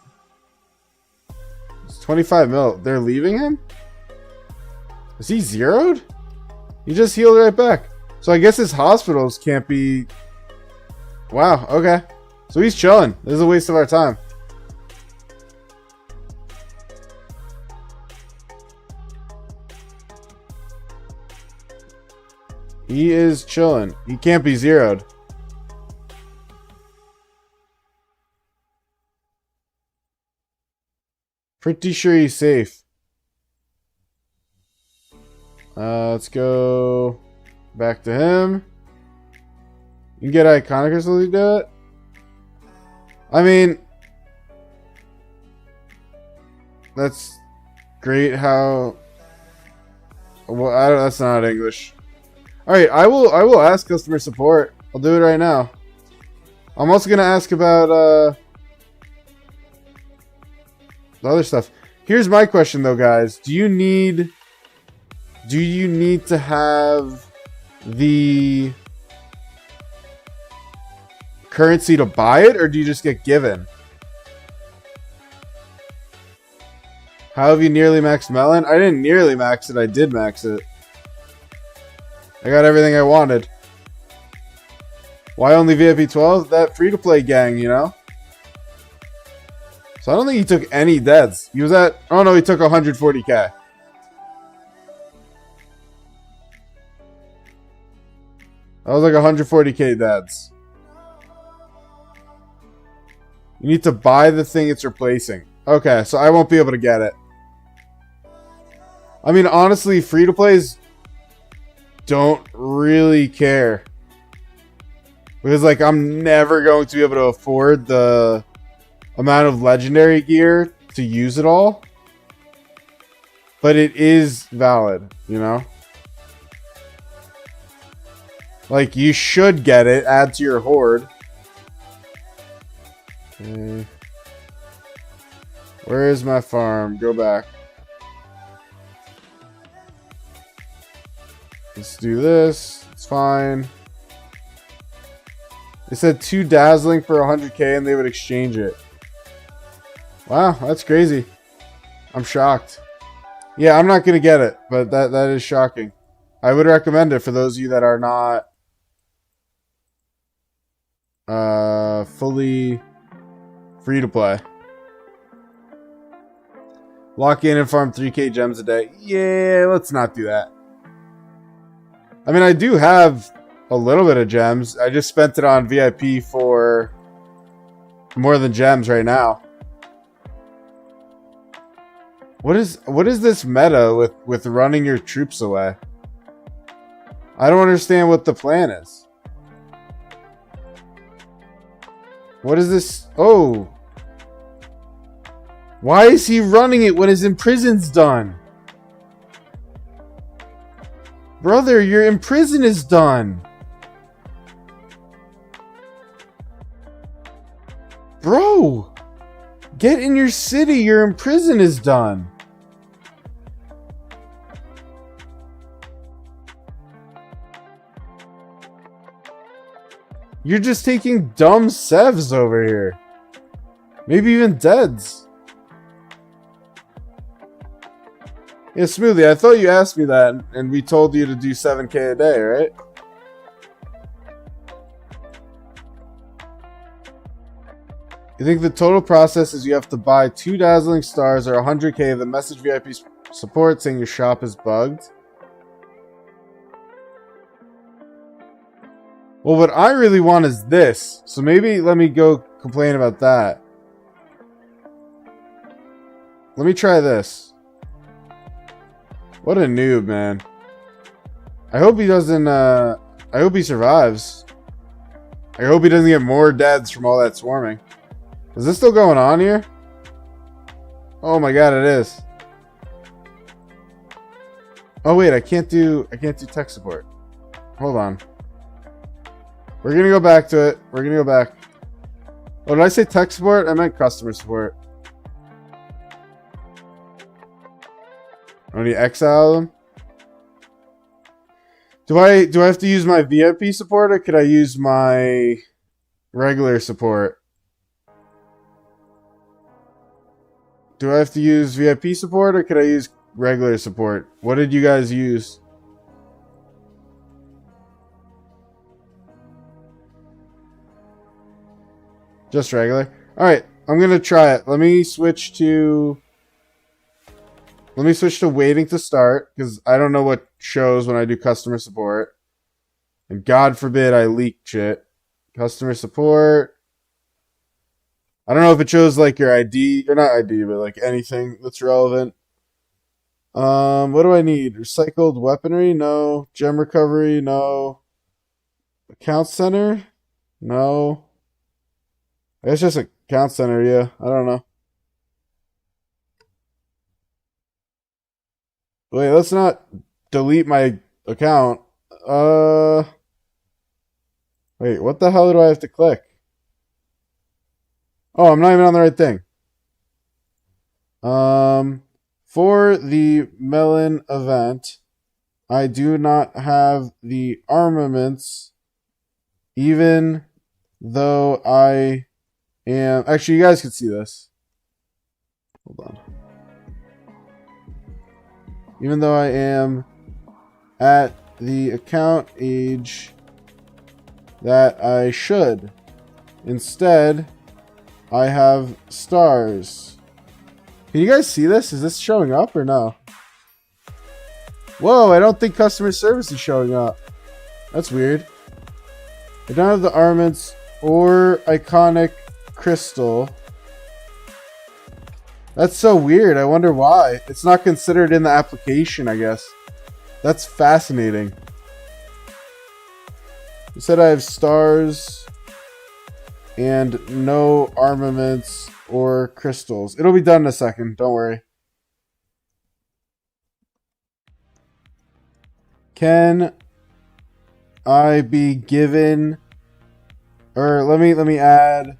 It's 25 mil. They're leaving him? Is he zeroed? He just healed right back. So I guess his hospitals can't be... Wow, okay. So he's chilling. This is a waste of our time. He is chilling. He can't be zeroed. Pretty sure he's safe. Let's go back to him. You can get iconic crystal to do it. I mean, that's great. How? Well, that's not English. All right, I will ask customer support. I'll do it right now. I'm also gonna ask about the other stuff. Here's my question though, guys. Do you need to have the currency to buy it, or do you just get given? How have you nearly maxed Melon? I didn't nearly max it. I did max it. I got everything I wanted. Why only VIP 12? That free-to-play gang, you know? So I don't think he took any deads. He was at... Oh no, he took 140k. That was like 140k deads. You need to buy the thing it's replacing. Okay, so I won't be able to get it. I mean, honestly, free-to-plays don't really care. Because, like, I'm never going to be able to afford the amount of legendary gear to use it all. But it is valid, you know? Like, you should get it. Add to your horde. Okay. Where is my farm? Go back. Let's do this. It's fine. They said 2 dazzling for 100k and they would exchange it. Wow, that's crazy. I'm shocked. Yeah, I'm not going to get it, but that is shocking. I would recommend it for those of you that are not fully free to play. Lock in and farm 3k gems a day. Yeah, let's not do that. I mean, I do have a little bit of gems. I just spent it on VIP for more than gems right now. What is this meta with running your troops away? I don't understand what the plan is. What is this? Oh. Why is he running it when his imprison's done? Brother, your imprison is done. Bro, get in your city. Your imprison is done. You're just taking dumb sevs over here. Maybe even deads. Yeah, Smoothie, I thought you asked me that, and we told you to do 7k a day, right? You think the total process is you have to buy 2 dazzling stars or 100k, then message VIP support saying your shop is bugged? Well, what I really want is this. So maybe let me go complain about that. Let me try this. What a noob, man. I hope he doesn't, I hope he survives. I hope he doesn't get more deaths from all that swarming. Is this still going on here? Oh my god, it is. Oh wait, I can't do tech support. Hold on. We're gonna go back to it. We're gonna go back. Oh, did I say tech support? I meant customer support. I need to exile them. Do I have to use my VIP support or could I use my regular support? Do I have to use VIP support or could I use regular support? What did you guys use? Just regular? Alright, I'm gonna try it. Let me switch to waiting to start, because I don't know what shows when I do customer support. And God forbid I leak shit. Customer support. I don't know if it shows like your ID, or not ID, but like anything that's relevant. What do I need? Recycled weaponry? No. Gem recovery? No. Account center? No. I guess just account center, yeah. I don't know. Wait, let's not delete my account. Wait, what the hell do I have to click? Oh, I'm not even on the right thing. For the Melon event, I do not have the armaments, even though I am... Actually, you guys can see this. Hold on. Even though I am at the account age that I should. Instead, I have stars. Can you guys see this? Is this showing up or no? Whoa, I don't think customer service is showing up. That's weird. I don't have the armaments or iconic crystal. That's so weird. I wonder why. It's not considered in the application, I guess. That's fascinating. You said I have stars and no armaments or crystals. It'll be done in a second. Don't worry. Can I be given, or let me add,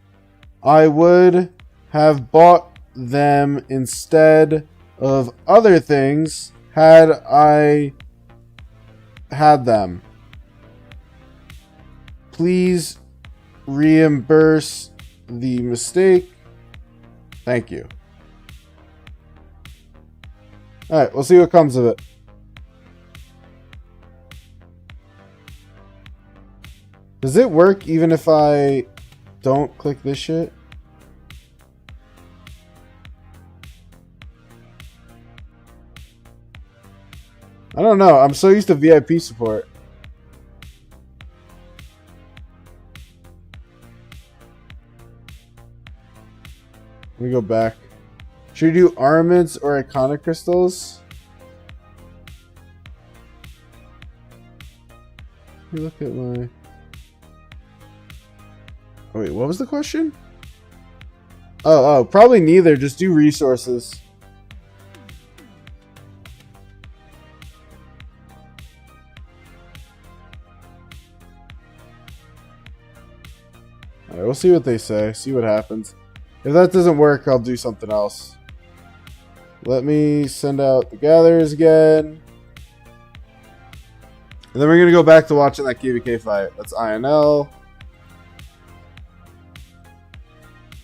I would have bought them instead of other things had I had them. Please reimburse the mistake. Thank you. Alright, we'll see what comes of it. Does it work even if I don't click this shit? I don't know. I'm so used to VIP support. Let me go back. Should we do armaments or iconic crystals? Let me look at my... Oh, wait, what was the question? Oh, probably neither. Just do resources. Alright, we'll see what they say. See what happens. If that doesn't work, I'll do something else. Let me send out the gatherers again. And then we're going to go back to watching that KvK fight. That's INL.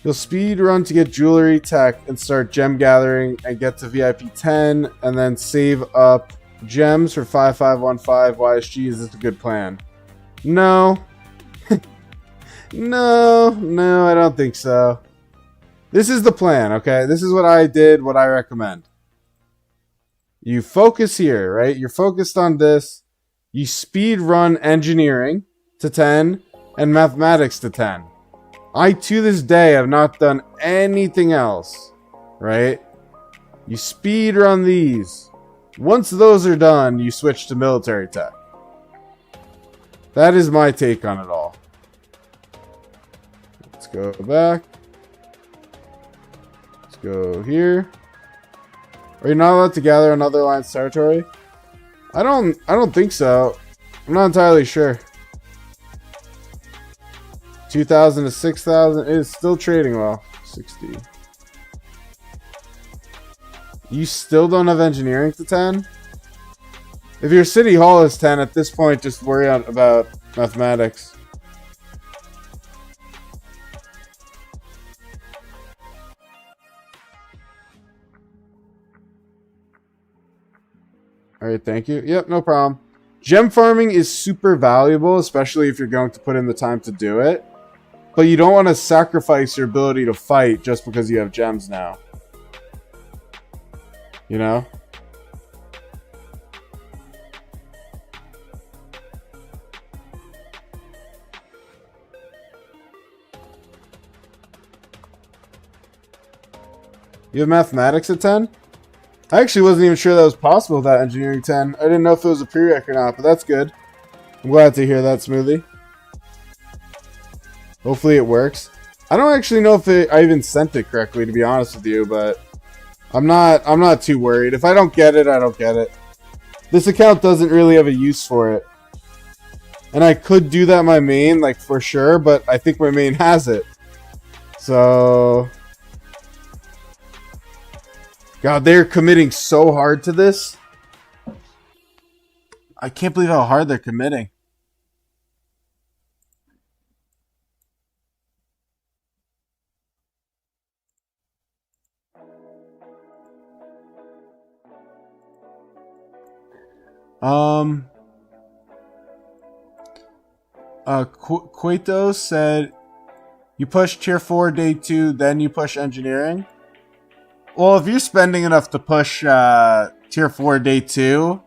You'll speed run to get jewelry tech and start gem gathering and get to VIP 10 and then save up gems for 5515 YSG. Is this a good plan? No. No, I don't think so. This is the plan, okay? This is what I did, what I recommend. You focus here, right? You're focused on this. You speed run engineering to 10 and mathematics to 10. I, to this day, have not done anything else, right? You speed run these. Once those are done, you switch to military tech. That is my take on it all. Let's go back. Let's go here. Are you not allowed to gather on other alliance territory? I don't think so. I'm not entirely sure. 2,000 to 6,000 is still trading well. 60. You still don't have engineering to 10? If your city hall is 10 at this point, just worry about mathematics. Alright, thank you. Yep, no problem. Gem farming is super valuable, especially if you're going to put in the time to do it. But you don't want to sacrifice your ability to fight just because you have gems now. You know? You have mathematics at 10? I actually wasn't even sure that was possible without engineering 10. I didn't know if it was a prereq or not, but that's good. I'm glad to hear that, Smoothie. Hopefully it works. I don't actually know if I even sent it correctly, to be honest with you, but I'm not too worried. If I don't get it, I don't get it. This account doesn't really have a use for it. And I could do that my main, like for sure, but I think my main has it. So... God, they're committing so hard to this. I can't believe how hard they're committing. Cueto said, you push tier 4 day 2, then you push engineering. Well, if you're spending enough to push tier 4 day 2,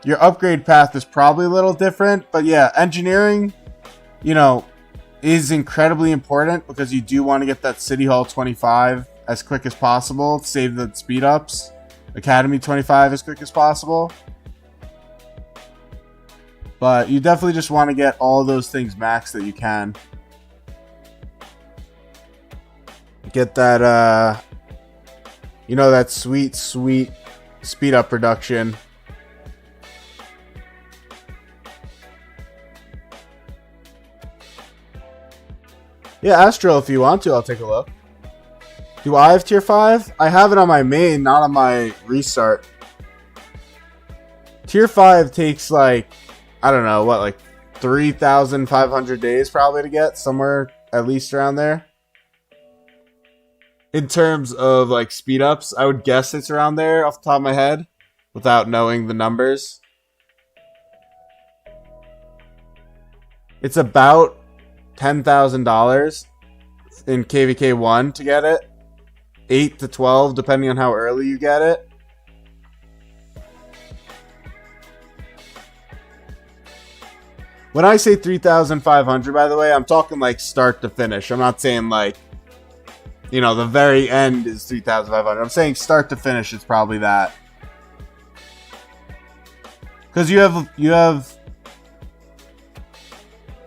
your upgrade path is probably a little different. But yeah, engineering, you know, is incredibly important because you do want to get that City Hall 25 as quick as possible. Save the speed ups. Academy 25 as quick as possible. But you definitely just want to get all those things maxed that you can. Get that, you know, that sweet, sweet speed up reduction. Yeah, Astro, if you want to, I'll take a look. Do I have tier 5? I have it on my main, not on my restart. Tier 5 takes like, I don't know, what, like 3,500 days probably to get, somewhere at least around there. In terms of like speed ups, I would guess it's around there off the top of my head without knowing the numbers. It's about $10,000 in KvK 1 to get it. 8 to 12 depending on how early you get it. When I say 3,500, by the way, I'm talking like start to finish. I'm not saying like, you know, the very end is 3,500. I'm saying start to finish is probably that. Because you have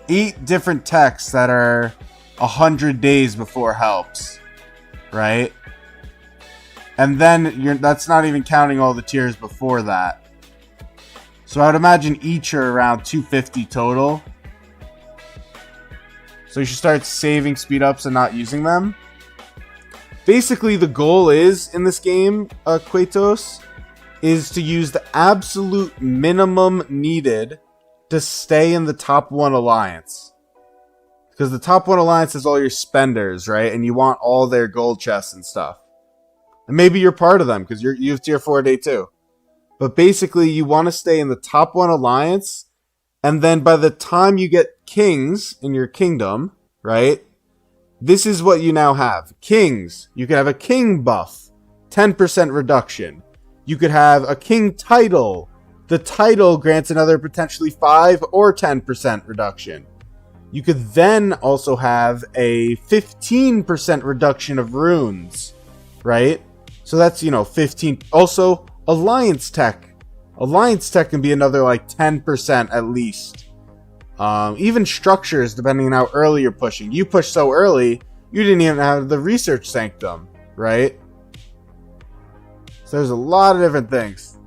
8 different techs that are 100 days before helps, right? And then that's not even counting all the tiers before that. So I would imagine each are around 250 total. So you should start saving speed ups and not using them. Basically, the goal is in this game, Kratos, is to use the absolute minimum needed to stay in the top 1 alliance. Because the top 1 alliance is all your spenders, right? And you want all their gold chests and stuff. And maybe you're part of them because you have tier 4 day 2. But basically, you want to stay in the top 1 alliance. And then by the time you get kings in your kingdom, right? This is what you now have. Kings. You can have a king buff. 10% reduction. You could have a king title. The title grants another potentially 5 or 10% reduction. You could then also have a 15% reduction of runes, right? So that's, 15. Also, Alliance Tech. Alliance Tech can be another like 10% at least. Even structures, depending on how early you're pushing. You push so early, you didn't even have the research sanctum, right? So there's a lot of different things.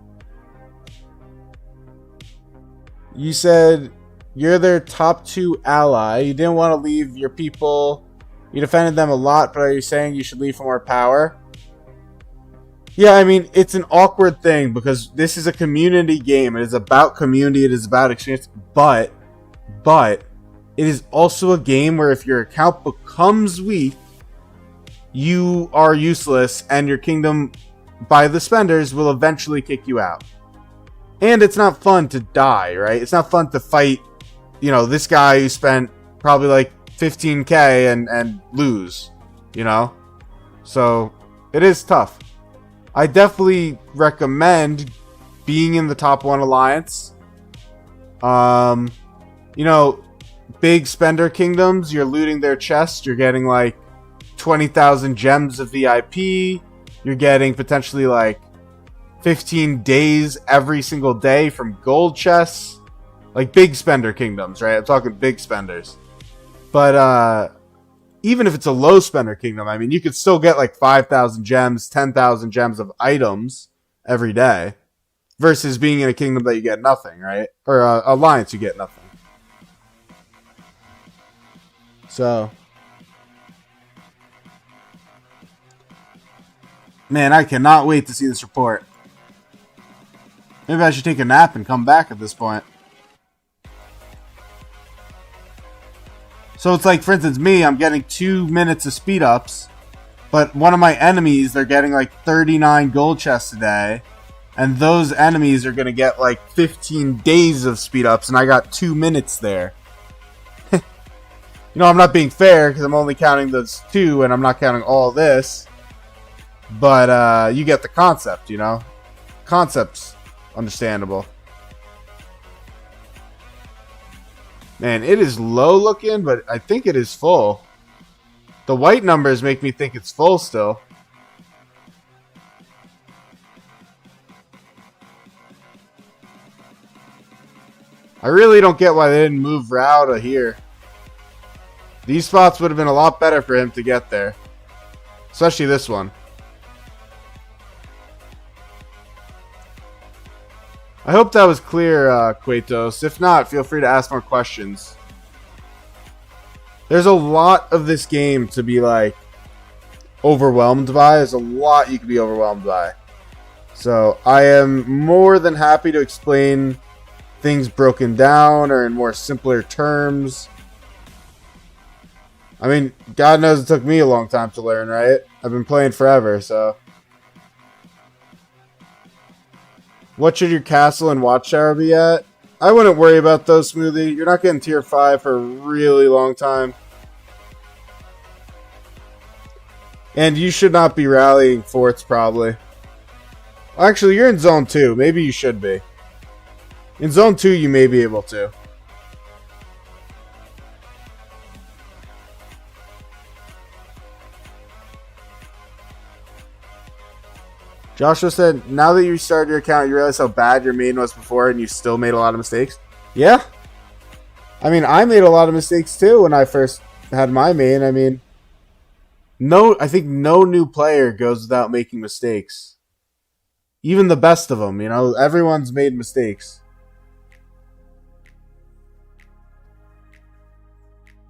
You said you're their top 2 ally. You didn't want to leave your people. You defended them a lot, but are you saying you should leave for more power? Yeah, I mean, it's an awkward thing because this is a community game. It is about community. It is about experience. But it is also a game where if your account becomes weak, you are useless and your kingdom, by the spenders, will eventually kick you out. And it's not fun to die, right? It's not fun to fight, this guy who spent probably like 15k and lose, So it is tough. I definitely recommend being in the top 1 alliance. Big spender kingdoms, you're looting their chests. You're getting like 20,000 gems of VIP. You're getting potentially like 15 days every single day from gold chests. Like big spender kingdoms, right? I'm talking big spenders. But even if it's a low spender kingdom, I mean, you could still get like 5,000 gems, 10,000 gems of items every day. Versus being in a kingdom that you get nothing, right? Or alliance, you get nothing. So, man, I cannot wait to see this report. Maybe I should take a nap and come back at this point. So it's like, for instance, me, I'm getting 2 minutes of speed ups, but one of my enemies, they're getting like 39 gold chests a day, and those enemies are going to get like 15 days of speed ups, and I got 2 minutes there. I'm not being fair because I'm only counting those 2 and I'm not counting all this. But you get the concept, Concept's understandable. Man, it is low looking, but I think it is full. The white numbers make me think it's full still. I really don't get why they didn't move Rauda here. These spots would have been a lot better for him to get there. Especially this one. I hope that was clear, Quatos. If not, feel free to ask more questions. There's a lot of this game to be, like, overwhelmed by. There's a lot you could be overwhelmed by. So, I am more than happy to explain things broken down or in more simpler terms. I mean, God knows it took me a long time to learn, right? I've been playing forever, so. What should your castle and watchtower be at? I wouldn't worry about those, Smoothie. You're not getting tier 5 for a really long time. And you should not be rallying forts, probably. Actually, you're in zone 2. Maybe you should be. In zone 2, you may be able to. Joshua said, now that you restarted your account, you realize how bad your main was before and you still made a lot of mistakes? Yeah. I mean, I made a lot of mistakes too when I first had my main. I mean, I think no new player goes without making mistakes. Even the best of them, you know, everyone's made mistakes.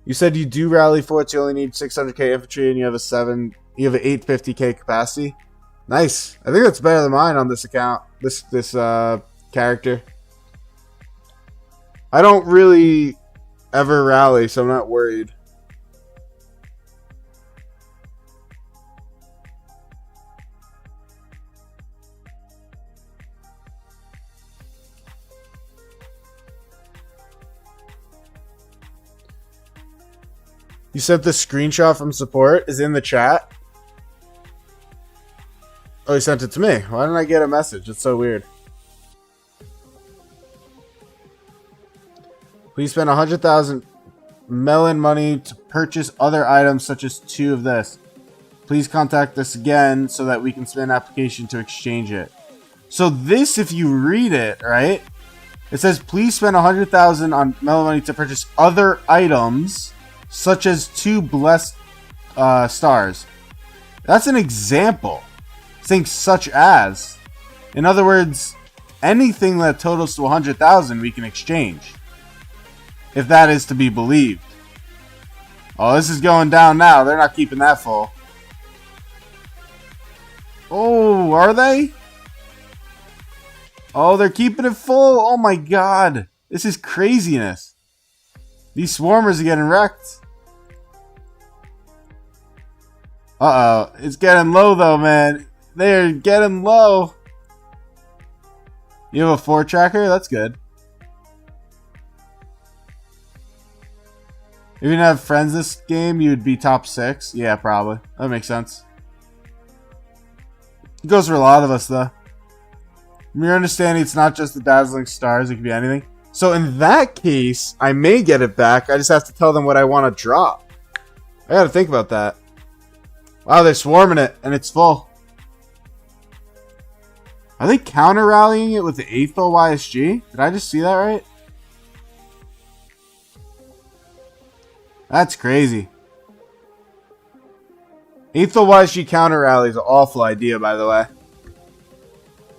You said you do rally forts, you only need 600k infantry and you have an 850k capacity. Nice. I think that's better than mine on this account. This character. I don't really ever rally, so I'm not worried. You sent the screenshot from support is in the chat. Oh, he sent it to me. Why didn't I get a message? It's so weird. Please spend 100,000 Melon money to purchase other items such as 2 of this. Please contact us again so that we can submit an application to exchange it. So this, if you read it, right? It says, please spend 100,000 on Melon money to purchase other items such as 2 blessed stars. That's an example. Saying such as. In other words, anything that totals to 100,000 we can exchange. If that is to be believed. Oh, this is going down now. They're not keeping that full. Oh, are they? Oh, they're keeping it full. Oh my god. This is craziness. These swarmers are getting wrecked. Uh-oh. It's getting low though, man. They're getting low. You have a 4 tracker? That's good. If you didn't have friends this game, you'd be top 6. Yeah, probably. That makes sense. It goes for a lot of us, though. From your understanding, it's not just the dazzling stars. It could be anything. So in that case, I may get it back. I just have to tell them what I want to drop. I gotta think about that. Wow, they're swarming it, and it's full. Are they counter-rallying it with the 8th YSG? Did I just see that right? That's crazy. 8th YSG counter-rally is an awful idea, by the way.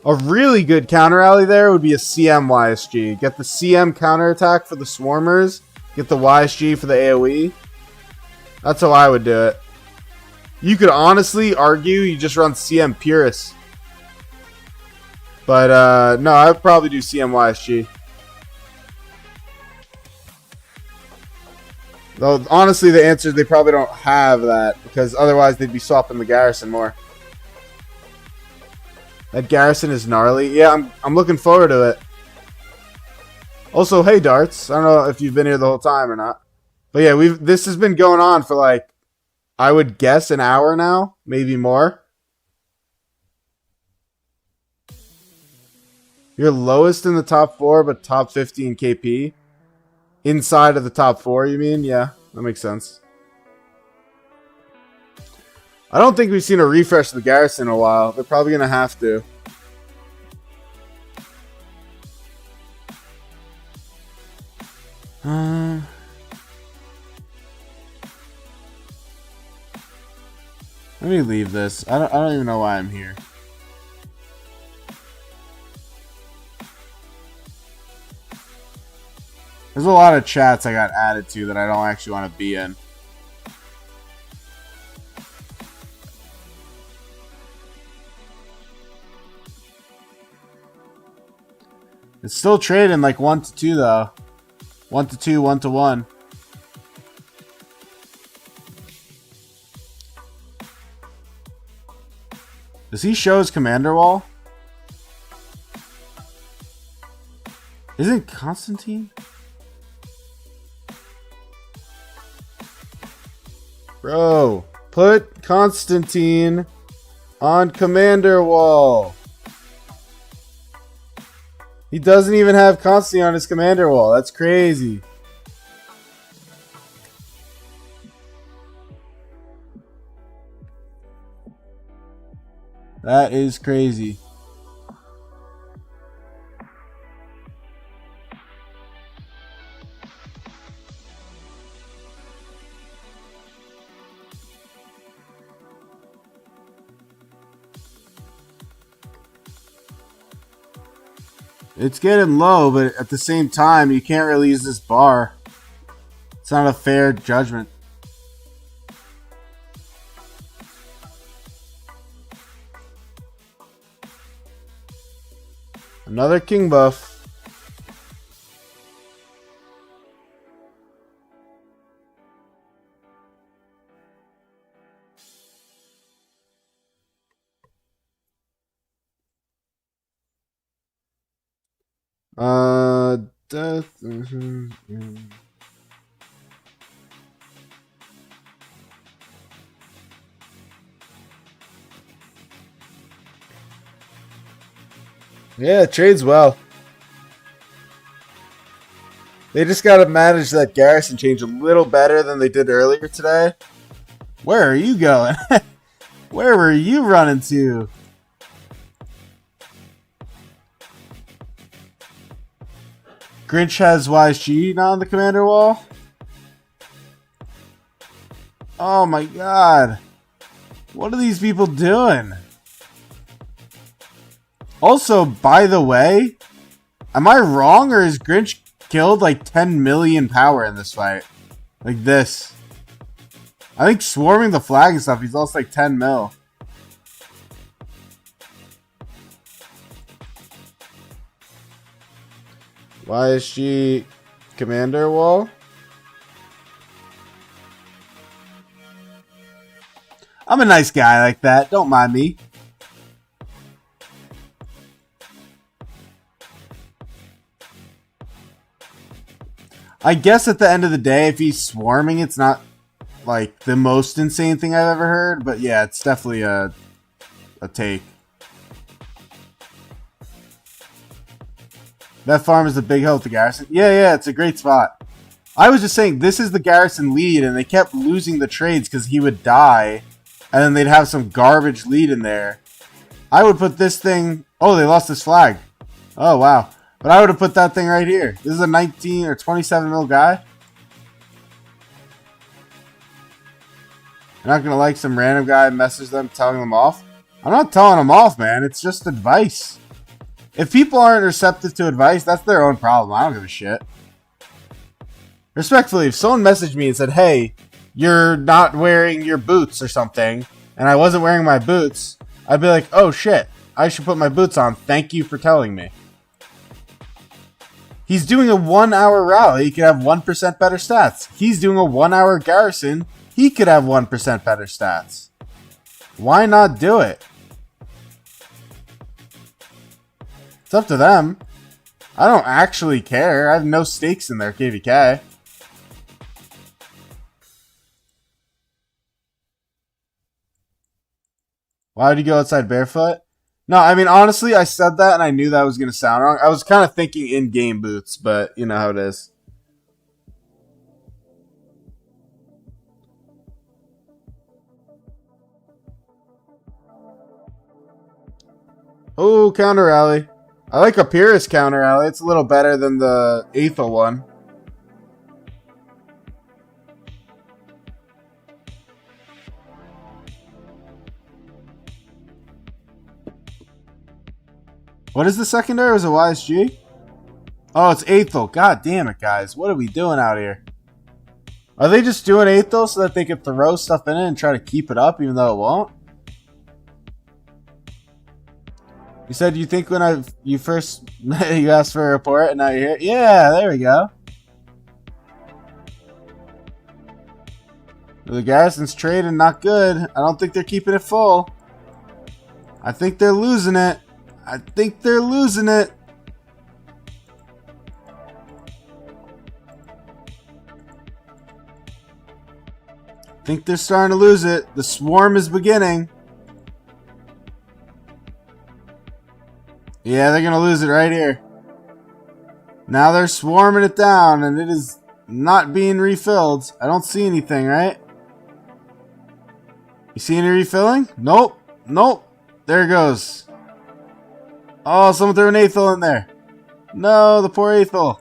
A really good counter-rally there would be a CM YSG. Get the CM counter-attack for the swarmers. Get the YSG for the AoE. That's how I would do it. You could honestly argue you just run CM Purist. But, no, I would probably do CMYSG. Though, honestly, the answer is they probably don't have that. Because otherwise, they'd be swapping the Garrison more. That Garrison is gnarly. Yeah, I'm looking forward to it. Also, hey, Darts. I don't know if you've been here the whole time or not. But yeah, this has been going on for like, I would guess an hour now. Maybe more. You're lowest in the top 4, but top 50 in KP. Inside of the top 4, you mean? Yeah, that makes sense. I don't think we've seen a refresh of the Garrison in a while. They're probably going to have to. Let me leave this. I don't even know why I'm here. There's a lot of chats I got added to that I don't actually want to be in. It's still trading like 1 to 2 though. 1 to 2, 1 to 1. Does he show his commander wall? Isn't Constantine? Bro, put Constantine on commander wall. He doesn't even have Constantine on his commander wall. That's crazy. That is crazy. It's getting low, but at the same time, you can't really use this bar. It's not a fair judgment. Another king buff. Death. Yeah, it trades well. They just got to manage that Garrison change a little better than they did earlier today. Where are you going? Where were you running to? Grinch has YSG not on the commander wall. Oh my god. What are these people doing? Also, by the way, am I wrong or is Grinch killed like 10 million power in this fight? Like this. I think swarming the flag and stuff, he's lost like 10 mil. YSG commander wall. I'm a nice guy like that. Don't mind me. I guess at the end of the day, if he's swarming, it's not like the most insane thing I've ever heard. But yeah, it's definitely a take. That farm is a big help to Garrison. Yeah, it's a great spot. I was just saying, this is the Garrison lead, and they kept losing the trades because he would die, and then they'd have some garbage lead in there. I would put this thing... Oh, they lost this flag. Oh, wow. But I would have put that thing right here. This is a 19 or 27 mil guy. You're not going to like some random guy message them telling them off? I'm not telling them off, man. It's just advice. If people aren't receptive to advice, that's their own problem. I don't give a shit. Respectfully, if someone messaged me and said, hey, you're not wearing your boots or something, and I wasn't wearing my boots, I'd be like, oh shit, I should put my boots on. Thank you for telling me. He's doing a 1 hour rally. He could have 1% better stats. He's doing a 1 hour Garrison. He could have 1% better stats. Why not do it? It's up to them. I don't actually care. I have no stakes in their KvK. Why would you go outside barefoot? No, I mean, honestly, I said that and I knew that was going to sound wrong. I was kind of thinking in-game boots, but you know how it is. Oh, counter rally. I like Apira's counter rally. It's a little better than the Aethel one. What is the secondary? Is it YSG? Oh, it's Aethel. God damn it, guys. What are we doing out here? Are they just doing Aethel so that they could throw stuff in it and try to keep it up even though it won't? You said you think when you first you asked for a report and now you're here? Yeah, there we go. The garrison's trading not good. I don't think they're keeping it full. I think they're losing it. I think they're losing it. I think they're starting to lose it. The swarm is beginning. Yeah, they're going to lose it right here. Now they're swarming it down, and it is not being refilled. I don't see anything, right? You see any refilling? Nope. Nope. There it goes. Oh, someone threw an Aethel in there. No, the poor Aethel.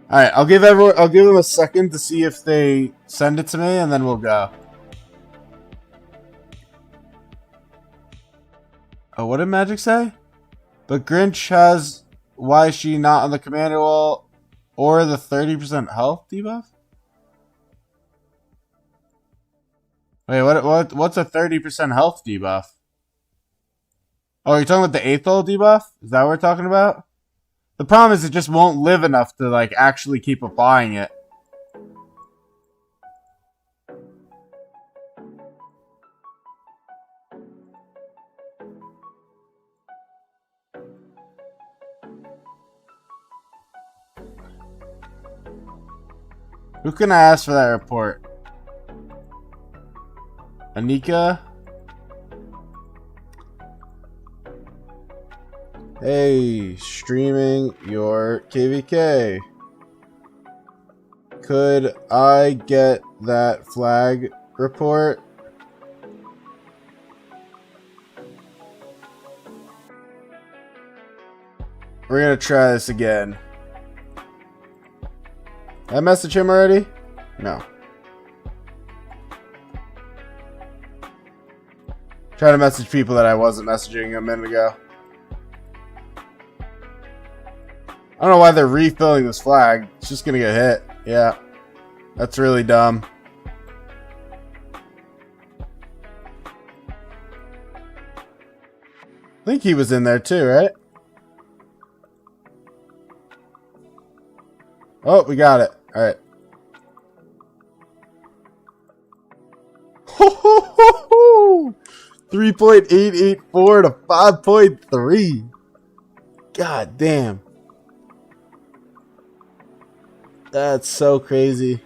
Alright, I'll give them a second to see if they send it to me, and then we'll go. Oh, what did Magic say? But Grinch has... Why is she not on the commander wall or the 30% health debuff? Wait, what's a 30% health debuff? Oh, you're talking about the Aethel debuff? Is that what we're talking about? The problem is it just won't live enough to like actually keep applying it. Who can I ask for that report? Anika? Hey, streaming your KvK. Could I get that flag report? We're gonna try this again. Did I message him already? No. Trying to message people that I wasn't messaging a minute ago. I don't know why they're refilling this flag. It's just gonna get hit. Yeah. That's really dumb. I think he was in there too, right? Oh, we got it. Alright. 3.884 to 5.3. God damn. That's so crazy.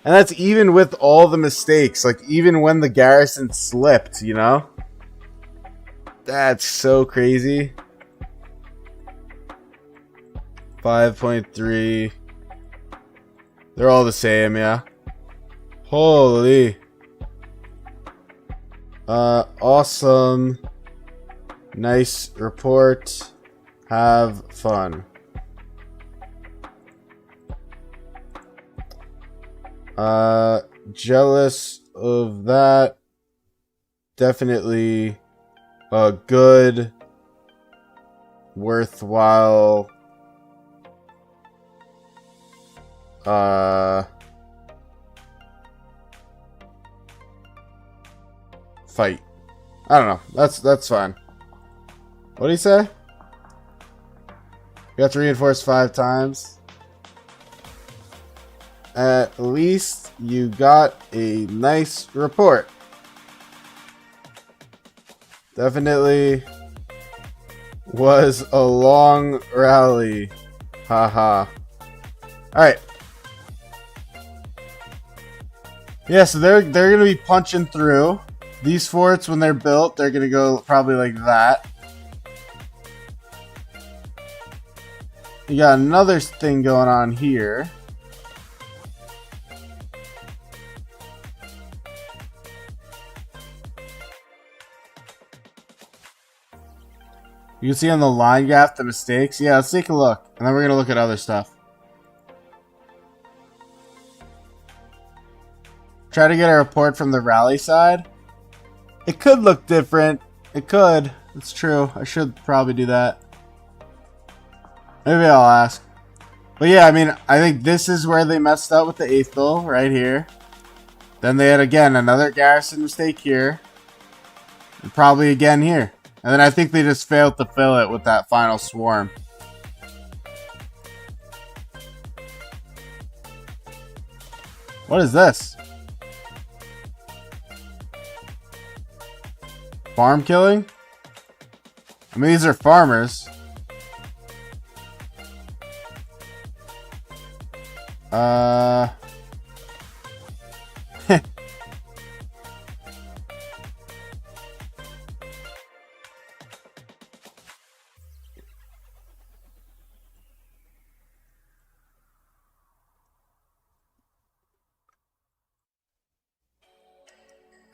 And that's even with all the mistakes. Like, even when the garrison slipped, you know? That's so crazy. 5.3. They're all the same, yeah. Holy. Awesome. Nice report. Have fun. Jealous of that. Definitely a good, worthwhile fight. I don't know. That's fine. What did he say? You have to reinforce 5 times. At least you got a nice report. Definitely was a long rally. Haha. Alright. Yeah, so they're gonna be punching through. These forts, when they're built, they're gonna go probably like that. You got another thing going on here. You can see on the line graph the mistakes. Yeah, let's take a look. And then we're going to look at other stuff. Try to get a report from the rally side. It could look different. It could. It's true. I should probably do that. Maybe I'll ask. But yeah, I mean, I think this is where they messed up with the 8th goal, right here. Then they had, again, another garrison mistake here. And probably again here. And then I think they just failed to fill it with that final swarm. What is this? Farm killing? I mean, these are farmers.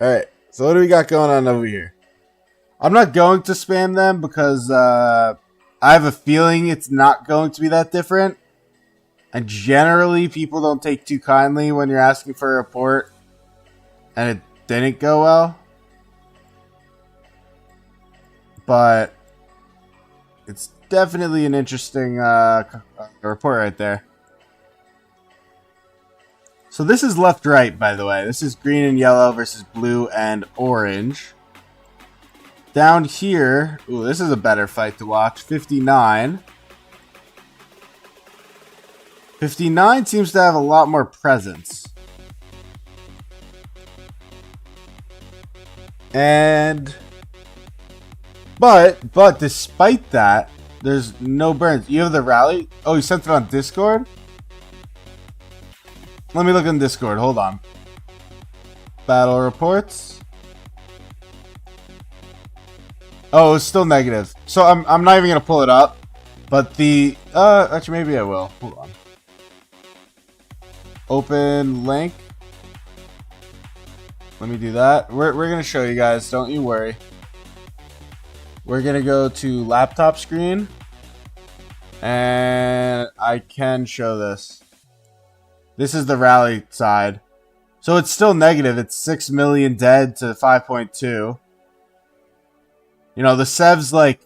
Alright, so what do we got going on over here? I'm not going to spam them because I have a feeling it's not going to be that different. And generally, people don't take too kindly when you're asking for a report and it didn't go well. But it's definitely an interesting report right there. So this is left-right, by the way. This is green and yellow versus blue and orange. Down here, ooh, this is a better fight to watch. 59. 59 seems to have a lot more presence. And but despite that, there's no burns. You have the rally. Oh, you sent it on Discord? Let me look on Discord. Hold on. Battle reports. Oh, it's still negative. So I'm not even gonna pull it up. But the actually maybe I will. Hold on. Open link. Let me do that. We're gonna show you guys. Don't you worry. We're gonna go to laptop screen, and I can show this. This is the rally side. So it's still negative. It's 6 million dead to 5.2. You know, the sevs, like,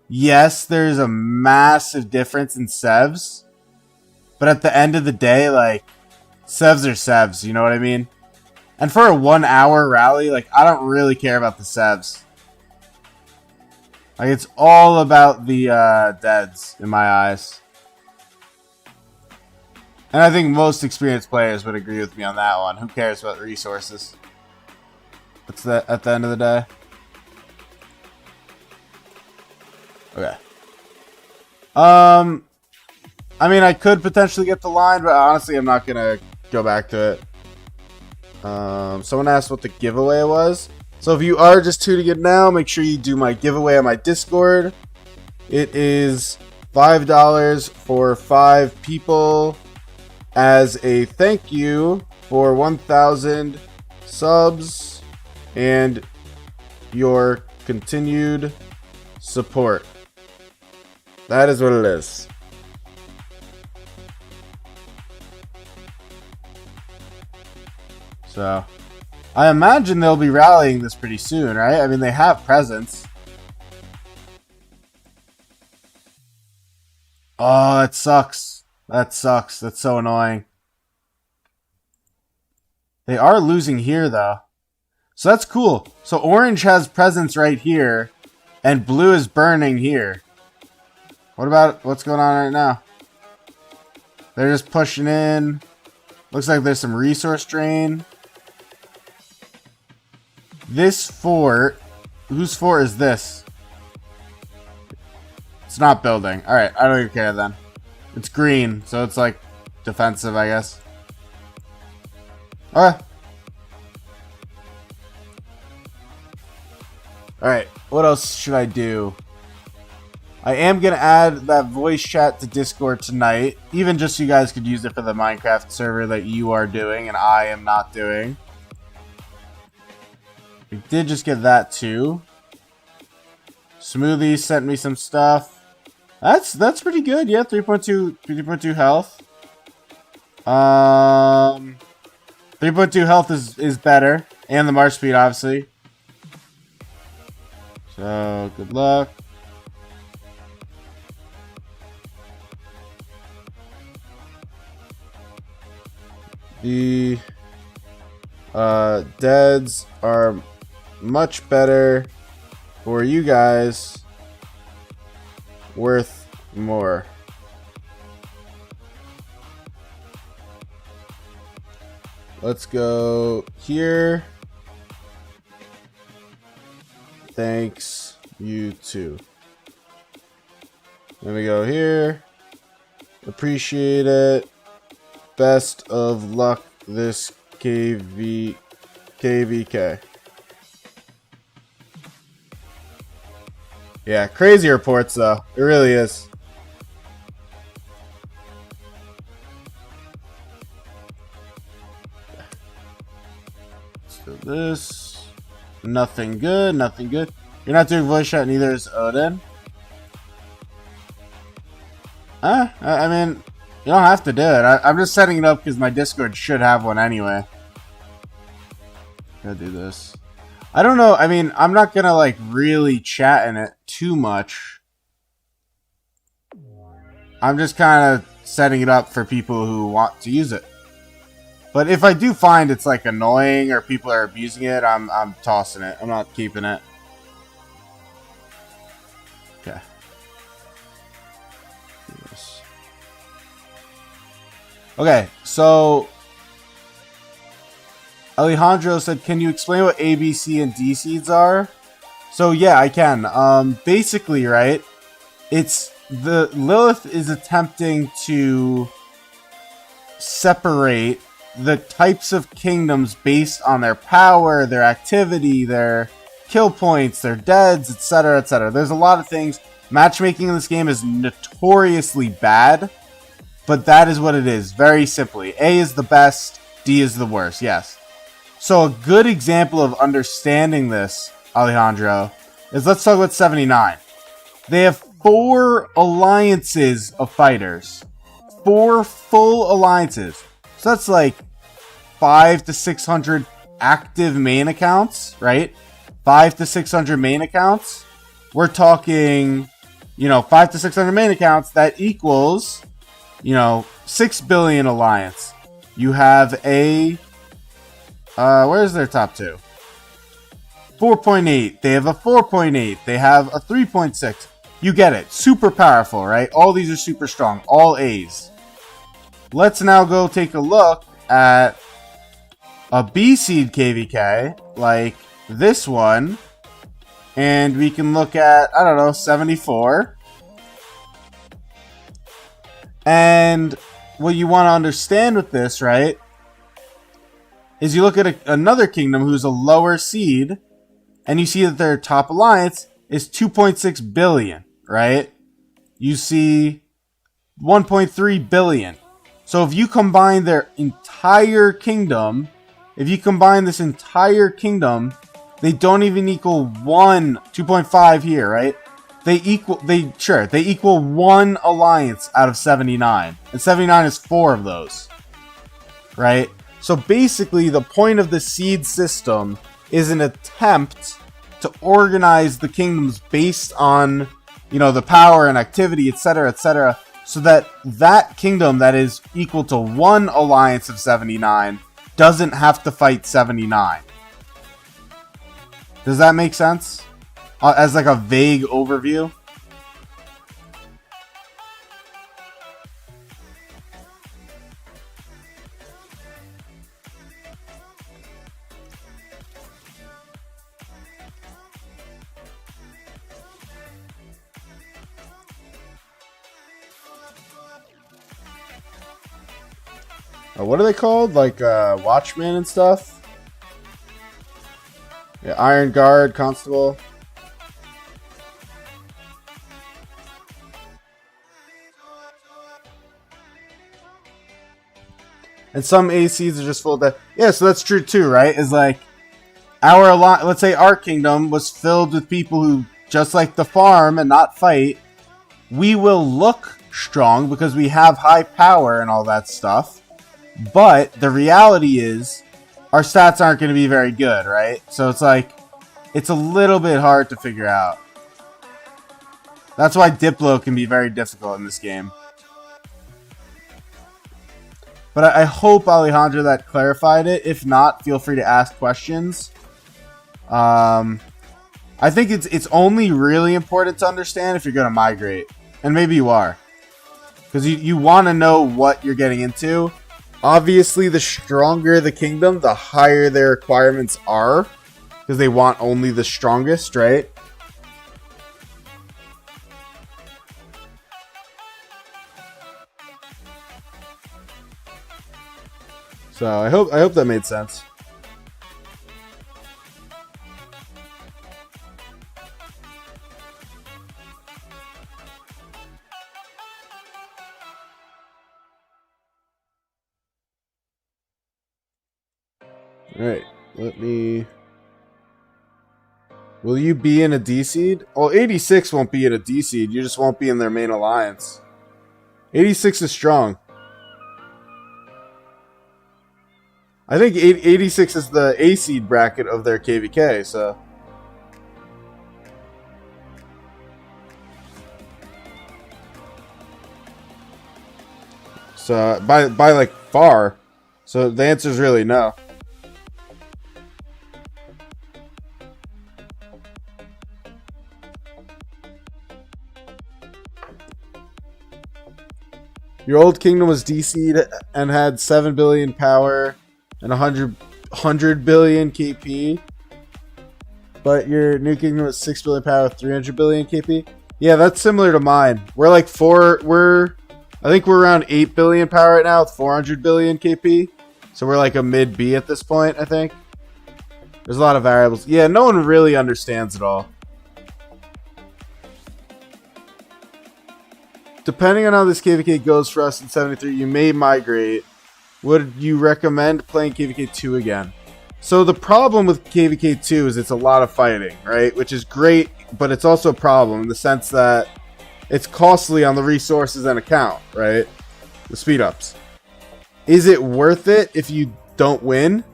yes, there's a massive difference in sevs. But at the end of the day, like, sevs are sevs. You know what I mean? And for a 1 hour rally, like, I don't really care about the sevs. Like, it's all about the deads in my eyes. And I think most experienced players would agree with me on that one. Who cares about resources? It's that at the end of the day. Okay. I mean, I could potentially get the line, but honestly, I'm not gonna go back to it. Someone asked what the giveaway was. So if you are just tuning in now, make sure you do my giveaway on my Discord. It is $5 for 5 people as a thank you for 1,000 subs and your continued support. That is what it is. So, I imagine they'll be rallying this pretty soon, right? I mean, they have presence. Oh, that sucks. That sucks. That's so annoying. They are losing here, though. So that's cool. So orange has presence right here, and blue is burning here. What about what's going on right now? They're just pushing in. Looks like there's some resource drain. This fort, whose fort is this? It's not building. Alright, I don't even care then. It's green, so it's like defensive, I guess. Alright. Alright, what else should I do? I am going to add that voice chat to Discord tonight, even just so you guys could use it for the Minecraft server that you are doing and I am not doing. We did just get that too. Smoothie sent me some stuff. That's pretty good. Yeah, 3.2 health. 3.2 health is better, and the march speed obviously. So good luck. The deads are much better for you guys. Worth more. Let's go here. Thanks, you too. Then we go here. Appreciate it. Best of luck this KvK. Yeah, crazy reports though. It really is. Let's do this. Nothing good, nothing good. You're not doing voice chat, neither is Odin. I mean, you don't have to do it. I'm just setting it up because my Discord should have one anyway. Gotta do this. I don't know. I mean, I'm not gonna like really chat in it too much. I'm just kind of setting it up for people who want to use it. But if I do find it's like annoying or people are abusing it, I'm tossing it. I'm not keeping it. Okay. Okay, so Alejandro said, can you explain what A, B, C, and D seeds are? So yeah, I can. Basically, right, it's the Lilith is attempting to separate the types of kingdoms based on their power, their activity, their kill points, their deads, etc., etc. There's a lot of things. Matchmaking in this game is notoriously bad, but that is what it is, very simply. A is the best, D is the worst, yes. So a good example of understanding this, Alejandro, is let's talk about 79. They have 4 alliances of fighters. 4 full alliances. So that's like 500 to 600 active main accounts, right? 500 to 600 main accounts. We're talking, 500 to 600 main accounts. That equals, 6 billion alliance. You have a, where's their top 2? 4.8. They have a 4.8. They have a 3.6. You get it. Super powerful, right? All these are super strong. All A's. Let's now go take a look at a B seed KvK, like this one. And we can look at, 74. And what you want to understand with this, right, is you look at another kingdom who's a lower seed, and you see that their top alliance is 2.6 billion, right? You see 1.3 billion. So if you combine their entire kingdom, this entire kingdom, they don't even equal 2.5 here, right? They equal 1 alliance out of 79. And 79 is 4 of those, right? So basically, the point of the seed system is an attempt to organize the kingdoms based on, the power and activity, etc., so that that kingdom that is equal to 1 alliance of 79 doesn't have to fight 79. Does that make sense? As like a vague overview? What are they called? Like Watchmen and stuff? Yeah, Iron Guard, Constable. And some ACs are just full of death. Yeah, so that's true too, right? Is like let's say our kingdom was filled with people who just like the farm and not fight, we will look strong because we have high power and all that stuff. But the reality is our stats aren't going to be very good, right? So it's like, it's a little bit hard to figure out. That's why Diplo can be very difficult in this game. But I hope, Alejandro, that clarified it. If not, feel free to ask questions. I think it's only really important to understand if you're going to migrate. And maybe you are. Because you want to know what you're getting into. Obviously, the stronger the kingdom, the higher their requirements are. Because they want only the strongest, right? So I hope that made sense. Alright, let me... Will you be in a D seed? Well, 86 won't be in a D seed. You just won't be in their main alliance. 86 is strong. I think 86 is the A seed bracket of their KvK, so... So, by like, far. So, the answer is really no. Your old kingdom was DC'd and had 7 billion power and 100 billion KP. But your new kingdom was 6 billion power with 300 billion KP. Yeah, that's similar to mine. We're like I think we're around 8 billion power right now with 400 billion KP. So we're like a mid B at this point, I think. There's a lot of variables. Yeah, no one really understands it all. Depending on how this KvK goes for us in 73, you may migrate. Would you recommend playing KvK 2 again? So the problem with KvK 2 is it's a lot of fighting, right? Which is great, but it's also a problem in the sense that it's costly on the resources and account, right? The speed ups. Is it worth it if you don't win?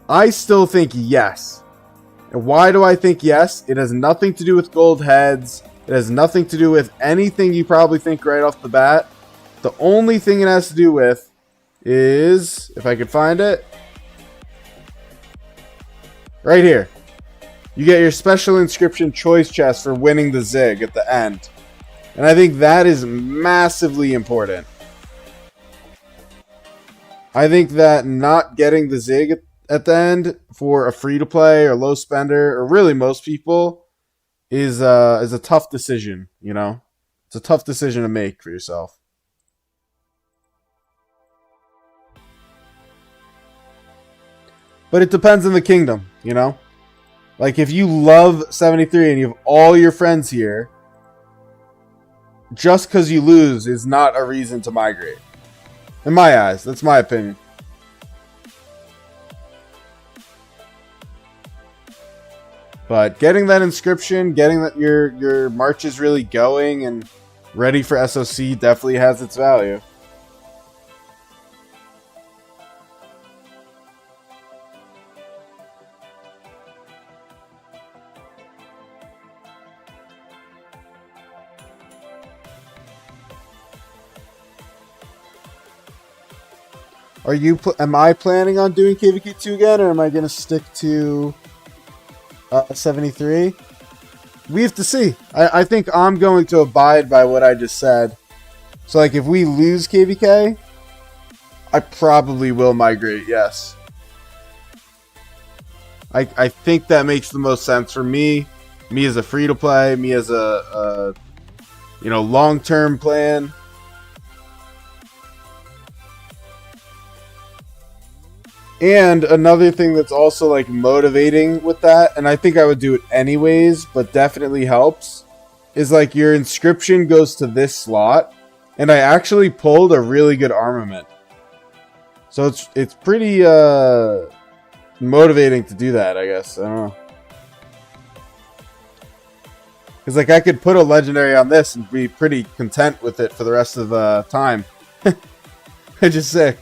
I still think yes. And why do I think yes? It has nothing to do with gold heads. It has nothing to do with anything you probably think right off the bat. The only thing it has to do with is, if I could find it, right here. You get your special inscription choice chest for winning the Zig at the end. And I think that is massively important. I think that not getting the Zig at the end for a free-to-play or low spender, or really most people, is a tough decision, you know? It's a tough decision to make for yourself. But it depends on the kingdom, you know? Like, if you love 73 and you have all your friends here, just because you lose is not a reason to migrate. In my eyes, that's my opinion. But getting that inscription, getting that your march is really going and ready for SOC definitely has its value. Am I planning on doing KvK 2 again, or am I going to stick to 73? We have to see. I think I'm going to abide by what I just said. So, like, if we lose KvK, I probably will migrate, yes. I think that makes the most sense for me. Me as a free-to-play, me as a long-term plan. And another thing that's also like motivating with that, and I think I would do it anyways, but definitely helps, is like your inscription goes to this slot, and I actually pulled a really good armament. So it's pretty motivating to do that, I guess. I don't know. Because like I could put a legendary on this and be pretty content with it for the rest of the time. Which is sick.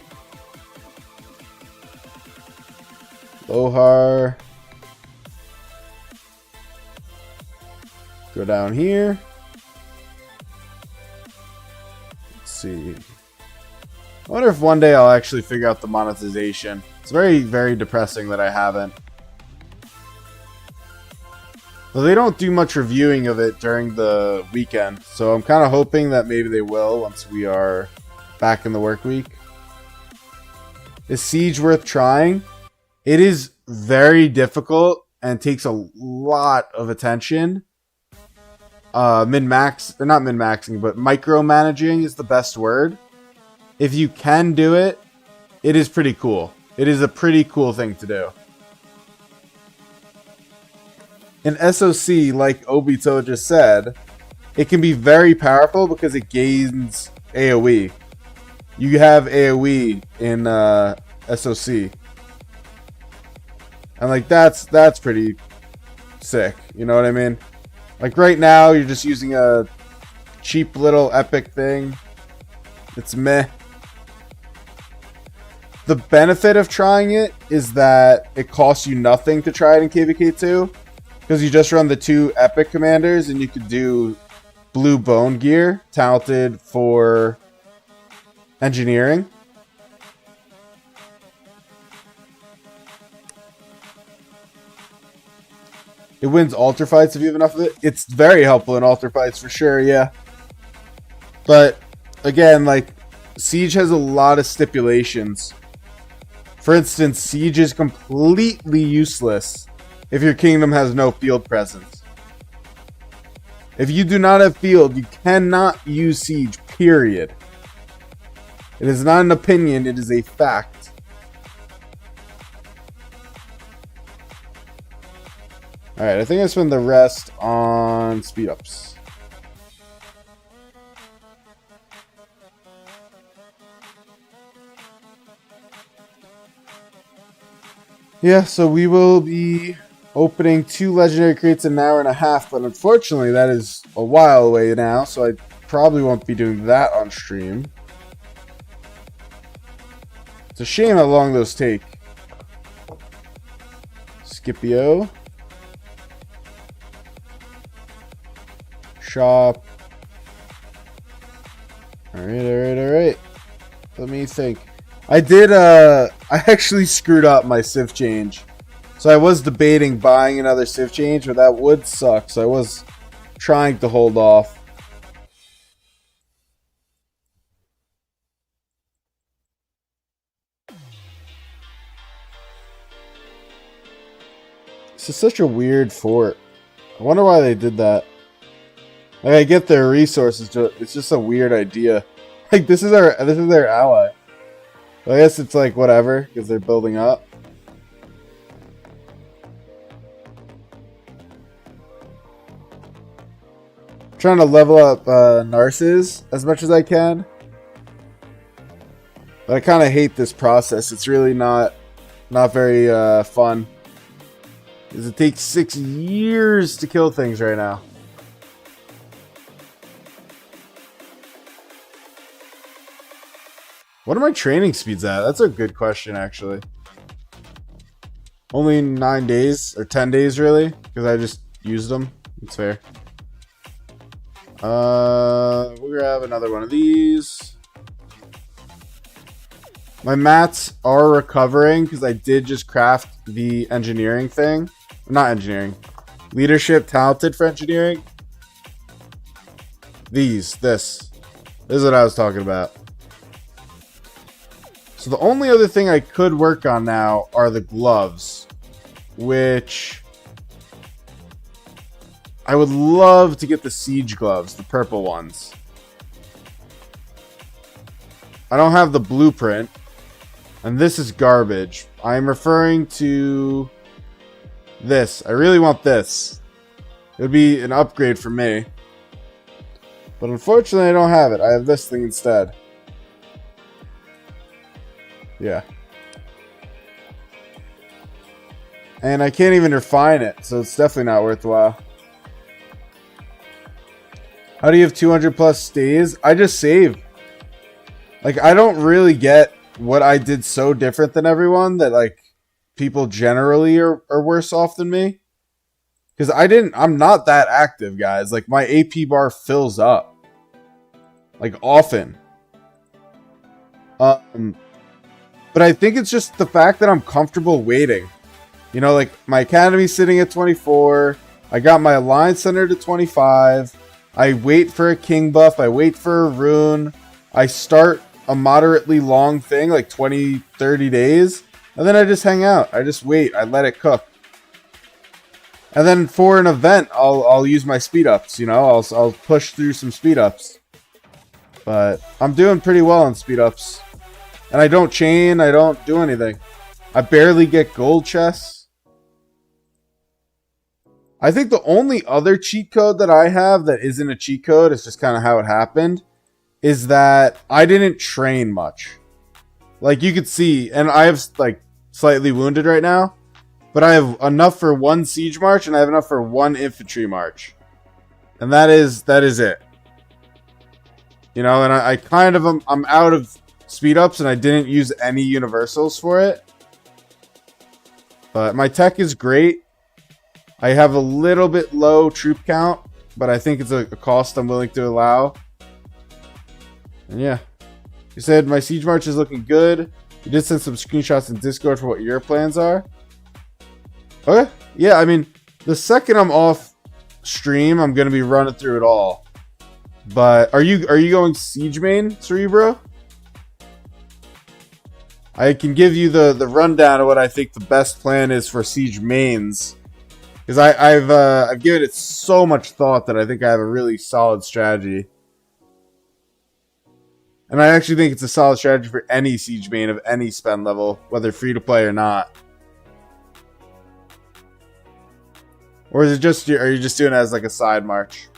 Lohar. Go down here. Let's see. I wonder if one day I'll actually figure out the monetization. It's very, very depressing that I haven't. Well, they don't do much reviewing of it during the weekend, so I'm kind of hoping that maybe they will once we are back in the work week. Is Siege worth trying? It is very difficult and takes a lot of attention. Min-max, or not min-maxing, but micromanaging is the best word. If you can do it, it is pretty cool. It is a pretty cool thing to do. In SOC, like Obito just said, it can be very powerful because it gains AoE. You have AoE in SOC. And like that's pretty sick, you know what I mean? Like right now you're just using a cheap little epic thing. It's meh. The benefit of trying it is that it costs you nothing to try it in KvK 2. Because you just run the 2 epic commanders and you could do blue bone gear, talented for engineering. It wins altar fights if you have enough of it. It's very helpful in altar fights for sure, yeah. But again, like Siege has a lot of stipulations. For instance, Siege is completely useless if your kingdom has no field presence. If you do not have field, you cannot use Siege, period. It is not an opinion, it is a fact. Alright, I think I spend the rest on speed ups. Yeah, so we will be opening 2 legendary crates in an hour and a half, but unfortunately that is a while away now, so I probably won't be doing that on stream. It's a shame how long those take. Scipio. Shop. Alright. Let me think. I actually screwed up my Civ change. So I was debating buying another Civ change, but that would suck. So I was trying to hold off. This is such a weird fort. I wonder why they did that. Like, I get their resources, it's just a weird idea. Like this is their ally. Well, I guess it's like whatever because they're building up. I'm trying to level up Narcissus as much as I can, but I kind of hate this process. It's really not very fun because it takes 6 years to kill things right now. What are my training speeds at? That's a good question, actually. Only 9 days, or 10 days, really, because I just used them. It's fair. We'll grab another one of these. My mats are recovering, because I did just craft the engineering thing. Not engineering. Leadership talented for engineering. This is what I was talking about. So the only other thing I could work on now are the gloves, which I would love to get the siege gloves, the purple ones. I don't have the blueprint, and this is garbage. I'm referring to this. I really want this. It would be an upgrade for me. But unfortunately, I don't have it. I have this thing instead. Yeah. And I can't even refine it, so it's definitely not worthwhile. How do you have 200 plus stays? I just save. Like, I don't really get what I did so different than everyone that, like, people generally are worse off than me. Because I'm not that active, guys. Like, my AP bar fills up. Like, often. But I think it's just the fact that I'm comfortable waiting. You know, like, my academy's sitting at 24. I got my alliance center to 25. I wait for a king buff. I wait for a rune. I start a moderately long thing, like 20, 30 days. And then I just hang out. I just wait. I let it cook. And then for an event, I'll use my speed ups. You know, I'll push through some speed ups. But I'm doing pretty well on speed ups. And I don't chain. I don't do anything. I barely get gold chests. I think the only other cheat code that I have that isn't a cheat code, it's just kind of how it happened, is that I didn't train much. Like you could see, and I have like slightly wounded right now, but I have enough for one siege march and I have enough for one infantry march. And that is it. You know, and I kind of I'm out of speed ups and I didn't use any universals for it. But my tech is great. I have a little bit low troop count, but I think it's a cost I'm willing to allow. And yeah. You said my siege march is looking good. You did send some screenshots in Discord for what your plans are. Okay. Yeah, I mean, the second I'm off stream, I'm going to be running through it all. But are you going siege main, Cerebro? I can give you the rundown of what I think the best plan is for siege mains. Because I've given it so much thought that I think I have a really solid strategy. And I actually think it's a solid strategy for any siege main of any spend level, whether free to play or not. Or is it just, are you just doing it as like a side march?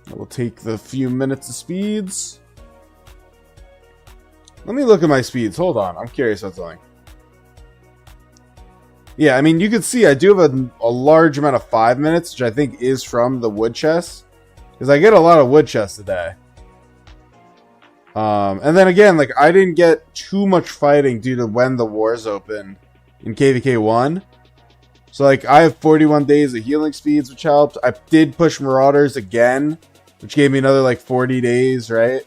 I will take the few minutes of speeds. Let me look at my speeds. Hold on. I'm curious what's going. Yeah, I mean, you can see I do have a large amount of 5 minutes, which I think is from the wood chest. Because I get a lot of wood chests a day. And then again, like, I didn't get too much fighting due to when the wars opened in KvK 1. So, like, I have 41 days of healing speeds, which helped. I did push Marauders again, which gave me another, like, 40 days, right?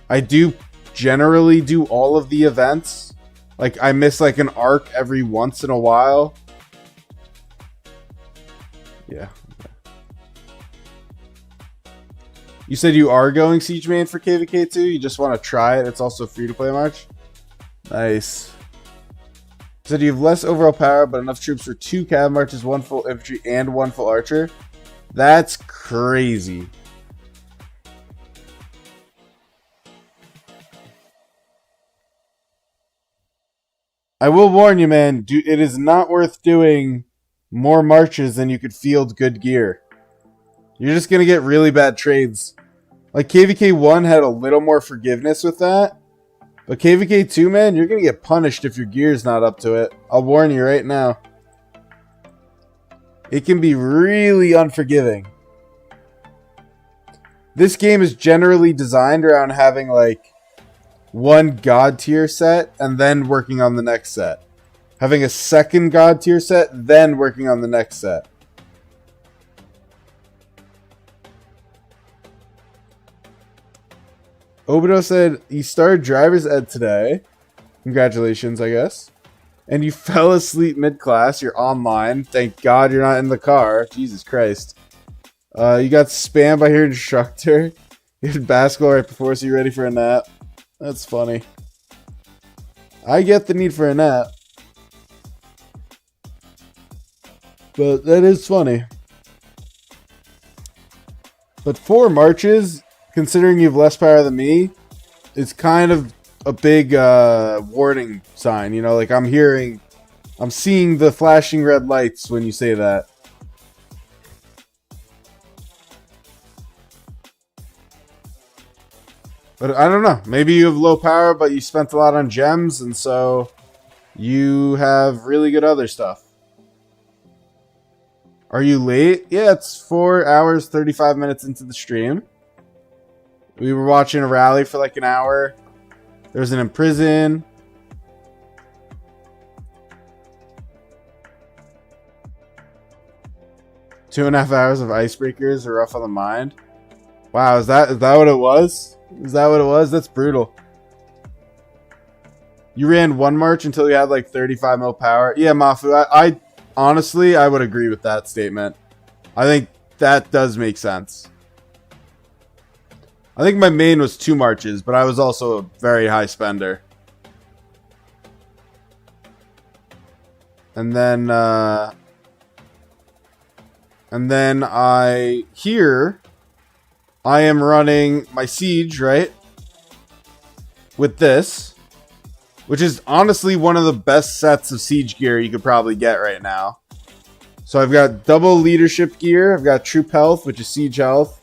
I do generally do all of the events. Like, I miss, like, an arc every once in a while. Yeah. Okay. You said you are going Siege Main for KvK 2? You just want to try it? It's also free to play March? Nice. You said you have less overall power, but enough troops for 2 cav marches, 1 full infantry, and 1 full archer? That's crazy. I will warn you, man. It is not worth doing more marches than you could field good gear. You're just going to get really bad trades. Like, KvK 1 had a little more forgiveness with that. But KvK 2, man, you're going to get punished if your gear's not up to it. I'll warn you right now. It can be really unforgiving. This game is generally designed around having, like, one god tier set and then working on the next set. Having a second god tier set, then working on the next set. Obido said he started driver's ed today. Congratulations, I guess. And you fell asleep mid-class. You're online. Thank God you're not in the car. Jesus Christ. You got spammed by your instructor. You had basketball right before, so you're ready for a nap. That's funny. I get the need for a nap. But that is funny. But 4 marches, considering you have less power than me, is kind of a big warning sign. You know, like I'm seeing the flashing red lights when you say that. But I don't know. Maybe you have low power, but you spent a lot on gems, and so You have really good other stuff. Are you late? Yeah, it's 4 hours, 35 minutes into the stream. We were watching a rally for like an hour. There's an imprison. Two and a half hours of icebreakers are rough on the mind. Wow, is that what it was? Is that what it was? That's brutal. You ran one march until you had like 35 mil power. Yeah, Mafu, I honestly, I would agree with that statement. I think that does make sense. I think my main was 2 marches, but I was also a very high spender. And then I am running my siege, right? With this, which is honestly one of the best sets of siege gear you could probably get right now. So I've got double leadership gear. I've got troop health, which is siege health.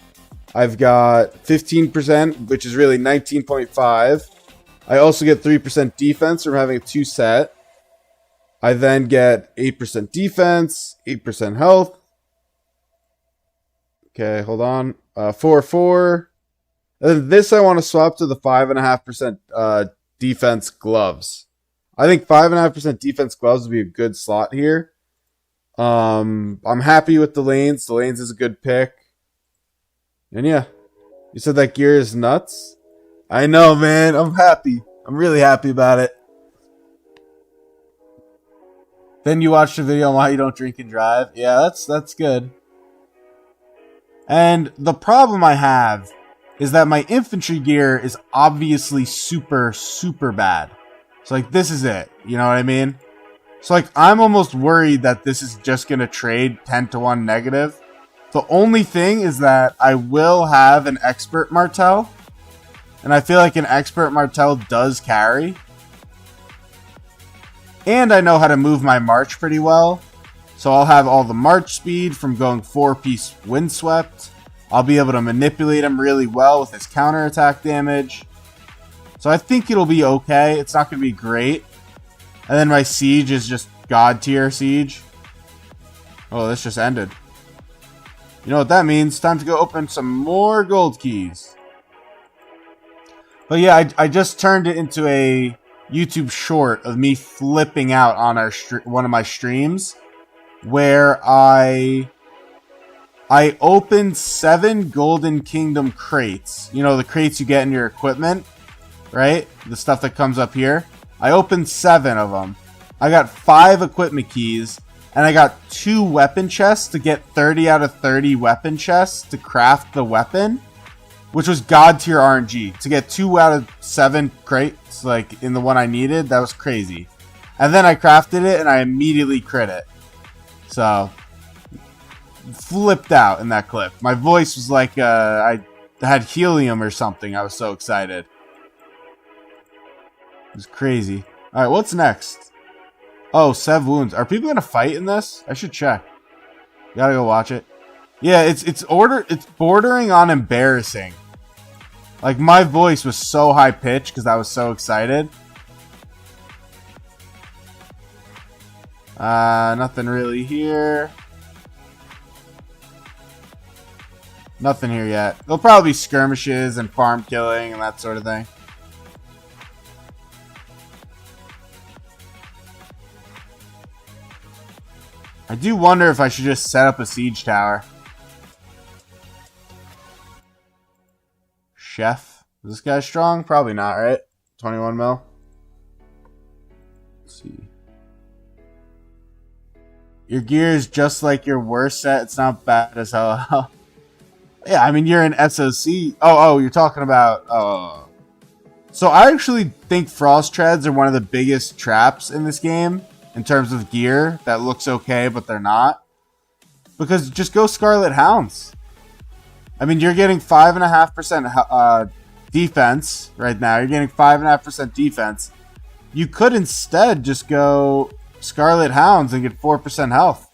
I've got 15%, which is really 19.5. I also get 3% defense from having a 2 set. I then get 8% defense, 8% health. Okay, hold on. 4-4. And then this I want to swap to the 5.5% defense gloves. I think 5.5% defense gloves would be a good slot here. I'm happy with the lanes. The lanes is a good pick. And yeah, you said that gear is nuts. I know, man. I'm happy. I'm really happy about it. Then you watch the video on why you don't drink and drive. Yeah, that's good. And the problem I have is that my infantry gear is obviously super, super bad. So, like, this is it. You know what I mean? So, like, I'm almost worried that this is just going to trade 10-1 negative. The only thing is that I will have an expert martel. And I feel like an expert martel does carry. And I know how to move my march pretty well. So I'll have all the march speed from going 4-piece windswept. I'll be able to manipulate him really well with his counterattack damage. So I think it'll be okay. It's not going to be great. And then my siege is just god tier siege. Oh, this just ended. You know what that means? Time to go open some more gold keys. But yeah, I just turned it into a YouTube short of me flipping out on one of my streams, where I opened 7 Golden Kingdom crates. You know, the crates you get in your equipment, right? The stuff that comes up here. I opened 7 of them. I got 5 equipment keys, and I got 2 weapon chests to get 30 out of 30 weapon chests to craft the weapon, which was god tier RNG. To get 2 out of 7 crates, like in the one I needed, that was crazy. And then I crafted it, and I immediately crit it. So, flipped out in that clip. My voice was like I had helium or something. I was so excited. It was crazy. Alright, what's next? Oh, 7 wounds. Are people gonna fight in this? I should check. Gotta go watch it. Yeah, it's bordering on embarrassing. Like, my voice was so high pitched because I was so excited. Nothing really here. Nothing here yet. There'll probably be skirmishes and farm killing and that sort of thing. I do wonder if I should just set up a siege tower. Chef. Is this guy strong? Probably not, right? 21 mil. Let's see. Your gear is just like your worst set. It's not bad as hell. Yeah, I mean, you're an SOC. Oh, you're talking about... Oh. So I actually think frost treads are one of the biggest traps in this game in terms of gear that looks okay, but they're not. Because just go Scarlet Hounds. I mean, you're getting 5.5% defense right now. You're getting 5.5% defense. You could instead just go Scarlet Hounds and get 4% health.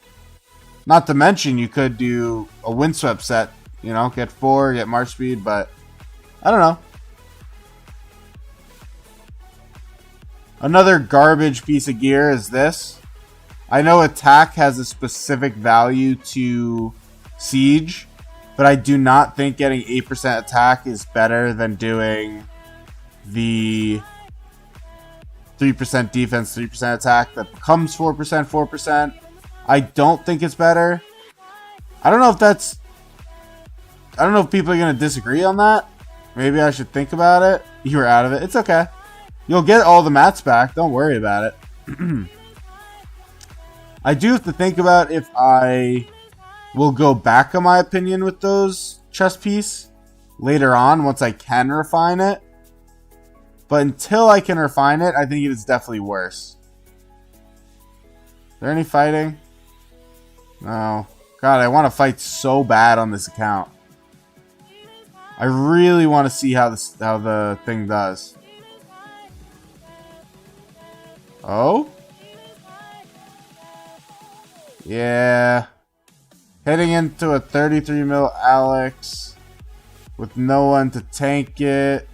Not to mention, you could do a windswept set. You know, get 4, get march speed, but I don't know. Another garbage piece of gear is this. I know attack has a specific value to siege, but I do not think getting 8% attack is better than doing the 3% defense, 3% attack that becomes 4%, 4%. I don't think it's better. I don't know if people are going to disagree on that. Maybe I should think about it. You were out of it. It's okay. You'll get all the mats back. Don't worry about it. I do have to think about if I will go back on my opinion with those chest piece later on once I can refine it. But until I can refine it, I think it is definitely worse. Is there any fighting? No. God, I want to fight so bad on this account. I really want to see how the thing does. Oh? Yeah. Heading into a 33 mil Alex with no one to tank it.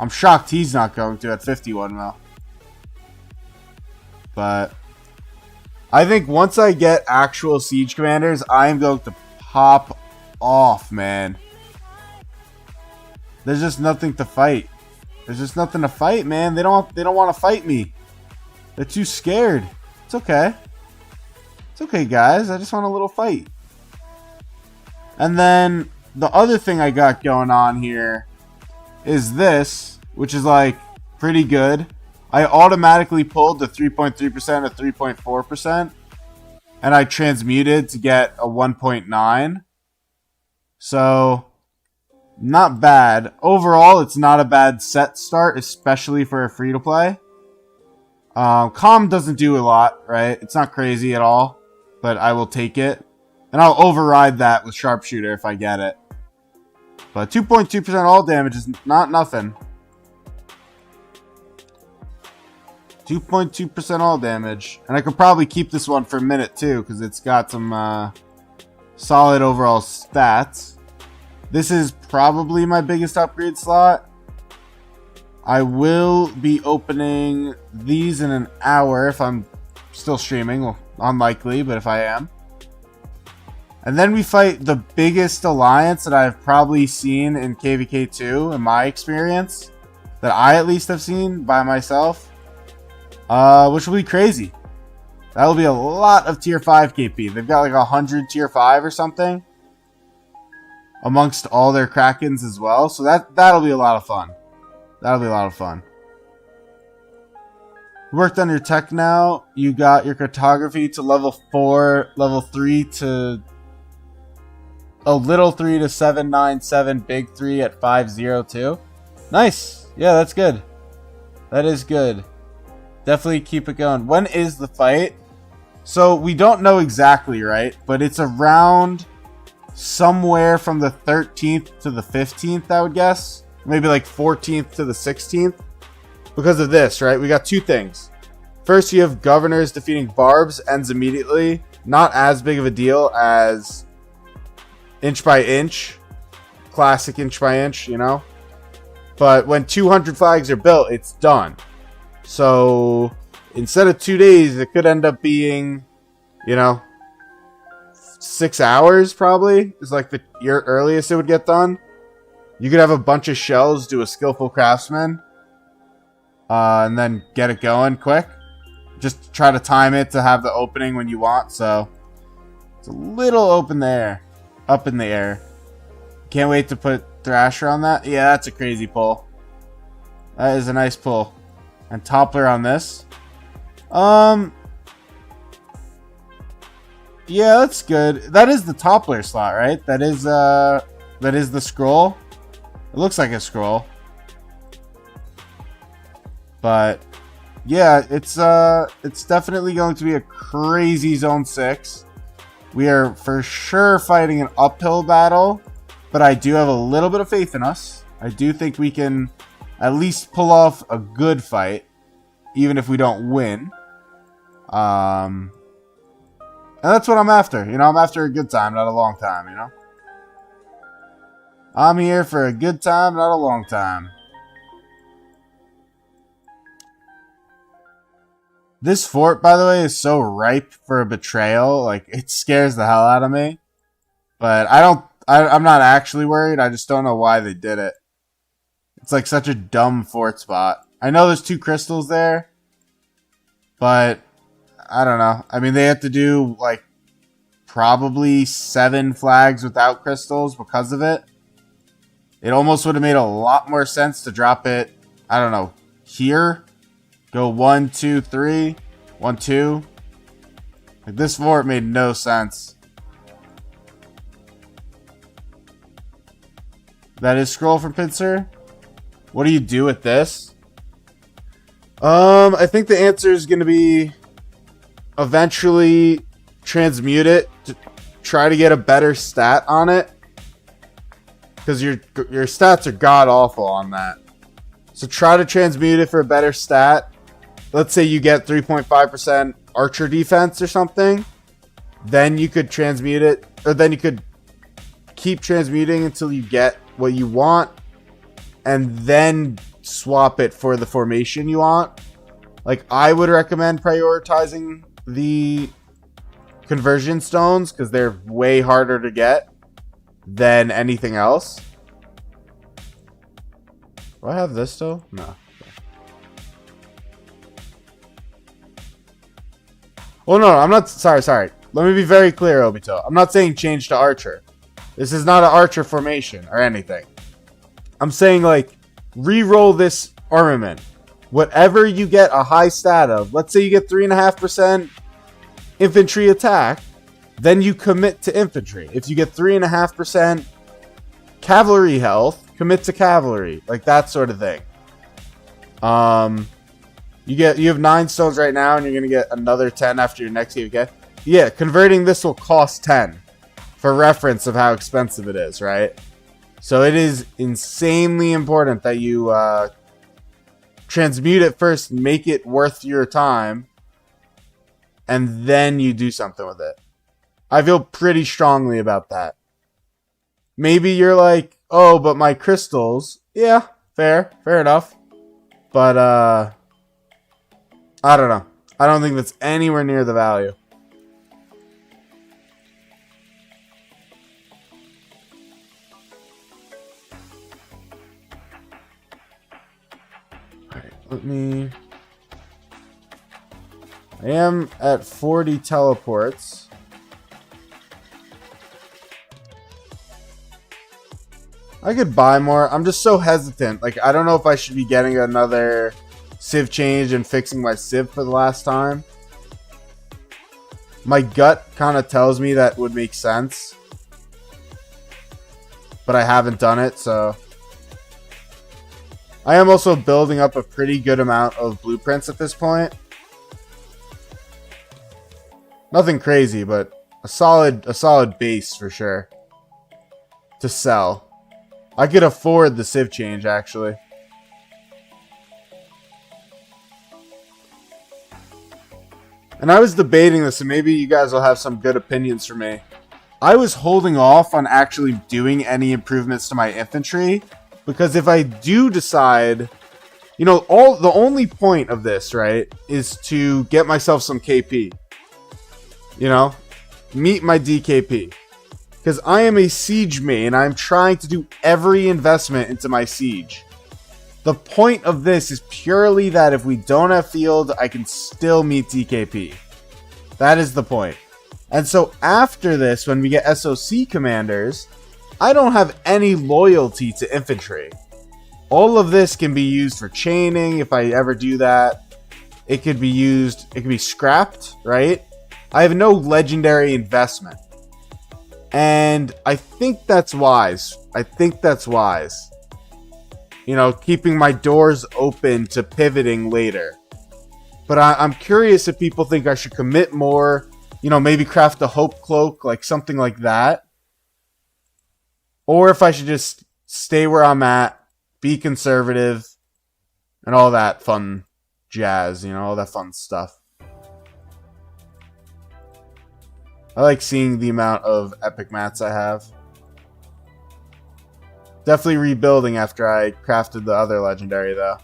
I'm shocked he's not going to at 51 mil. But I think once I get actual siege commanders, I am going to pop off, man. There's just nothing to fight. There's just nothing to fight, man. They don't want to fight me. They're too scared. It's okay. It's okay, guys. I just want a little fight. And then the other thing I got going on here is this, which is like pretty good. I automatically pulled the 3.3% or 3.4%, and I transmuted to get a 1.9. So, not bad. Overall, it's not a bad set start, especially for a free-to-play. Calm doesn't do a lot, right? It's not crazy at all, but I will take it. And I'll override that with Sharpshooter if I get it. But 2.2% all damage is not nothing. 2.2% all damage. And I could probably keep this one for a minute too, because it's got some solid overall stats. This is probably my biggest upgrade slot. I will be opening these in an hour if I'm still streaming. Well, unlikely, but if I am. And then we fight the biggest alliance that I've probably seen in KvK 2 in my experience. That I at least have seen by myself. Which will be crazy. That will be a lot of tier 5 KP. They've got like 100 tier 5 or something. Amongst all their Krakens as well. So that'll be a lot of fun. That'll be a lot of fun. You worked on your tech now. You got your cartography to level 4, level 3 to... Oh, little 3 to 797, big 3 at 502. Nice. Yeah, that's good. That is good. Definitely keep it going. When is the fight? So, we don't know exactly, right? But it's around somewhere from the 13th to the 15th, I would guess. Maybe like 14th to the 16th. Because of this, right? We got two things. First, you have governors defeating barbs. Ends immediately. Not as big of a deal as inch by inch. Classic inch by inch, you know? But when 200 flags are built, it's done. So, instead of 2 days, it could end up being, you know, 6 hours probably. Is like the earliest it would get done. You could have a bunch of shells, do a skillful craftsman, and then get it going quick. Just try to time it to have the opening when you want. So, it's a little open there. Up in the air. Can't wait to put Thrasher on that. Yeah, that's a crazy pull. That is a nice pull. And Toppler on this. Yeah, that's good. That is the Toppler slot, right? That is the scroll. It looks like a scroll. But yeah, it's definitely going to be a crazy Zone 6. We are for sure fighting an uphill battle, but I do have a little bit of faith in us. I do think we can at least pull off a good fight, even if we don't win. And that's what I'm after. You know, I'm after a good time, not a long time, you know? I'm here for a good time, not a long time. This fort, by the way, is so ripe for a betrayal. Like, it scares the hell out of me. But I'm not actually worried. I just don't know why they did it. It's like such a dumb fort spot. I know there's 2 crystals there. But, I don't know. I mean, they have to do, like, probably 7 flags without crystals because of it. It almost would have made a lot more sense to drop it, I don't know, here. Go 1, 2, 3. 1, 2. Like, this fort made no sense. That is scroll from Pincer. What do you do with this? I think the answer is going to be eventually transmute it to try to get a better stat on it. Because your stats are god-awful on that. So try to transmute it for a better stat. Let's say you get 3.5% archer defense or something. Then you could transmute it. Or then you could keep transmuting until you get what you want. And then swap it for the formation you want. Like, I would recommend prioritizing the conversion stones. Because they're way harder to get than anything else. Do I have this still? No. Oh no, I'm not. Sorry. Let me be very clear, Obito. I'm not saying change to archer. This is not an archer formation or anything. I'm saying, like, re-roll this armament. Whatever you get a high stat of, let's say you get 3.5% infantry attack, then you commit to infantry. If you get 3.5% cavalry health, commit to cavalry. Like, that sort of thing. You have 9 stones right now, and you're going to get another 10 after your next KvK. Yeah, converting this will cost 10. For reference of how expensive it is, right? So it is insanely important that you transmute it first, make it worth your time, and then you do something with it. I feel pretty strongly about that. Maybe you're like, oh, but my crystals. Yeah, fair enough. But, I don't know. I don't think that's anywhere near the value. Alright, I am at 40 teleports. I could buy more. I'm just so hesitant. Like, I don't know if I should be getting another Civ change and fixing my Civ for the last time. My gut kind of tells me that would make sense. But I haven't done it, so. I am also building up a pretty good amount of blueprints at this point. Nothing crazy, but a solid base for sure. To sell. I could afford the Civ change, actually. And I was debating this, and maybe you guys will have some good opinions for me. I was holding off on actually doing any improvements to my infantry, because if I do decide, you know, the only point of this, right, is to get myself some KP. You know, meet my DKP. Because I am a siege main, I'm trying to do every investment into my siege. The point of this is purely that if we don't have field, I can still meet DKP. That is the point. And so after this, when we get SOC commanders, I don't have any loyalty to infantry. All of this can be used for chaining if I ever do that. It could be used, it could be scrapped, right? I have no legendary investment. And I think that's wise. You know, keeping my doors open to pivoting later. But I'm curious if people think I should commit more. You know, maybe craft a hope cloak, like something like that. Or if I should just stay where I'm at, be conservative, and all that fun jazz, you know, all that fun stuff. I like seeing the amount of epic mats I have. Definitely rebuilding after I crafted the other legendary, though.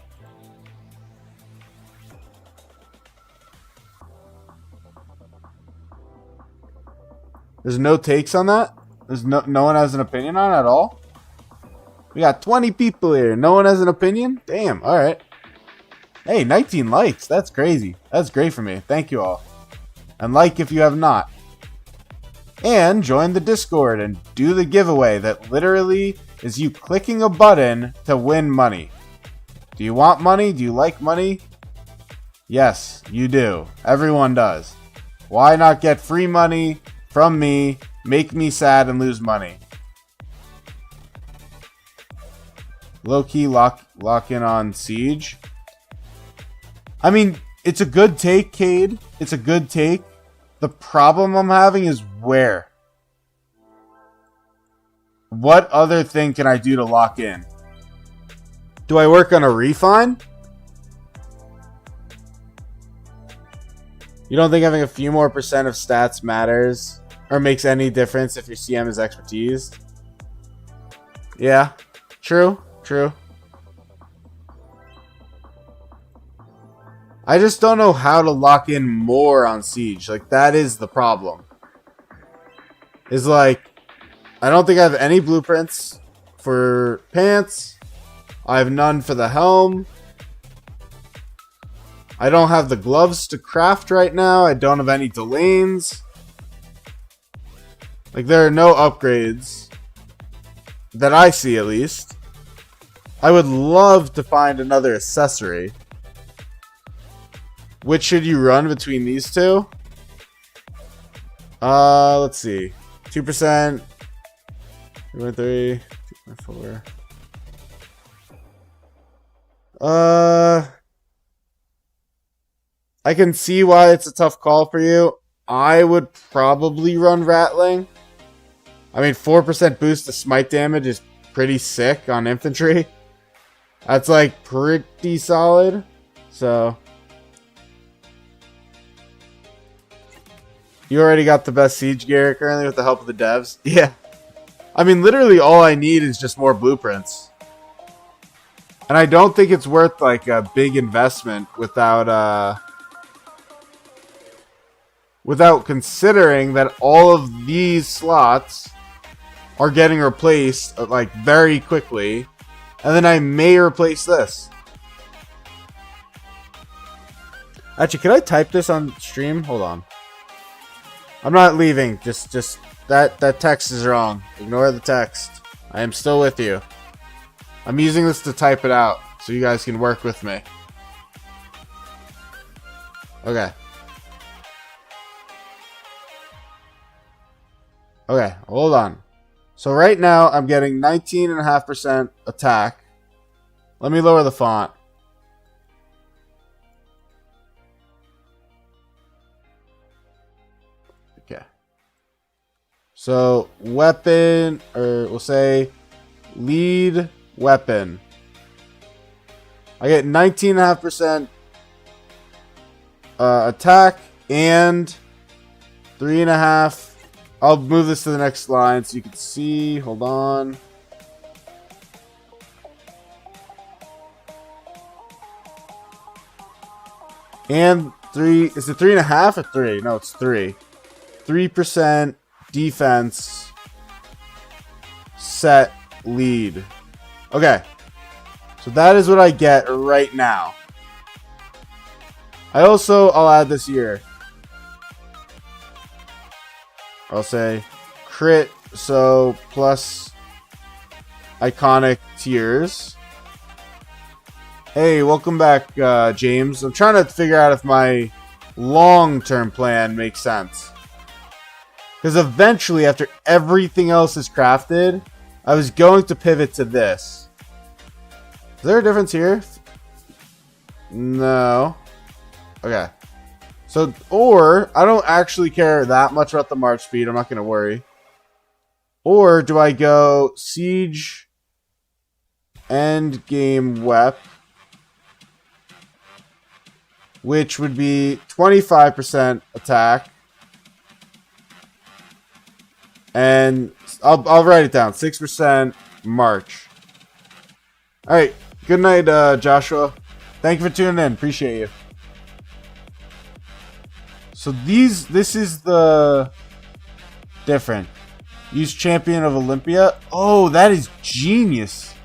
There's no takes on that? There's no one has an opinion on it at all? We got 20 people here. No one has an opinion? Damn, alright. Hey, 19 likes. That's crazy. That's great for me. Thank you all. And like if you have not. And join the Discord and do the giveaway that literally is you clicking a button to win money. Do you want money? Do you like money? Yes, you do. Everyone does. Why not get free money from me, make me sad and lose money? Low-key lock in on Siege. I mean, it's a good take, Cade. It's a good take. The problem I'm having is where? What other thing can I do to lock in? Do I work on a refine? You don't think having a few more percent of stats matters or makes any difference if your CM is expertise? Yeah, true. I just don't know how to lock in more on Siege. Like, that is the problem. Is like, I don't think I have any blueprints for pants. I have none for the helm. I don't have the gloves to craft right now. I don't have any Delanes. Like, there are no upgrades. That I see, at least. I would love to find another accessory. Which should you run between these two? Let's see. 2%. 2.3. 2.4. I can see why it's a tough call for you. I would probably run Rattling. I mean, 4% boost to smite damage is pretty sick on infantry. That's like pretty solid. So you already got the best siege gear currently with the help of the devs. Yeah. I mean, literally all I need is just more blueprints. And I don't think it's worth like a big investment without considering that all of these slots are getting replaced like very quickly. And then I may replace this. Actually, can I type this on stream? Hold on. I'm not leaving. Just that text is wrong. Ignore the text. I am still with you. I'm using this to type it out so you guys can work with me. Okay. Okay, hold on. So right now I'm getting 19.5% attack. Let me lower the font. Okay. So weapon, or we'll say lead weapon. I get 19.5% attack and 3.5. I'll move this to the next line so you can see. Hold on. And 3. Is it 3.5 or 3? No, it's 3. 3% defense. Set lead. Okay. So that is what I get right now. I'll add this here. I'll say crit, so plus iconic tiers. Hey, welcome back, James. I'm trying to figure out if my long-term plan makes sense. Because eventually, after everything else is crafted, I was going to pivot to this. Is there a difference here? No. Okay. So, or, I don't actually care that much about the march speed. I'm not going to worry. Or, do I go Siege, End Game Wep, which would be 25% attack. And I'll write it down. 6% March. Alright. Good night, Joshua. Thank you for tuning in. Appreciate you. So this is the Different. Use champion of Olympia. Oh, that is genius.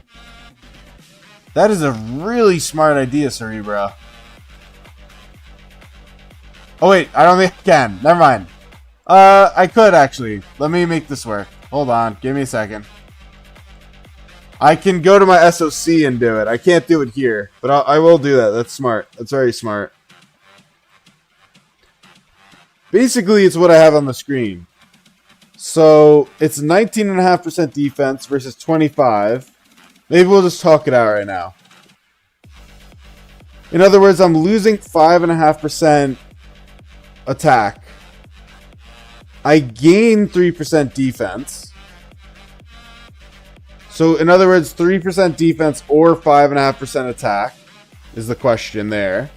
That is a really smart idea, Cerebro. Oh wait, I don't think I can. Never mind. I could actually. Let me make this work. Hold on. Give me a second. I can go to my SOC and do it. I can't do it here, but I will do that. That's smart. That's very smart. Basically, it's what I have on the screen. So, it's 19.5% defense versus 25. Maybe we'll just talk it out right now. In other words, I'm losing 5.5% attack. I gain 3% defense. So, in other words, 3% defense or 5.5% attack is the question there.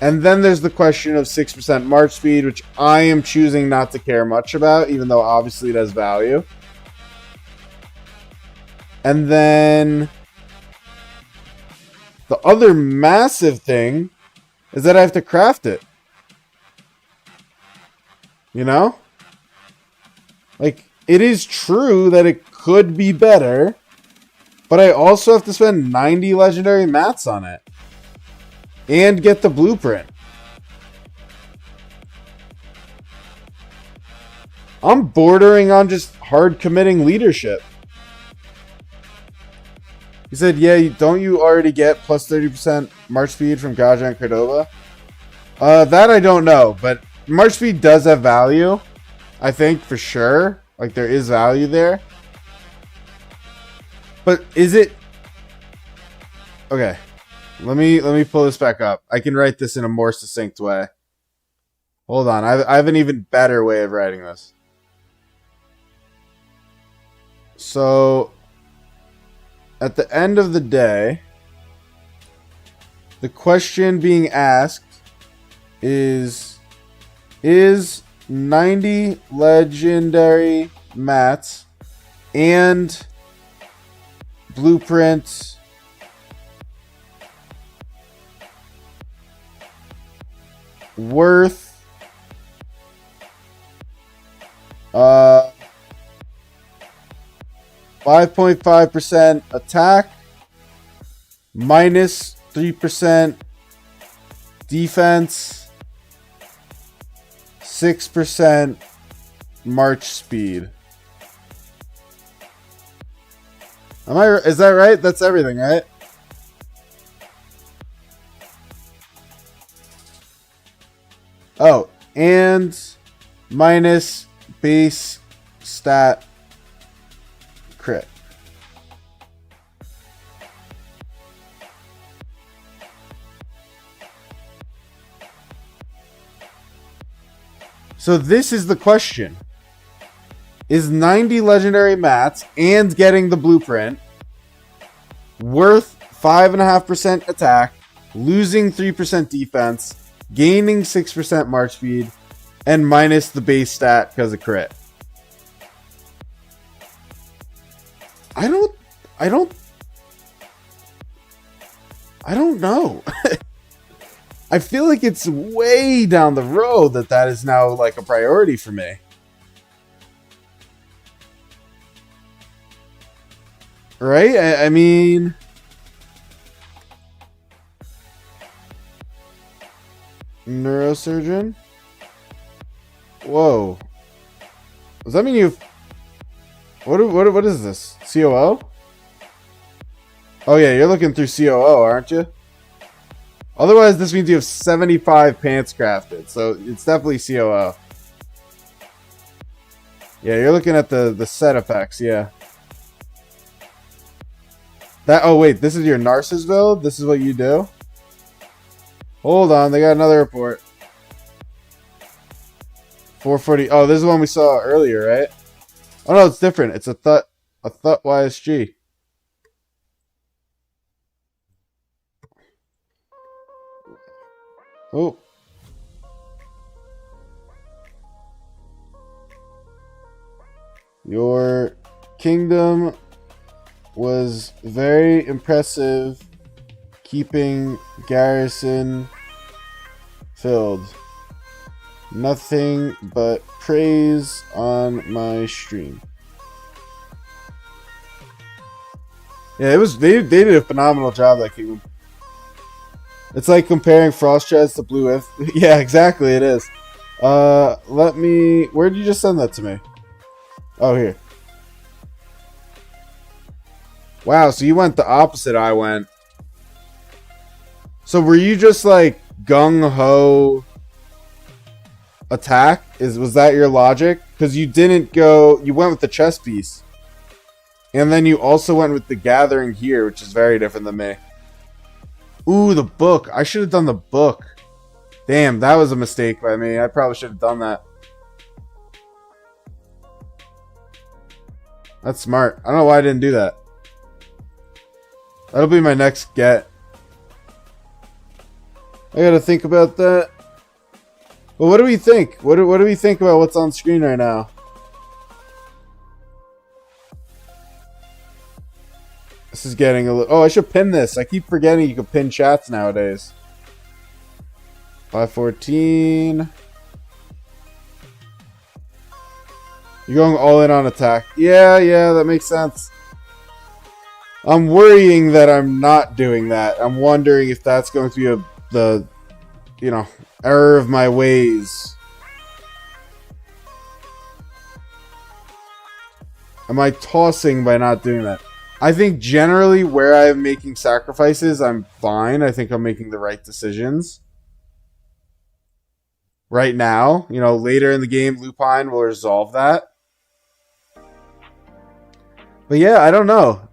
And then there's the question of 6% march speed, which I am choosing not to care much about, even though obviously it has value. And then the other massive thing is that I have to craft it. You know? Like, it is true that it could be better, but I also have to spend 90 legendary mats on it. And get the blueprint. I'm bordering on just hard committing leadership. He said, yeah, don't you already get plus 30% march speed from Gaja and Cordova? That I don't know, but march speed does have value. I think for sure. Like there is value there. But is it... Okay. Let me pull this back up. I can write this in a more succinct way. Hold on. I have an even better way of writing this. So, at the end of the day, the question being asked is 90 legendary mats and blueprints worth 5.5% attack minus 3% defense, 6% march speed. Is that right? That's everything, right? Oh, and minus base stat crit. So this is the question. Is 90 legendary mats and getting the blueprint worth 5.5% attack, losing 3% defense, gaining 6% march speed, and minus the base stat because of crit? I don't know. I feel like it's way down the road that is now like a priority for me. Right? I mean... Neurosurgeon? Whoa. Does that mean you've... What is this? COO? Oh yeah, you're looking through COO, aren't you? Otherwise, this means you have 75 pants crafted, so it's definitely COO. Yeah, you're looking at the set effects, yeah. Oh wait, this is your Narcissus build? This is what you do? Hold on, they got another report. 440. Oh, this is the one we saw earlier, right? Oh no, it's different. It's a Thut YSG. Oh. Your kingdom was very impressive, keeping garrison filled. Nothing but praise on my stream. Yeah, it was they did a phenomenal job, that kingdom. It's like comparing Frost Treads to Blue If. Yeah, exactly, it is. Let me... Where'd you just send that to me? Oh, here. Wow, so you went the opposite I went. So were you just like gung-ho attack? Was that your logic? Because you didn't go... You went with the chess piece. And then you also went with the gathering here, which is very different than me. Ooh, the book. I should have done the book. Damn, that was a mistake by me. I probably should have done that. That's smart. I don't know why I didn't do that. That'll be my next get. I gotta think about that. Well, what do we think? What do we think about what's on screen right now? This is getting a little... Oh, I should pin this. I keep forgetting you can pin chats nowadays. 514. You're going all in on attack. Yeah, that makes sense. I'm worrying that I'm not doing that. I'm wondering if that's going to be the error of my ways. Am I tossing by not doing that? I think generally where I'm making sacrifices, I'm fine. I think I'm making the right decisions. Right now, later in the game, Lupine will resolve that. But yeah, I don't know.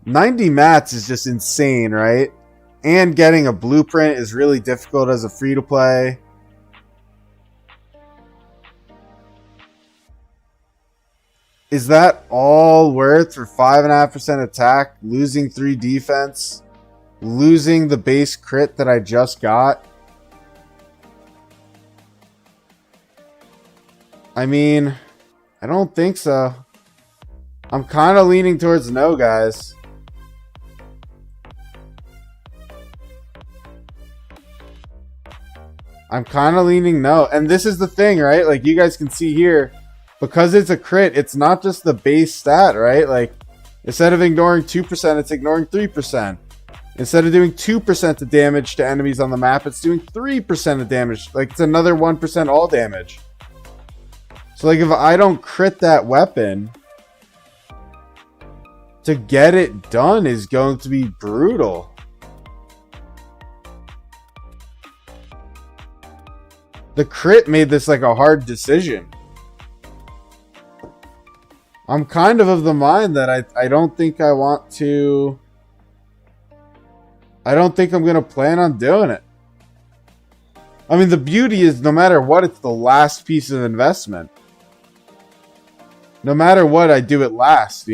90 mats is just insane, right? And getting a blueprint is really difficult as a free-to-play. Is that all worth for 5.5% attack, losing 3 defense, losing the base crit that I just got? I mean, I don't think so. I'm kind of leaning towards no, guys. I'm kind of leaning no. And this is the thing, right? Like, you guys can see here, because it's a crit, it's not just the base stat, right? Like, instead of ignoring 2%, it's ignoring 3%. Instead of doing 2% of damage to enemies on the map, it's doing 3% of damage. Like, it's another 1% all damage. So, like, if I don't crit that weapon, to get it done is going to be brutal. The crit made this like a hard decision. I'm kind of the mind that I don't think I want to... I don't think I'm going to plan on doing it. I mean, the beauty is no matter what, it's the last piece of investment. No matter what, I do it last,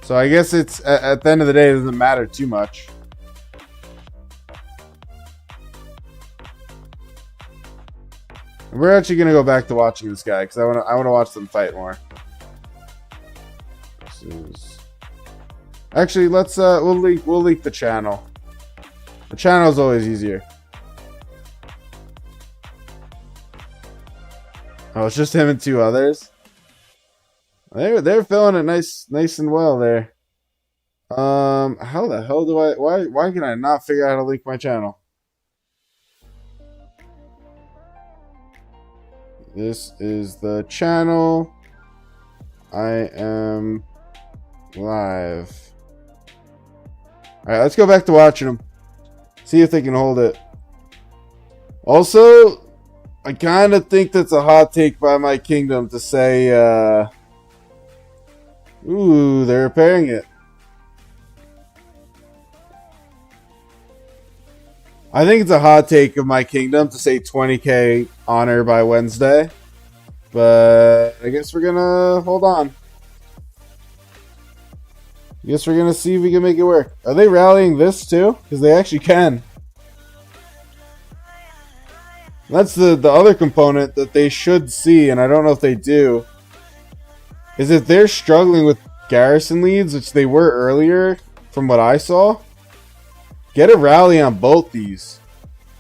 So I guess it's, at the end of the day, it doesn't matter too much. We're actually gonna go back to watching this guy because I want to watch them fight more. Actually, let's we'll leak the channel. The channel is always easier. Oh, it's just him and 2 others. They're filling it nice and well there. How the hell do I... Why can I not figure out how to link my channel? This is the channel. I am live. Alright, let's go back to watching them. See if they can hold it. Also, I kind of think that's a hot take by my kingdom to say, ooh, they're repairing it. I think it's a hot take of my kingdom to say 20k honor by Wednesday. But I guess we're gonna hold on. I guess we're gonna see if we can make it work. Are they rallying this too? Because they actually can. That's the other component that they should see, and I don't know if they do. Is if they're struggling with garrison leads, which they were earlier, from what I saw. Get a rally on both these.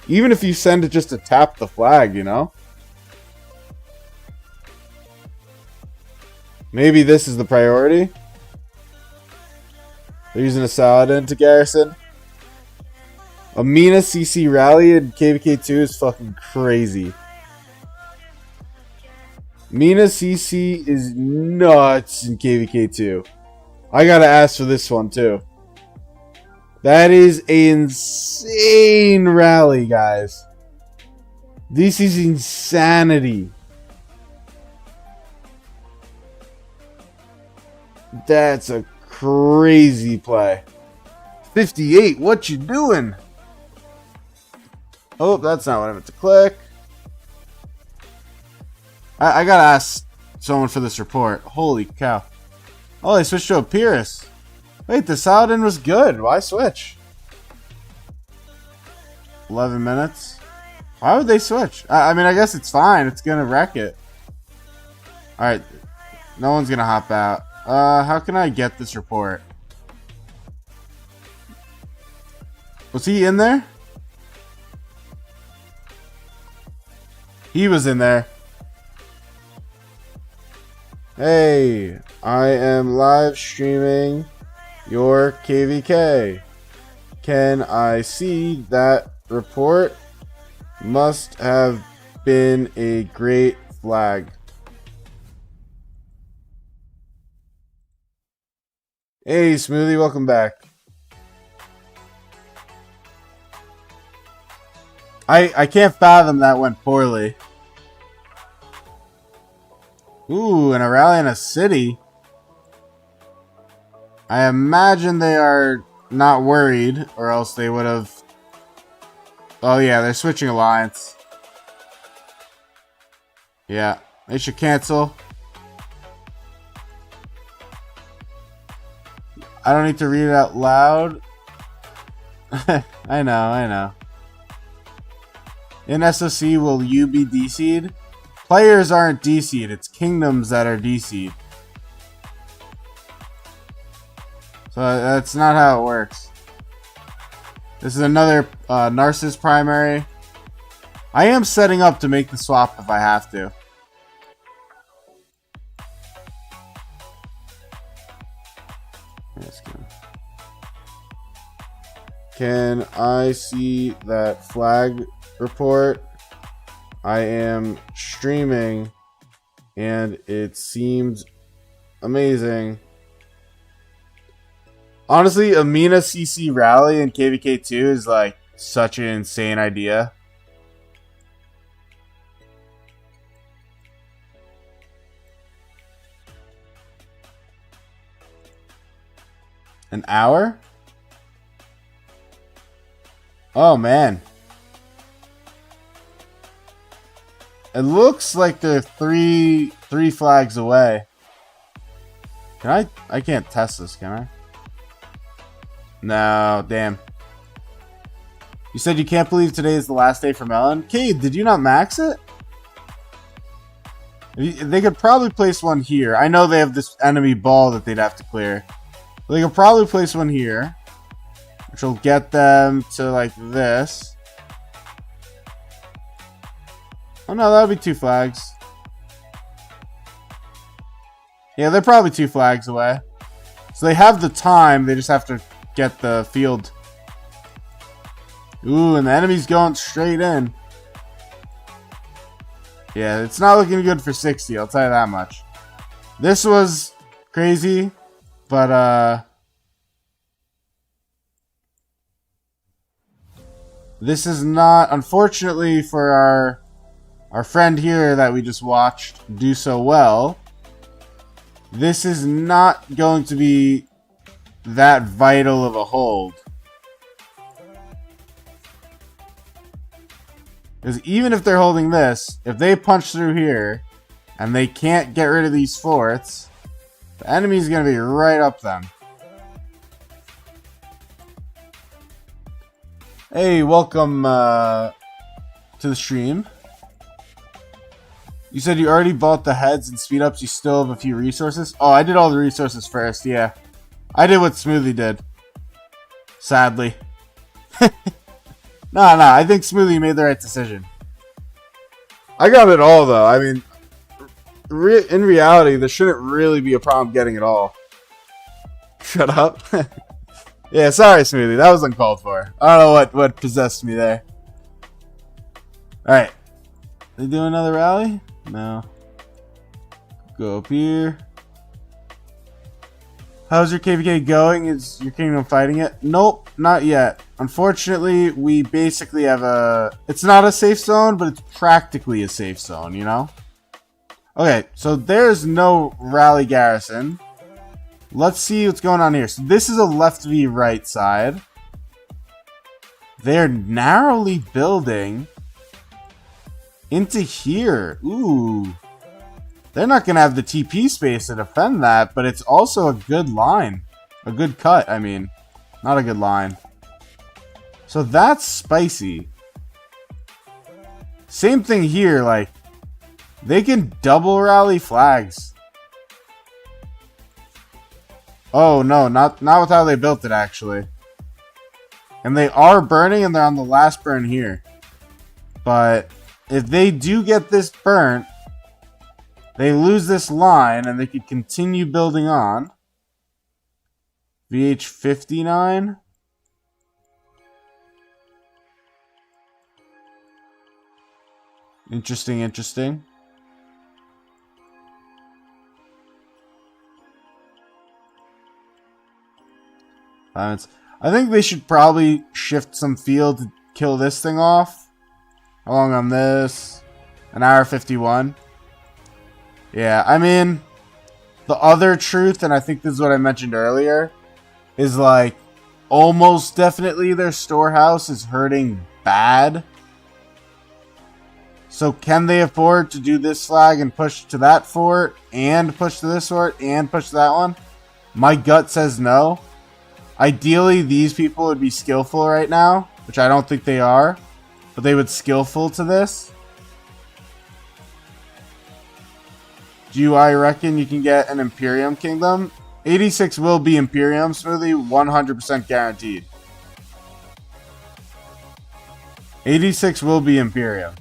Even if you send it just to tap the flag, you know? Maybe this is the priority. They're using a Saladin to garrison. Amina CC rally in KvK2 is fucking crazy. Mina CC is nuts in KvK2. I gotta ask for this one too. That is an insane rally, guys. This is insanity. That's a crazy play. 58, what you doing? Oh, that's not what I meant to click. I gotta ask someone for this report. Holy cow. Oh, they switched to a Pyrrhus. Wait, the Saladin was good. Why switch? 11 minutes. Why would they switch? I mean, I guess it's fine. It's gonna wreck it. Alright. No one's gonna hop out. How can I get this report? Was he in there? He was in there. Hey, I am live streaming your KvK. Can I see that report? Must have been a great flag. Hey, Smoothie, welcome back. I can't fathom that went poorly. Ooh, and a rally in a city. I imagine they are not worried, or else they would have... Oh yeah, they're switching alliance. Yeah, they should cancel. I don't need to read it out loud. I know. In SOC, will you be DC'd? Players aren't DC'd, it's kingdoms that are DC'd. So that's not how it works. This is another Narcissus primary. I am setting up to make the swap if I have to. Can I see that flag report? I am streaming and it seems amazing. Honestly, Amina CC rally in KvK2 is like such an insane idea. An hour? Oh man. It looks like they're three flags away. Can I can't test this, can I? No, damn. You said you can't believe today is the last day for Melon? Cade, did you not max it? They could probably place one here. I know they have this enemy ball that they'd have to clear. But they could probably place one here, which will get them to like this. Oh no, that would be 2 flags. Yeah, they're probably 2 flags away. So they have the time, they just have to get the field. Ooh, and the enemy's going straight in. Yeah, it's not looking good for 60, I'll tell you that much. This was crazy, but this is not, unfortunately for our friend here that we just watched do so well, this is not going to be that vital of a hold. Because even if they're holding this, if they punch through here and they can't get rid of these forts, the enemy's going to be right up them. Hey, welcome to the stream. You said you already bought the heads and speed ups. You still have a few resources? Oh, I did all the resources first, yeah. I did what Smoothie did. Sadly. Nah, nah. I think Smoothie made the right decision. I got it all though. I mean, in reality, there shouldn't really be a problem getting it all. Shut up. Yeah, sorry, Smoothie. That was uncalled for. I don't know what possessed me there. All right. They do another rally? No. Go up here. How's your KvK going? Is your kingdom fighting it? Nope, not yet. Unfortunately, we basically have a... It's not a safe zone, but it's practically a safe zone, you know? Okay, so there's no rally garrison. Let's see what's going on here. So this is a left v right side. They're narrowly building into here. Ooh. They're not going to have the TP space to defend that, but it's also a good line. A good cut, I mean. Not a good line. So that's spicy. Same thing here, like, they can double rally flags. Oh, no, not with how they built it, actually. And they are burning, and they're on the last burn here. But if they do get this burnt, they lose this line, and they could continue building on. VH 59. Interesting, interesting. I think they should probably shift some field to kill this thing off. How long on this? An hour 51. Yeah, I mean, the other truth, and I think this is what I mentioned earlier, is like, almost definitely their storehouse is hurting bad. So can they afford to do this flag and push to that fort, and push to this fort, and push to that one? My gut says no. Ideally, these people would be skillful right now, which I don't think they are, but they would skillful to this. Do I reckon you can get an Imperium Kingdom? 86 will be Imperium, Smoothie, 100% guaranteed. 86 will be Imperium.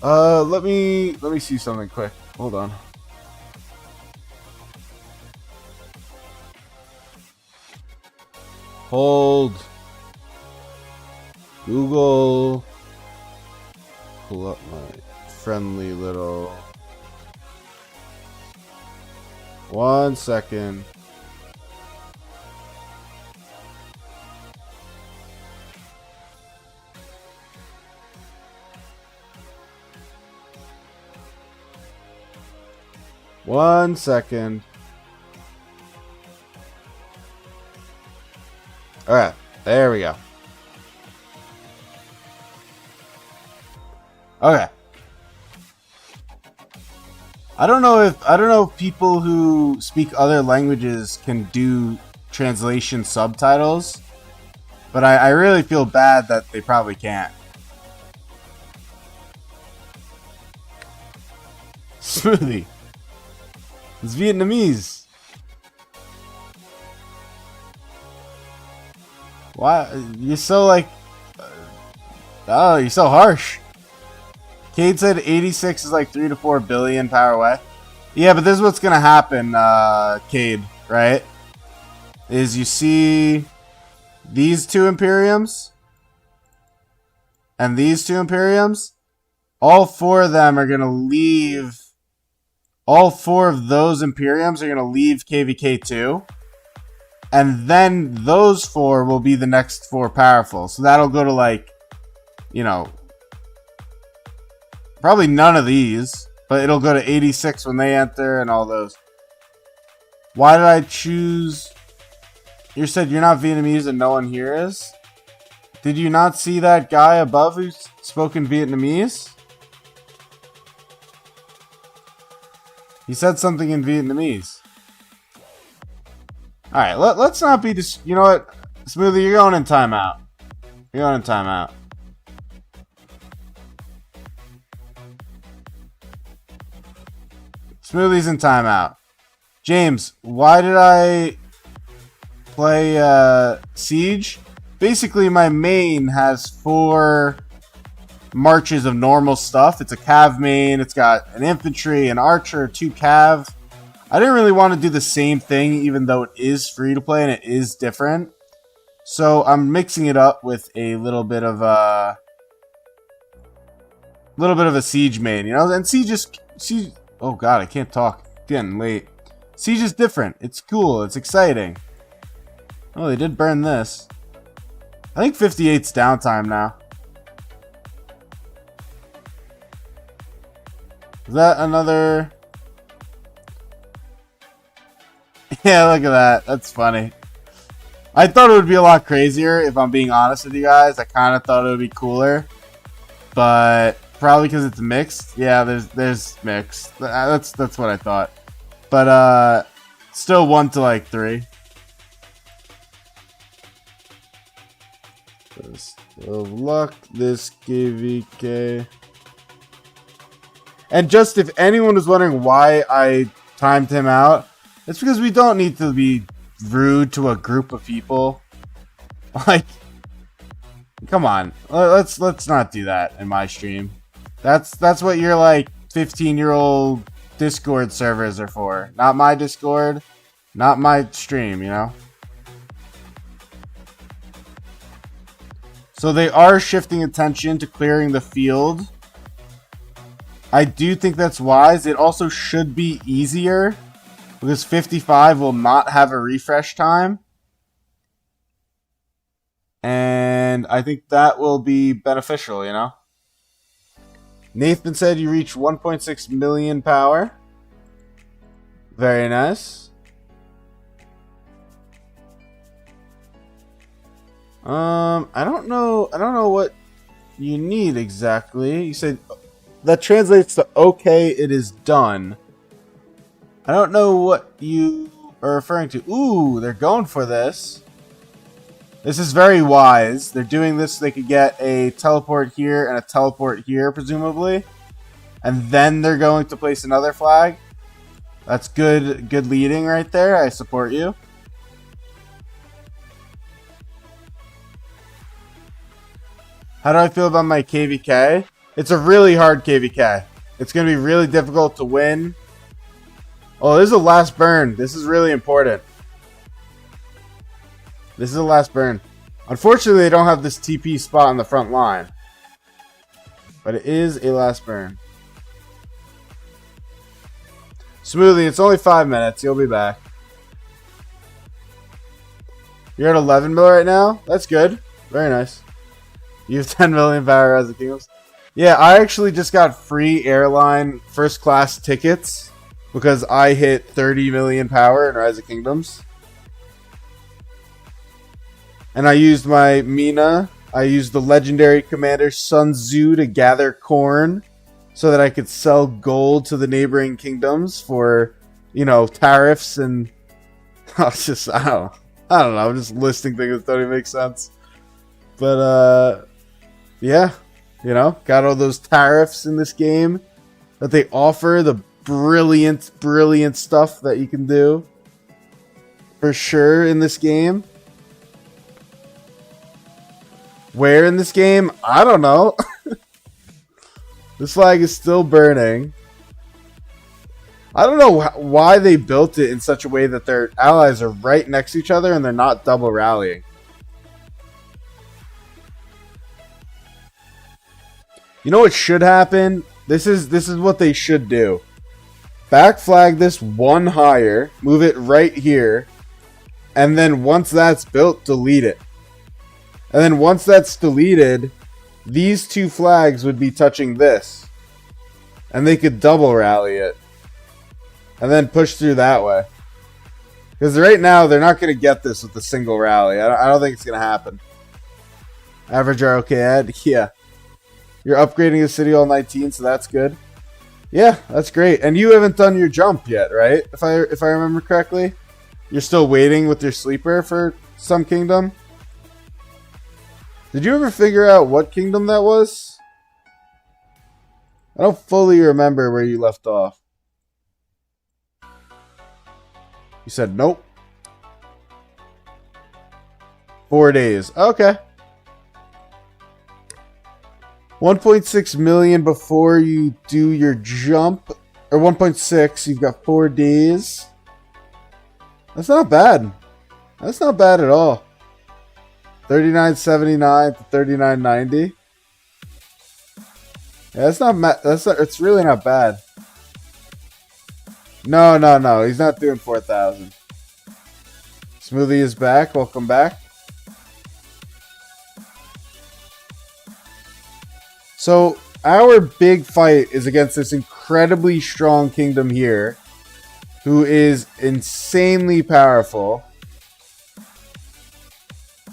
Let me see something quick. Hold on. Hold. Google. Pull up my friendly little... 1 second. One second. Alright, there we go. Okay. I don't know if people who speak other languages can do translation subtitles, but I really feel bad that they probably can't. Smoothie. It's Vietnamese. Why? You're so like... oh, you're so harsh. Cade said 86 is like 3 to 4 billion power away. Yeah, but this is what's gonna happen, Cade, right? Is you see these two Imperiums and these two Imperiums, all four of them are gonna leave. All four of those Imperiums are gonna leave KvK 2. And then those four will be the next four powerful. So that'll go to like, you know, probably none of these, but it'll go to 86 when they enter and all those. Why did I choose... You said you're not Vietnamese and no one here is? Did you not see that guy above who spoke in Vietnamese? He said something in Vietnamese. Alright, let's not be you know what? Smoothie, you're going in timeout. You're going in timeout. Smoothie's in timeout. James, why did I play Siege. Basically, my main has 4 marches of normal stuff. It's a cav main. It's got an infantry, an archer, 2 cav. I didn't really want to do the same thing, even though it is free to play and it is different. So I'm mixing it up with a little bit of a siege main, you know. And siege. Oh god, I can't talk. It's getting late. Siege is different. It's cool. It's exciting. Oh, they did burn this. I think 58's downtime now. Is that another? Yeah, look at that. That's funny. I thought it would be a lot crazier, if I'm being honest with you guys. I kind of thought it would be cooler. But probably because it's mixed. Yeah, there's mixed. That's what I thought. But still 1 to like 3. Best of luck, this KvK. And just if anyone is wondering why I timed him out, it's because we don't need to be rude to a group of people. Like, come on, let's not do that in my stream. That's what your like 15-year-old Discord servers are for. Not my Discord, not my stream, you know. So they are shifting attention to clearing the field. I do think that's wise. It also should be easier because 55 will not have a refresh time. And I think that will be beneficial, you know. Nathan said you reached 1.6 million power. Very nice. I don't know what you need exactly. You said that translates to okay, it is done. I don't know what you are referring to. Ooh, they're going for this. This is very wise. They're doing this so they could get a teleport here and a teleport here, presumably. And then they're going to place another flag. That's good leading right there. I support you. How do I feel about my KvK? It's a really hard KvK. It's going to be really difficult to win. Oh, this is a last burn. This is really important. This is the last burn. Unfortunately, they don't have this TP spot on the front line. But it is a last burn. Smoothie, it's only 5 minutes. You'll be back. You're at 11 mil right now? That's good. Very nice. You have 10 million power as the Kingdoms. Yeah, I actually just got free airline first class tickets because I hit 30 million power in Rise of Kingdoms. And I used my Mina. I used the legendary commander Sun Tzu to gather corn so that I could sell gold to the neighboring kingdoms for, you know, tariffs and I don't know, I'm just listing things that don't even make sense. But yeah, you know, got all those tariffs in this game that they offer, the brilliant stuff that you can do for sure in this game. Where in this game? I don't know. This flag is still burning. I don't know why they built it in such a way that their allies are right next to each other and they're not double rallying. You know what should happen? This is what they should do. Back flag this one higher, move it right here, and then once that's built, delete it. And then once that's deleted, these two flags would be touching this. And they could double rally it. And then push through that way. Because right now, they're not going to get this with a single rally. I don't think it's going to happen. Average ROK ad? Yeah. You're upgrading the city all 19, so that's good. Yeah, that's great. And you haven't done your jump yet, right? If I remember correctly. You're still waiting with your sleeper for some kingdom. Did you ever figure out what kingdom that was? I don't fully remember where you left off. You said nope. 4 days. Okay. 1.6 million before you do your jump. Or 1.6. You've got 4 days. That's not bad. That's not bad at all. 39.79 to 39.90. Yeah, that's not. It's really not bad. No. He's not doing 4,000. Smoothie is back. Welcome back. So our big fight is against this incredibly strong kingdom here, who is insanely powerful.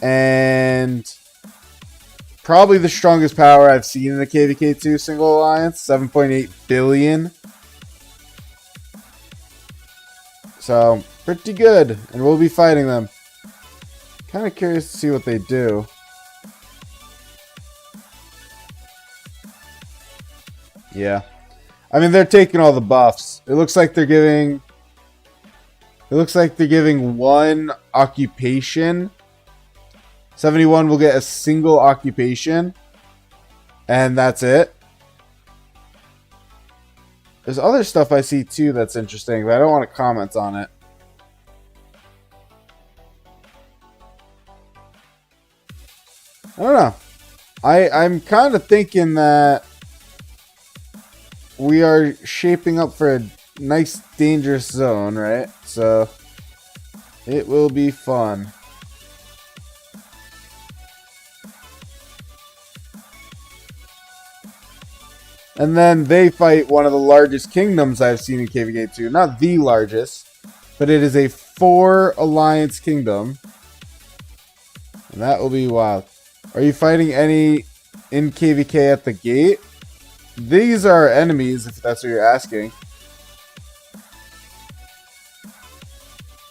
And probably the strongest power I've seen in the KvK2 single alliance, 7.8 billion. So, pretty good. And we'll be fighting them. Kind of curious to see what they do. Yeah. I mean, they're taking all the buffs. It looks like they're giving... one occupation. 71 will get a single occupation. And that's it. There's other stuff I see too that's interesting, but I don't want to comment on it. I don't know. I'm kind of thinking that we are shaping up for a nice dangerous zone, right? So it will be fun. And then they fight one of the largest kingdoms I've seen in KvK2. Not the largest, but it is a 4 alliance kingdom. And that will be wild. Are you fighting any in KvK at the gate? These are enemies, if that's what you're asking.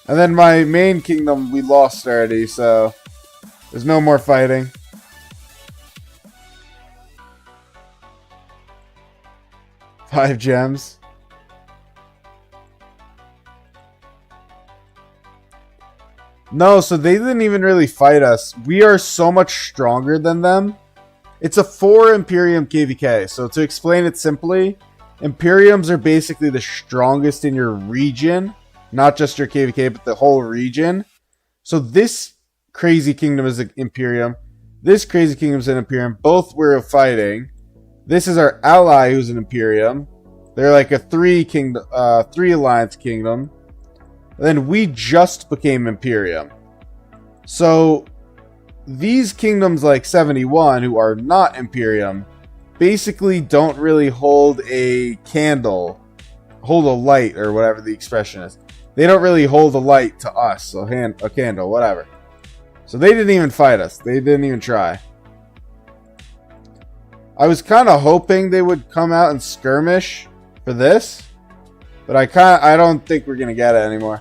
And then my main kingdom we lost already, so there's no more fighting. Five gems. No, so they didn't even really fight us. We are so much stronger than them. It's a 4 Imperium KvK. So to explain it simply, Imperiums are basically the strongest in your region. Not just your KvK, but the whole region. So this crazy kingdom is an Imperium. This crazy kingdom is an Imperium. Both were fighting. This is our ally who's an Imperium. They're like a 3 alliance kingdom. And then we just became Imperium. So these kingdoms like 71 who are not Imperium basically don't really hold a candle, hold a light or whatever the expression is. They don't really hold a light to us, a candle, whatever. So they didn't even fight us. They didn't even try. I was kind of hoping they would come out and skirmish for this, but I don't think we're gonna get it anymore.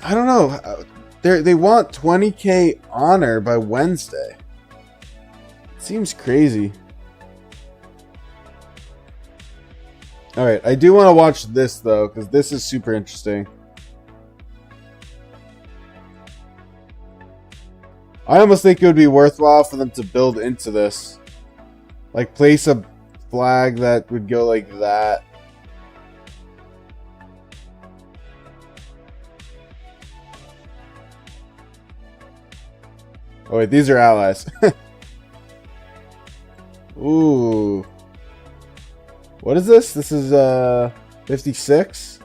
I don't know. They want 20k honor by Wednesday. Seems crazy. Alright, I do want to watch this though, because this is super interesting. I almost think it would be worthwhile for them to build into this. Like place a flag that would go like that. Oh wait, these are allies. Ooh. What is this? This is 56?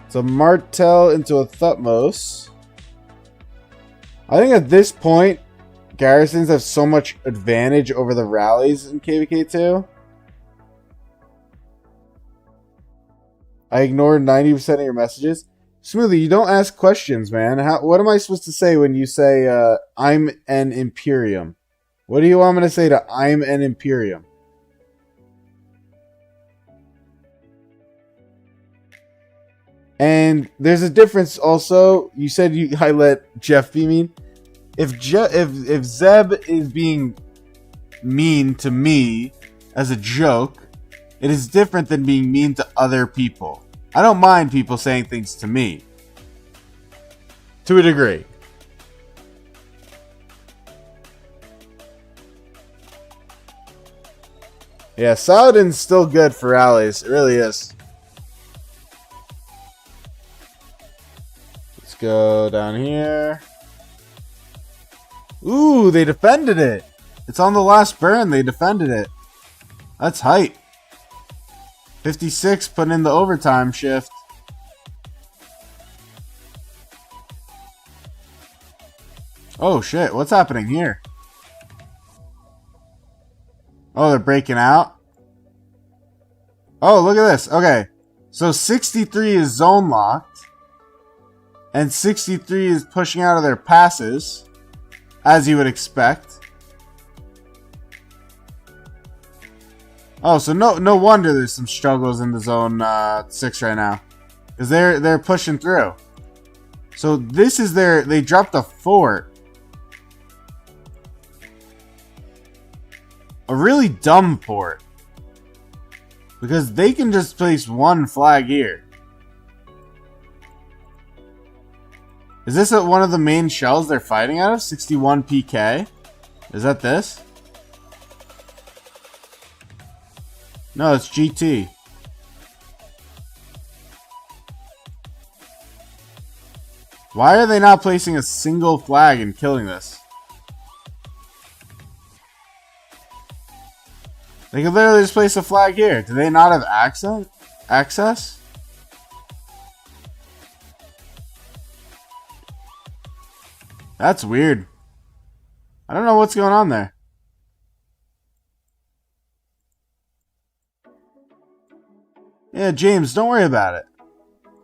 So Martel into a Thutmose. I think at this point, garrisons have so much advantage over the rallies in KvK2. I ignored 90% of your messages. Smoothie, you don't ask questions, man. What am I supposed to say when you say, I'm an Imperium? What do you want me to say to I'm an Imperium? And there's a difference also. You said I let Jeff be mean. If Zeb is being mean to me as a joke, it is different than being mean to other people. I don't mind people saying things to me. To a degree. Yeah, Saladin's still good for rallies. It really is. Let's go down here. Ooh, they defended it. It's on the last burn. They defended it. That's hype. 56 putting in the overtime shift. Oh shit, what's happening here? Oh, they're breaking out? Oh, look at this. Okay. So 63 is zone locked. And 63 is pushing out of their passes. As you would expect. Oh, so no wonder there's some struggles in the zone 6 right now. Because they're pushing through. So this is they dropped a fort. A really dumb fort. Because they can just place one flag here. Is this one of the main shells they're fighting out of? 61 PK? Is that this? No, it's GT. Why are they not placing a single flag and killing this? They could literally just place a flag here. Do they not have access? That's weird. I don't know what's going on there. Yeah, James, don't worry about it.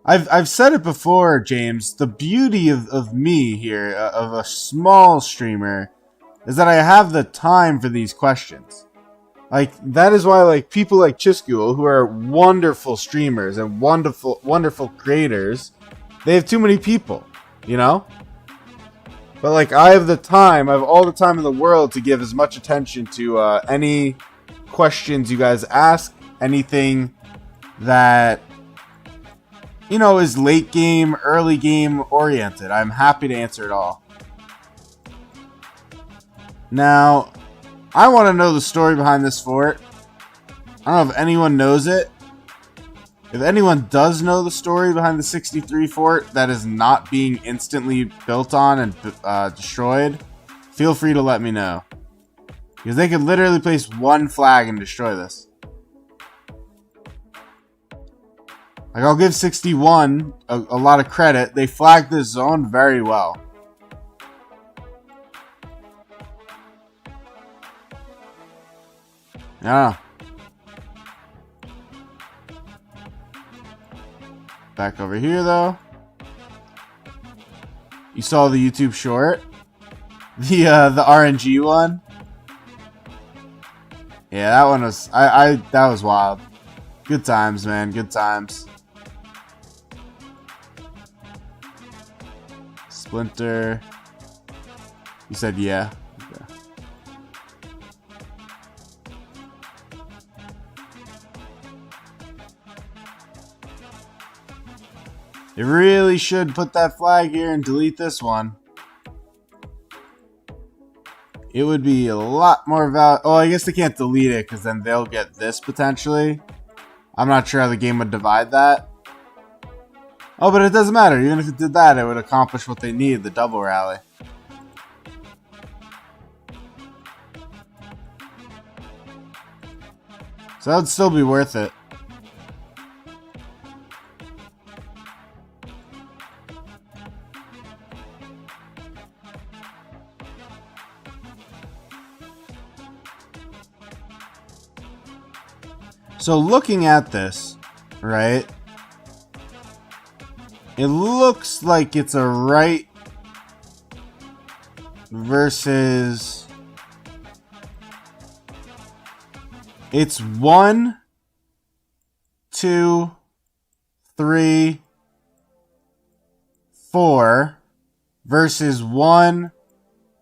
I've said it before, James. The beauty of me here, of a small streamer, is that I have the time for these questions. Like, that is why, like, people like Chiscool, who are wonderful streamers and wonderful creators, they have too many people, you know? But, like, I have the time, I have all the time in the world to give as much attention to any questions you guys ask, anything that, you know, is late game, early game oriented. I'm happy to answer it all. Now, I want to know the story behind this fort. I don't know if anyone knows it. If anyone does know the story behind the 63 fort that is not being instantly built on and destroyed, feel free to let me know. Because they could literally place one flag and destroy this. Like, I'll give 61 a lot of credit. They flagged this zone very well. Yeah. Back over here, though. You saw the YouTube short? The RNG one? Yeah, that one was... that was wild. Good times, man. Good times. Splinter. You said yeah. Okay. They really should put that flag here and delete this one. It would be a lot more Oh, I guess they can't delete it because then they'll get this potentially. I'm not sure how the game would divide that. Oh, but it doesn't matter. Even if it did that, it would accomplish what they need, the double rally. So that would still be worth it. So looking at this, right, it looks like it's a right versus... It's 1, 2, 3, 4 versus 1,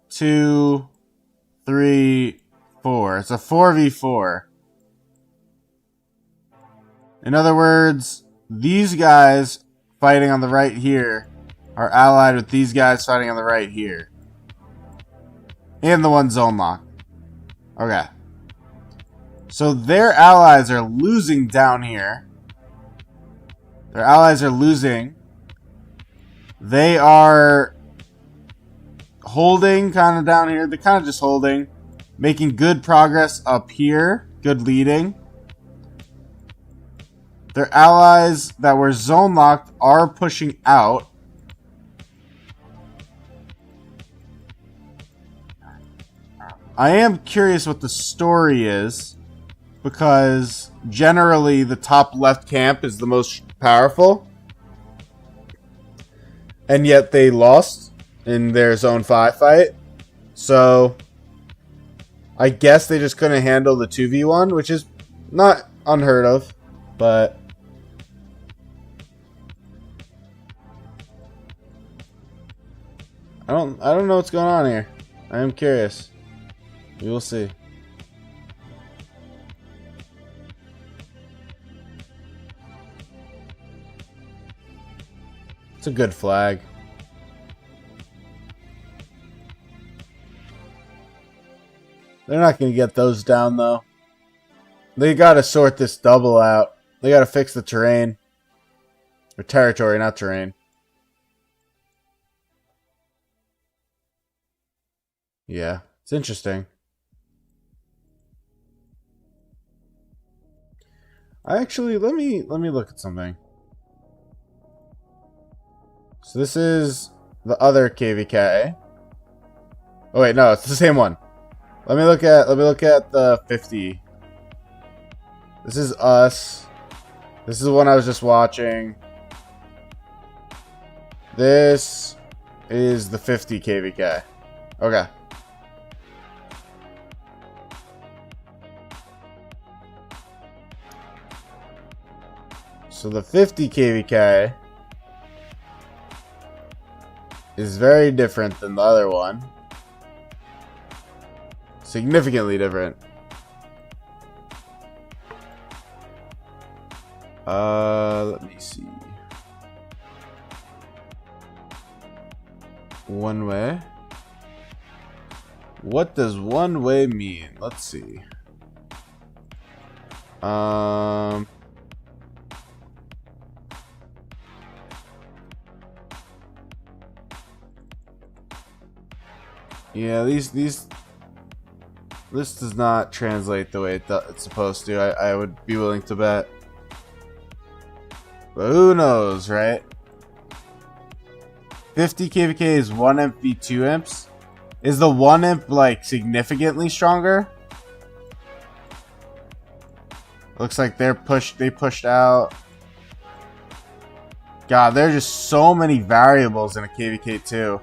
2, 3, 4. It's a 4v4. In other words, these guys fighting on the right here are allied with these guys fighting on the right here. And the one zone lock. Okay. So their allies are losing down here. Their allies are losing. They are holding kind of down here. They're kind of just holding. Making good progress up here. Good leading. Their allies that were zone locked are pushing out. I am curious what the story is, because generally the top left camp is the most powerful, and yet they lost in their zone 5 fight. So I guess they just couldn't handle the 2v1, which is not unheard of, but I don't know what's going on here. I am curious. We will see. It's a good flag. They're not going to get those down, though. They got to sort this double out. They got to fix the terrain. Or territory, not terrain. Yeah, it's interesting. Actually, let me look at something. So this is the other KvK. Oh wait, no, it's the same one. Let me look at the 50. This is us. This is the one I was just watching. This is the 50 KvK. Okay. So the 50 KvK is very different than the other one. Significantly different. Let me see. One way. What does one way mean? Let's see. Yeah, this does not translate the way it's supposed to. I would be willing to bet. But who knows, right? 50 KvK is 1 imp v 2 imps. Is the 1 imp like significantly stronger? Looks like they pushed out. God, there are just so many variables in a KvK 2.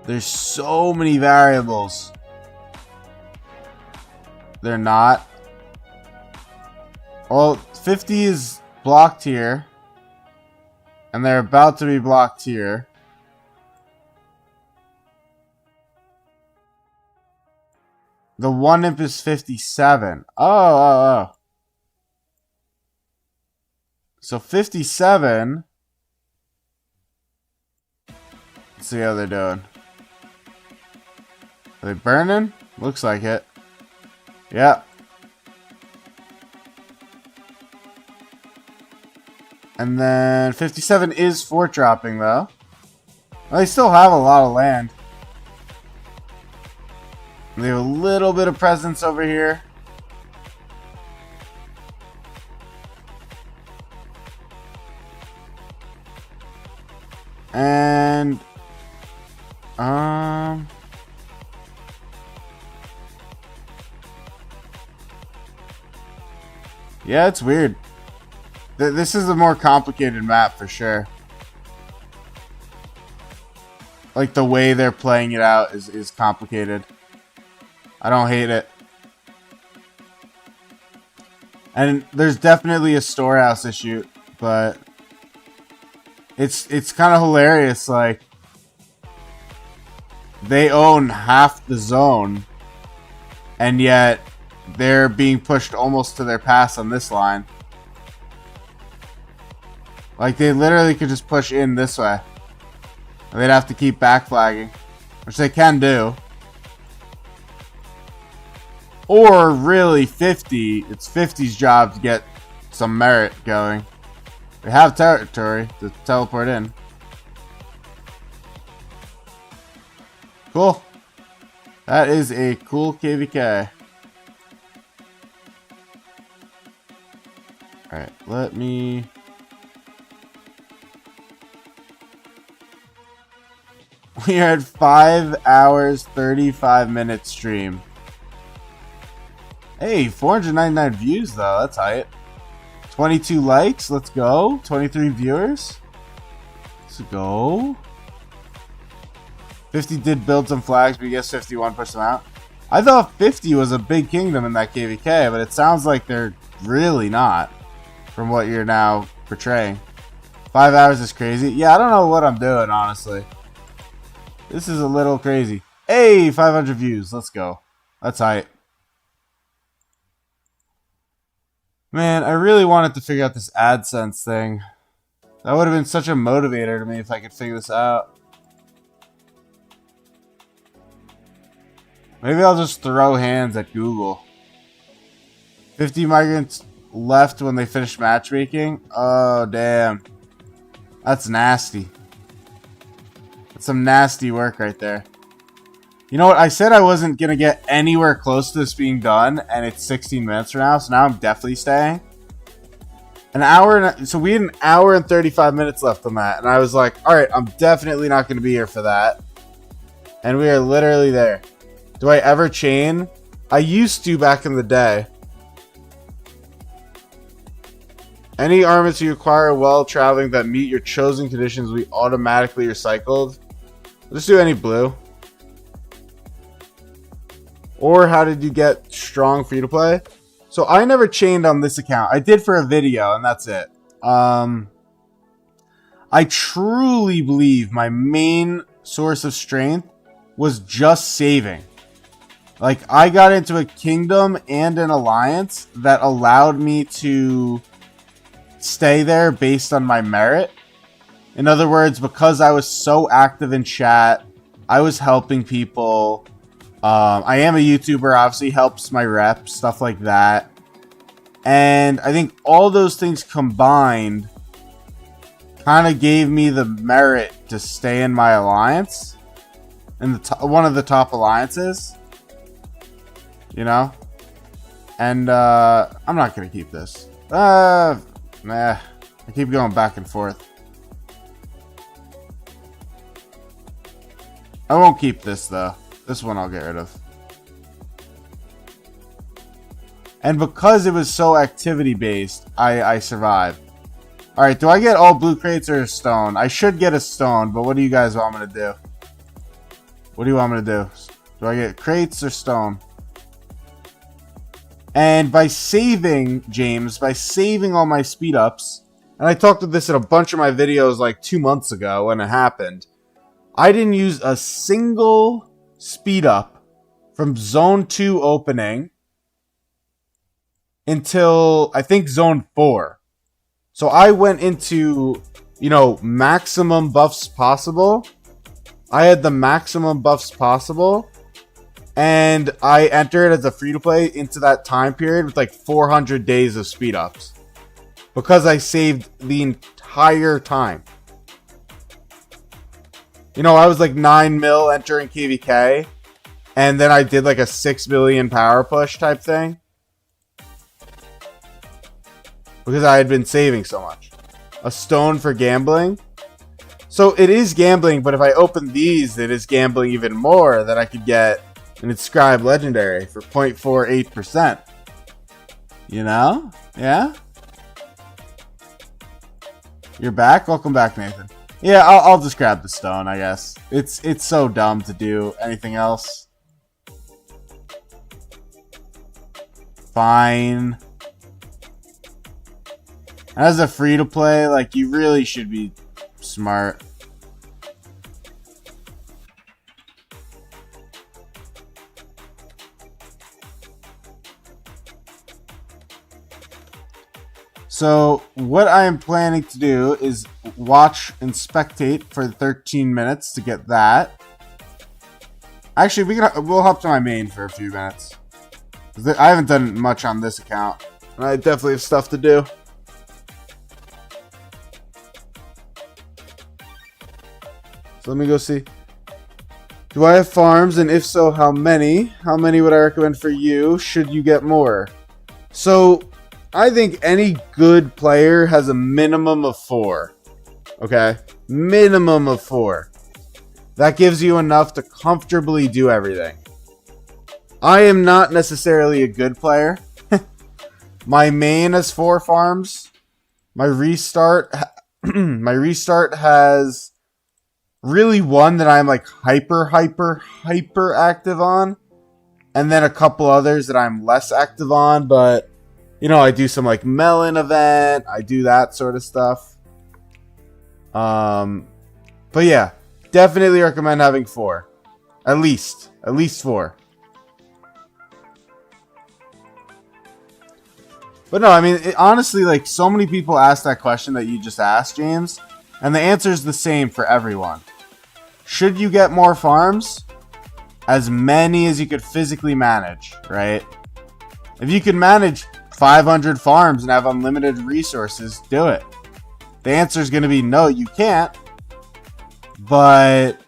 There's so many variables. They're not. Well, 50 is blocked here. And they're about to be blocked here. The 1 imp is 57. Oh. So 57. Let's see how they're doing. Are they burning? Looks like it. Yeah. And then 57 is fort dropping though. Well, they still have a lot of land. They have a little bit of presence over here. And yeah, it's weird. This is a more complicated map for sure. Like the way they're playing it out is complicated. I don't hate it. And there's definitely a storehouse issue, but it's kind of hilarious. Like, they own half the zone, and yet they're being pushed almost to their pass on this line. Like, they literally could just push in this way. And they'd have to keep back flagging, which they can do. Or really 50, it's 50's job to get some merit going. They have territory to teleport in. Cool. That is a cool KvK. Alright, let me... We are at 5 hours, 35 minute stream. Hey, 499 views though, that's hype. 22 likes, let's go. 23 viewers. Let's go. 50 did build some flags, but I guess 51 pushed them out. I thought 50 was a big kingdom in that KvK, but it sounds like they're really not, from what you're now portraying. 5 hours is crazy. Yeah, I don't know what I'm doing, honestly. This is a little crazy. Hey, 500 views. Let's go. That's hype. Man, I really wanted to figure out this AdSense thing. That would have been such a motivator to me if I could figure this out. Maybe I'll just throw hands at Google. 50 migrants left when they finished matchmaking? Oh, damn. That's nasty. That's some nasty work right there. You know what? I said I wasn't going to get anywhere close to this being done, and it's 16 minutes from now, so now I'm definitely staying. So we had an hour and 35 minutes left on that, and I was like, alright, I'm definitely not going to be here for that. And we are literally there. Do I ever chain? I used to back in the day. Any armaments you acquire while traveling that meet your chosen conditions will be automatically recycled. Let's do any blue. Or how did you get strong free to play? So I never chained on this account. I did for a video and that's it. I truly believe my main source of strength was just saving. Like, I got into a kingdom and an alliance that allowed me to stay there based on my merit. In other words, because I was so active in chat, I was helping people. I am a YouTuber, obviously helps my rep, stuff like that. And I think all those things combined kind of gave me the merit to stay in my alliance. In one of the top alliances. You know? And I'm not going to keep this. Nah, I keep going back and forth. I won't keep this though. This one I'll get rid of. And because it was so activity based, I survived. Alright, do I get all blue crates or a stone? I should get a stone, but what do you guys want me to do? What do you want me to do? Do I get crates or stone? And by saving, James, by saving all my speed ups, and I talked about this in a bunch of my videos like 2 months ago when it happened, I didn't use a single speed up from Zone 2 opening until, I think, Zone 4. So I went into, you know, maximum buffs possible. I had the maximum buffs possible. And I entered as a free-to-play into that time period with like 400 days of speed ups. Because I saved the entire time. You know, I was like 9 mil entering KvK. And then I did like a 6 million power push type thing. Because I had been saving so much. A stone for gambling. So it is gambling, but if I open these, it is gambling even more that I could get an inscribed legendary for 0.48%. You know? Yeah? You're back? Welcome back, Nathan. Yeah, I'll just grab the stone, I guess. It's so dumb to do anything else. Fine. As a free-to-play, like, you really should be smart. So what I am planning to do is watch and spectate for 13 minutes to get that. Actually, we'll hop to my main for a few minutes. I haven't done much on this account. I definitely have stuff to do. So let me go see. Do I have farms? And if so, how many? How many would I recommend for you? Should you get more? So I think any good player has a minimum of 4. Okay? Minimum of 4. That gives you enough to comfortably do everything. I am not necessarily a good player. My main has 4 farms. My restart has really one that I'm like hyper active on. And then a couple others that I'm less active on, but you know, I do some like Melon event. I do that sort of stuff. But yeah, definitely recommend having 4. At least 4. But no, I mean, honestly, like, so many people ask that question that you just asked, James, and the answer is the same for everyone. Should you get more farms? As many as you could physically manage, right? If you can manage 500 farms and have unlimited resources, do it. The answer is going to be no, you can't. But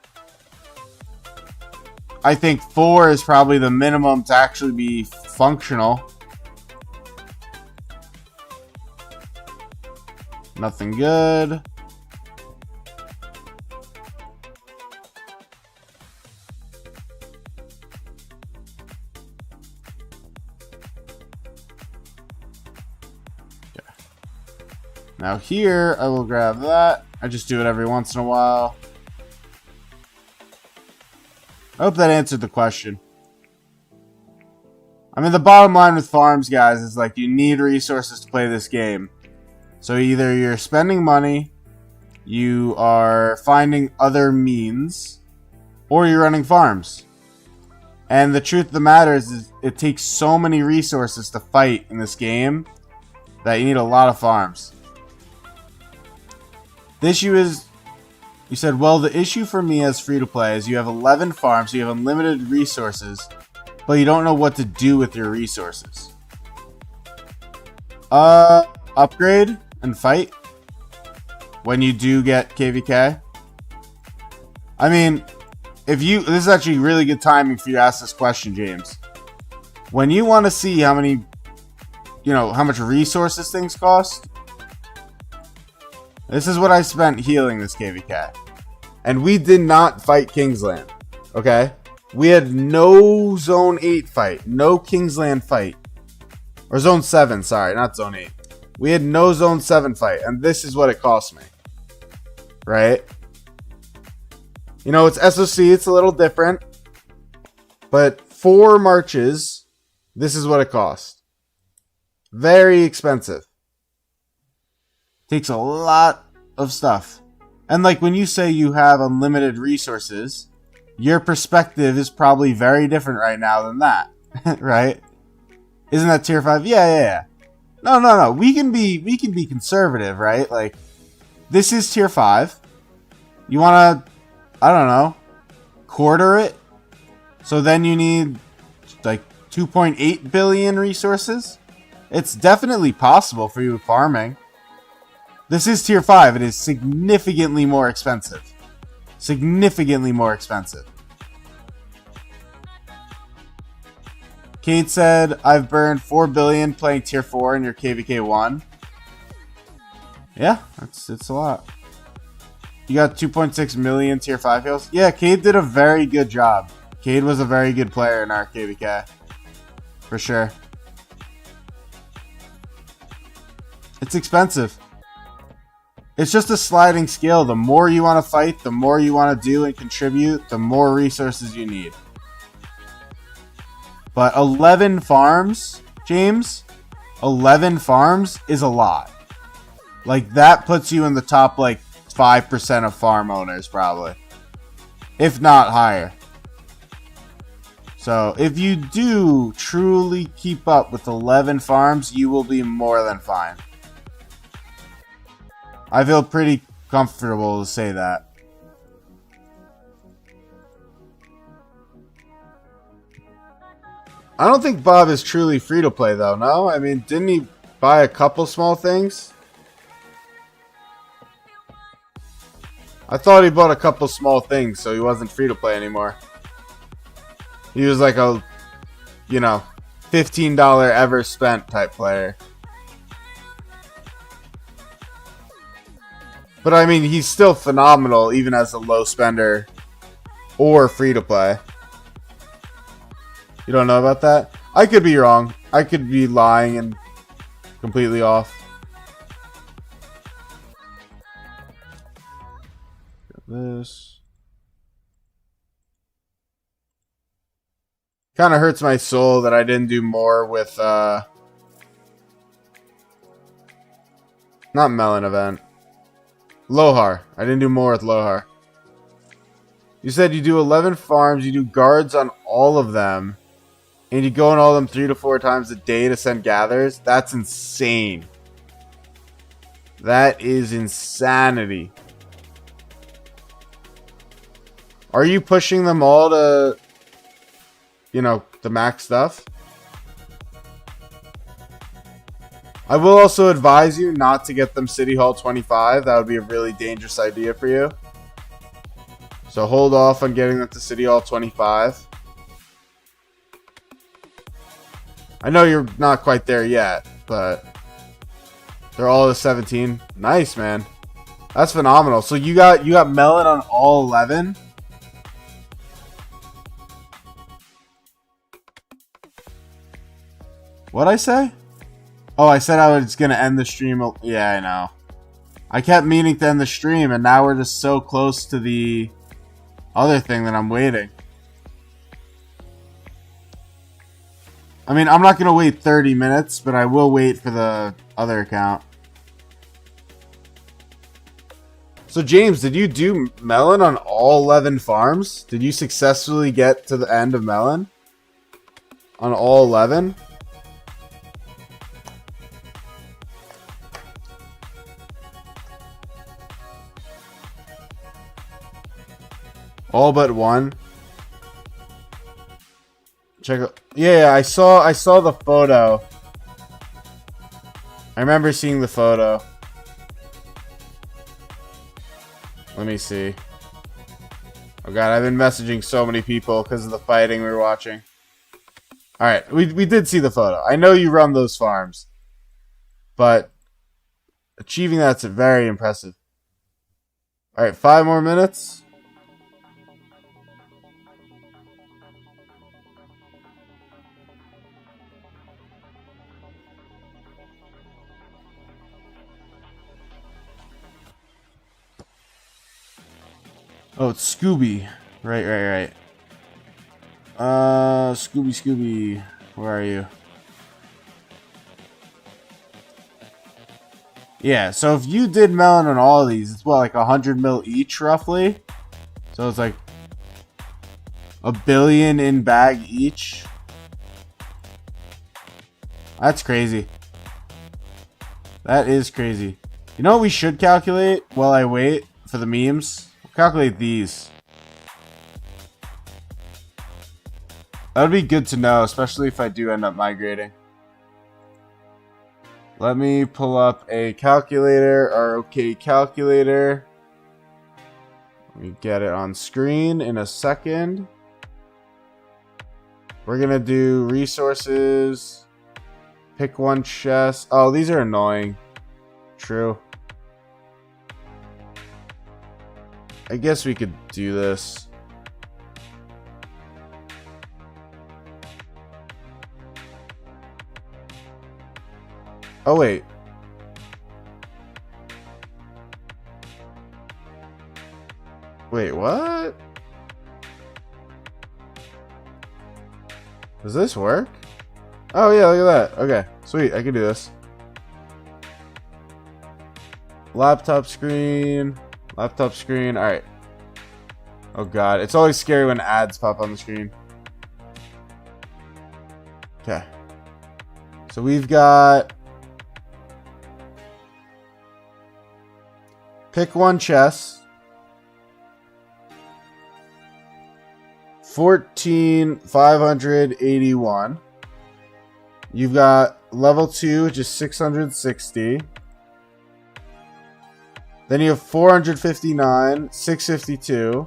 I think 4 is probably the minimum to actually be functional. Nothing good. Okay. Now here, I will grab that. I just do it every once in a while. I hope that answered the question. I mean, the bottom line with farms, guys, is like you need resources to play this game. So either you're spending money, you are finding other means, or you're running farms. And the truth of the matter is it takes so many resources to fight in this game that you need a lot of farms. The issue is, you said, well, the issue for me as free-to-play is you have 11 farms, so you have unlimited resources, but you don't know what to do with your resources. Upgrade and fight when you do get KvK. I mean, this is actually really good timing for you to ask this question, James. When you want to see how many, how much resources things cost, this is what I spent healing this KvK. And we did not fight Kingsland, okay? We had no Zone 8 fight, no Kingsland fight. Or Zone 7, sorry, not Zone 8. We had no Zone 7 fight, and this is what it cost me. Right? It's SOC, it's a little different. But 4 marches, this is what it cost. Very expensive. Takes a lot of stuff. And like when you say you have unlimited resources, your perspective is probably very different right now than that. Right? Isn't that tier 5? Yeah. No. We can be conservative, right? Like, this is tier 5. You want to, I don't know, quarter it? So then you need, like, 2.8 billion resources? It's definitely possible for you farming. This is tier 5. It is significantly more expensive. Significantly more expensive. Kate said, I've burned 4 billion playing tier 4 in your KvK 1. Yeah, it's a lot. You got 2.6 million tier 5 heals. Yeah, Kate did a very good job. Kate was a very good player in our KvK. For sure. It's expensive. It's just a sliding scale. The more you want to fight, the more you want to do and contribute, the more resources you need. But 11 farms, James, 11 farms is a lot. Like, that puts you in the top, like, 5% of farm owners, probably. If not higher. So, if you do truly keep up with 11 farms, you will be more than fine. I feel pretty comfortable to say that. I don't think Bob is truly free to play, though, no? I mean, didn't he buy a couple small things? I thought he bought a couple small things, so he wasn't free to play anymore. He was like a, you know, $15 ever spent type player. But I mean, he's still phenomenal even as a low spender or free to play. You don't know about that? I could be wrong. I could be lying and completely off. This kind of hurts my soul that I didn't do more with not Melon event. Lohar. I didn't do more with Lohar. You said you do 11 farms, you do guards on all of them, and you go on all of them 3 to 4 times a day to send gathers? That's insane. That is insanity. Are you pushing them all to, you know, the max stuff? I will also advise you not to get them City Hall 25. That would be a really dangerous idea for you. So hold off on getting them to City Hall 25. I know you're not quite there yet, but they're all to 17. Nice, man. That's phenomenal. So you got Melon on all 11? What'd I say? Oh, I said I was going to end the stream. Yeah, I know. I kept meaning to end the stream, and now we're just so close to the other thing that I'm waiting. I mean, I'm not going to wait 30 minutes, but I will wait for the other account. So, James, did you do Melon on all 11 farms? Did you successfully get to the end of Melon? On all 11? All but one. Check out. Yeah, I saw the photo. I remember seeing the photo. Let me see. Oh god, I've been messaging so many people because of the fighting we were watching. Alright, we did see the photo. I know you run those farms. But achieving that's very impressive. Alright, 5 more minutes. Oh, it's Scooby. Right. Scooby. Where are you? Yeah, so if you did Melon on all of these, it's what, like 100 mil each, roughly? So it's like $1 billion in bag each. That's crazy. That is crazy. You know what we should calculate while I wait for the memes? Calculate these. That would be good to know, especially if I do end up migrating. Let me pull up a calculator, our OK calculator. Let me get it on screen in a second. We're gonna do resources. Pick one chest. Oh, these are annoying. True. I guess we could do this. Oh, wait. Wait, what? Does this work? Oh, yeah, look at that. Okay, sweet. I can do this. Laptop screen. Laptop screen. Alright. Oh god. It's always scary when ads pop on the screen. Okay. So we've got... Pick one chess. 14,581. You've got level 2, which is 660. Then you have 459, 652.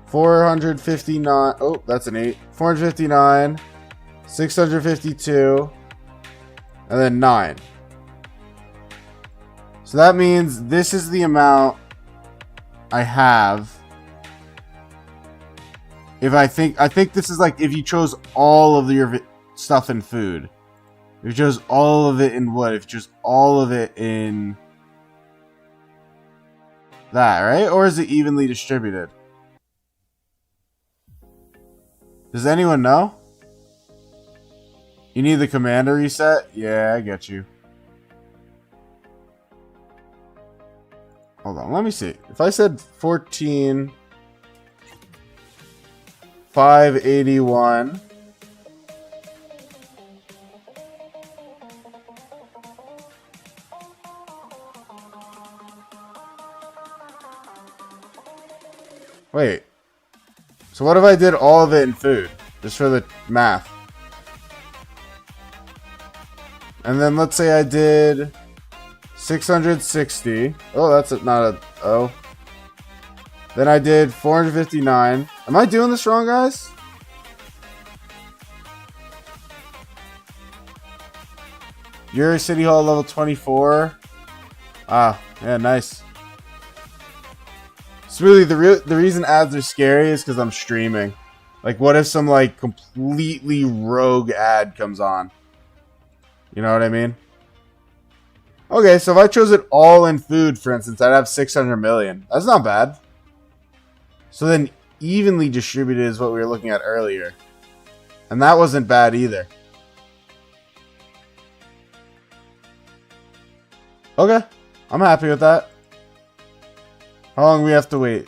459. Oh, that's an 8. 459, 652, and then 9. So that means this is the amount I have. If I think this is like if you chose all of your stuff in food. If you chose all of it in wood. If you chose all of it in that, right? Or is it evenly distributed? Does anyone know? You need the commander reset? Yeah, I get you. Hold on, let me see. If I said 14,581. Wait. So what if I did all of it in food? Just for the math. And then let's say I did 660. Oh, that's not a O. Then I did 459. Am I doing this wrong, guys? You're City Hall level 24. Ah, yeah, nice. Smoothie, the reason ads are scary is because I'm streaming. Like, what if some, like, completely rogue ad comes on? You know what I mean? Okay, so if I chose it all in food, for instance, I'd have 600 million. That's not bad. So then evenly distributed is what we were looking at earlier. And that wasn't bad either. Okay, I'm happy with that. How long do we have to wait?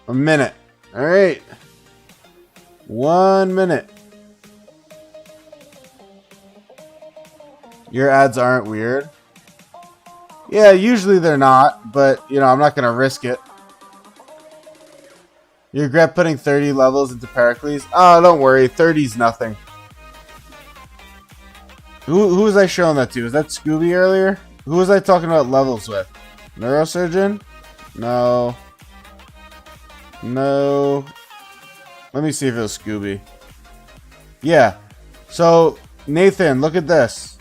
A minute. Alright. 1 minute. Your ads aren't weird. Yeah, usually they're not, but, you know, I'm not going to risk it. You regret putting 30 levels into Pericles? Oh, don't worry. 30's nothing. Who was I showing that to? Was that Scooby earlier? Who was I talking about levels with? Neurosurgeon? No. No. Let me see if it was Scooby. Yeah. So, Nathan, look at this.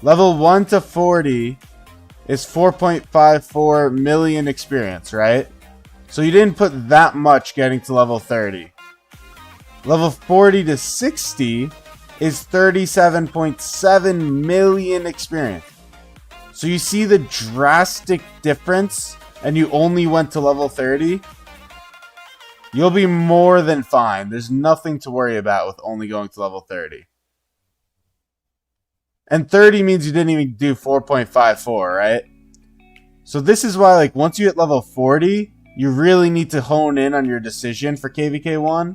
Level 1 to 40 is 4.54 million experience, right? So you didn't put that much getting to level 30. Level 40 to 60 is 37.7 million experience. So you see the drastic difference, and you only went to level 30? You'll be more than fine. There's nothing to worry about with only going to level 30. And 30 means you didn't even do 4.54, right? So this is why, like, once you hit level 40, you really need to hone in on your decision for KvK 1.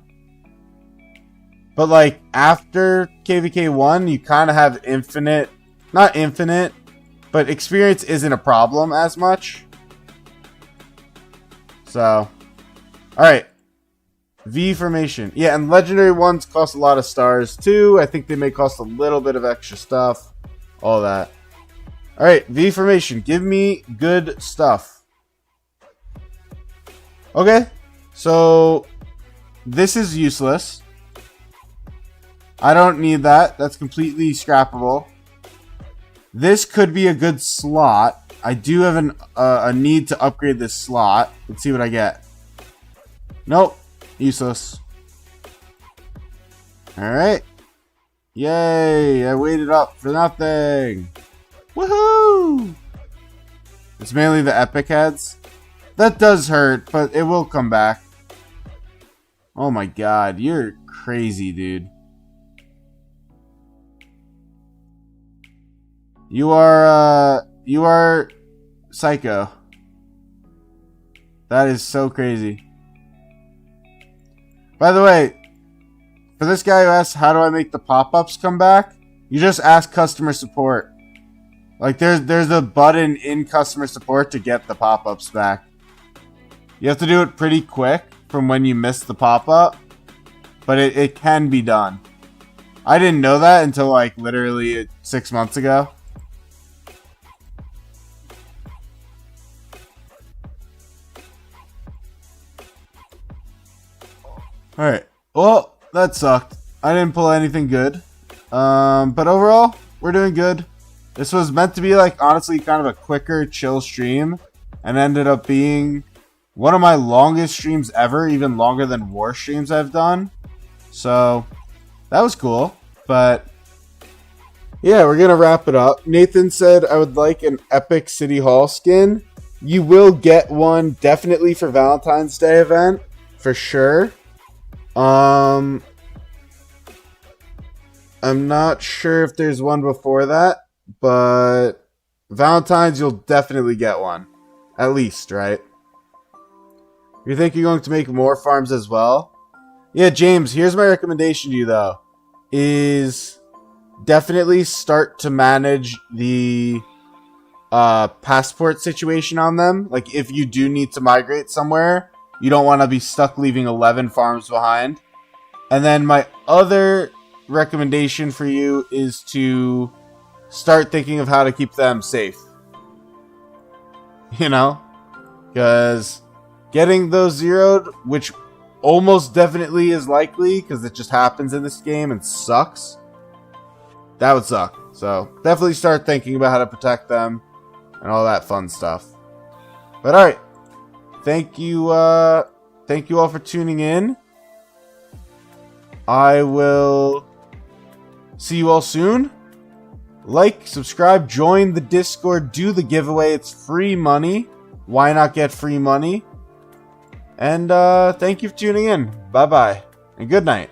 But, like, after KvK 1, you kind of have infinite... Not infinite, but experience isn't a problem as much. So, alright. V formation. Yeah, and legendary ones cost a lot of stars too. I think they may cost a little bit of extra stuff. All that. Alright, V formation. Give me good stuff. Okay. So, this is useless. I don't need that. That's completely scrappable. This could be a good slot. I do have a need to upgrade this slot. Let's see what I get. Nope. Useless. Alright. Yay! I waited up for nothing. Woohoo! It's mainly the epic heads. That does hurt, but it will come back. Oh my god, you're crazy, dude. You are psycho. That is so crazy. By the way, for this guy who asks, how do I make the pop-ups come back? You just ask customer support. Like, there's a button in customer support to get the pop-ups back. You have to do it pretty quick from when you miss the pop-up, but it can be done. I didn't know that until, like, literally 6 months ago. Alright. Well, that sucked. I didn't pull anything good. But overall, we're doing good. This was meant to be, like, honestly, kind of a quicker, chill stream. And ended up being one of my longest streams ever. Even longer than war streams I've done. So, that was cool. But, yeah, we're going to wrap it up. Nathan said I would like an epic City Hall skin. You will get one definitely for Valentine's Day event. For sure. I'm not sure if there's one before that, but Valentine's, you'll definitely get one. At least, right? You think you're going to make more farms as well? Yeah, James, here's my recommendation to you, though. Is definitely start to manage the passport situation on them. Like, if you do need to migrate somewhere, you don't want to be stuck leaving 11 farms behind. And then my other recommendation for you is to start thinking of how to keep them safe. You know? Because getting those zeroed, which almost definitely is likely, because it just happens in this game and sucks, that would suck. So definitely start thinking about how to protect them and all that fun stuff. But alright. Thank you all for tuning in. I will see you all soon. Like, subscribe, join the Discord, do the giveaway. It's free money. Why not get free money? And thank you for tuning in. Bye-bye. And good night.